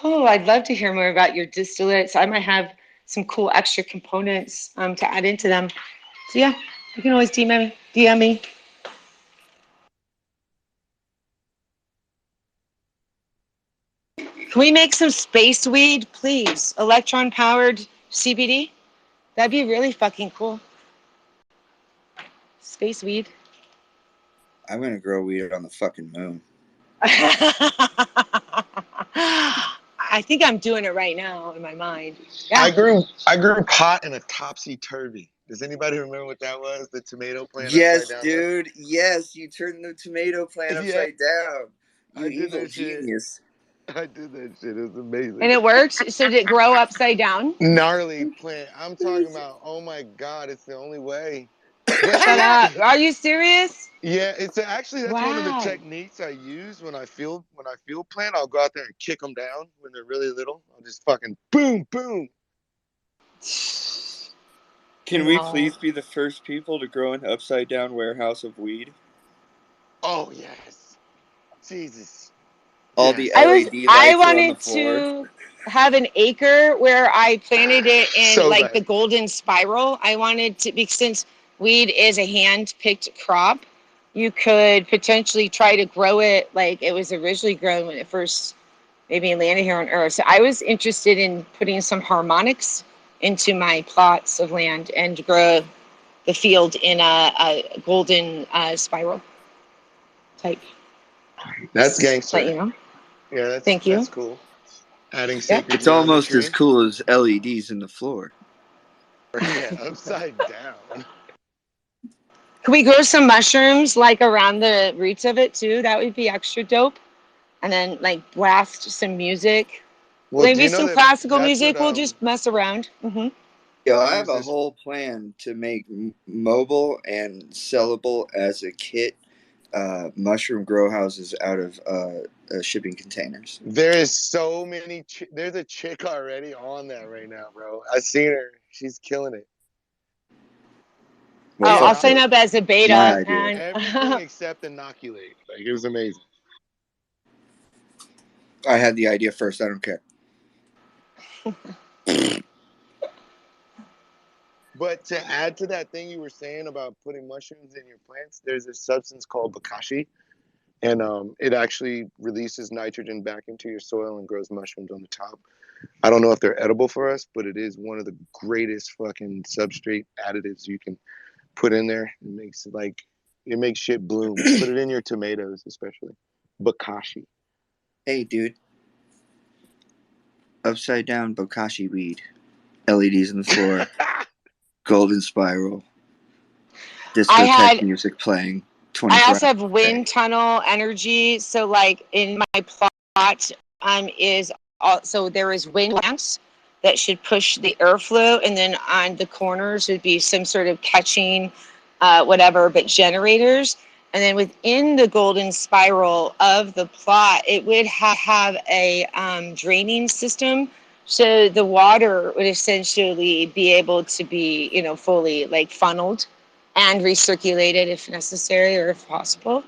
I'd love to hear more about your distillates. I might have some cool extra components to add into them. So yeah, you can always DM me. Can we make some space weed, please? Electron powered CBD? That'd be really fucking cool. Space weed. I'm gonna grow weed on the fucking moon. I think I'm doing it right now in my mind. Yeah. I grew pot in a topsy-turvy. Does anybody remember what that was? The tomato plant upside Yes, down dude. Yes, you turned the tomato plant one? Yeah, upside down. You I did evil that shit. genius. I did that shit. It was amazing. And it worked? So did it grow upside down? Gnarly plant. I'm talking about, oh my God, it's the only way. But Shut up. Are you serious? yeah, it's actually, that's one of the Wow. techniques I use when I field plant. I'll go out there and kick them down when they're really little. I'll just fucking boom, boom. Can we please be the first people to grow an upside down warehouse of weed? Oh yes. Jesus. All the I LED lights are on the wanted floor. to have an acre where I planted it in So like bad. the golden spiral. I wanted to, because since weed is a hand-picked crop, you could potentially try to grow it like it was originally grown when it first maybe landed here on Earth. So I was interested in putting some harmonics into my plots of land and grow the field in a golden spiral type. That's gangster. Let you know. Yeah, Thank you. that's cool. Adding sacred It's almost as geometry. cool as LEDs in the floor. Yeah, upside down. Can we grow some mushrooms like around the roots of it too? That would be extra dope. And then like blast some music. Well, do Maybe you know some that classical that's music. what We'll just mess around. Yo, I I have use a this. whole plan to make mobile and sellable as a kit mushroom grow houses out of shipping containers. There is so many. There's a chick already on that right now, bro. I seen her. She's killing it. Oh, I'll sign up as a beta. My idea. And Everything except inoculate. Like, it was amazing. I had the idea first. I don't care. But to add to that thing you were saying about putting mushrooms in your plants, there's a substance called bokashi, and it actually releases nitrogen back into your soil and grows mushrooms on the top. I don't know if they're edible for us, but it is one of the greatest fucking substrate additives you can put in there. It makes shit bloom. Put it in your tomatoes, especially. Bokashi. Hey, dude. Upside down bokashi weed. LEDs on the floor. Golden spiral. Discotheque music playing. I also have wind tunnel energy. So like in my plot is also there is wind lamps that should push the airflow, and then on the corners would be some sort of catching whatever, but generators. And then within the golden spiral of the plot, it would have a draining system. So the water would essentially be able to be, fully like funneled and recirculated if necessary or if possible.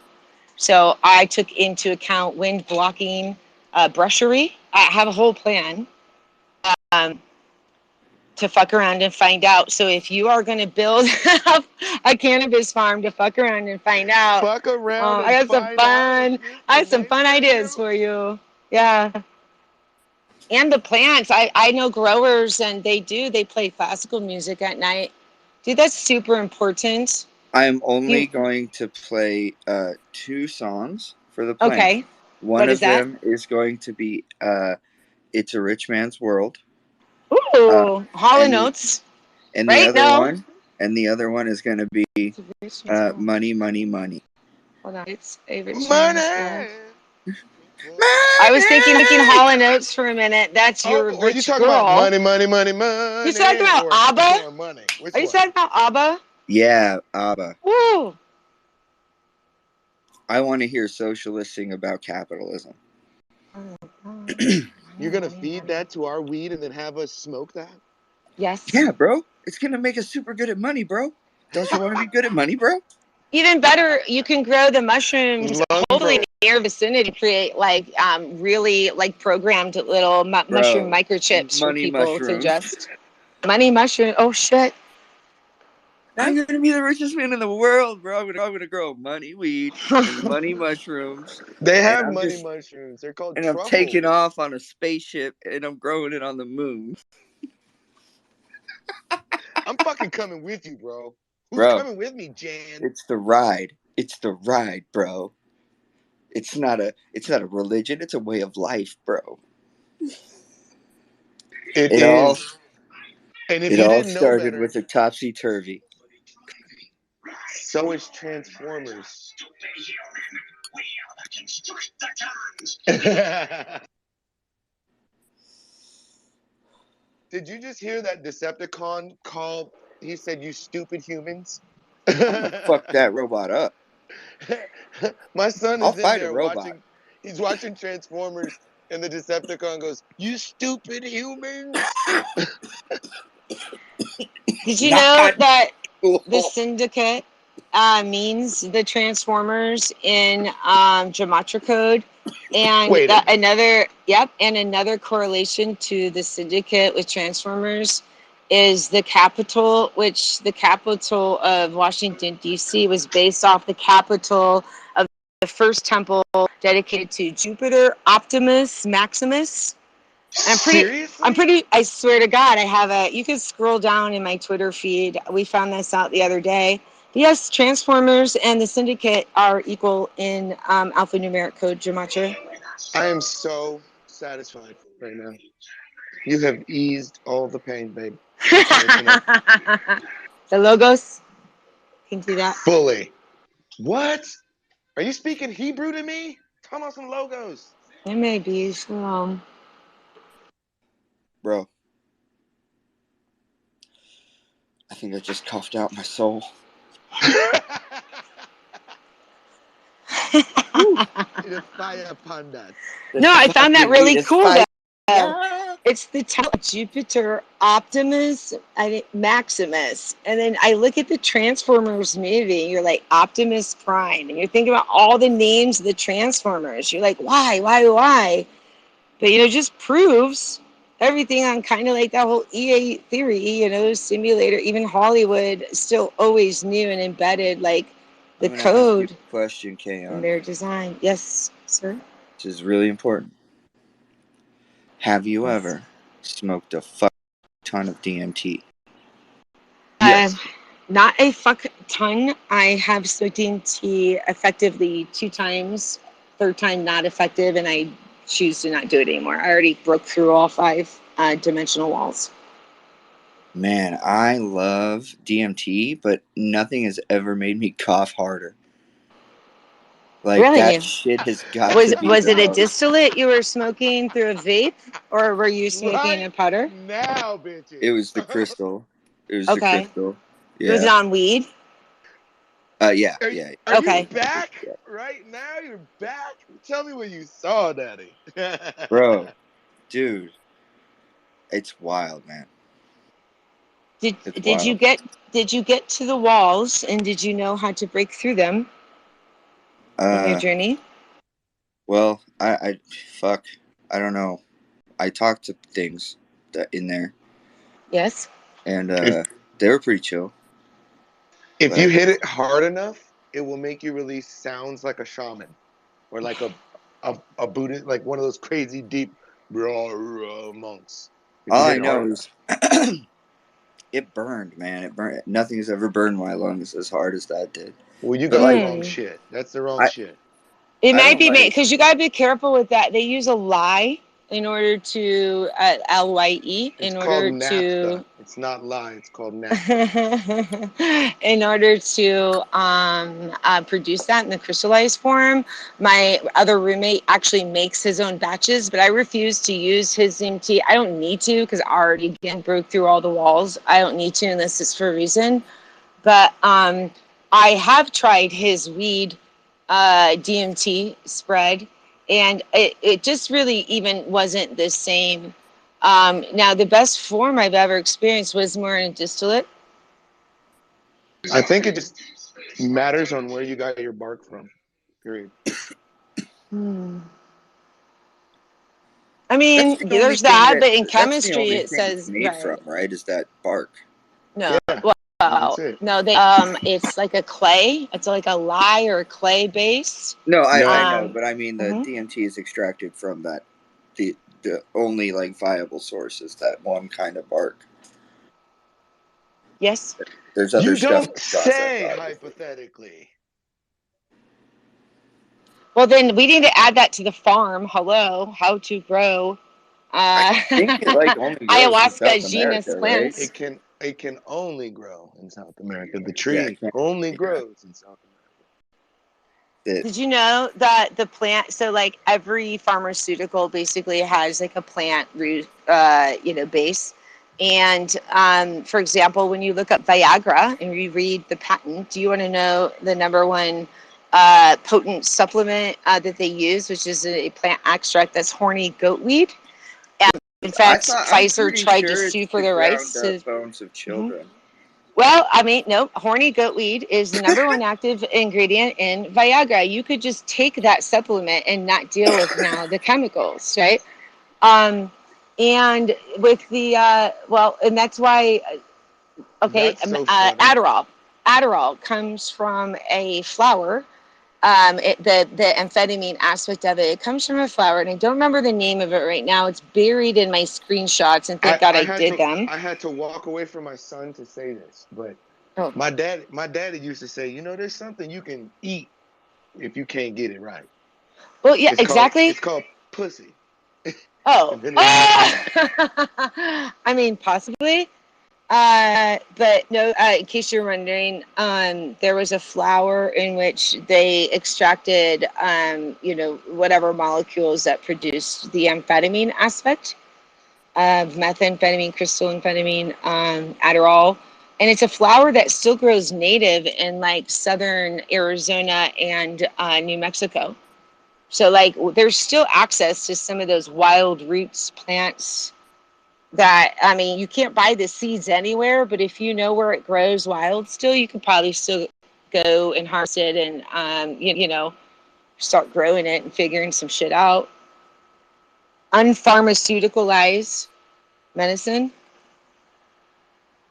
So I took into account wind blocking brushery. I have a whole plan to fuck around and find out. So if you are going to build a cannabis farm to fuck around and find out, fuck around I got some fun. I have some fun ideas for you. Yeah. And the plants. I know growers, and they play classical music at night. Dude, that's super important. I am only going to play 2 songs for the plant. Okay. One what of is that? them is going to be It's a Rich Man's World. Ooh, Hall & Oates. And right? the other one is going to be Money, Money, Money. Hold on, it's a rich Money. I was thinking Hall & Oates for a minute. That's your rich or you talking girl. about money, money, money, money? You talking about ABBA? Or money? Which Are you one? talking about ABBA? Yeah, ABBA. Woo! I want to hear socialists sing about capitalism. You're going to feed that to our weed and then have us smoke that? Yes. Yeah, bro. It's going to make us super good at money, bro. Don't you want to be good at money, bro? Even better, you can grow the mushrooms hopefully in your vicinity, create like really like programmed little mushroom microchips for people to ingest. Money mushroom. Oh shit. I'm going to be the richest man in the world, bro. I'm going to grow money weed and money mushrooms. They have money mushrooms. They're called and truffles. I'm taking off on a spaceship and I'm growing it on the moon. I'm fucking coming with you, bro. Who's Bro, coming with me, Jan? it's the ride. It's the ride, bro. It's not a religion, it's a way of life, bro. It It all is. And if it you all didn't know started better, with a topsy-turvy. so is Transformers. Did you just hear that Decepticon call? He said, "You stupid humans." I'm gonna fuck that robot up. My son I'll is in fight a there robot. watching. He's watching Transformers, and the Decepticon goes, "You stupid humans." Did you know that cool. the Syndicate means the Transformers in gematria code? And Wait a that minute. another correlation to the Syndicate with Transformers is the capital, which the capital of Washington, D.C. was based off the capital of the first temple dedicated to Jupiter, Optimus, Maximus. And Seriously? I swear to God, I have you can scroll down in my Twitter feed. We found this out the other day. But yes, Transformers and the Syndicate are equal in alphanumeric code gematria. I am so satisfied right now. You have eased all the pain, babe. The logos. Can you see that? Fully. What? Are you speaking Hebrew to me? Talk about some logos. It may be. Bro, I think I just coughed out my soul. It is fire upon us. No, I found that really cool. Fire. It's the Jupiter, Optimus, Maximus, and then I look at the Transformers movie. And you're like Optimus Prime, and you're thinking about all the names of the Transformers. You're like, why? But it just proves everything on kind of like that whole EA theory. Simulator. Even Hollywood still always knew and embedded like the I'm gonna ask you code a question, in Kaon, their design. Yes, sir. which is really important. Have you Yes. ever smoked a fuck ton of DMT? Yes. Not a fuck ton. I have smoked DMT effectively 2 times. Third time not effective, and I choose to not do it anymore. I already broke through all 5 dimensional walls. Man, I love DMT, but nothing has ever made me cough harder. Like Really? that shit has got to be Was the it a most. distillate you were smoking through a vape, or were you smoking Right a putter? now, bitches. It was the crystal. It was the Okay. crystal. Was it Yeah. on weed? Yeah. Are Okay. you back right now? You're back? Tell me what you saw, Daddy. Bro, dude, it's wild, man. Did you get to the walls, and did you know how to break through them in your journey? Well, I don't know. I talked to things that in there, Yes. and they were pretty chill. If you hit it hard enough, it will make you release sounds like a shaman or like a Buddhist, like one of those crazy deep monks. If All you I hit it hard know enough. is it burned, man. It burned. Nothing has ever burned my lungs as hard as that did. Well, you But got the like, wrong shit. That's the wrong shit. It I might don't be made like. because you got to be careful with that. They use a lye in order to LYE It's in called order naphtha. to It's not lye. It's called naphtha. in order to produce that in the crystallized form. My other roommate actually makes his own batches, but I refuse to use his DMT. I don't need to because I already again broke through all the walls. I don't need to unless it's for a reason. But I have tried his weed DMT spread, and it just really even wasn't the same. Now, the best form I've ever experienced was more in a distillate. I think it just matters on where you got your bark from. Period. I mean, That's the only there's thing that, that. but in That's the chemistry, only it thing it's says made from, right. right? Is that bark? No, Yeah, well, that's it. no, they it's like a clay. It's like a lye or a clay base. No, I know, but I mean the mhm. DMT is extracted from that. The only like viable source is that one kind of bark. Yes. There's other You stuff don't to process, say obviously. hypothetically. Well, then we need to add that to the farm. Hello, how to grow I think it like only grows in ayahuasca South genus America, right? plants. It can only grow in South America. The Yeah, tree only grows in South America. Did you know that the plant? So, like every pharmaceutical basically has like a plant root, base. And for example, when you look up Viagra and you read the patent, do you want to know the number one potent supplement that they use, which is a plant extract that's horny goatweed? And in fact, I'm Pfizer pretty tried to sure sue it's for the their ground rights to. up bones of children. Well, I mean, no, horny goatweed is the number one active ingredient in Viagra. You could just take that supplement and not deal with now the chemicals, right? And with the, and that's why, That's so funny. Adderall comes from a flower. The amphetamine aspect of it comes from a flower, and I don't remember the name of it right now. It's buried in my screenshots, and thank God I did them. I had to walk away from my son to say this, but Oh. my daddy used to say, there's something you can eat if you can't get it right. Well, yeah, exactly. It's called pussy. Oh. I mean, possibly. But no, in case you're wondering, there was a flower in which they extracted, whatever molecules that produced the amphetamine aspect of methamphetamine, crystal amphetamine, Adderall. And it's a flower that still grows native in like southern Arizona and New Mexico. So like there's still access to some of those wild roots plants that, I mean, you can't buy the seeds anywhere, but if you know where it grows wild still, you can probably still go and harvest it and, start growing it and figuring some shit out. Unpharmaceuticalized medicine.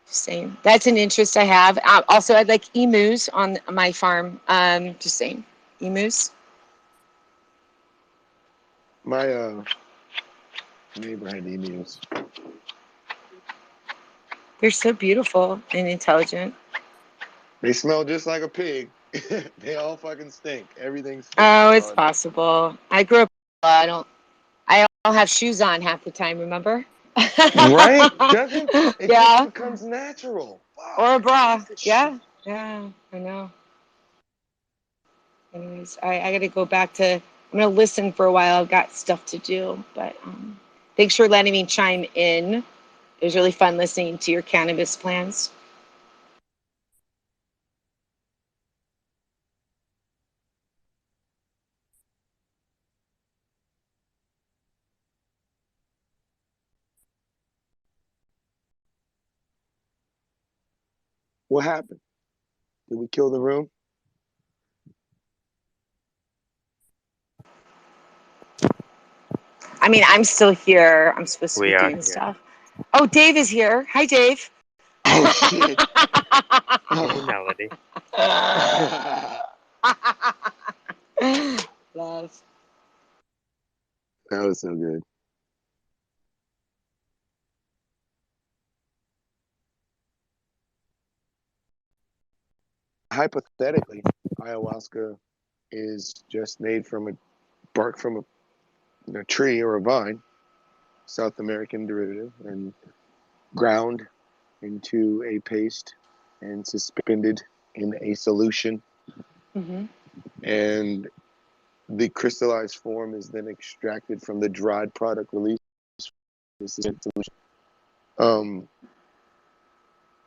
Just saying. That's an interest I have. Also, I'd like emus on my farm. Just saying. Emus. My neighbor had emus. They're so beautiful and intelligent. They smell just like a pig. They all fucking stink. Everything stinks. Oh, it's possible. I grew up. I don't have shoes on half the time. Remember? Right? Doesn't it Yeah. just becomes natural? Or a bra. Yeah. Yeah. I know. Anyways, I got to go back to. I'm gonna listen for a while. I've got stuff to do, but thanks for letting me chime in. It was really fun listening to your cannabis plans. What happened? Did we kill the room? I mean, I'm still here. I'm supposed to be We are doing here. stuff. Oh, Dave is here. Hi, Dave. Oh shit. Hey, Melody. Love. That was so good. Hypothetically, ayahuasca is just made from a bark from a tree or a vine, South American derivative, and ground into a paste and suspended in a solution. Mm-hmm. And the crystallized form is then extracted from the dried product released.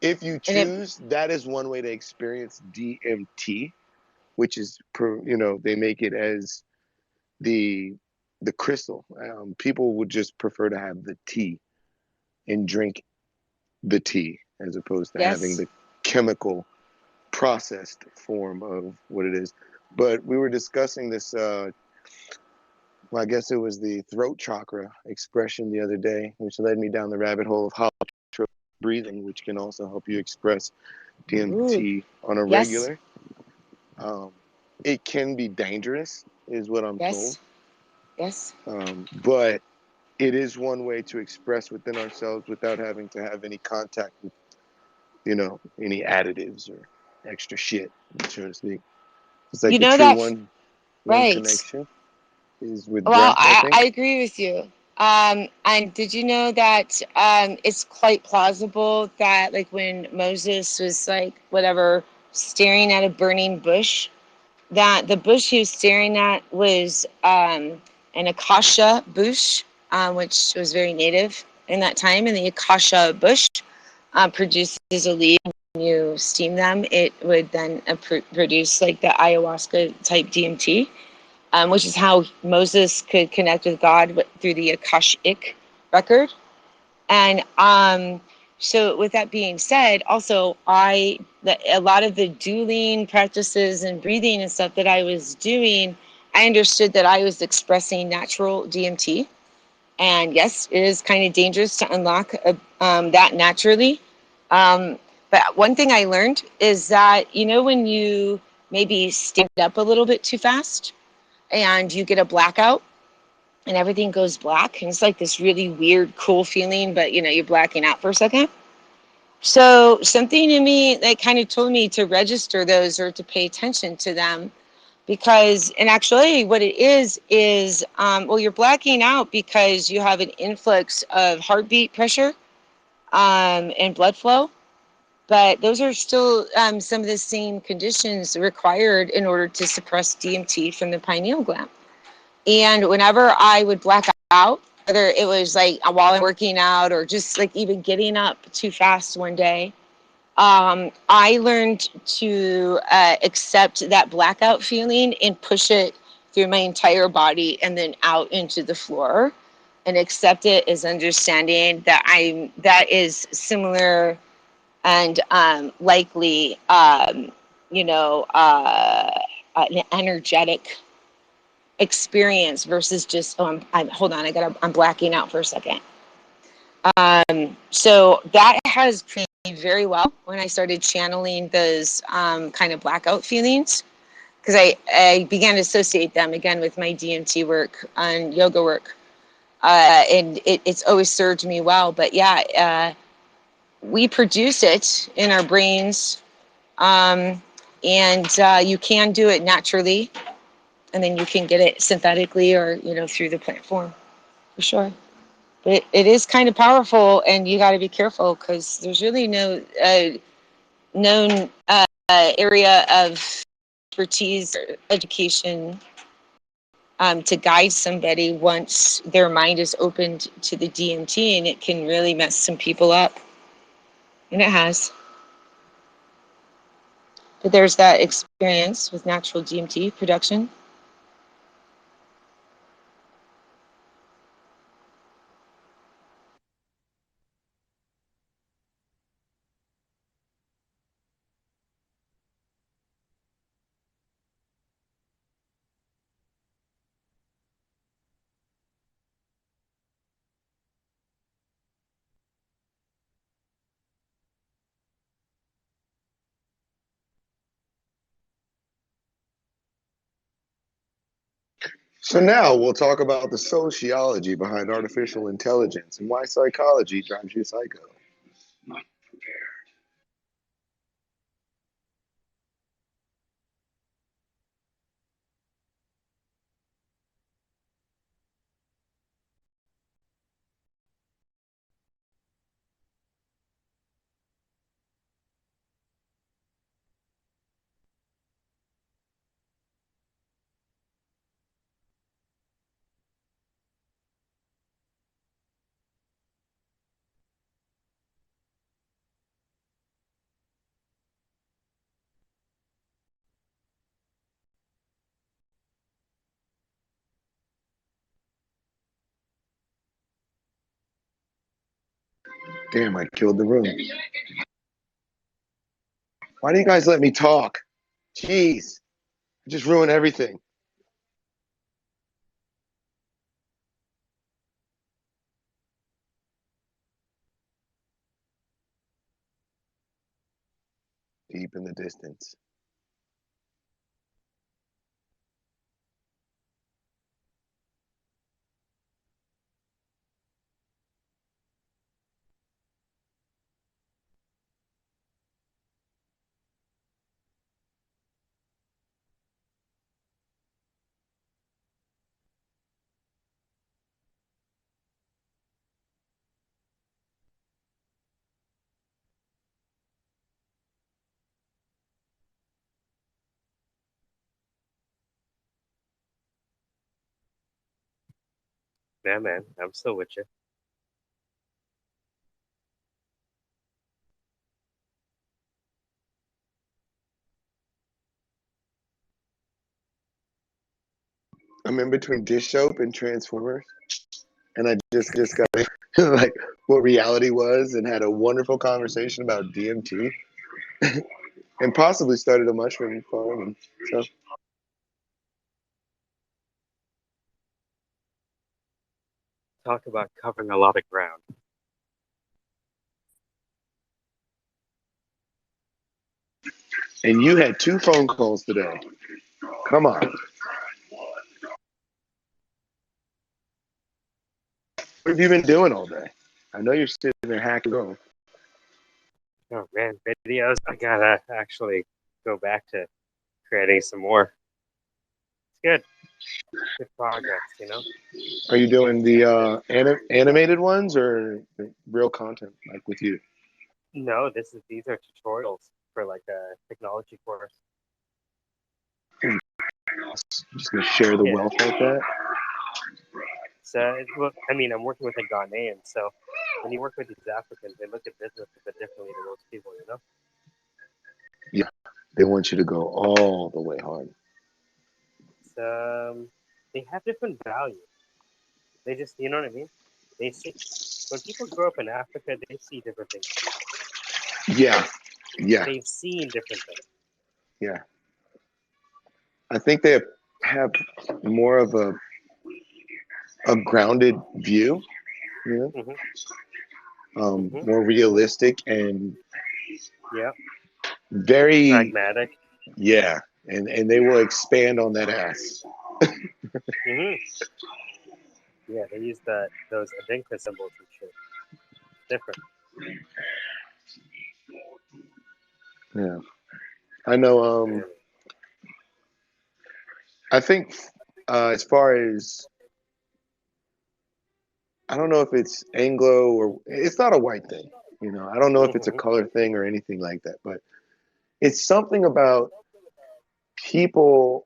If you choose, that is one way to experience DMT, which is, they make it as the crystal. People would just prefer to have the tea and drink the tea as opposed to having the chemical processed form of what it is. But we were discussing this, I guess it was the throat chakra expression the other day, which led me down the rabbit hole of hollow breathing, which can also help you express DMT on a regular. It can be dangerous, is what I'm told. Yes. But it is one way to express within ourselves without having to have any contact with any additives or extra shit, so to speak. It's like You the know true that, one right. connection is with Well, breath, I think. I agree with you. And did you know that it's quite plausible that, like, when Moses was, like, whatever, staring at a burning bush, that the bush he was staring at was an acacia bush, which was very native in that time. And the acacia bush produces a leaf. When you steam them, it would then produce, like, the ayahuasca type DMT. Which is how Moses could connect with God through the Akashic record. And so, with that being said, also a lot of the dueling practices and breathing and stuff that I was doing, I understood that I was expressing natural DMT. And yes, it is kind of dangerous to unlock that naturally. But one thing I learned is that, when you maybe stand up a little bit too fast, and you get a blackout and everything goes black, and it's like this really weird cool feeling, but you're blacking out for a second. So something in me that kind of told me to register those or to pay attention to them, because and actually what it is well, you're blacking out because you have an influx of heartbeat pressure and blood flow, but those are still some of the same conditions required in order to suppress DMT from the pineal gland. And whenever I would black out, whether it was like while I'm working out or just like even getting up too fast one day, I learned to accept that blackout feeling and push it through my entire body and then out into the floor, and accept it as understanding that is similar and likely, an energetic experience versus just hold on, I'm blacking out for a second. So that has trained me very well when I started channeling those kind of blackout feelings, because I began to associate them again with my DMT work and yoga work, and it's always served me well. But yeah, we produce it in our brains, and you can do it naturally, and then you can get it synthetically or through the plant form, for sure. But it is kind of powerful, and you got to be careful because there's really no known area of expertise or education to guide somebody once their mind is opened to the DMT, and it can really mess some people up, and it has. But there's that experience with natural DMT production. So now we'll talk about the sociology behind artificial intelligence and why psychology drives you psycho. Damn, I killed the room. Why do you guys let me talk? Jeez, I just ruined everything. Deep in the distance. Yeah, man, I'm still with you. I'm in between Dish Soap and Transformers, and I just got like what reality was, and had a wonderful conversation about DMT, and possibly started a mushroom farm. And so Talk about covering a lot of ground. And you had 2 phone calls today. Come on. What have you been doing all day? I know you're sitting there hacking on. Oh man, videos. I gotta actually go back to creating some more. It's good. Good progress, you know? Are you doing the animated ones or the real content, like with you? No, these are tutorials for like a technology course. I'm just gonna share the wealth like that. So, well, I mean, I'm working with a Ghanaian, so when you work with these Africans, they look at business a bit differently than most people, you know? Yeah, they want you to go all the way hard. They have different values. They just, you know what I mean? They see when people grow up in Africa, they see different things. Yeah, yeah, They've seen different things. yeah. I think they have more of a grounded view, you know, more realistic and very pragmatic. Yeah, and they will expand on that ass. Yeah, they use those Adinka symbols and shit. Different. Yeah, I know. I think as far as I don't know if it's Anglo or it's not a white thing. You know, I don't know if it's a color thing or anything like that, but it's something about people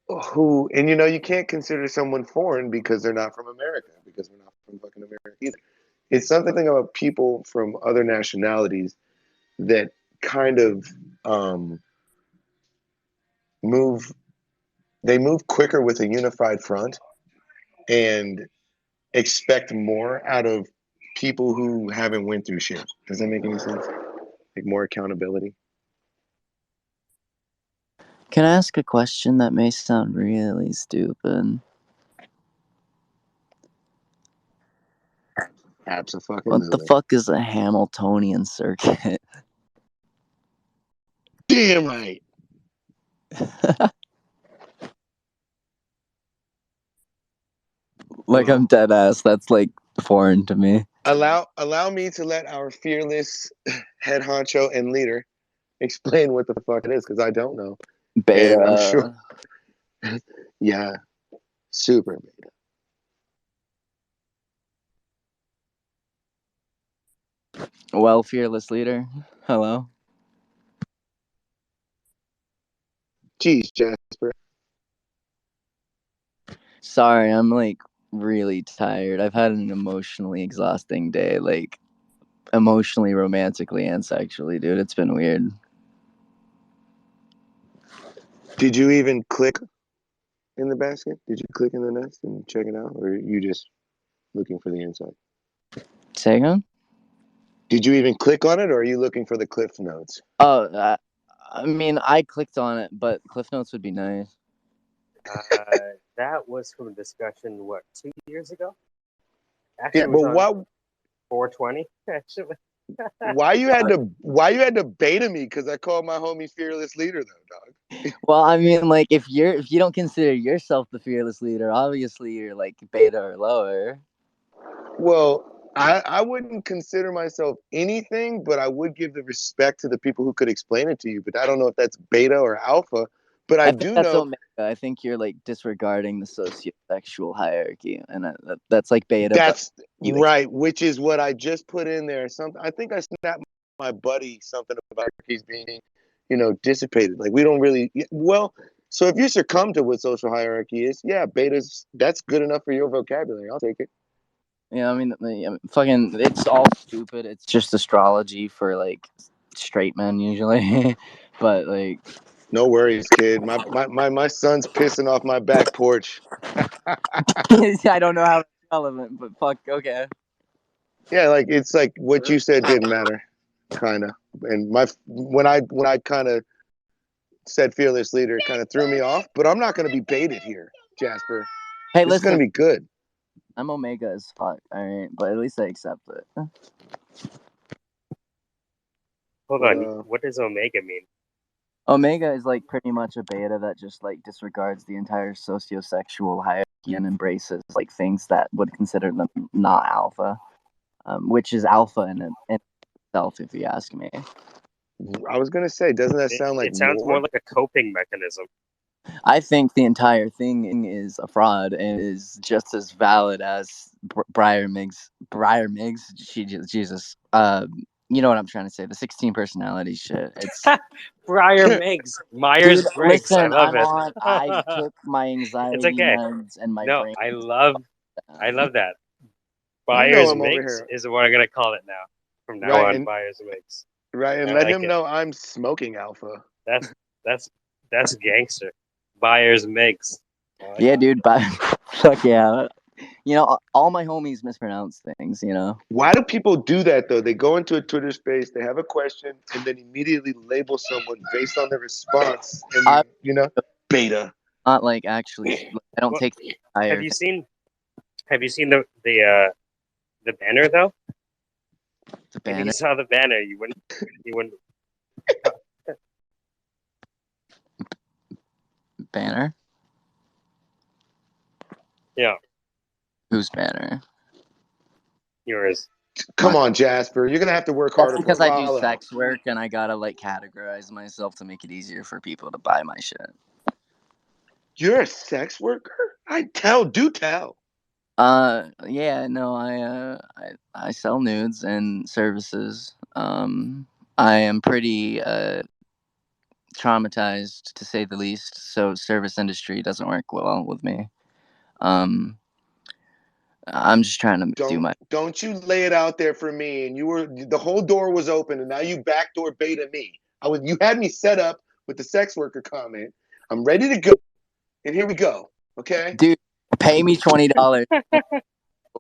who, and you know, you can't consider someone foreign because they're not from America, because we're not from fucking America either. It's something about people from other nationalities that kind of move. They move quicker with a unified front and expect more out of people who haven't went through shit. Does that make any sense? Like more accountability. Can I ask a question that may sound really stupid? Absolutely. What the fuck is a Hamiltonian circuit? Damn right. Like, I'm dead ass. That's like foreign to me. Allow me to let our fearless head honcho and leader explain what the fuck it is, because I don't know. Beta. And I'm sure. Yeah, super beta. Well, fearless leader. Hello. Jeez, Jasper. Sorry, I'm like really tired. I've had an emotionally exhausting day, like emotionally, romantically, and sexually, dude. It's been weird. Did you even click in the basket? Did you click in the nest and check it out? Or are you just looking for the inside? Say again? Did you even click on it, or are you looking for the cliff notes? Oh, I mean, I clicked on it, but Cliff Notes would be nice. That was from a discussion, what, 2 years ago? Yeah, Actually, it was but on what? 420. Actually, Why you had to beta me? Because I called my homie fearless leader, though, dog. Well, I mean, like if you don't consider yourself the fearless leader, obviously you're like beta or lower. Well, I wouldn't consider myself anything, but I would give the respect to the people who could explain it to you. But I don't know if that's beta or alpha. But I think do that's know. omega. I think you're like disregarding the sociosexual hierarchy, and that's like beta. That's right, which is what I just put in there. Something I think I snapped my buddy something about he's being, dissipated. Like we don't really. Well, So if you succumb to what social hierarchy is, yeah, betas, that's good enough for your vocabulary. I'll take it. Yeah, I mean, fucking, it's all stupid. It's just astrology for like straight men usually, but like, no worries, kid. My son's pissing off my back porch. I don't know how it's relevant, but fuck, okay. Yeah, like it's like what you said didn't matter, kind of. And when I kind of said fearless leader, kind of threw me off. But I'm not going to be baited here, Jasper. Hey, this is going to be good. I'm Omega as fuck, alright, but at least I accept it. Hold on, what does Omega mean? Omega is like pretty much a beta that just like disregards the entire sociosexual hierarchy and embraces like things that would consider them not alpha, which is alpha in itself, if you ask me. I was gonna say, doesn't that sound like it sounds more like a coping mechanism? I think the entire thing is a fraud and is just as valid as Briar Miggs. Jesus. You know what I'm trying to say? The 16 personality shit. It's Briar Miggs, Myers Briggs. I love it. I took my anxiety meds and my brain. I love that. Myers Miggs is what I'm gonna call it now. From now on, Myers Miggs. Right, and let him know I'm smoking alpha. That's gangster. Myers Miggs. Yeah, dude. Fuck yeah. You know, all my homies mispronounce things, you know. Why do people do that, though? They go into a Twitter space, they have a question, and then immediately label someone based on their response. And, beta. Not like actually, I don't take the entire Have you seen the banner, though? The banner? If you saw the banner, you wouldn't. Banner? Yeah. Whose banner? Yours. Come on, Jasper. You're gonna have to work harder. That's because I do sex work and I gotta like categorize myself to make it easier for people to buy my shit. You're a sex worker? Do tell. Yeah, no, I sell nudes and services. I am pretty traumatized to say the least, so service industry doesn't work well with me. I'm just trying to do my. Don't you lay it out there for me? And the whole door was open, and now you backdoor beta me. You had me set up with the sex worker comment. I'm ready to go, and here we go. Okay, dude, pay me $20.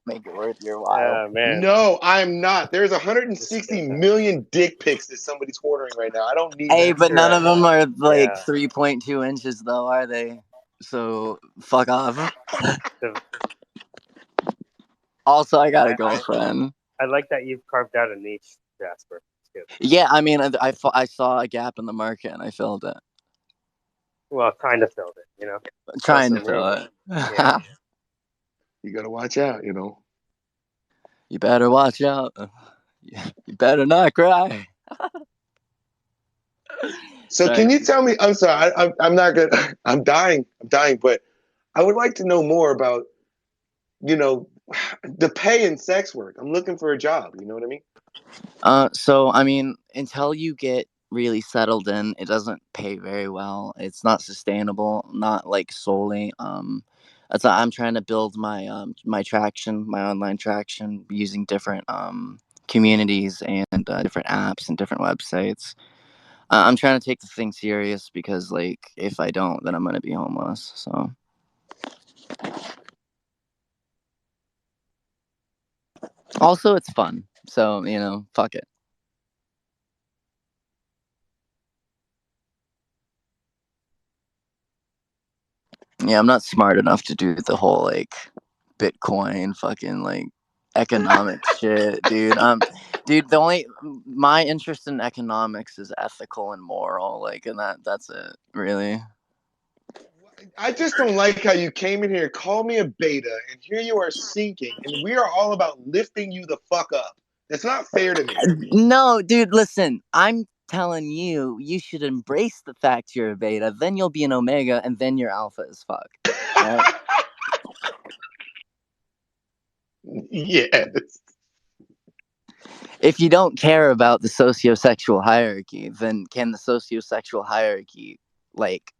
Make it worth your while. Man. No, I'm not. There's 160 million dick pics that somebody's ordering right now. I don't need. Hey, but none of them are like 3.2 inches, though, are they? So fuck off. Also, I got a girlfriend. I like that you've carved out a niche, Jasper. Yeah, I mean, I saw a gap in the market and I filled it. Well, kind of filled it, you know. Trying to fill it. Yeah. You gotta watch out, you know. You better watch out. You better not cry. So can you tell me? I'm sorry, I'm not good. I'm dying, but I would like to know more about, the pay in sex work. I'm looking for a job. You know what I mean? So I mean, until you get really settled in, it doesn't pay very well. It's not sustainable, not like solely. I'm trying to build my my traction, my online traction, using different communities and different apps and different websites. I'm trying to take the thing serious because, like, if I don't, then I'm gonna be homeless. So. Also, it's fun. So, fuck it. Yeah, I'm not smart enough to do the whole, like, Bitcoin fucking, like, economic shit, dude. Dude, my interest in economics is ethical and moral, like, and that's it, really. I just don't like how you came in here, called me a beta, and here you are sinking, and we are all about lifting you the fuck up. That's not fair to me. No, dude, listen, I'm telling you, you should embrace the fact you're a beta, then you'll be an omega, and then you're alpha as fuck. Right? Yes. If you don't care about the sociosexual hierarchy, then can the sociosexual hierarchy, like,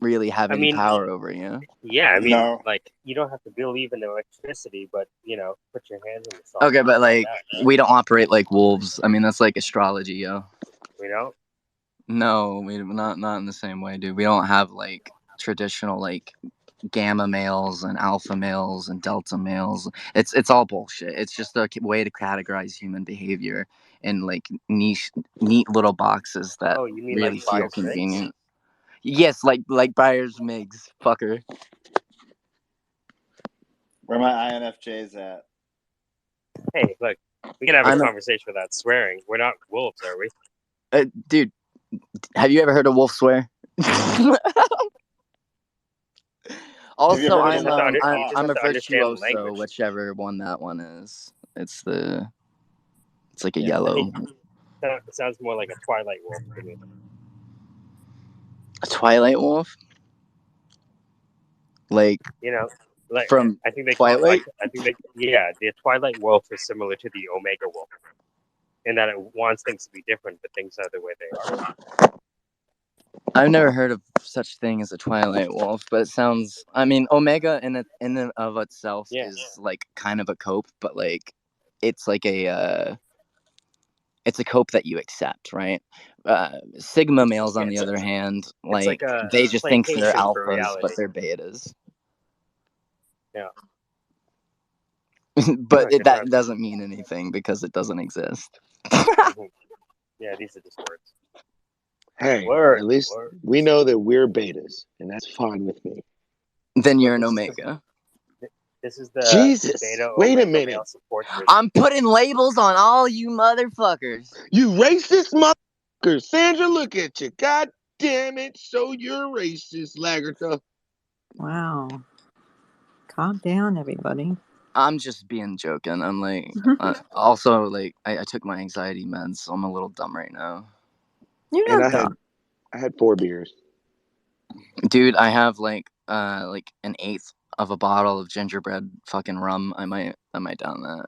really have any power over you. Yeah, I mean, No. like, you don't have to believe in electricity, but, you know, put your hands on the salt. Okay, but like, we don't operate like wolves. I mean, that's like astrology, yo. We don't? No, we not in the same way, dude. We don't have like traditional like gamma males and alpha males and delta males. It's all bullshit. It's just a way to categorize human behavior in like neat little boxes that Oh, you mean really like feel Myers-Briggs? convenient. Yes, like Myers-Briggs, fucker. Where my INFJs at? Hey, look, we can have a conversation without swearing. We're not wolves, are we? Dude, have you ever heard a wolf swear? Also, I'm a virtuoso, whichever one that one is. It's like a yellow. It sounds more like a Twilight wolf to me. A Twilight wolf? Like, you know, like from I think they Twilight? the Twilight wolf is similar to the Omega wolf in that it wants things to be different, but things are the way they are. I've never heard of such thing as a Twilight wolf, but it sounds. I mean, Omega in and of itself is like kind of a cope, but like it's like it's a cope that you accept, right? Sigma males, on the other hand, like they just think they're alphas, but they're betas. Yeah. But that doesn't mean anything because it doesn't exist. Yeah, these are just words. Hey, at least we know that we're betas, and that's fine with me. Then you're an Omega. This is the Jesus. Beta Wait a Omega minute. male support group. I'm putting labels on all you motherfuckers. You racist motherfuckers. Sandra, look at you. God damn it. So you're racist, Lagertha. Wow. Calm down, everybody. I'm just being joking. I'm like, also like, I took my anxiety meds, so I'm a little dumb right now. You're not dumb. I had 4 beers. Dude, I have like an eighth of a bottle of gingerbread fucking rum. I might down that.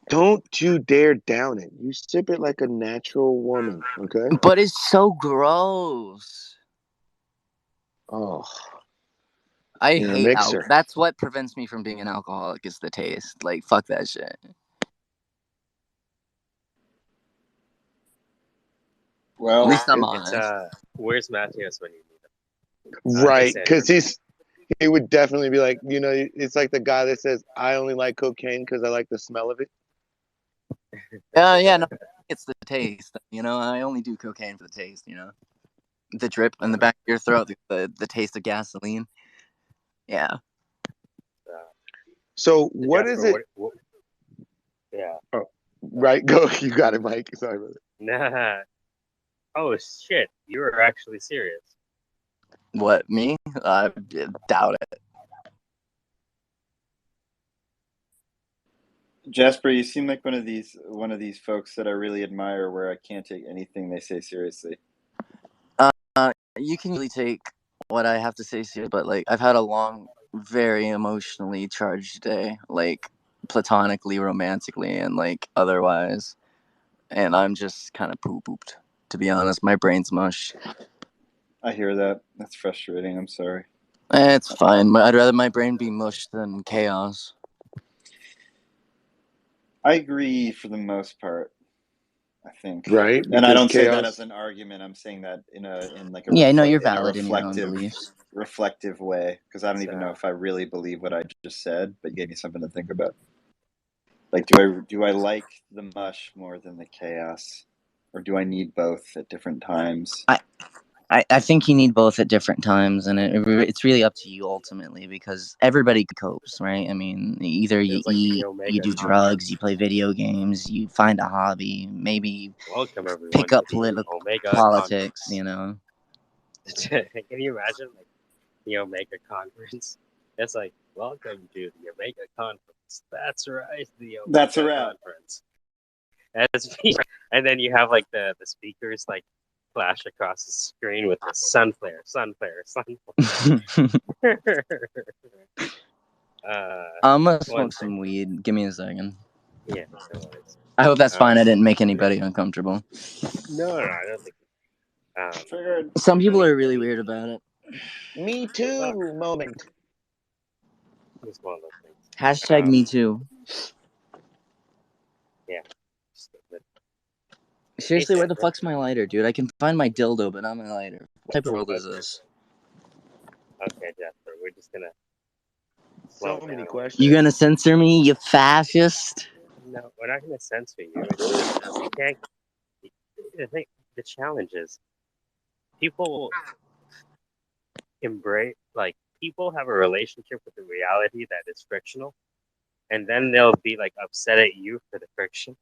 Don't you dare down it. You sip it like a natural woman, okay? But it's so gross. Oh. I hate alcohol. That's what prevents me from being an alcoholic is the taste. Like, fuck that shit. Well, at least I'm honest. Where's Matthias when you need him? Right, because he would definitely be like, you know, it's like the guy that says, I only like cocaine because I like the smell of it. Yeah, no, it's the taste. You know, I only do cocaine for the taste, you know. The drip in the back of your throat, the taste of gasoline. Yeah. So what is it? Yeah. Oh, right. Go. You got it, Mike. Sorry, brother. Nah. Oh, shit. You were actually serious. What, me? I doubt it. Jasper, you seem like one of these folks that I really admire where I can't take anything they say seriously. You can really take what I have to say seriously, but like I've had a long, very emotionally charged day, like platonically, romantically, and like otherwise. And I'm just kind of pooped, to be honest. My brain's mush. I hear that. That's frustrating. I'm sorry. It's fine. I'd rather my brain be mush than chaos. I agree for the most part. I think. Right. And I don't say that as an argument. I'm saying that in like a you're valid in your own beliefs. Reflective way, because I don't even know if I really believe what I just said, but you gave me something to think about. Like, do I like the mush more than the chaos, or do I need both at different times? I think you need both at different times, and it's really up to you ultimately, because everybody copes, right? I mean, either you eat, you do drugs, you play video games, you find a hobby, maybe pick up politics, you know. Can you imagine like the Omega conference? It's like, welcome to the Omega conference. That's right, the Omega conference. And then you have like the speakers like flash across the screen with the sun flare. I'm gonna smoke some weed. Give me a second. Yeah, no worries. I hope that's fine. I didn't make anybody uncomfortable. No, I don't think. Some people are really weird about it. Me too moment. It's one of those things. Hashtag me too. Yeah. Seriously, where the fuck's my lighter, dude? I can find my dildo, but not my lighter. What type of world is Okay. this? Okay, Jasper, we're just gonna So slow many down. questions. You gonna censor me, you fascist? No, we're not gonna censor you. It's just you can't. The challenge is people embrace like people have a relationship with the reality that is frictional, and then they'll be like upset at you for the friction.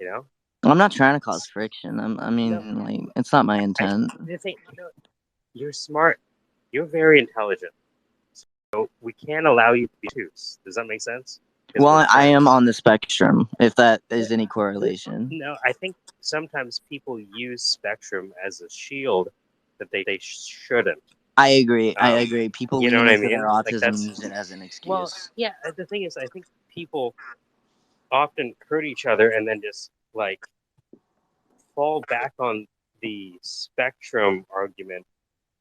You know? I'm not trying to cause friction. I mean, No, like, it's not my intent. the thing, you're smart. You're very intelligent. So we can't allow you to be obtuse. Does that make sense? Well, I am on the spectrum, if that is any correlation. No, I think sometimes people use spectrum as a shield that they shouldn't. I agree. I agree. People You know lean what I into their mean? Like autism and that's use it as an excuse. well, yeah. The thing is, I think people often hurt each other and then just like fall back on the spectrum argument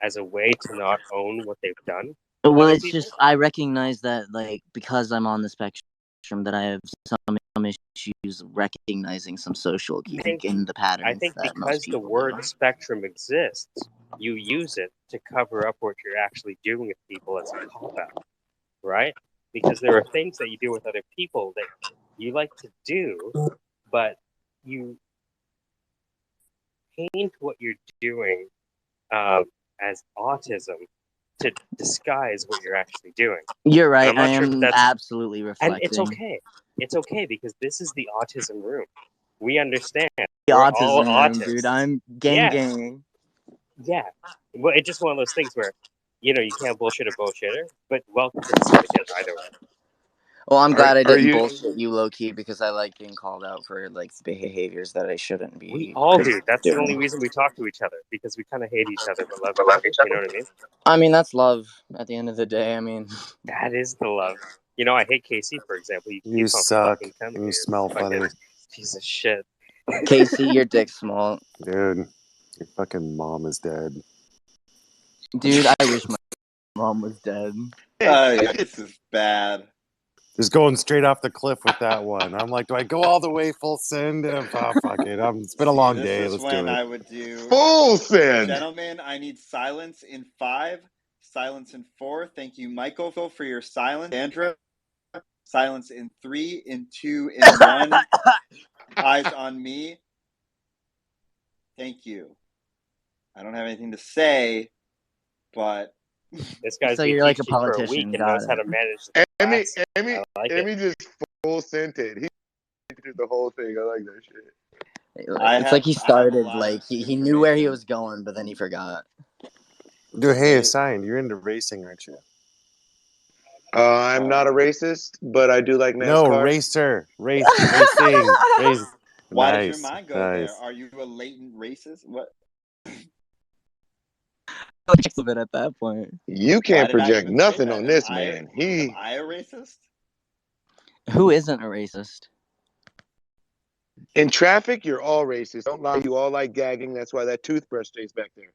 as a way to not own what they've done. Well, it's just I recognize that, like, because I'm on the spectrum, that I have some issues recognizing some social kink in the patterns. I think that most because the people word do. spectrum exists, you use it to cover up what you're actually doing with people as a cop out, right? Because there are things that you do with other people that you like to do, but you paint what you're doing as autism to disguise what you're actually doing. You're right. I'm not I sure if am that's absolutely reflecting. and it's okay. It's okay because this is the autism room. We understand. The We're autism all room, autists. dude. I'm gang. Yeah. Well, it's just one of those things where, you can't bullshit a bullshitter, but welcome to the syndicate either way. Well, I'm glad I didn't bullshit you low key because I like being called out for like behaviors that I shouldn't be. We all do. That's doing. the only reason we talk to each other, because we kind of hate each other but love each other. You know what I mean? I mean, that's love at the end of the day. I mean, that is the love. I hate Casey, for example. You You keep on suck. fucking telling And me you smell funny. piece of shit. Casey, your dick's small. Dude, your fucking mom is dead. Dude, I wish my mom was dead. This is bad. Just going straight off the cliff with that one. I'm like, do I go all the way full send? Oh, fuck it. It's been a long day. Let's do it. I would do full send. Gentlemen, I need silence in 5, silence in 4. Thank you, Michael, for your silence. Andrea, silence in 3, in 2, in 1. Eyes on me. Thank you. I don't have anything to say, but this guy's so been you're like a teaching for a politician. week and knows how to manage the class. Emmy just full sent it. He did the whole thing. I like that shit. It's like he started, like, he knew where he was going, but then he forgot. Dude, hey, Assigned, you're into racing, aren't you? I'm not a racist, but I do like NASCAR. No, racer. Racing. Why nice, does your mind go there? Are you a latent racist? What? A bit at that point. You can't project nothing on this man. Am I a racist? Who isn't a racist? In traffic, you're all racist. Don't lie. You all like gagging. That's why that toothbrush stays back there.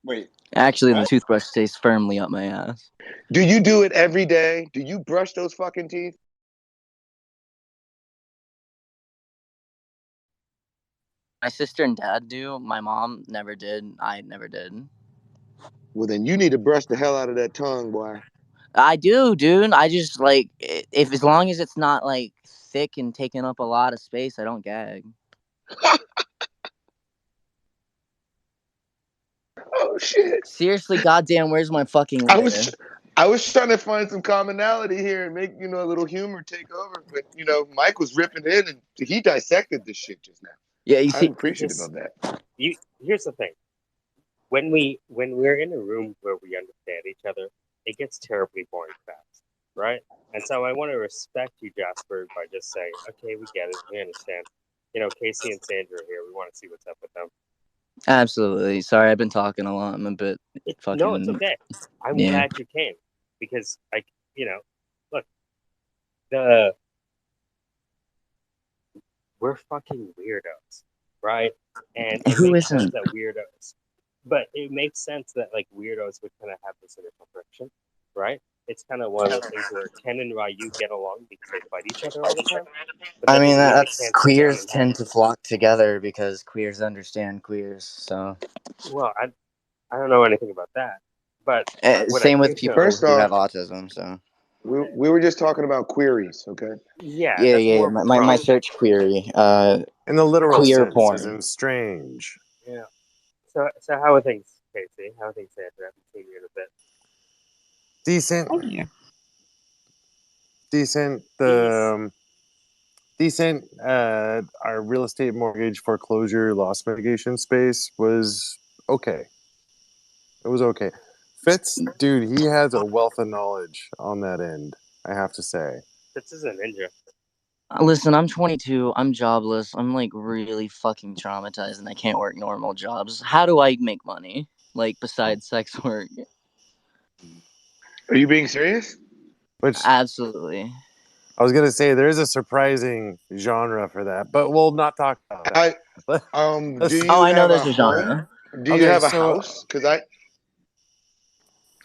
Wait. Actually, the toothbrush stays firmly up my ass. Do you do it every day? Do you brush those fucking teeth? My sister and dad do. My mom never did. I never did. Well, then you need to brush the hell out of that tongue, boy. I do, dude. I just, like, as long as it's not, like, thick and taking up a lot of space, I don't gag. Oh shit! Seriously, goddamn, where's my fucking lighter? I was trying to find some commonality here and make a little humor take over, but Mike was ripping in and he dissected this shit just now. Yeah, you see, I'm appreciative of that. Here's the thing: when we're in a room where we understand each other, it gets terribly boring fast, right? And so I want to respect you, Jasper, by just saying, okay, we get it, we understand. Casey and Sandra are here. We want to see what's up with them. Absolutely. Sorry, I've been talking a lot. I'm a bit fucking. No, it's okay. I'm glad you came because look, we're fucking weirdos, right? And who makes sense isn't? that weirdos. but it makes sense that like weirdos would kind of have this initial friction, right? It's kind of one of those things where Ken and Ryu get along because they fight each other all the time, but I that mean, doesn't mean they that's can't sit down queers and have. tend to flock together because queers understand queers. So Well, I don't know anything about that, but what I same with do know, people First who have off, autism. So we were just talking about queries, okay? yeah, yeah, that's yeah. more My prone. search query, In the literal queer sense, as porn. in strange. Yeah. So how are things, Casey? How are things, Andrew? I haven't seen you in a bit. Decent. Thank you. Decent. Decent. Our real estate mortgage foreclosure loss mitigation space was okay. It was okay. Fitz, dude, he has a wealth of knowledge on that end, I have to say. This is a ninja. Listen, I'm 22. I'm jobless. I'm like really fucking traumatized, and I can't work normal jobs. How do I make money? Like besides sex work? Are you being serious? Which Absolutely. I was gonna say there is a surprising genre for that, but we'll not talk about that. Do Oh, you I know have a there's a home? genre. Do you Okay, have a so house? Because I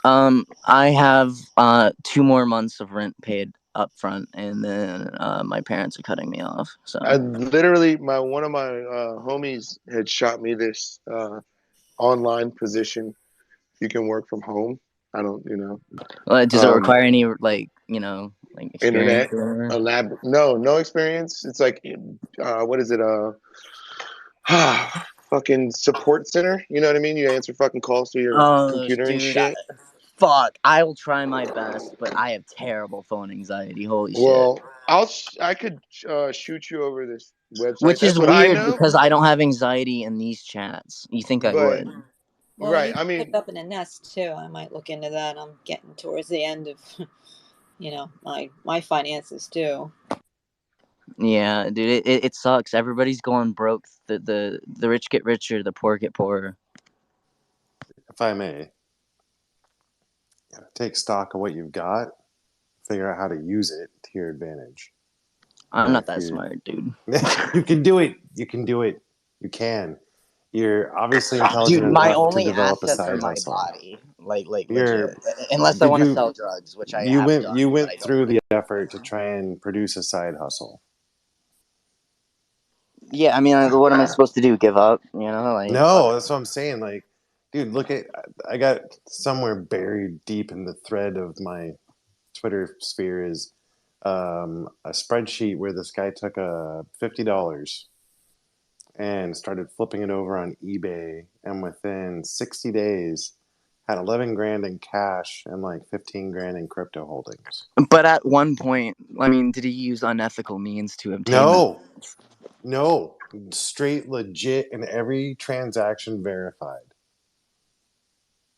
I have 2 more months of rent paid up front, and then my parents are cutting me off. So literally one of my homies had shot me this online position. You can work from home. I don't, does it require any like like experience internet or whatever? no experience. It's like what is it? Fucking support center. You know what I mean? You answer fucking calls to your Oh, computer and dude, shit. fuck! I will try my best, but I have terrible phone anxiety. Holy shit! Well, I could shoot you over this website. Which That's is what I weird know. because I don't have anxiety in these chats. You think I But would? Well, right, you I can put mean, it up in a nest too. I might look into that. I'm getting towards the end of, my finances too. Yeah, dude, it sucks. Everybody's going broke. The rich get richer, the poor get poorer. if I may, take stock of what you've got, figure out how to use it to your advantage. I'm And not if that you smart, dude. you can do it. You can do it. You can. You're obviously intelligent Dude, my enough to only develop a assets are side my hustle. body, like You're legit. Unless I did want to you sell drugs, which I you have went done, you but went I don't through want the to effort to try and produce a side hustle. Yeah, I mean, what am I supposed to do? Give up? Like fuck. No, that's what I'm saying. Like, dude, look at I got somewhere buried deep in the thread of my Twitter sphere is a spreadsheet where this guy took $50 and started flipping it over on eBay, and within 60 days had 11 grand in cash and like 15 grand in crypto holdings. But at one point, I mean, did he use unethical means to obtain that? No, straight legit, and every transaction verified.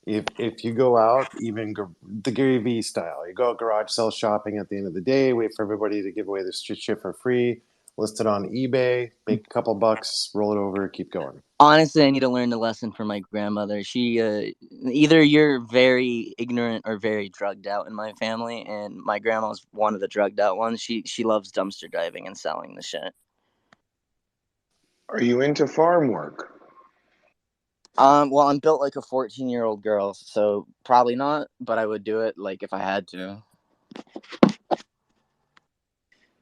If you go out, even the Gary Vee style, you go out garage sale shopping at the end of the day, wait for everybody to give away this shit for free, list it on eBay, make a couple bucks, roll it over, keep going. Honestly, I need to learn the lesson from my grandmother. She either you're very ignorant or very drugged out in my family, and my grandma's one of the drugged out ones. She loves dumpster diving and selling the shit. are you into farm work? Well, I'm built like a 14-year-old girl, so probably not, but I would do it like if I had to.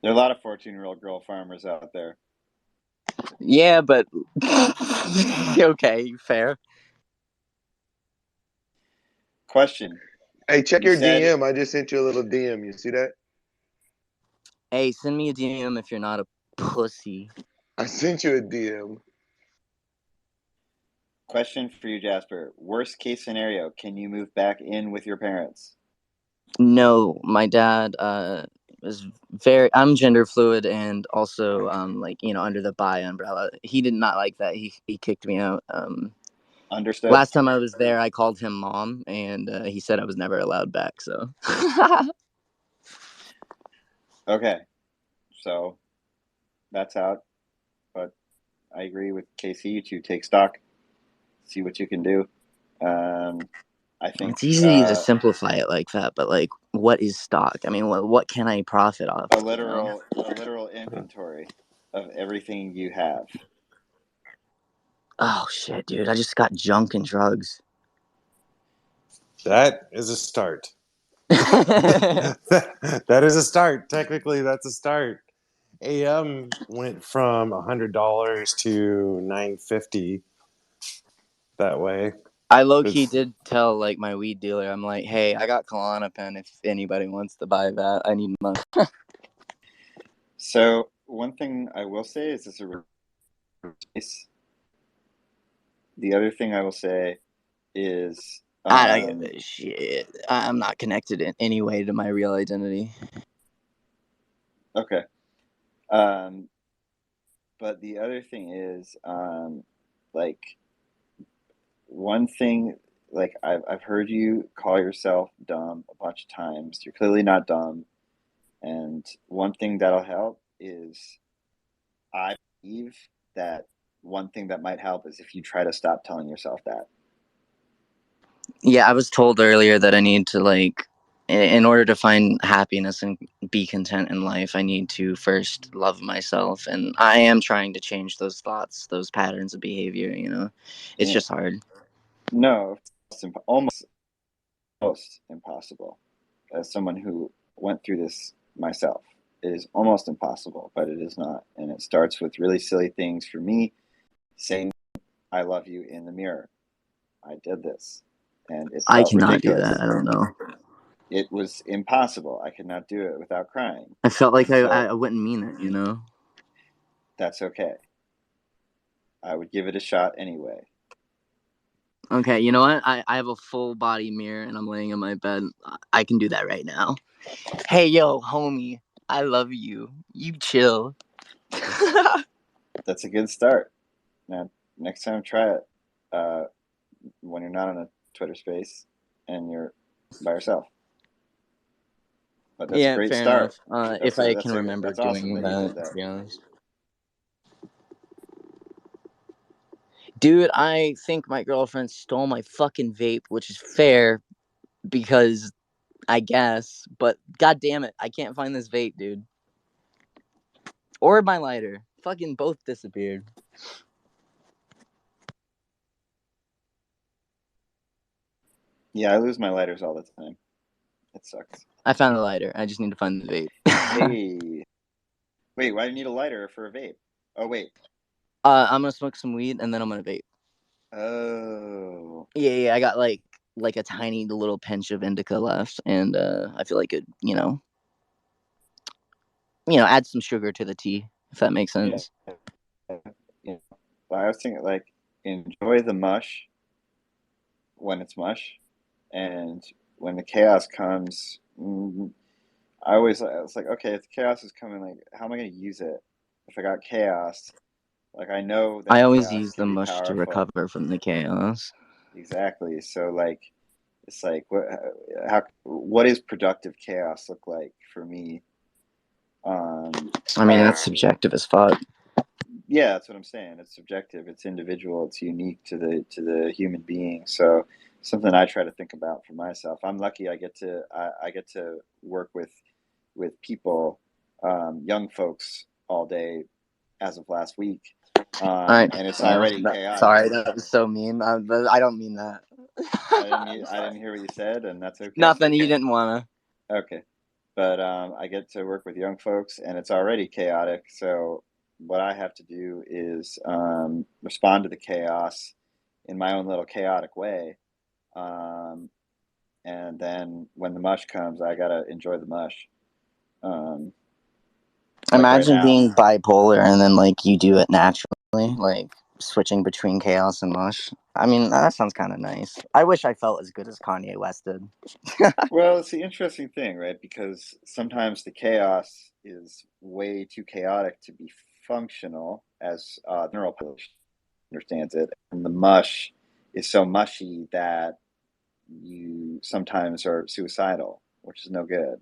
There are a lot of 14-year-old girl farmers out there. Yeah, but okay, fair. Question. Hey, check You your said DM. I just sent you a little DM. You see that? Hey, send me a DM if you're not a pussy. I sent you a DM. Question for you, Jasper. Worst case scenario, can you move back in with your parents? No, my dad is very. I'm gender fluid and also like under the bi umbrella. He did not like that. He kicked me out. Understood. Last time I was there, I called him mom, and he said I was never allowed back. So. Okay, so that's out. But I agree with KC to take stock, see what you can do. I think It's easy to simplify it like that, but like, what is stock? I mean, what can I profit off? a literal inventory of everything you have. Oh shit, dude! I just got junk and drugs. That is a start. That is a start. Technically, that's a start. AM went from $100 to $950 that way. I low-key did tell like my weed dealer, I'm like, hey, I got Klonopin if anybody wants to buy that. I need money. So one thing I will say is this a the other thing I will say is I don't give a shit. I'm not connected in any way to my real identity. okay. But the other thing is like one thing, like I've heard you call yourself dumb a bunch of times. You're clearly not dumb. And one thing that'll help is I believe that one thing that might help is if you try to stop telling yourself that. Yeah, I was told earlier that I need to like, in order to find happiness and be content in life, I need to first love myself. And I am trying to change those thoughts, those patterns of behavior, you know? It's just hard. No, it's almost impossible. As someone who went through this myself, it is almost impossible, but it is not. And it starts with really silly things for me, saying I love you in the mirror. I did this, and it I felt cannot do ridiculous. that. I don't know. It was impossible. I could not do it without crying. I felt like So I wouldn't mean it, you know? that's okay. I would give it a shot anyway. Okay, you know what? I have a full body mirror and I'm laying in my bed. I can do that right now. Hey, yo, homie, I love you. You chill. That's a good start. Now, next time, try it when you're not on a Twitter space and you're by yourself. But that's a Yeah, great fair start. enough. If I can remember That's awesome doing that you did that, that. to be honest. Dude, I think my girlfriend stole my fucking vape, which is fair because I guess, but god damn it, I can't find this vape, dude. Or my lighter. Fucking both disappeared. Yeah, I lose my lighters all the time. It sucks. I found the lighter. I just need to find the vape. Hey. Wait, why do you need a lighter for a vape? Oh, wait. I'm gonna smoke some weed and then I'm gonna vape. Oh. Yeah, I got like a tiny little pinch of indica left, and I feel like it, add some sugar to the tea, if that makes Yeah. sense. Yeah. But I was thinking, like, enjoy the mush when it's mush, and when the chaos comes, I was like, okay, if the chaos is coming, like, how am I going to use it? If I got chaos, like, I know I that always chaos use the can be mush to powerful. recover from the chaos. Exactly. So, like, it's like, what does productive chaos look like for me? I mean, that's subjective as fuck. Yeah, that's what I'm saying. It's subjective. It's individual. It's unique to the human being. So something I try to think about for myself. I'm lucky. I get to work with people, young folks all day as of last week, and it's already chaotic. Sorry, that was so mean. I don't mean that. I didn't hear what you said, and that's okay. Nothing. You didn't wanna. Okay, but I get to work with young folks, and it's already chaotic. So what I have to do is respond to the chaos in my own little chaotic way, and then when the mush comes, I gotta enjoy the mush. Like Imagine right now, being bipolar and then like you do it naturally, like switching between chaos and mush. I mean, that sounds kind of nice. I wish I felt as good as Kanye West did. well, it's the interesting thing, right? Because sometimes the chaos is way too chaotic to be functional, as the general population understands it, and the mush is so mushy that you sometimes are suicidal, which is no good.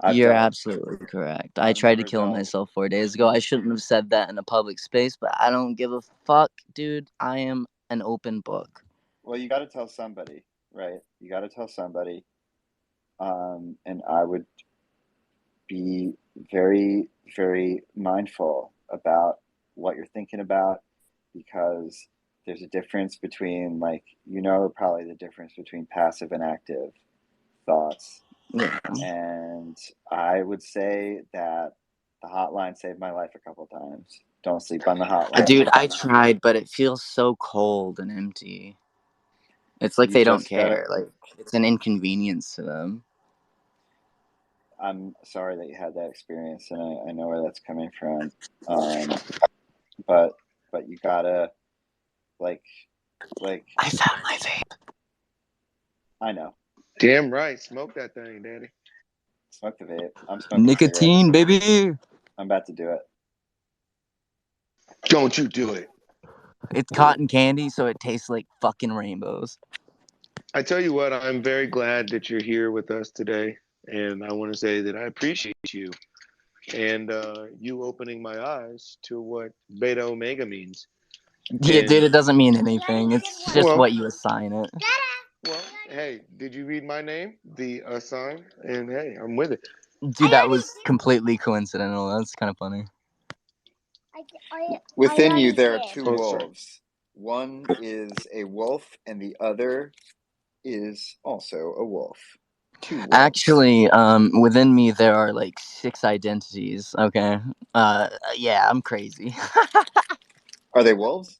I've You're dealt absolutely correct. I I've tried to never kill dealt myself 4 days ago. I shouldn't have said that in a public space, but I don't give a fuck, dude. I am an open book. well, you got to tell somebody, right? You got to tell somebody, and I would be very, very mindful about what you're thinking about, because there's a difference between probably the difference between passive and active thoughts. Yeah. And I would say that the hotline saved my life a couple times. Don't sleep on the hotline. Dude, I tried, but it feels so cold and empty. It's like they don't care. Like, it's an inconvenience to them. I'm sorry that you had that experience, and I know where that's coming from. But you gotta like I found my vape. I know. Damn right, smoke that thing, Daddy. Smoke the vape. I'm smoking Nicotine, cigarettes. baby. I'm about to do it. Don't you do it. It's cotton candy, so it tastes like fucking rainbows. I tell you what, I'm very glad that you're here with us today, and I want to say that I appreciate you and you opening my eyes to what Beta Omega means. Yeah, dude, it doesn't mean anything. It's just what you assign it. Well, hey, did you read my name? The assign? And hey, I'm with it. Dude, that was completely coincidental. That's kind of funny. Within you, there are two wolves. One is a wolf, and the other is also a wolf. Two wolves. Actually, within me there are like 6 identities. Okay. Yeah, I'm crazy. Are they wolves?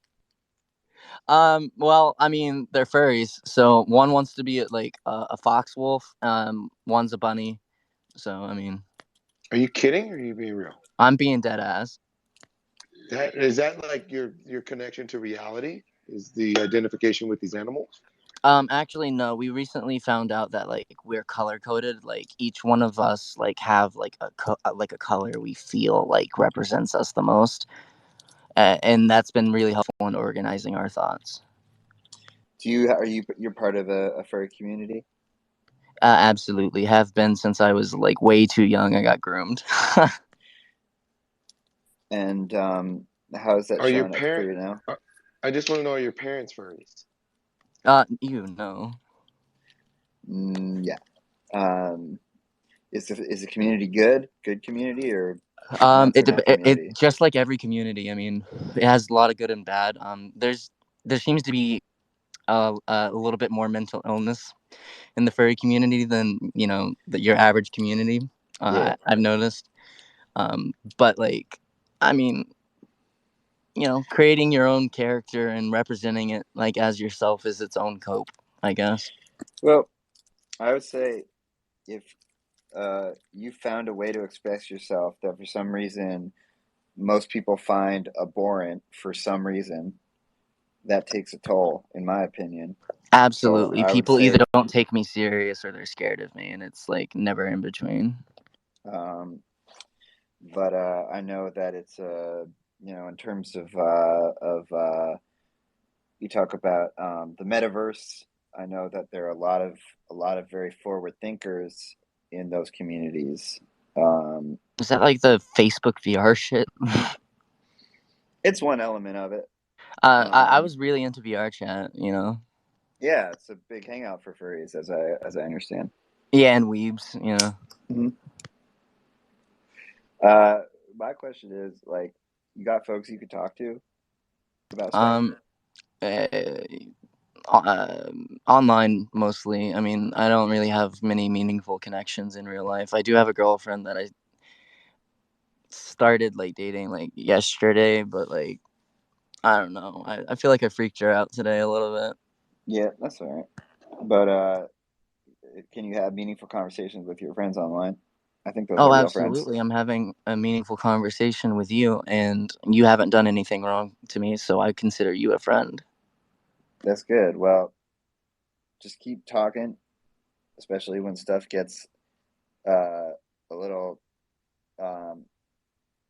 Well, I mean, they're furries. So one wants to be like a fox wolf. One's a bunny. So I mean, are you kidding? Or are you being real? I'm being dead ass. Is that like your connection to reality? Is the identification with these animals? Actually, no. We recently found out that like we're color coded. Like each one of us like have like a color we feel like represents us the most, and that's been really helpful in organizing our thoughts. You're part of a furry community? Absolutely, have been since I was like way too young. I got groomed. And how is that Are your showing up for you now? I just want to know, are your parents furries? You know. Yeah. Is the community good community, or not so good community? It just like every community. I mean, it has a lot of good and bad. There seems to be a little bit more mental illness in the furry community than your average community. Yeah. I've noticed. But like, I mean, creating your own character and representing it like as yourself is its own cope, I guess. Well, I would say if you found a way to express yourself that for some reason most people find abhorrent for some reason, that takes a toll, in my opinion. Absolutely. So People either don't take me serious or they're scared of me, and it's like never in between. But I know that it's in terms of you talk about the metaverse. I know that there are a lot of very forward thinkers in those communities. Is that like the Facebook VR shit? It's one element of it. I was really into VR chat, Yeah, it's a big hangout for furries, as I understand. Yeah, and weebs, Mm-hmm. My question is, like, you got folks you could talk to about stuff? Online mostly. I mean, I don't really have many meaningful connections in real life. I do have a girlfriend that I started like dating like yesterday, but like I don't know. I feel like I freaked her out today a little bit. Yeah, that's all right. But can you have meaningful conversations with your friends online? I think those are real Absolutely. friends. I'm having a meaningful conversation with you, and you haven't done anything wrong to me, so I consider you a friend. That's good. Well, just keep talking, especially when stuff gets a little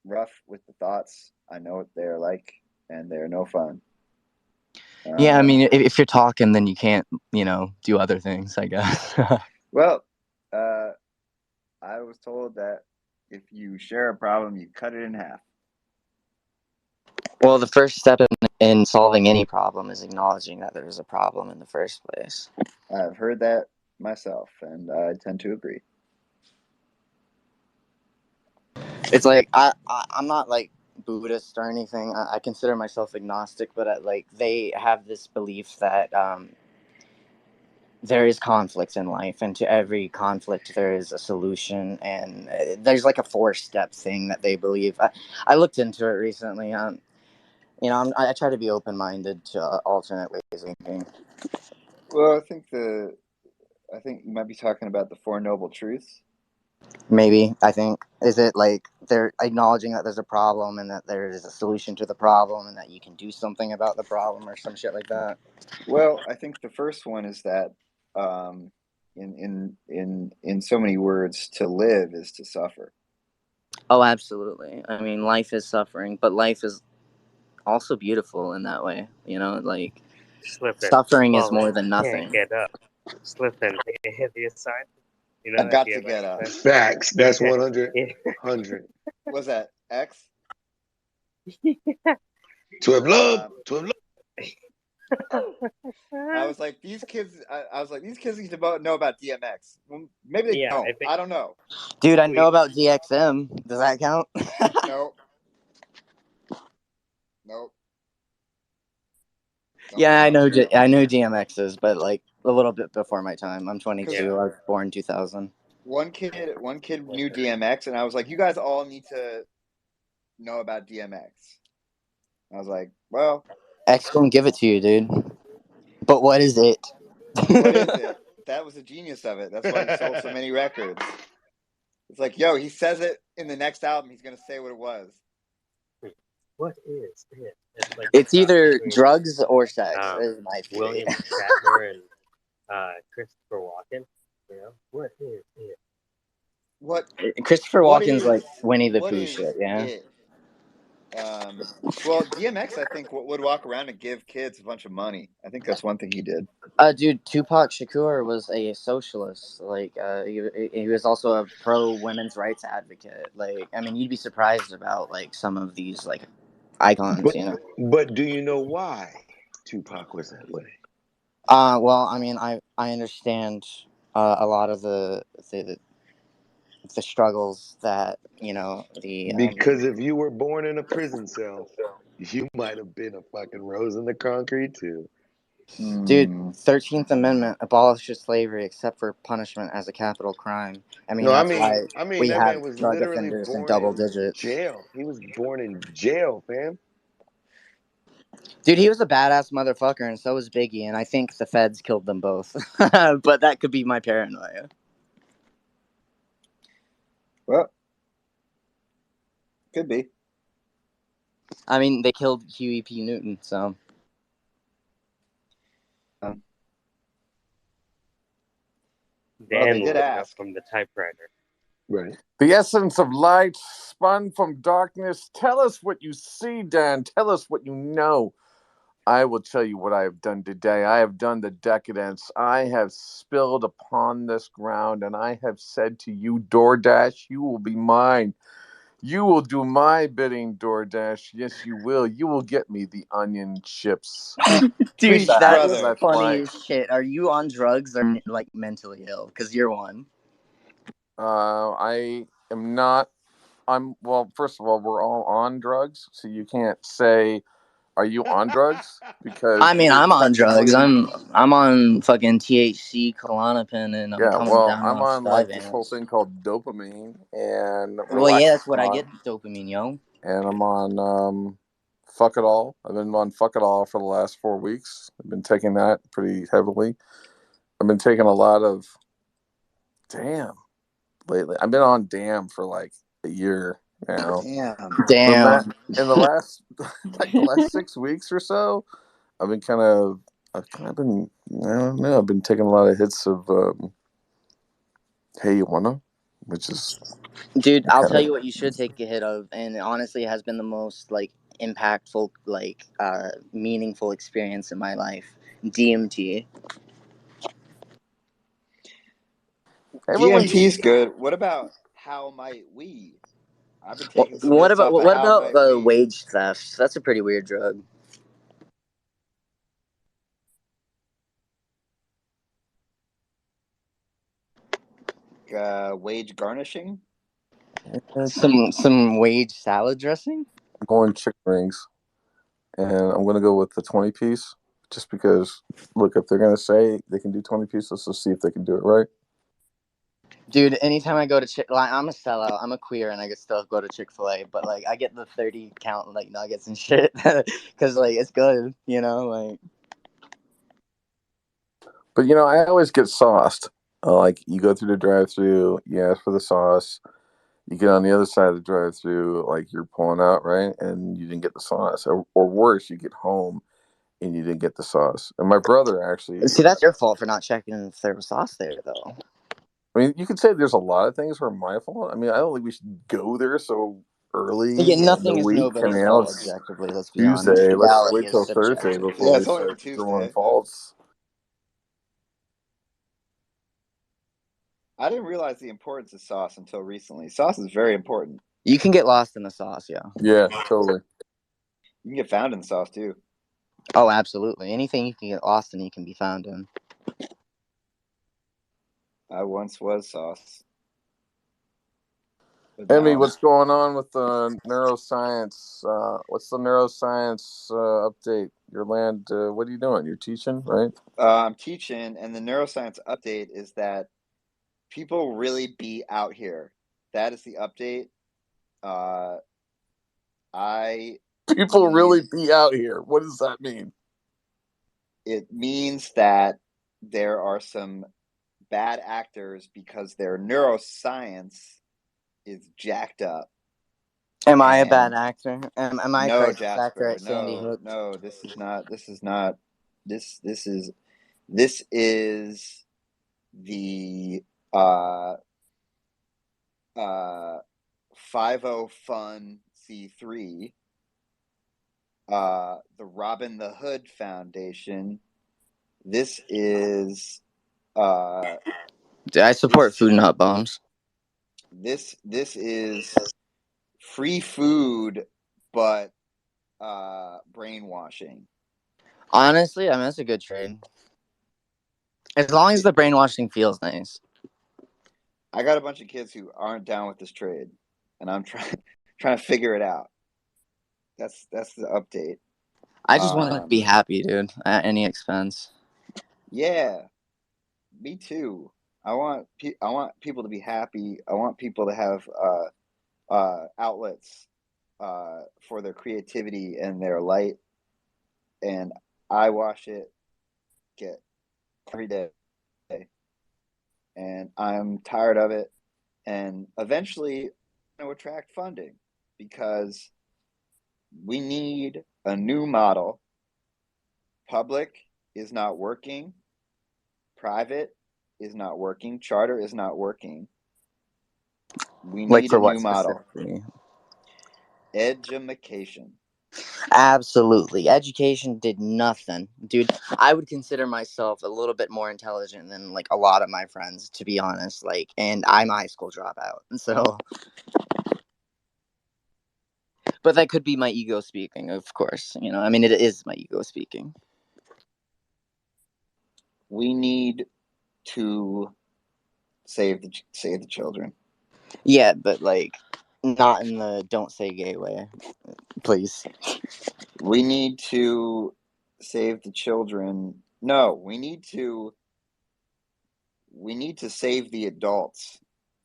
rough with the thoughts. I know what they're like, and they're no fun. Yeah, I mean, if you're talking, then you can't, do other things, I guess. Well, I was told that if you share a problem, you cut it in half. Well, the first step in solving any problem is acknowledging that there's a problem in the first place. I've heard that myself, and I tend to agree. It's like I'm not like Buddhist or anything. I consider myself agnostic, but like they have this belief that there is conflict in life, and to every conflict there is a solution, and there's like a 4-step thing that they believe. I looked into it recently. I try to be open-minded to alternate ways of thinking. Well, I think you might be talking about the Four Noble Truths. Maybe, I think. Is it like they're acknowledging that there's a problem and that there is a solution to the problem and that you can do something about the problem or some shit like that? Well, I think the first one is that, in so many words, to live is to suffer. Oh, absolutely. I mean, life is suffering, but life is also beautiful in that way. Like Slipping, suffering is more falling, than can't nothing. get up. Slipping, hit the side. You I know that got to DMX get up. thing? Facts. That's Yeah. 100. Yeah. 100. What's that? X? To have love. To have love. I was like, these kids. I was like, these kids need to know about DMX. Well, maybe they Yeah, don't. I don't know. Dude, I know about DXM. Does that count? Nope. Nope. Yeah, I know. I know DMX is, but like a little bit before my time. I'm 22. Yeah. I was born 2000. One kid knew DMX, and I was like, you guys all need to know about DMX. I was like, well, X gonna give it to you, dude. But what is it? what is it? That was the genius of it. That's why he sold so many records. It's like, yo, he says it in the next album. He's gonna say what it was. What is it? It's either drugs or sex. Is my theory. William Shatner and Christopher Walken. You know, what is it? What? Christopher What Walken's is, like Winnie the what Pooh is shit, yeah. it? Well, DMX, I think, would walk around and give kids a bunch of money. I think that's one thing he did. Dude, Tupac Shakur was a socialist. Like, he was also a pro women's rights advocate. Like, I mean, you'd be surprised about like some of these like icons, But do you know why Tupac was that way? Well, I mean, I understand a lot of the struggles that the Because if you were born in a prison cell, you might have been a fucking rose in the concrete too. Dude, 13th Amendment abolishes slavery except for punishment as a capital crime. I mean, No, that's why we that have man was drug literally offenders in born double in digits. jail. He was born in jail, fam. Dude, he was a badass motherfucker, and so was Biggie, and I think the feds killed them both. But that could be my paranoia. Well, could be. I mean, they killed Huey P. Newton, so. Dan they did ask. from the typewriter. Right. The essence of light spun from darkness. Tell us what you see, Dan. Tell us what you know. I will tell you what I have done today. I have done the decadence. I have spilled upon this ground, and I have said to you, DoorDash, you will be mine. You will do my bidding, DoorDash. Yes, you will. You will get me the onion chips. Dude, that was That's funny my- as shit. Are you on drugs or like mentally ill? Because you're one. I am not. Well, first of all, we're all on drugs, so you can't say, "Are you on drugs?" Because I mean, I'm on drugs. technically- I'm on fucking THC, Klonopin, and I'm Yeah, coming well, down I'm off on like this whole Skydance. thing called dopamine and Well, yeah, that's what I relaxin, get dopamine, yo. and I'm on Fuck It All. I've been on Fuck It All for the last 4 weeks. I've been taking that pretty heavily. I've been taking a lot of Damn lately. I've been on Damn for like a year now. Damn. In the last like the last 6 weeks or so, I've been I've been I don't know. I've been taking a lot of hits of Hey You Wanna, which is Dude, I'll tell you what you should take a hit of, and it honestly has been the most like impactful, like meaningful experience in my life. DMT. DMT's good. What about How Might We? I've been taking some What hits about off of How Might the We. wage theft? That's a pretty weird drug. Wage garnishing. Some wage salad dressing. going chicken wings, and I'm going to go with the 20-piece, just because. Look, if they're going to say they can do 20 pieces, let's just see if they can do it right. Dude, anytime I go to I'm a sellout. I'm a queer, and I can still go to Chick-fil-A. But like, I get the 30 count like nuggets and shit because like it's good, you know. Like, But I always get sauced. Like you go through the drive-through, you ask for the sauce. You get on the other side of the drive-through, like you're pulling out, right, and you didn't get the sauce, or worse, you get home and you didn't get the sauce. And my brother actually, see, that's your fault for not checking if there was sauce there, though. I mean, you could say there's a lot of things were my fault. I mean, I don't think we should go there so early Yeah, in the nothing is week. I nobody's mean, fault it's objectively. Let's be honest. Tuesday. Let's Reality wait is till Thursday subjective. before Yeah, we it's only start throwing Tuesday. faults. I didn't realize the importance of sauce until recently. Sauce is very important. You can get lost in the sauce, yeah. Yeah, totally. You can get found in sauce too. Oh, absolutely. Anything you can get lost in, you can be found in. I once was sauce. But Emmy, now what's going on with the neuroscience? What's the neuroscience update? Your land, what are you doing? You're teaching, right? I'm teaching, and the neuroscience update is that people really be out here. That is the update. People really be out here. What does that mean? It means that there are some bad actors because their neuroscience is jacked up. Am I a bad actor? Am I a No, crisis Jasper, actor at Sandy Hook? No, this is not. This is the 50 Fun C3, the Robin the Hood Foundation. This is I support food nut bombs. This is free food, but brainwashing. Honestly, I mean, that's a good trade. As long as the brainwashing feels nice. I got a bunch of kids who aren't down with this trade, and I'm trying to figure it out. That's the update. I just want to be happy, dude, at any expense. Yeah, me too. I want people to be happy. I want people to have outlets for their creativity and their light. And I watch it get every day, and I'm tired of it. And eventually, I'm going to attract funding because we need a new model. Public is not working. Private is not working. Charter is not working. We need a new model. Education. Absolutely. Education did nothing. Dude, I would consider myself a little bit more intelligent than like a lot of my friends, to be honest. Like, and I'm a high school dropout. So but that could be my ego speaking, of course. I mean, it is my ego speaking. We need to save the children. Yeah, but like not in the don't say gay way, please. We need to save the children. No, we need to save the adults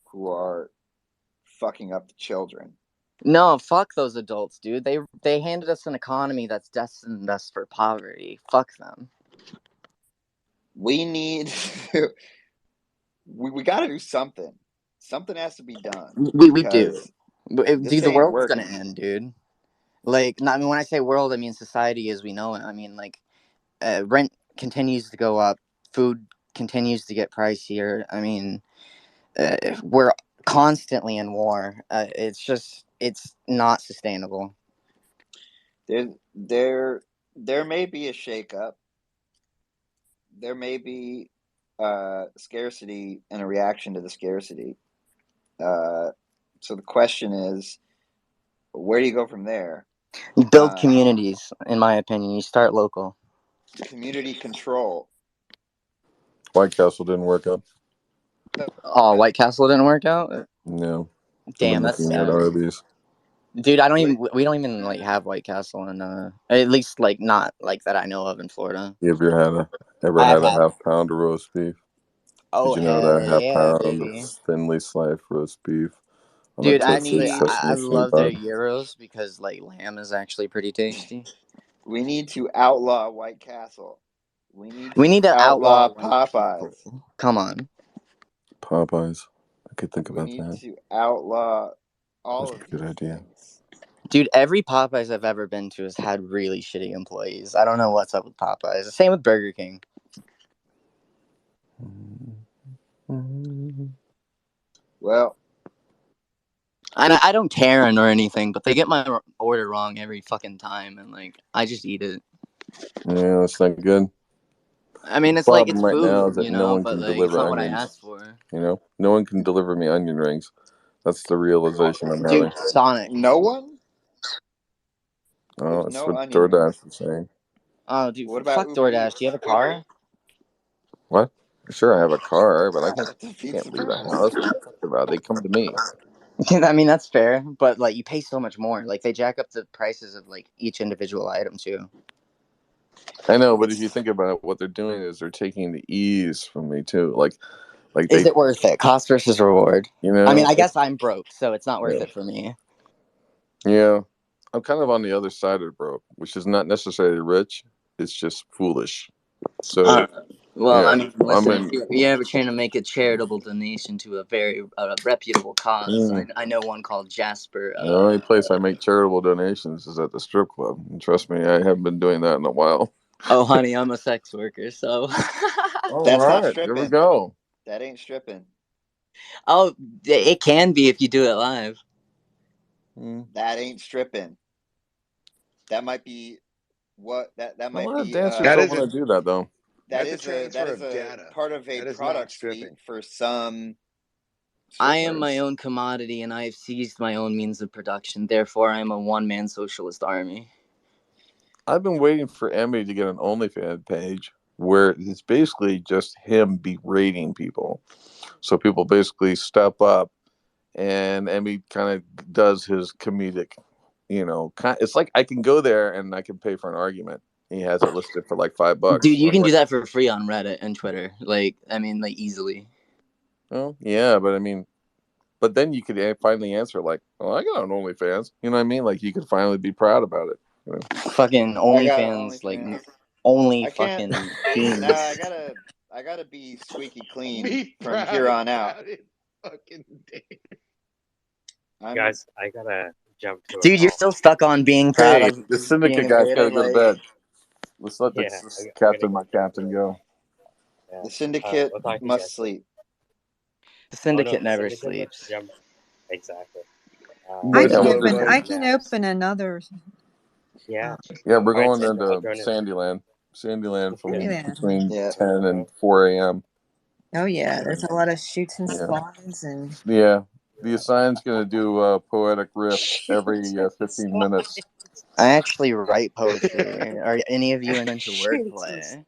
who are fucking up the children. No, fuck those adults, dude. They handed us an economy that's destined us for poverty. Fuck them. We need to, we got to do something. Something has to be done. We do. Dude, the world's gonna end, dude. Like, I mean, when I say world, I mean society as we know it. I mean, like, rent continues to go up, food continues to get pricier. I mean, we're constantly in war. It's not sustainable. There may be a shakeup. There may be scarcity and a reaction to the scarcity. So the question is, where do you go from there? You build communities, in my opinion. You start local. Community control. White Castle didn't work out. Oh, White Castle didn't work out? No. Damn, that's sad. Arby's. Dude, we don't even like have White Castle in at least like not like that I know of in Florida. You ever I had have a had. half pound of roast beef? Oh Did you know that hell half yeah, pound of baby. thinly sliced roast beef on a Dude, toasted actually I sesame seed love their bun? gyros because like lamb is actually pretty tasty. We need to outlaw White Castle. We need to outlaw outlaw white Popeyes. people. Come on. Popeyes. I could think We about need that. to outlaw all That's of a good these idea. things. Dude, every Popeyes I've ever been to has had really shitty employees. I don't know what's up with Popeyes. The same with Burger King. Well, I don't care or anything, but they get my order wrong every fucking time, and like I just eat it. Yeah, that's not good. I mean, The it's like problem it's right now food, is that no one but can like it's deliver not what I onions. asked for. No one can deliver me onion rings. That's the realization I'm Dude, having. Sonic. No one? Oh, There's that's no what onion DoorDash rings. is saying. Oh, dude, What about fuck Uber DoorDash. Do you Eats? have a car? What? Sure, I have a car, but I That defeats can't the leave the purpose. house. What are you talking about? They come to me. I mean, that's fair, but like you pay so much more. Like they jack up the prices of like each individual item too. I know, but if you think about it, what they're doing is they're taking the ease from me too. Like Is they, it worth it? Cost versus reward. you I mean, know, I guess I'm broke, so it's not worth yeah. it for me. Yeah, I'm kind of on the other side of broke, which is not necessarily rich. It's just foolish. So Well, I yeah, mean, I'm listen, if in. you're ever trying to make a charitable donation to a very reputable cause, I know one called Jasper. The only place I make charitable donations is at the strip club. And trust me, I haven't been doing that in a while. Oh, honey, I'm a sex worker, so. All That's not right, there we stripping. go. That ain't stripping. Oh, it can be if you do it live. That ain't stripping. That might be what that A might lot of be. dancers don't want to do that though. That That's a is transfer of a data. part of a That is not product stripping. suite for some I am my strippers. own commodity, and I have seized my own means of production. Therefore, I am a one-man socialist army. I've been waiting for Emmy to get an OnlyFans page where it's basically just him berating people. So people basically step up, and Emmy kind of does his comedic. It's like I can go there and I can pay for an argument. He has it listed for like $5. Dude, you I'm can do like, that for free on Reddit and Twitter. Like, I mean, like easily. oh yeah, but I mean, but then you could finally answer like, "Well, I got an OnlyFans." You know what I mean? Like you could finally be proud about it. You know? Fucking I got an OnlyFans, like OnlyFans. only I can't. fucking fiends. Nah, I gotta be squeaky clean Be from proud here on out. about it. Fucking damn. Guys, I gotta jump to a Dude, you're call. still stuck on being proud Hey, of the being Syndicate a guy's got beta, to go to like. bed. Let's let the Yeah, I gotta captain, go my jump to captain, a go. call. Yeah. The Syndicate We'll talk to you must guys later. sleep. The Oh no, Syndicate the never syndicate must sleeps. jump. Exactly. I But can yeah, open. Going I can next. open another. Yeah. we're All right, going Sandra, I'll into join in. Sandyland from Yeah. between Yeah. 10 and 4 a.m. Oh yeah, there's a lot of shoots and Yeah. slides and Yeah. The assign's going to do a poetic riff every 15 minutes. I actually write poetry. Are any of you into shoots and wordplay?